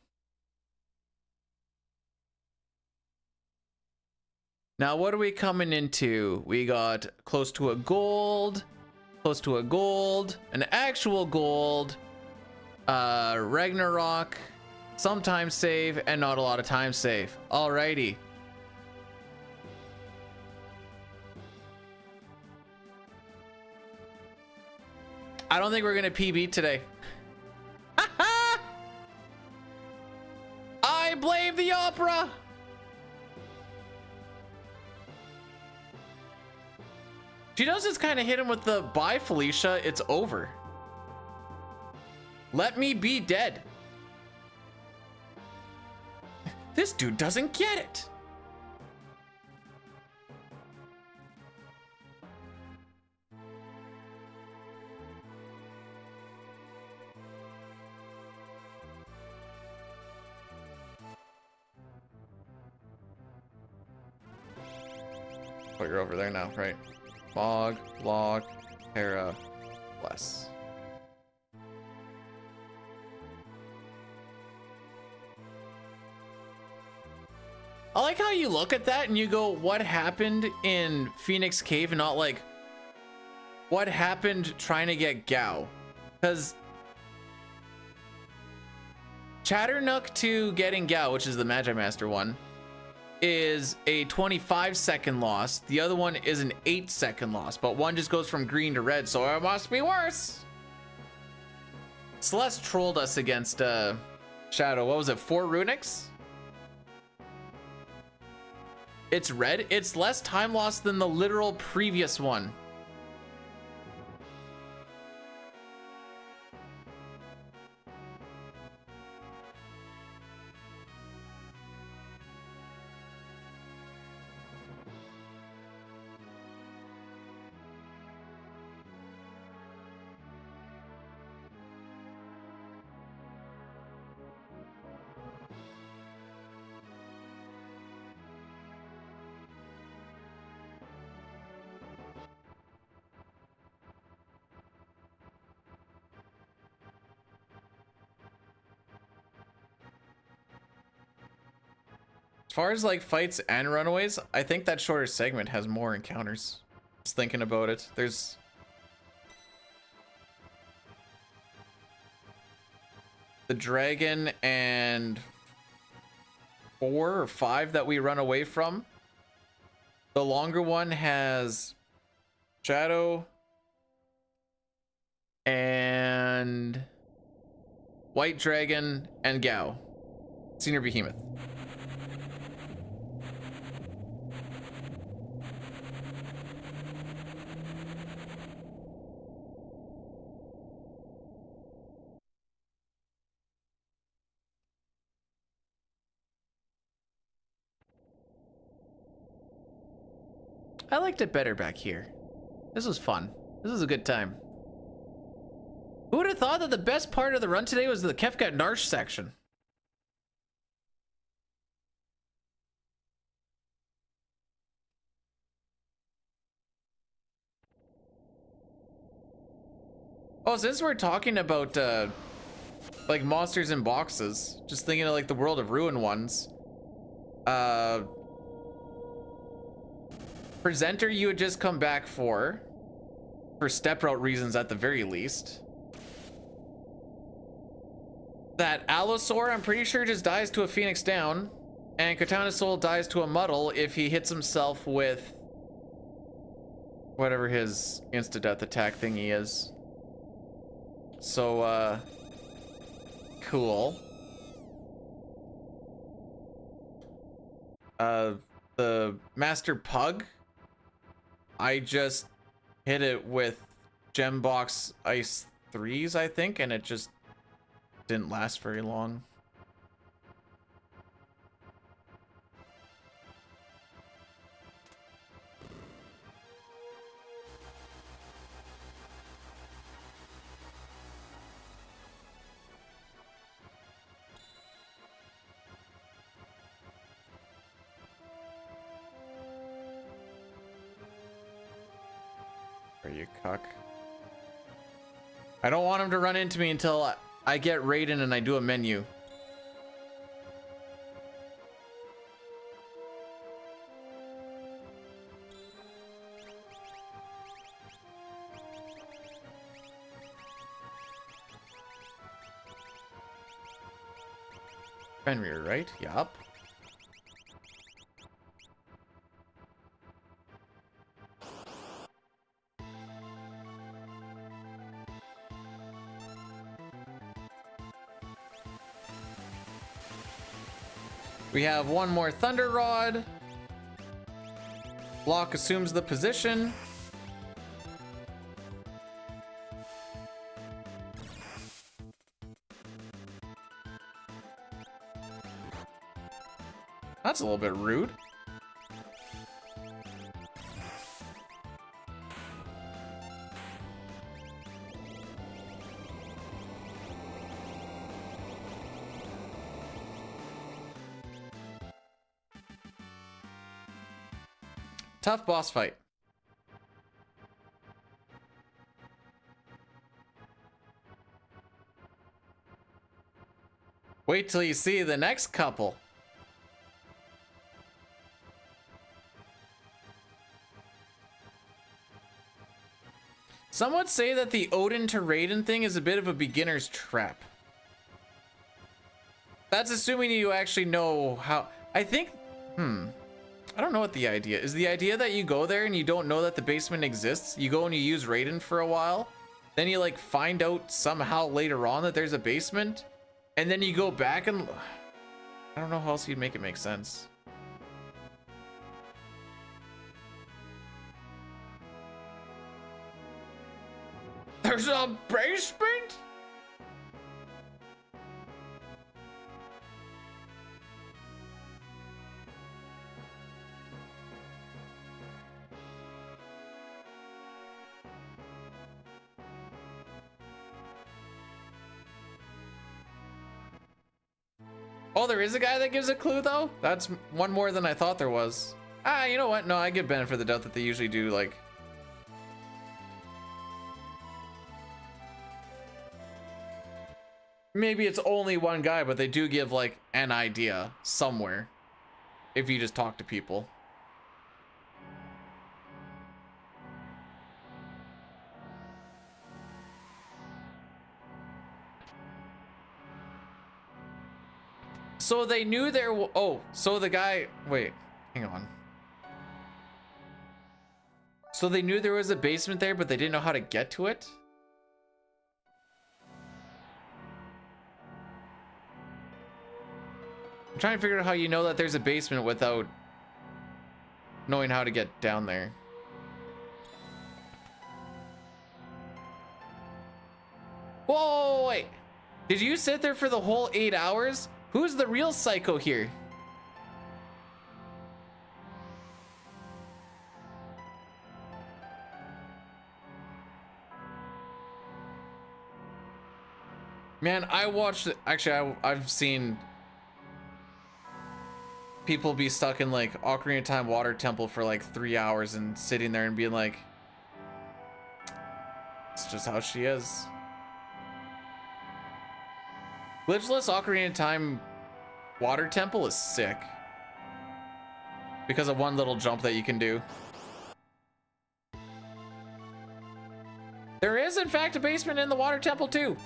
Now, what are we coming into? We got close to a gold, an actual gold, Ragnarok, sometimes save, and not a lot of time save. Alrighty. I don't think we're gonna PB today. I blame the opera. She does just kind of hit him with the bye, Felicia. It's over. Let me be dead. This dude doesn't get it. Oh, you're over there now, right? Fog, log, Terra, bless. I like how you look at that and you go, what happened in Phoenix Cave, and not like, what happened trying to get Gao? Because Chatternook to getting Gao, which is the Magi Master one, is a 25-second loss. The other one is an 8-second loss, but one just goes from green to red, so it must be worse. Celeste trolled us against Shadow. What was it, 4 runics? It's red. It's less time loss than the literal previous one. As far as like fights and runaways, I think that shorter segment has more encounters. Just thinking about it, there's the dragon and 4 or 5 that we run away from. The longer one has Shadow and White Dragon and Gao, Senior Behemoth. I liked it better back here. This was fun. This was a good time. Who would have thought that the best part of the run today was the Kefkat Narsh section? Oh, since we're talking about like monsters in boxes, just thinking of like the World of Ruin ones. Presenter you had just come back for step route reasons at the very least. That Allosaur, I'm pretty sure, just dies to a Phoenix down, and Katana Soul dies to a Muddle if he hits himself with whatever his insta-death attack thingy is. So, cool. The Master Pug, I just hit it with Gem Box Ice 3s, I think, and it just didn't last very long. Are you cuck? I don't want him to run into me until I get Raiden and I do a menu. Fenrir, right? Yup. We have one more Thunder Rod. Block assumes the position. That's a little bit rude. Tough boss fight. Wait till you see the next couple. Some would say that the Odin to Raiden thing is a bit of a beginner's trap. That's assuming you actually know how. I think, I don't know what the idea is. The idea that you go there and you don't know that the basement exists. You go and you use Raiden for a while. Then you like find out somehow later on that there's a basement. And then you go back and I don't know how else you'd make it make sense. There's a basement? Oh, there is a guy that gives a clue though? That's one more than I thought there was. Ah, you know what? No, I give benefit of the doubt that they usually do like. Maybe it's only one guy, but they do give like an idea somewhere if you just talk to people. So they knew there. Oh, so the guy. Wait, hang on. So they knew there was a basement there, but they didn't know how to get to it. I'm trying to figure out how you know that there's a basement without knowing how to get down there. Whoa, wait. Did you sit there for the whole 8 hours? Who's the real psycho here? Man, I watched, actually, I've seen people be stuck in like Ocarina of Time Water Temple for like 3 hours and sitting there and being like, it's just how she is. Glitchless Ocarina of Time Water Temple is sick because of one little jump that you can do. There is in fact a basement in the Water Temple too.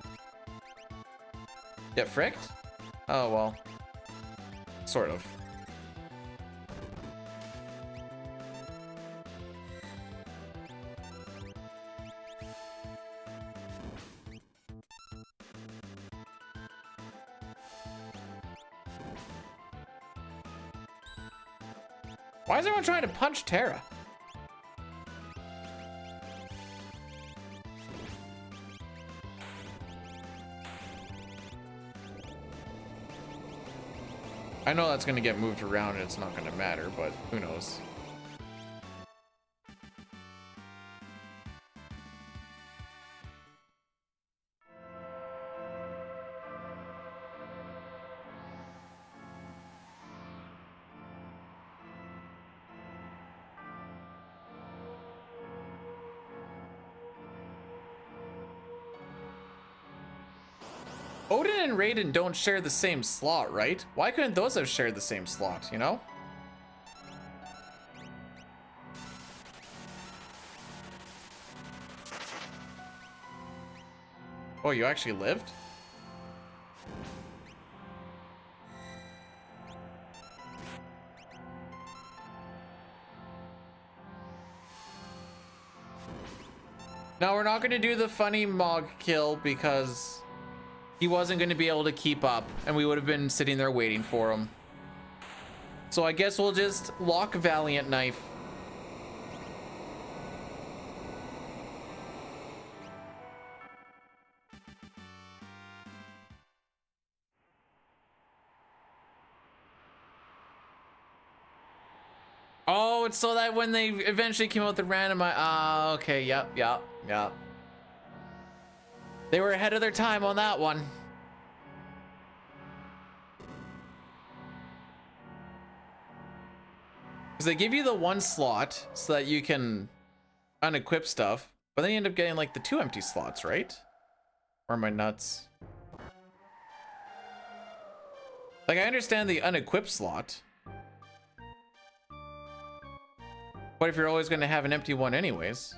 Get fricked? Oh well, sort of. Why is everyone trying to punch Terra? I know that's gonna get moved around and it's not gonna matter, but who knows. Odin and Raiden don't share the same slot, right? Why couldn't those have shared the same slot, you know? Oh, you actually lived? Now we're not going to do the funny Mog kill because he wasn't going to be able to keep up and we would have been sitting there waiting for him. So I guess we'll just lock Valiant Knife. Oh, it's so that when they eventually came out with the random, okay, yep. They were ahead of their time on that one. Because they give you the one slot so that you can unequip stuff, but then you end up getting like the 2 empty slots, right? Or am I nuts? Like, I understand the unequipped slot, but if you're always going to have an empty one anyways.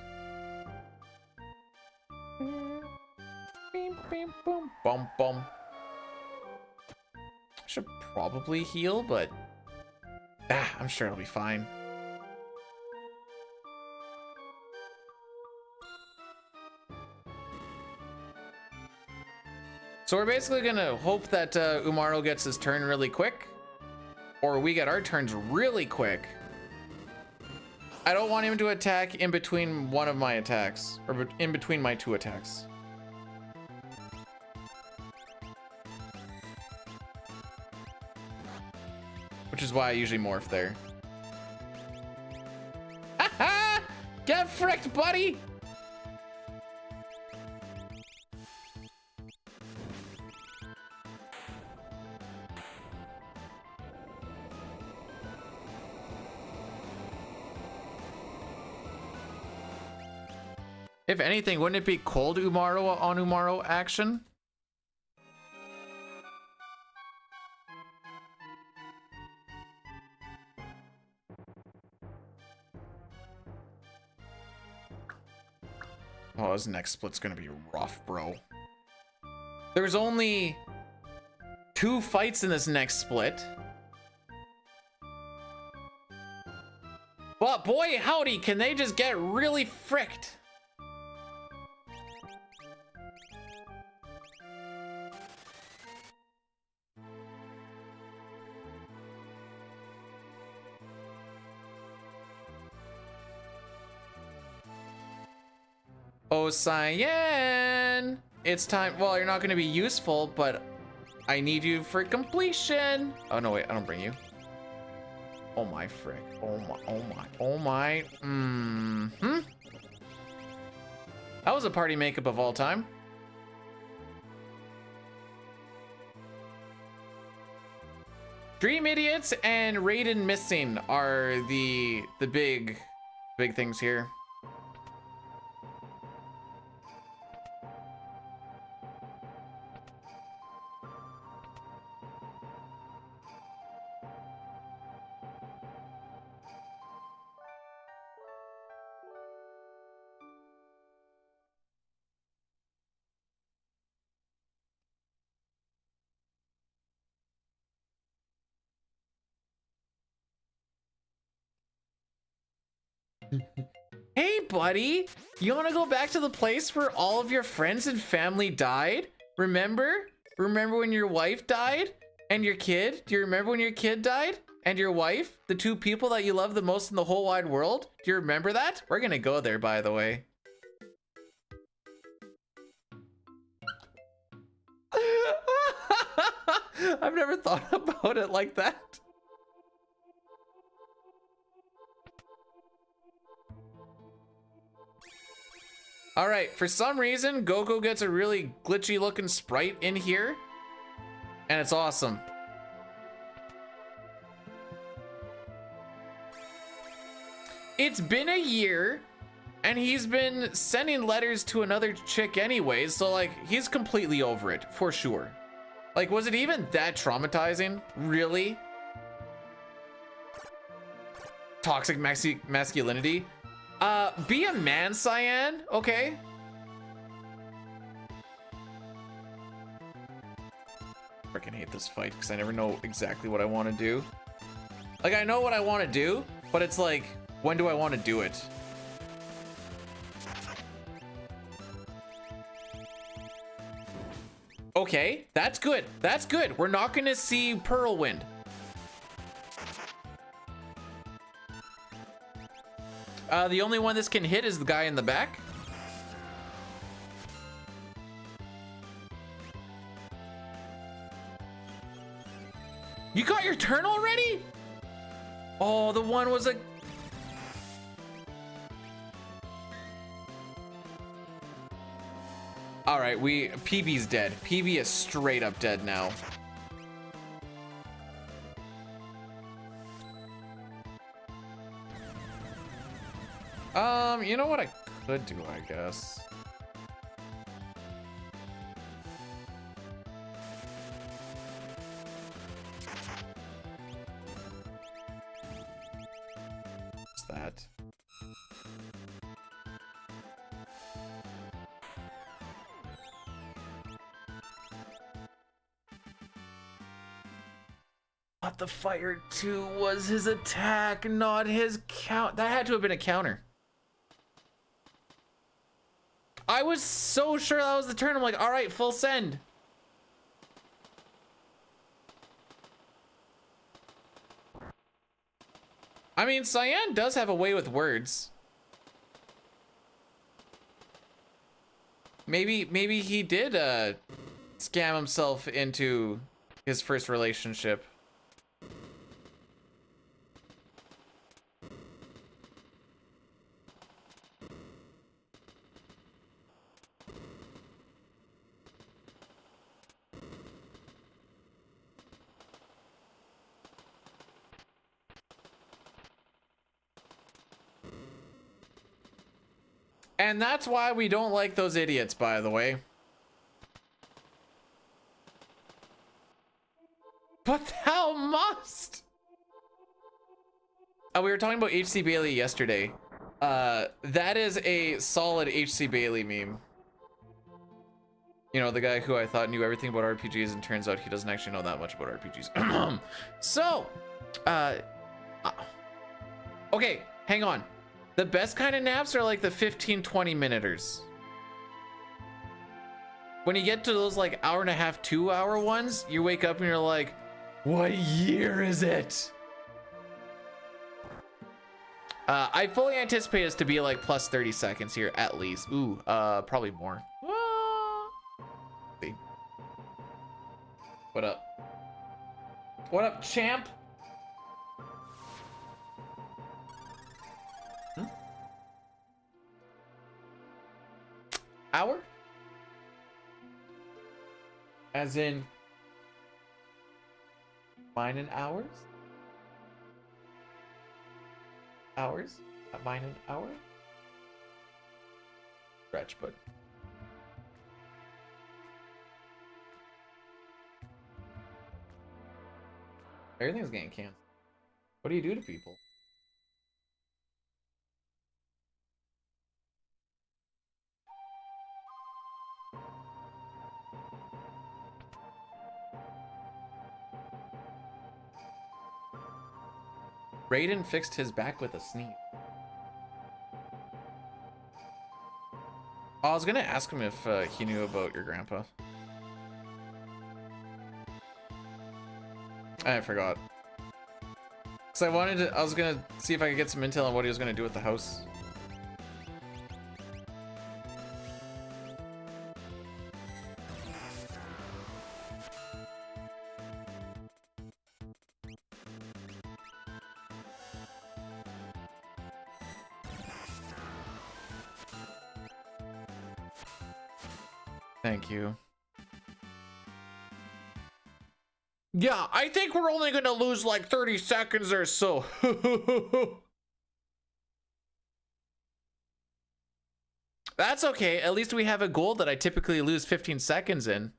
Bum bum. Should probably heal, but I'm sure it'll be fine. So we're basically gonna hope that Umaro gets his turn really quick, or we get our turns really quick. I don't want him to attack in between one of my attacks, or in between my 2 attacks. Which is why I usually morph there. Ha! Get fricked, buddy! If anything, wouldn't it be cold Umaro on Umaro action? Oh, this next split's gonna be rough, bro. There's only 2 fights in this next split. But boy, howdy, can they just get really fricked? Oh, Cyan! It's time. Well, you're not going to be useful, but I need you for completion. Oh, no, wait. I don't bring you. Oh, my frick. Oh, my. Oh, my. Oh, my. Mm-hmm. That was a party makeup of all time. Dream Idiots and Raiden missing are the big things here. Hey, buddy, you want to go back to the place where all of your friends and family died? Remember? Remember when your wife died? And your kid? Do you remember when your kid died? And your wife? The 2 people that you love the most in the whole wide world? Do you remember that? We're gonna go there, by the way. I've never thought about it like that. All right, for some reason, Goku gets a really glitchy looking sprite in here, and it's awesome. It's been a year, and he's been sending letters to another chick anyways, so like, he's completely over it, for sure. Like, was it even that traumatizing? Really? Toxic masculinity? Be a man, Cyan, okay? Freaking hate this fight, because I never know exactly what I want to do. Like, I know what I want to do, but it's like, when do I want to do it? Okay, that's good. That's good. We're not gonna see Pearlwind. The only one this can hit is the guy in the back. You got your turn already? Oh, the one was a... All right, PB's dead. PB is straight up dead now. You know what I could do, I guess. What's that? But the fire 2 was his attack, not his count. That had to have been a counter. I was so sure that was the turn. I'm like, all right, full send. I mean, Cyan does have a way with words. Maybe he did scam himself into his first relationship. And that's why we don't like those idiots, by the way. But thou must! We were talking about H.C. Bailey yesterday. That is a solid H.C. Bailey meme. You know, the guy who I thought knew everything about RPGs, and turns out he doesn't actually know that much about RPGs. So, okay, hang on. The best kind of naps are like the 15-20 minuters. When you get to those like hour and a half, 2 hour ones, you wake up and you're like, what year is it? I fully anticipate us to be like plus 30 seconds here at least. Ooh, probably more. See. What up? What up, champ? Hour? As in mine and hours? Hours? Mine and hour? Stretch, but everything's getting canceled. What do you do to people? Raiden fixed his back with a sneeze. Oh, I was gonna ask him if he knew about your grandpa. I forgot. Cause I was gonna see if I could get some intel on what he was gonna do with the house. Thank you. Yeah, I think we're only gonna lose like 30 seconds or so. That's okay. At least we have a goal that I typically lose 15 seconds in.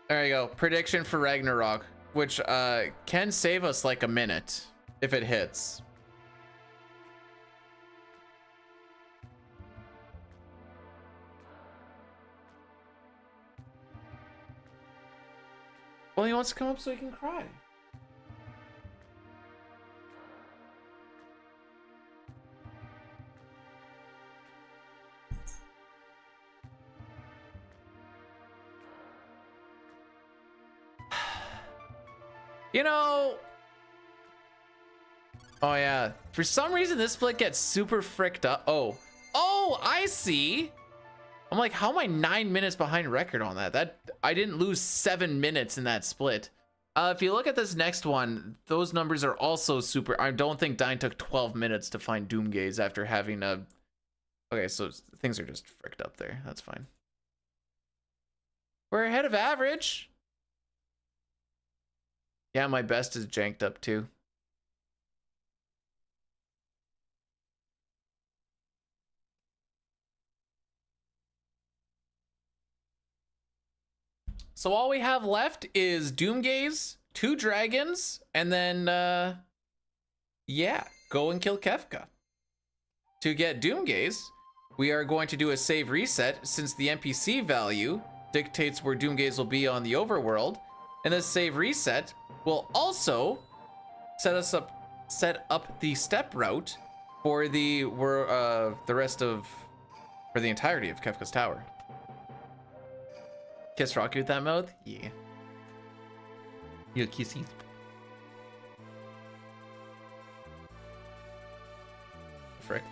There you go. Prediction for Ragnarok, which can save us like a minute if it hits. Well, he wants to come up so he can cry. You know, oh yeah, for some reason this split gets super fricked up. Oh, I see. I'm like, how am I 9 minutes behind record on that? I didn't lose 7 minutes in that split. If you look at this next one, those numbers are also super. I don't think Dine took 12 minutes to find Doomgaze after having a. Okay, so things are just fricked up there. That's fine. We're ahead of average. Yeah, my best is janked up too. So all we have left is Doomgaze, 2 dragons, and then yeah, go and kill Kefka. To get Doomgaze, we are going to do a save reset since the NPC value dictates where Doomgaze will be on the overworld. And this save reset will also set up the step route for the entirety of Kefka's Tower. Kiss Rocky with that mouth? Yeah. You kissy. Frick.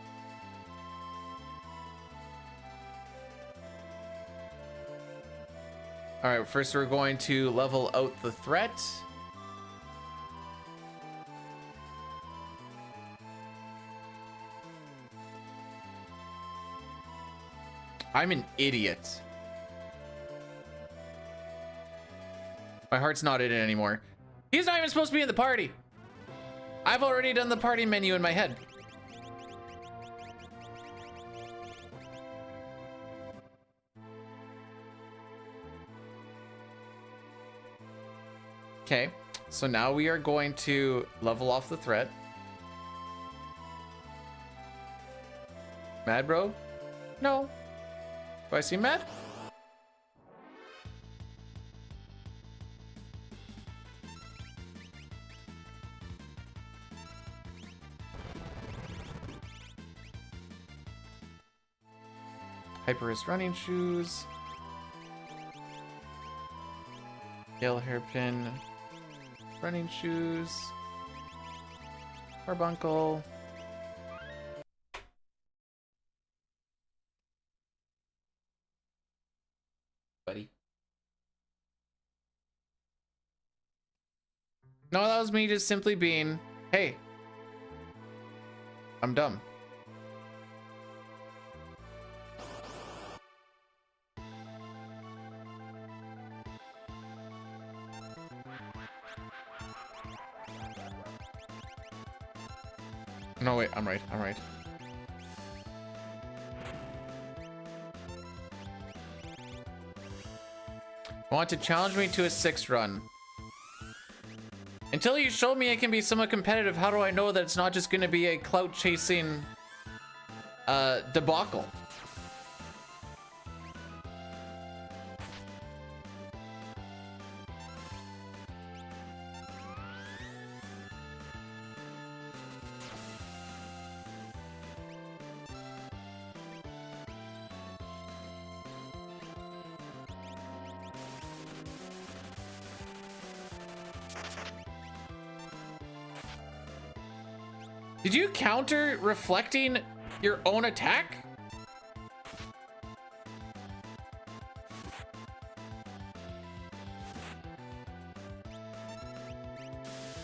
All right, first we're going to level out the threat. I'm an idiot. My heart's not in it anymore. He's not even supposed to be in the party. I've already done the party menu in my head. Okay, so now we are going to level off the threat. Mad, bro? No. Do I see Mad? Hyperist running shoes. Yellow hairpin. Running shoes. Carbuncle. Buddy. No, that was me just simply being, hey, I'm dumb. No, wait, I'm right. Want to challenge me to a 6 run. Until you show me it can be somewhat competitive, how do I know that it's not just going to be a clout chasing debacle? Did you counter reflecting your own attack?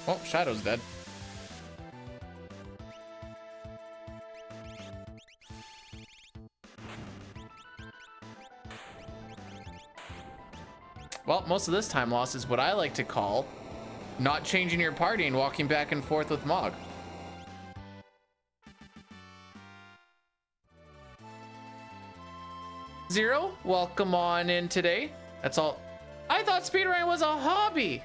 Oh, Shadow's dead. Well, most of this time loss is what I like to call not changing your party and walking back and forth with Mog. Zero, welcome on in today. That's all. I thought speedrunning was a hobby.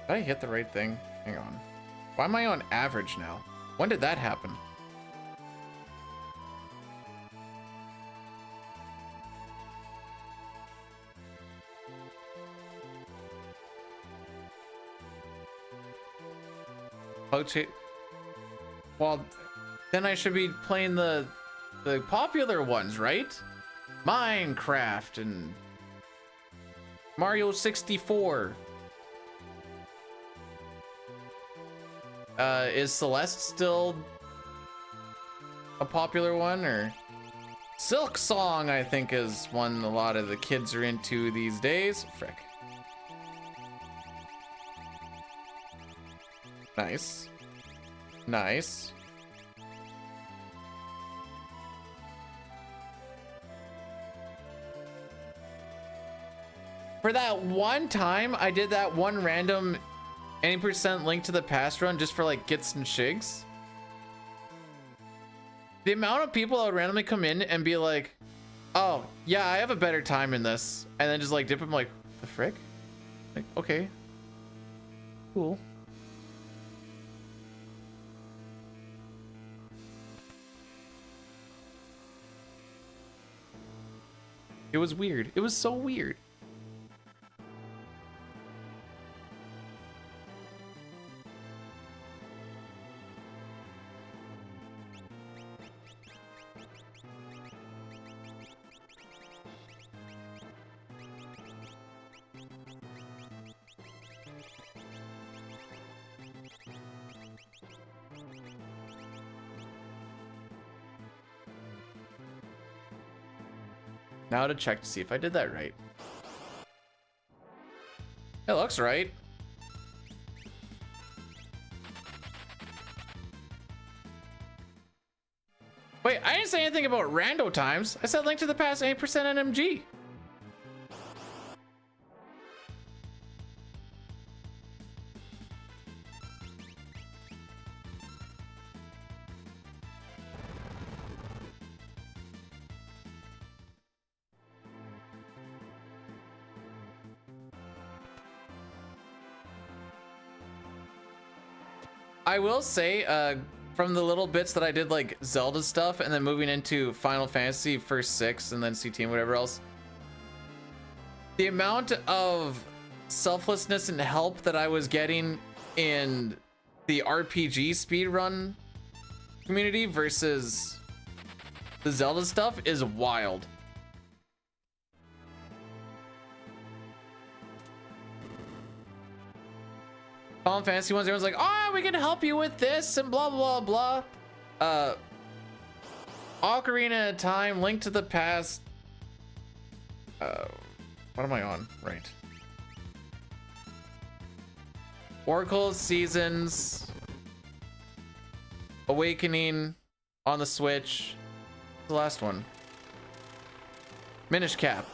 Did I hit the right thing? Hang on. Why am I on average now? When did that happen? Okay. Well, then I should be playing the popular ones, right? Minecraft and Mario 64. Is Celeste still a popular one, or Silk Song, I think, is one a lot of the kids are into these days. Frick. Nice. Nice. For that one time, I did that one random any percent link to the past run just for like gits and shigs. The amount of people that would randomly come in and be like, oh yeah, I have a better time in this, and then just like dip them, like, the frick? Like, okay, cool. It was weird. It was so weird. Now to check to see if I did that right. It looks right. Wait, I didn't say anything about rando times. I said link to the past 8% NMG. I will say, from the little bits that I did, like Zelda stuff, and then moving into Final Fantasy first 6 and then CT and whatever else, the amount of selflessness and help that I was getting in the RPG speedrun community versus the Zelda stuff is wild. Final Fantasy ones, everyone's like, oh, we can help you with this and blah blah blah. Ocarina of Time, Link to the Past. What am I on? Right. Oracle of Seasons, Awakening on the Switch. The last one, Minish Cap,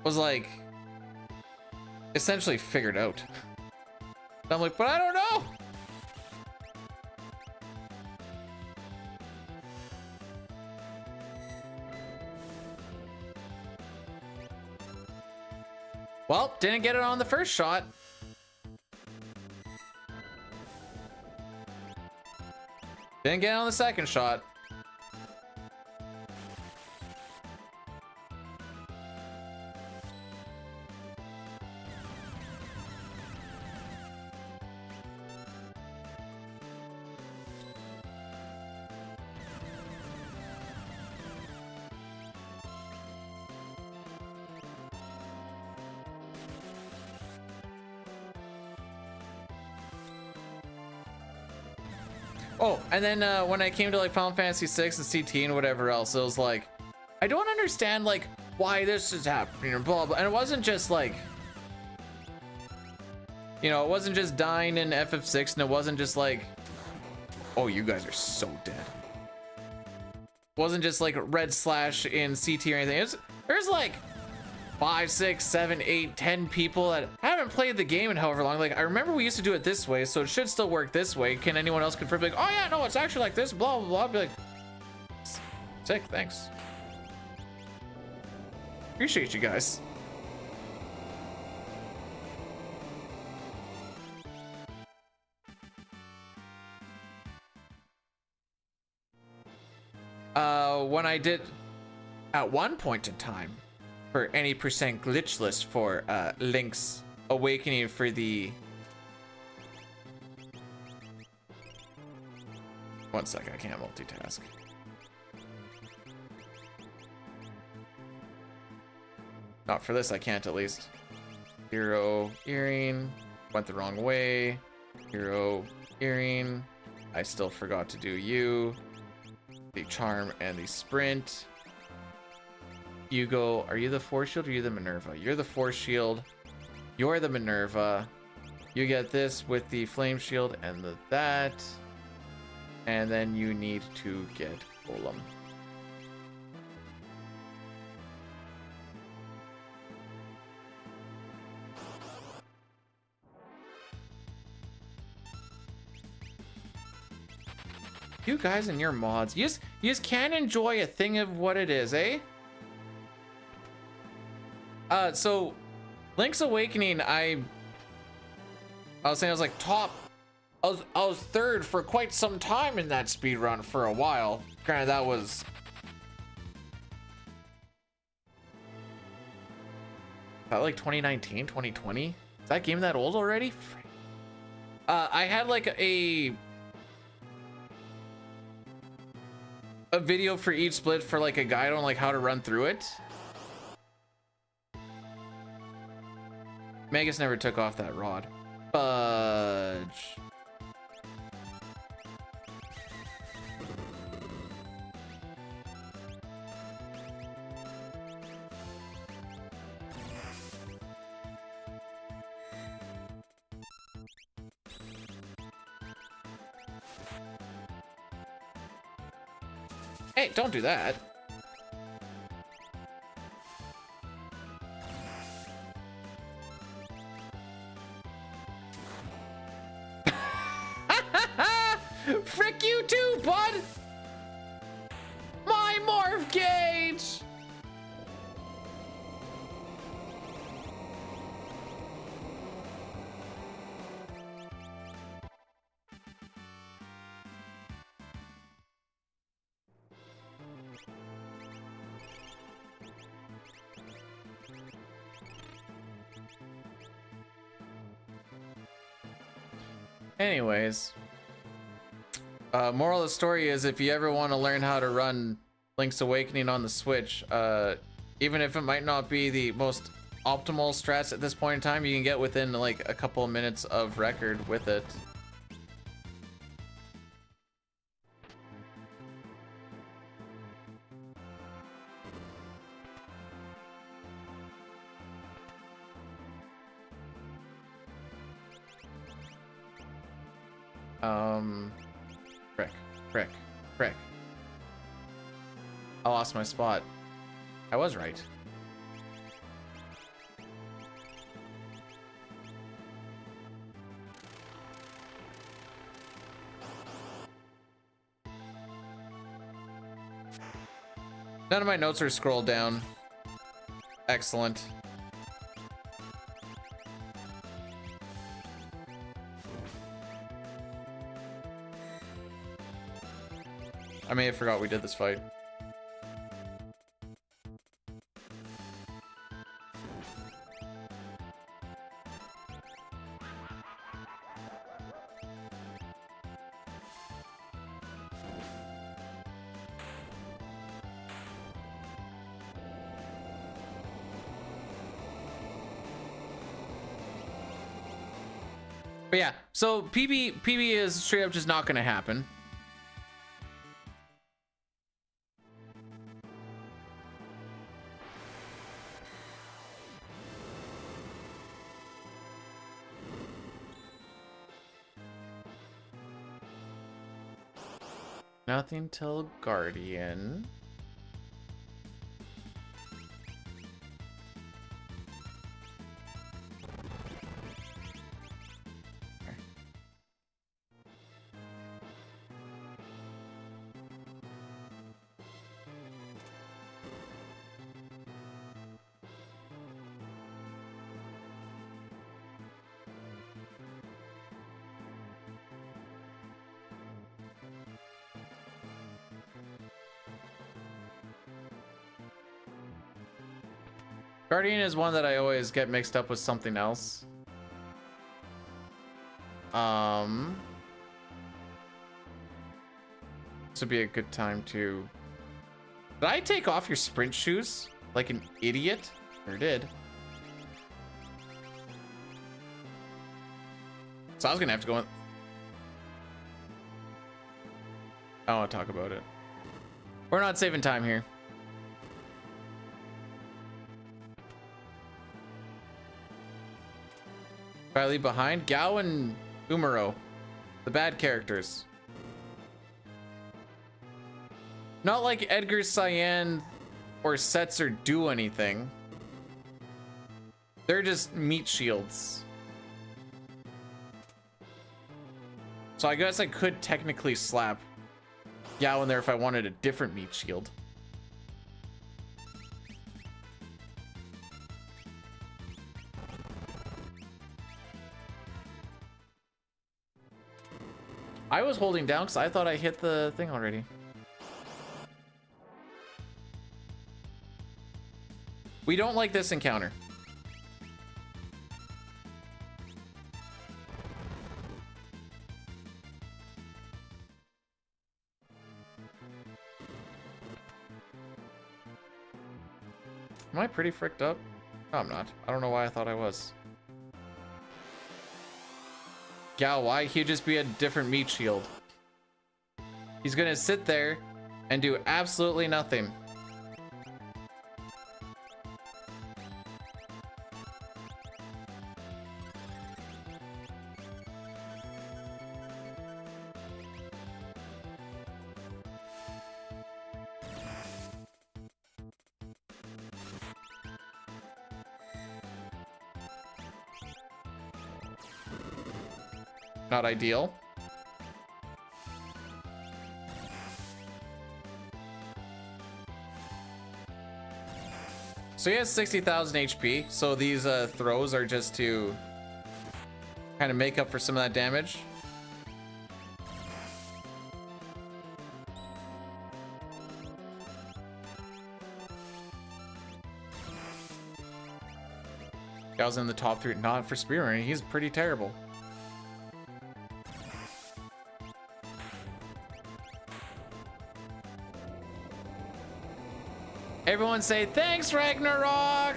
was like essentially figured out. I'm like, but I don't know. Well, didn't get it on the first shot. Didn't get it on the second shot. Oh, and then when I came to like Final Fantasy 6 and CT and whatever else, it was like, I don't understand like why this is happening or blah blah. And it wasn't just like, you know, it wasn't just dying in FF6, and it wasn't just like, oh, you guys are so dead. It wasn't just like red slash in CT or anything. There's like 5, 6, 7, 8, 10 people that haven't played the game in however long. Like, I remember we used to do it this way, so it should still work this way. Can anyone else confirm? Like, oh yeah, no, it's actually like this, blah, blah, blah. I'd be like, sick, thanks. Appreciate you guys. When I did, at one point in time, for any percent glitchless for Link's Awakening for the... One sec, I can't multitask. Not for this, I can't at least. Hero earring, went the wrong way. Hero earring, I still forgot to do you. The charm and the sprint. You go, are you the force shield or are you the Minerva? You're the force shield. You're the Minerva. You get this with the flame shield and the that. And then you need to get Golem. You guys and your mods, you just can't enjoy a thing of what it is, eh? So Link's Awakening, I was saying I was like top. I was third for quite some time in that speed run for a while. Granted, that was like 2019, 2020. Is that game that old already? I had like a video for each split for like a guide on like how to run through it. Magus never took off that rod. Fudge. Hey, don't do that. Frick you too, bud! My morph gauge! Anyways, moral of the story is if you ever want to learn how to run Link's Awakening on the Switch, even if it might not be the most optimal strats at this point in time, you can get within like a couple of minutes of record with it. Frick. I lost my spot. I was right. None of my notes are scrolled down. Excellent. I may have forgot we did this fight. But yeah, so PB is straight up just not gonna happen. Nothing till Guardian. Guardian is one that I always get mixed up with something else. This would be a good time to... Did I take off your sprint shoes? Like an idiot? Sure did. So I was gonna have to go in... I don't want to talk about it. We're not saving time here. If I leave behind Gao and Umaro, the bad characters. Not like Edgar, Cyan, or Setzer do anything. They're just meat shields. So I guess I could technically slap Gao in there if I wanted a different meat shield. I was holding down because I thought I hit the thing already. We don't like this encounter. Am I pretty fricked up? No, I'm not. I don't know why I thought I was. Gao, why? He'd just be a different meat shield. He's gonna sit there and do absolutely nothing. Not ideal. So he has 60,000 HP, so these throws are just to kind of make up for some of that damage. Gao's in the top 3, not for spearman, he's pretty terrible. Everyone say thanks, Ragnarok!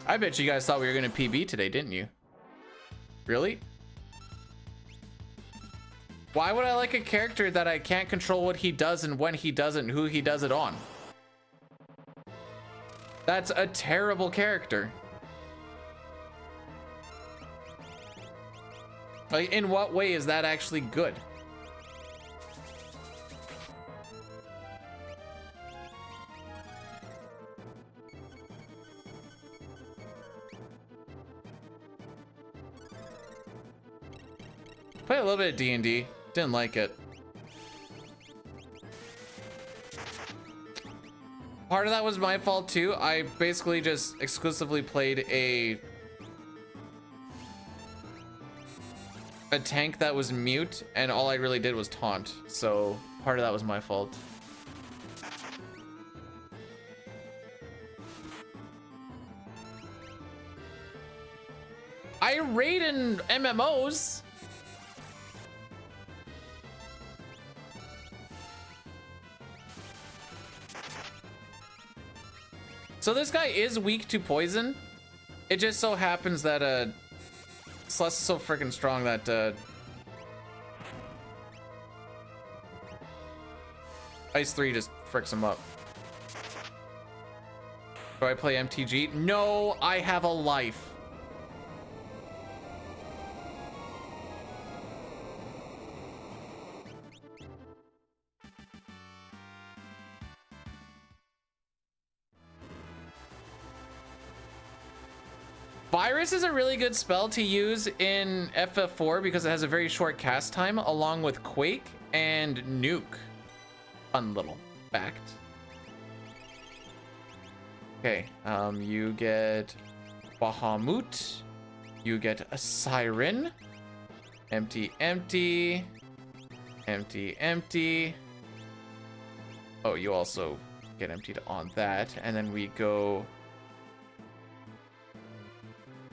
I bet you guys thought we were gonna PB today, didn't you? Really? Why would I like a character that I can't control what he does and when he does it and who he does it on? That's a terrible character. Like, in what way is that actually good? Play a little bit of D&D. Didn't like it. Part of that was my fault too. I basically just exclusively played a tank that was mute, and all I really did was taunt. So part of that was my fault. I raid in MMOs. So this guy is weak to poison. It just so happens that Slush is so freaking strong that Ice 3 just fricks him up. Do I play MTG? No, I have a life. Virus is a really good spell to use in FF4 because it has a very short cast time, along with Quake and Nuke. Fun little fact. Okay, you get Bahamut. You get a Siren. Empty, empty. Empty, empty. Oh, you also get emptied on that. And then we go...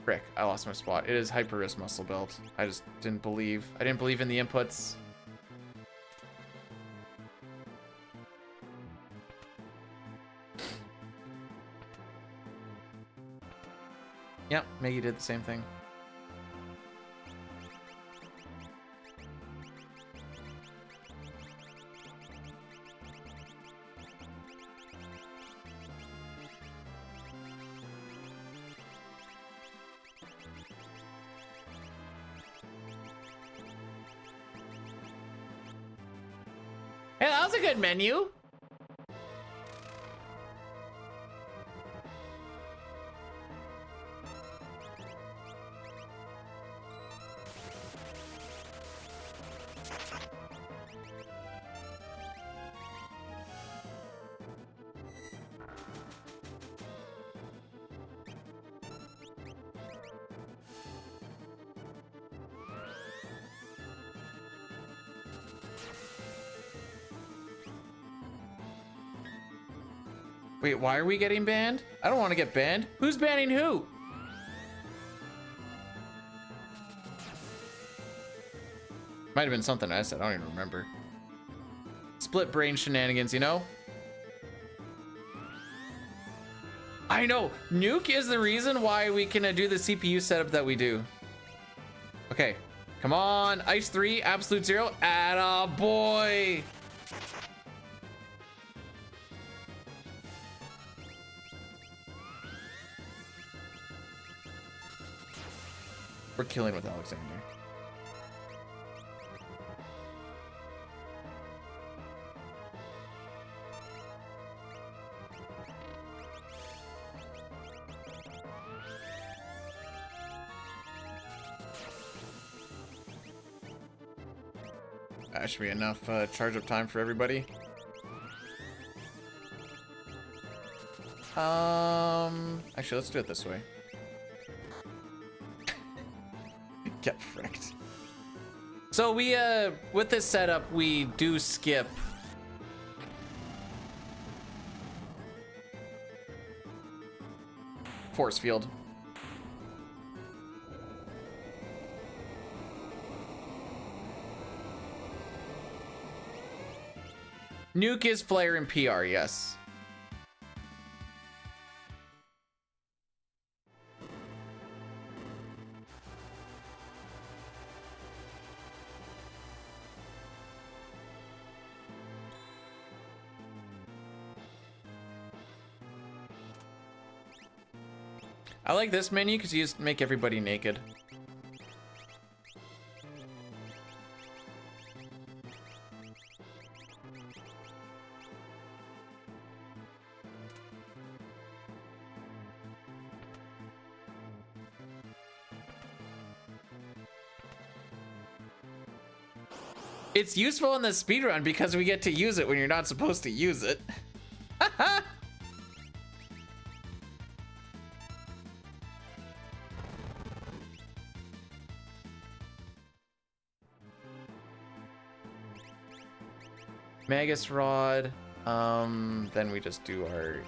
Frick, I lost my spot. It is Hyper Wrist Muscle Belt. I just didn't believe. I didn't believe in the inputs. Yep, Maggie did the same thing. Hey, that was a good menu. Wait, why are we getting banned? I don't want to get banned. Who's banning who? Might have been something I said. I don't even remember. Split brain shenanigans, you know? I know. Nuke is the reason why we can do the CPU setup that we do. Okay. Come on. Ice 3, absolute 0. Atta boy. We're killing with Alexander. That should be enough charge up time for everybody. Actually, let's do it this way. Get fricked. So we with this setup we do skip force field. Nuke is flare and PR, yes. I like this menu because you just make everybody naked. It's useful in the speedrun because we get to use it when you're not supposed to use it. Magus Rod. Then we just do our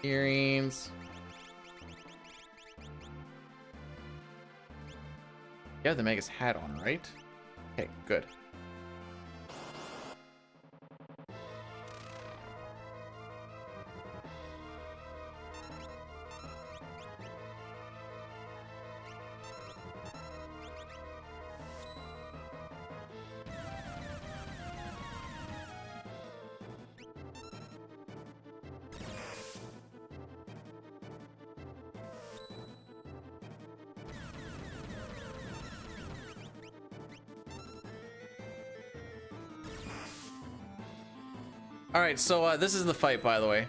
earrings. You have the Magus hat on, right? Okay, good. All right, so this is the fight, by the way.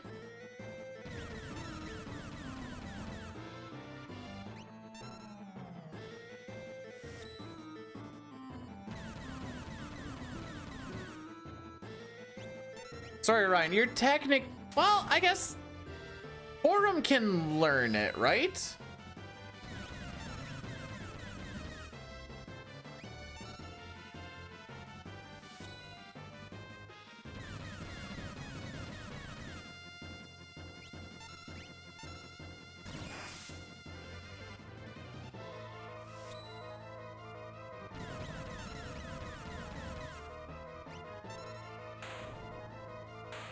Sorry, Ryan, you're well, I guess Forum can learn it, right?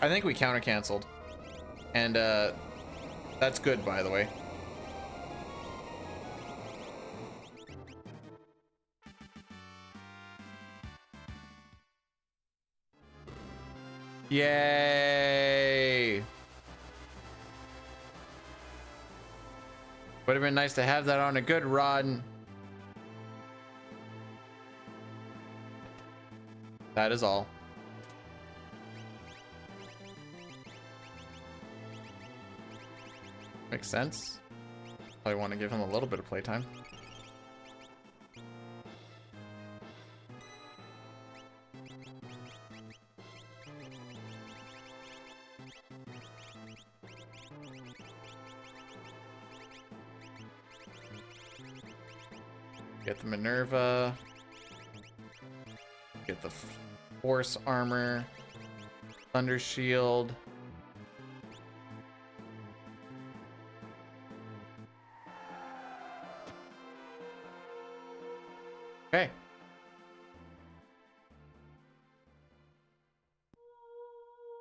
I think we counter canceled, and that's good, by the way. Yay! Would have been nice to have that on a good run. That is all. Makes sense. I want to give him a little bit of playtime. Get the Minerva. Get the Force Armor. Thunder Shield. Okay.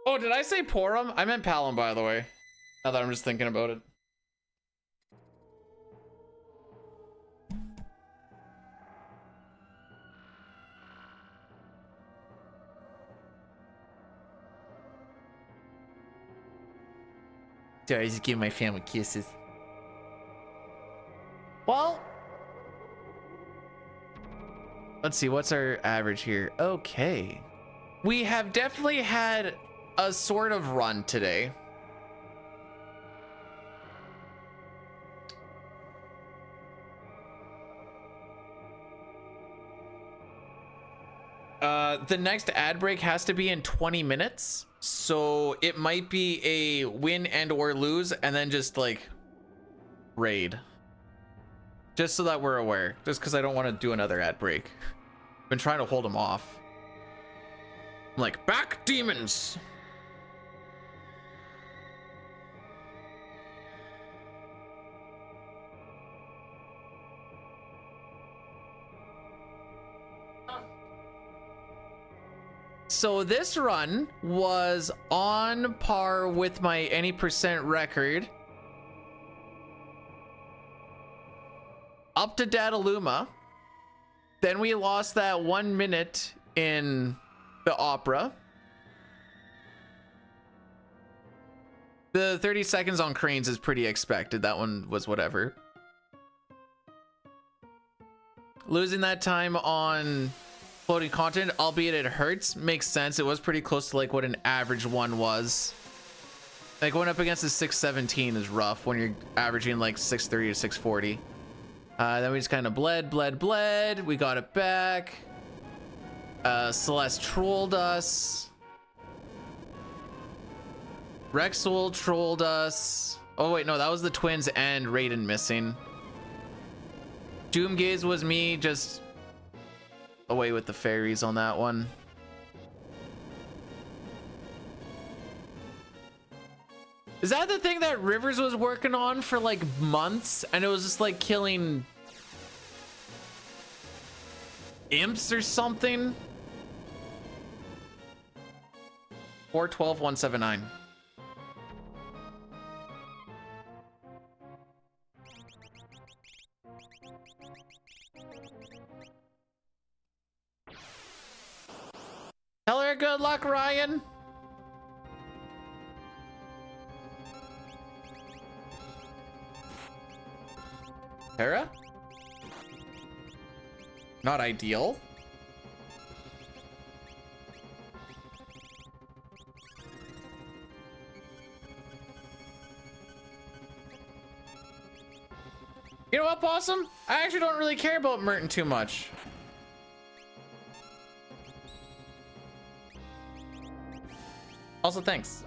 Oh, did I say Porum? I meant Palom, by the way. Now that I'm just thinking about it. Sorry, I just give my family kisses. Well, let's see, what's our average here? Okay. We have definitely had a sort of run today. The next ad break has to be in 20 minutes. So it might be a win and or lose and then just like raid. Just so that we're aware. Just because I don't want to do another ad break. Been trying to hold him off. I'm like, back demons. So this run was on par with my any percent record. Up to Dataluma. Then we lost that 1 minute in the opera. The 30 seconds on cranes is pretty expected. That one was whatever. Losing that time on floating content, albeit it hurts, makes sense. It was pretty close to like what an average one was. Like going up against the 617 is rough when you're averaging like 630 to 640. Then we just kind of bled. We got it back. Celeste trolled us. Rexul trolled us. Oh wait, no, that was the twins and Raiden missing. Doomgaze was me just away with the fairies on that one. Is that the thing that Rivers was working on for like months and it was just like killing imps or something? 412179. Tell her good luck, Ryan. Hera? Not ideal. You know what, Possum? I actually don't really care about Merton too much. Also, thanks.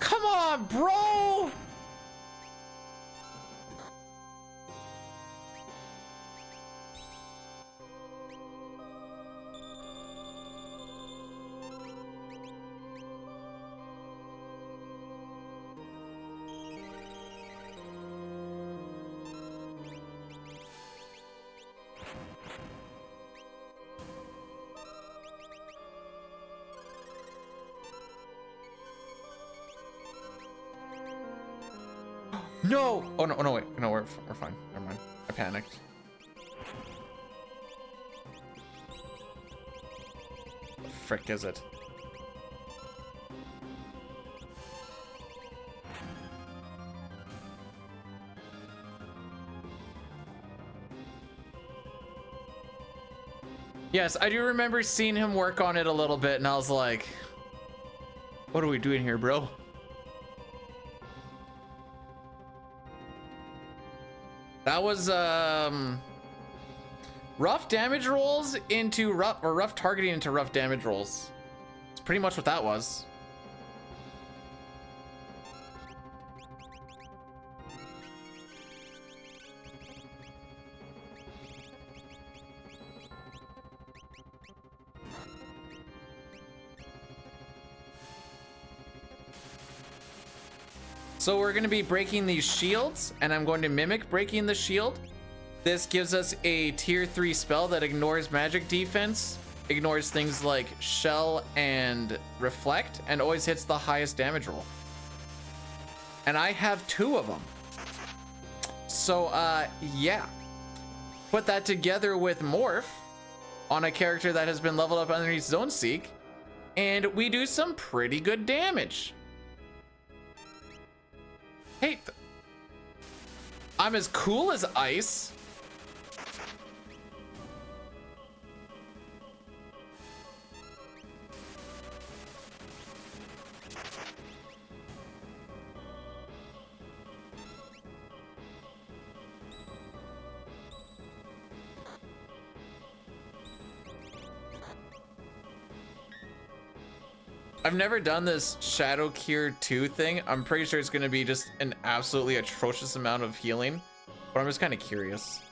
Come on, bro! No! Oh no! Oh no! Wait! No, we're fine. Never mind. I panicked. The frick is it? Yes, I do remember seeing him work on it a little bit, and I was like, "What are we doing here, bro?" That was rough damage rolls into rough targeting into rough damage rolls. It's pretty much what that was. So we're going to be breaking these shields, and I'm going to mimic breaking the shield. This gives us a tier 3 spell that ignores magic defense, ignores things like shell and reflect, and always hits the highest damage roll. And I have 2 of them. So yeah. Put that together with Morph on a character that has been leveled up underneath Zone Seek, and we do some pretty good damage. Hey, I'm as cool as ice. I've never done this Shadow Cure 2 thing. I'm pretty sure it's going to be just an absolutely atrocious amount of healing, but I'm just kind of curious.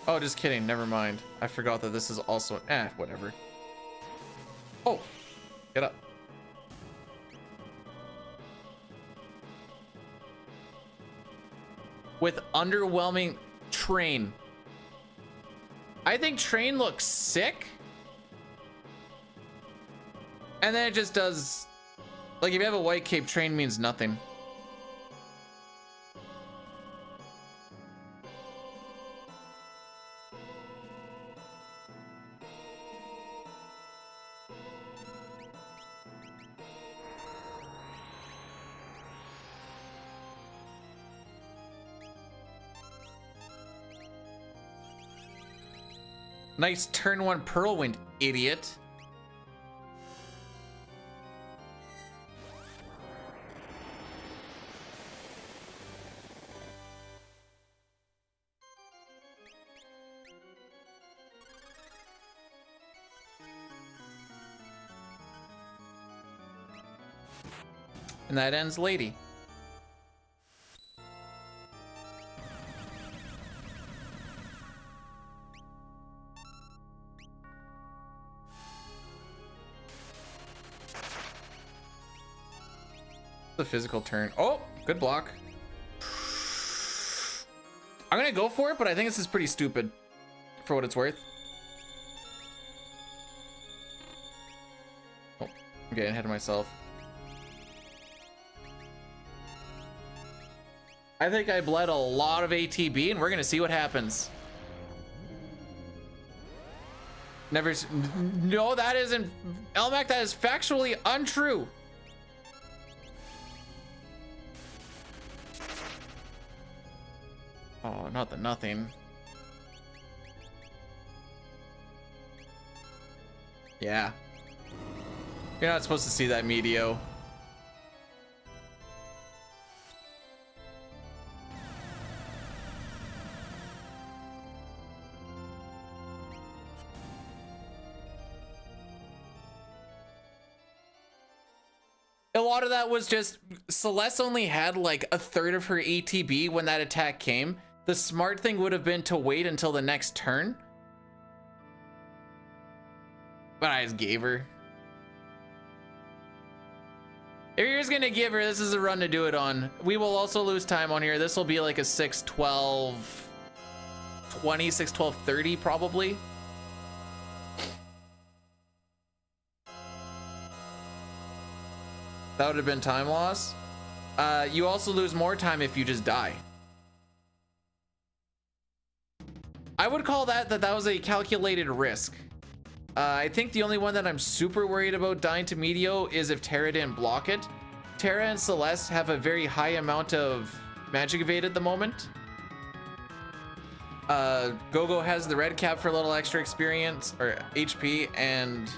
Oh, just kidding. Never mind. I forgot that this is also... whatever. Oh, get up. With underwhelming train. I think train looks sick. And then it just does, like, if you have a white cape, train means nothing. Nice turn 1 Pearlwind, idiot. And that ends Lady. The physical turn. Oh, good block. I'm gonna go for it, but I think this is pretty stupid for what it's worth. Oh, I'm getting ahead of myself. I think I bled a lot of ATB, and we're gonna see what happens. Never. No, that isn't. Elmac, that is factually untrue. Oh, not the nothing. Yeah. You're not supposed to see that, Medio. A lot of that was just Celeste only had like a third of her ATB when that attack came. The smart thing would have been to wait until the next turn. But I just gave her. If you're just gonna give her, this is a run to do it on. We will also lose time on here. This will be like a 6-12-20, 6-12-30 probably. That would have been time loss. You also lose more time if you just die. I would call that was a calculated risk. I think the only one that I'm super worried about dying to Medio is if Terra didn't block it. Terra and Celeste have a very high amount of magic evade at the moment. Gogo has the red cap for a little extra experience or HP, and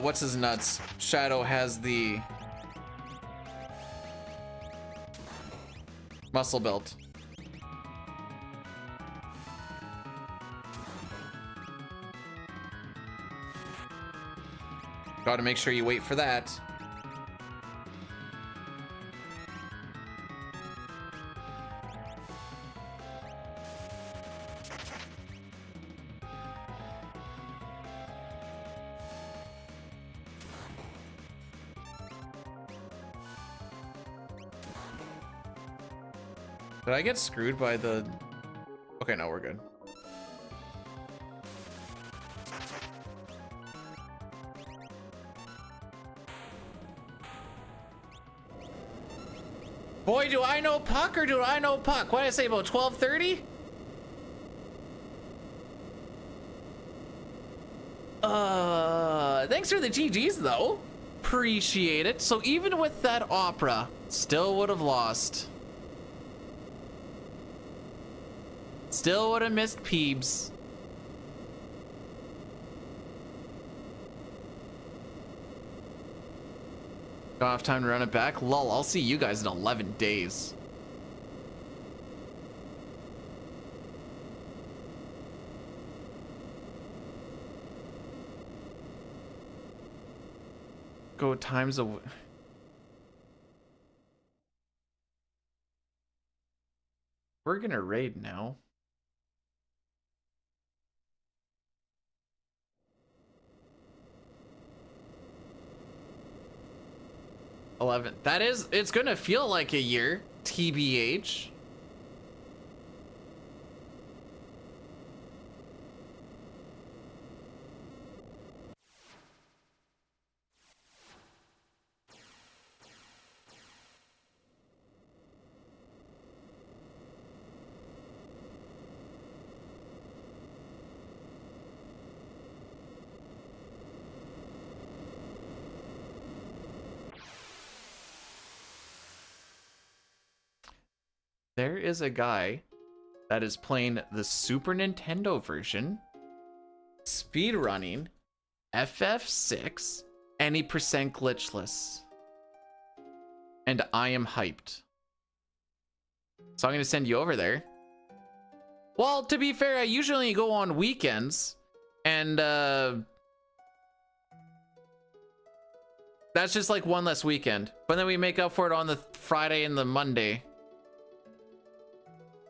what's his nuts? Shadow has the muscle belt. Got to make sure you wait for that. Did I get screwed by the... Okay, no, we're good. Boy, do I know puck or do I know puck? What did I say, about 12:30? Thanks for the GGs though. Appreciate it. So even with that opera, still would have lost. Still would have missed Peebs. Don't have time to run it back. Lol, I'll see you guys in 11 days. Go times a... We're gonna raid now. That is, it's gonna feel like a year, TBH. There is a guy that is playing the Super Nintendo version, speedrunning FF6, any percent glitchless. And I am hyped. So I'm going to send you over there. Well, to be fair, I usually go on weekends, and that's just like one less weekend. But then we make up for it on the Friday and the Monday.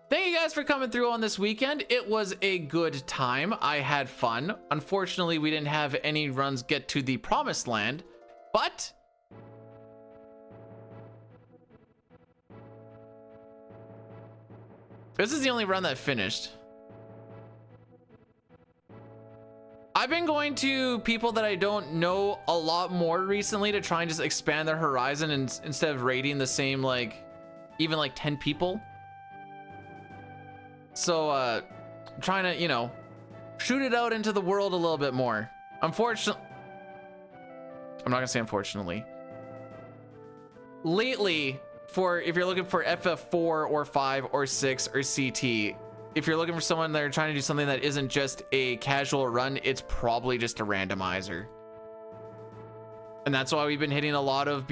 Thank you guys for coming through on this weekend. It was a good time. I had fun. Unfortunately, we didn't have any runs get to the promised land, but this is the only run that finished. I've been going to people that I don't know a lot more recently to try and just expand their horizon, and instead of raiding the same, like, even like 10 people. So, trying to, you know, shoot it out into the world a little bit more. Unfortunately, I'm not gonna say unfortunately. lately, for if you're looking for FF4 or 5 or 6 or CT, if you're looking for someone that are trying to do something that isn't just a casual run, it's probably just a randomizer. And that's why we've been hitting a lot of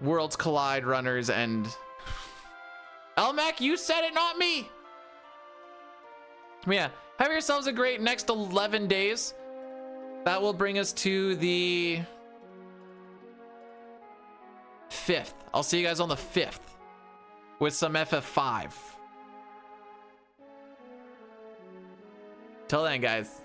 Worlds Collide runners. And Elmac, you said it, not me. Yeah, have yourselves a great next 11 days. That will bring us to the 5th. I'll see you guys on the 5th with some FF5. Till then, guys.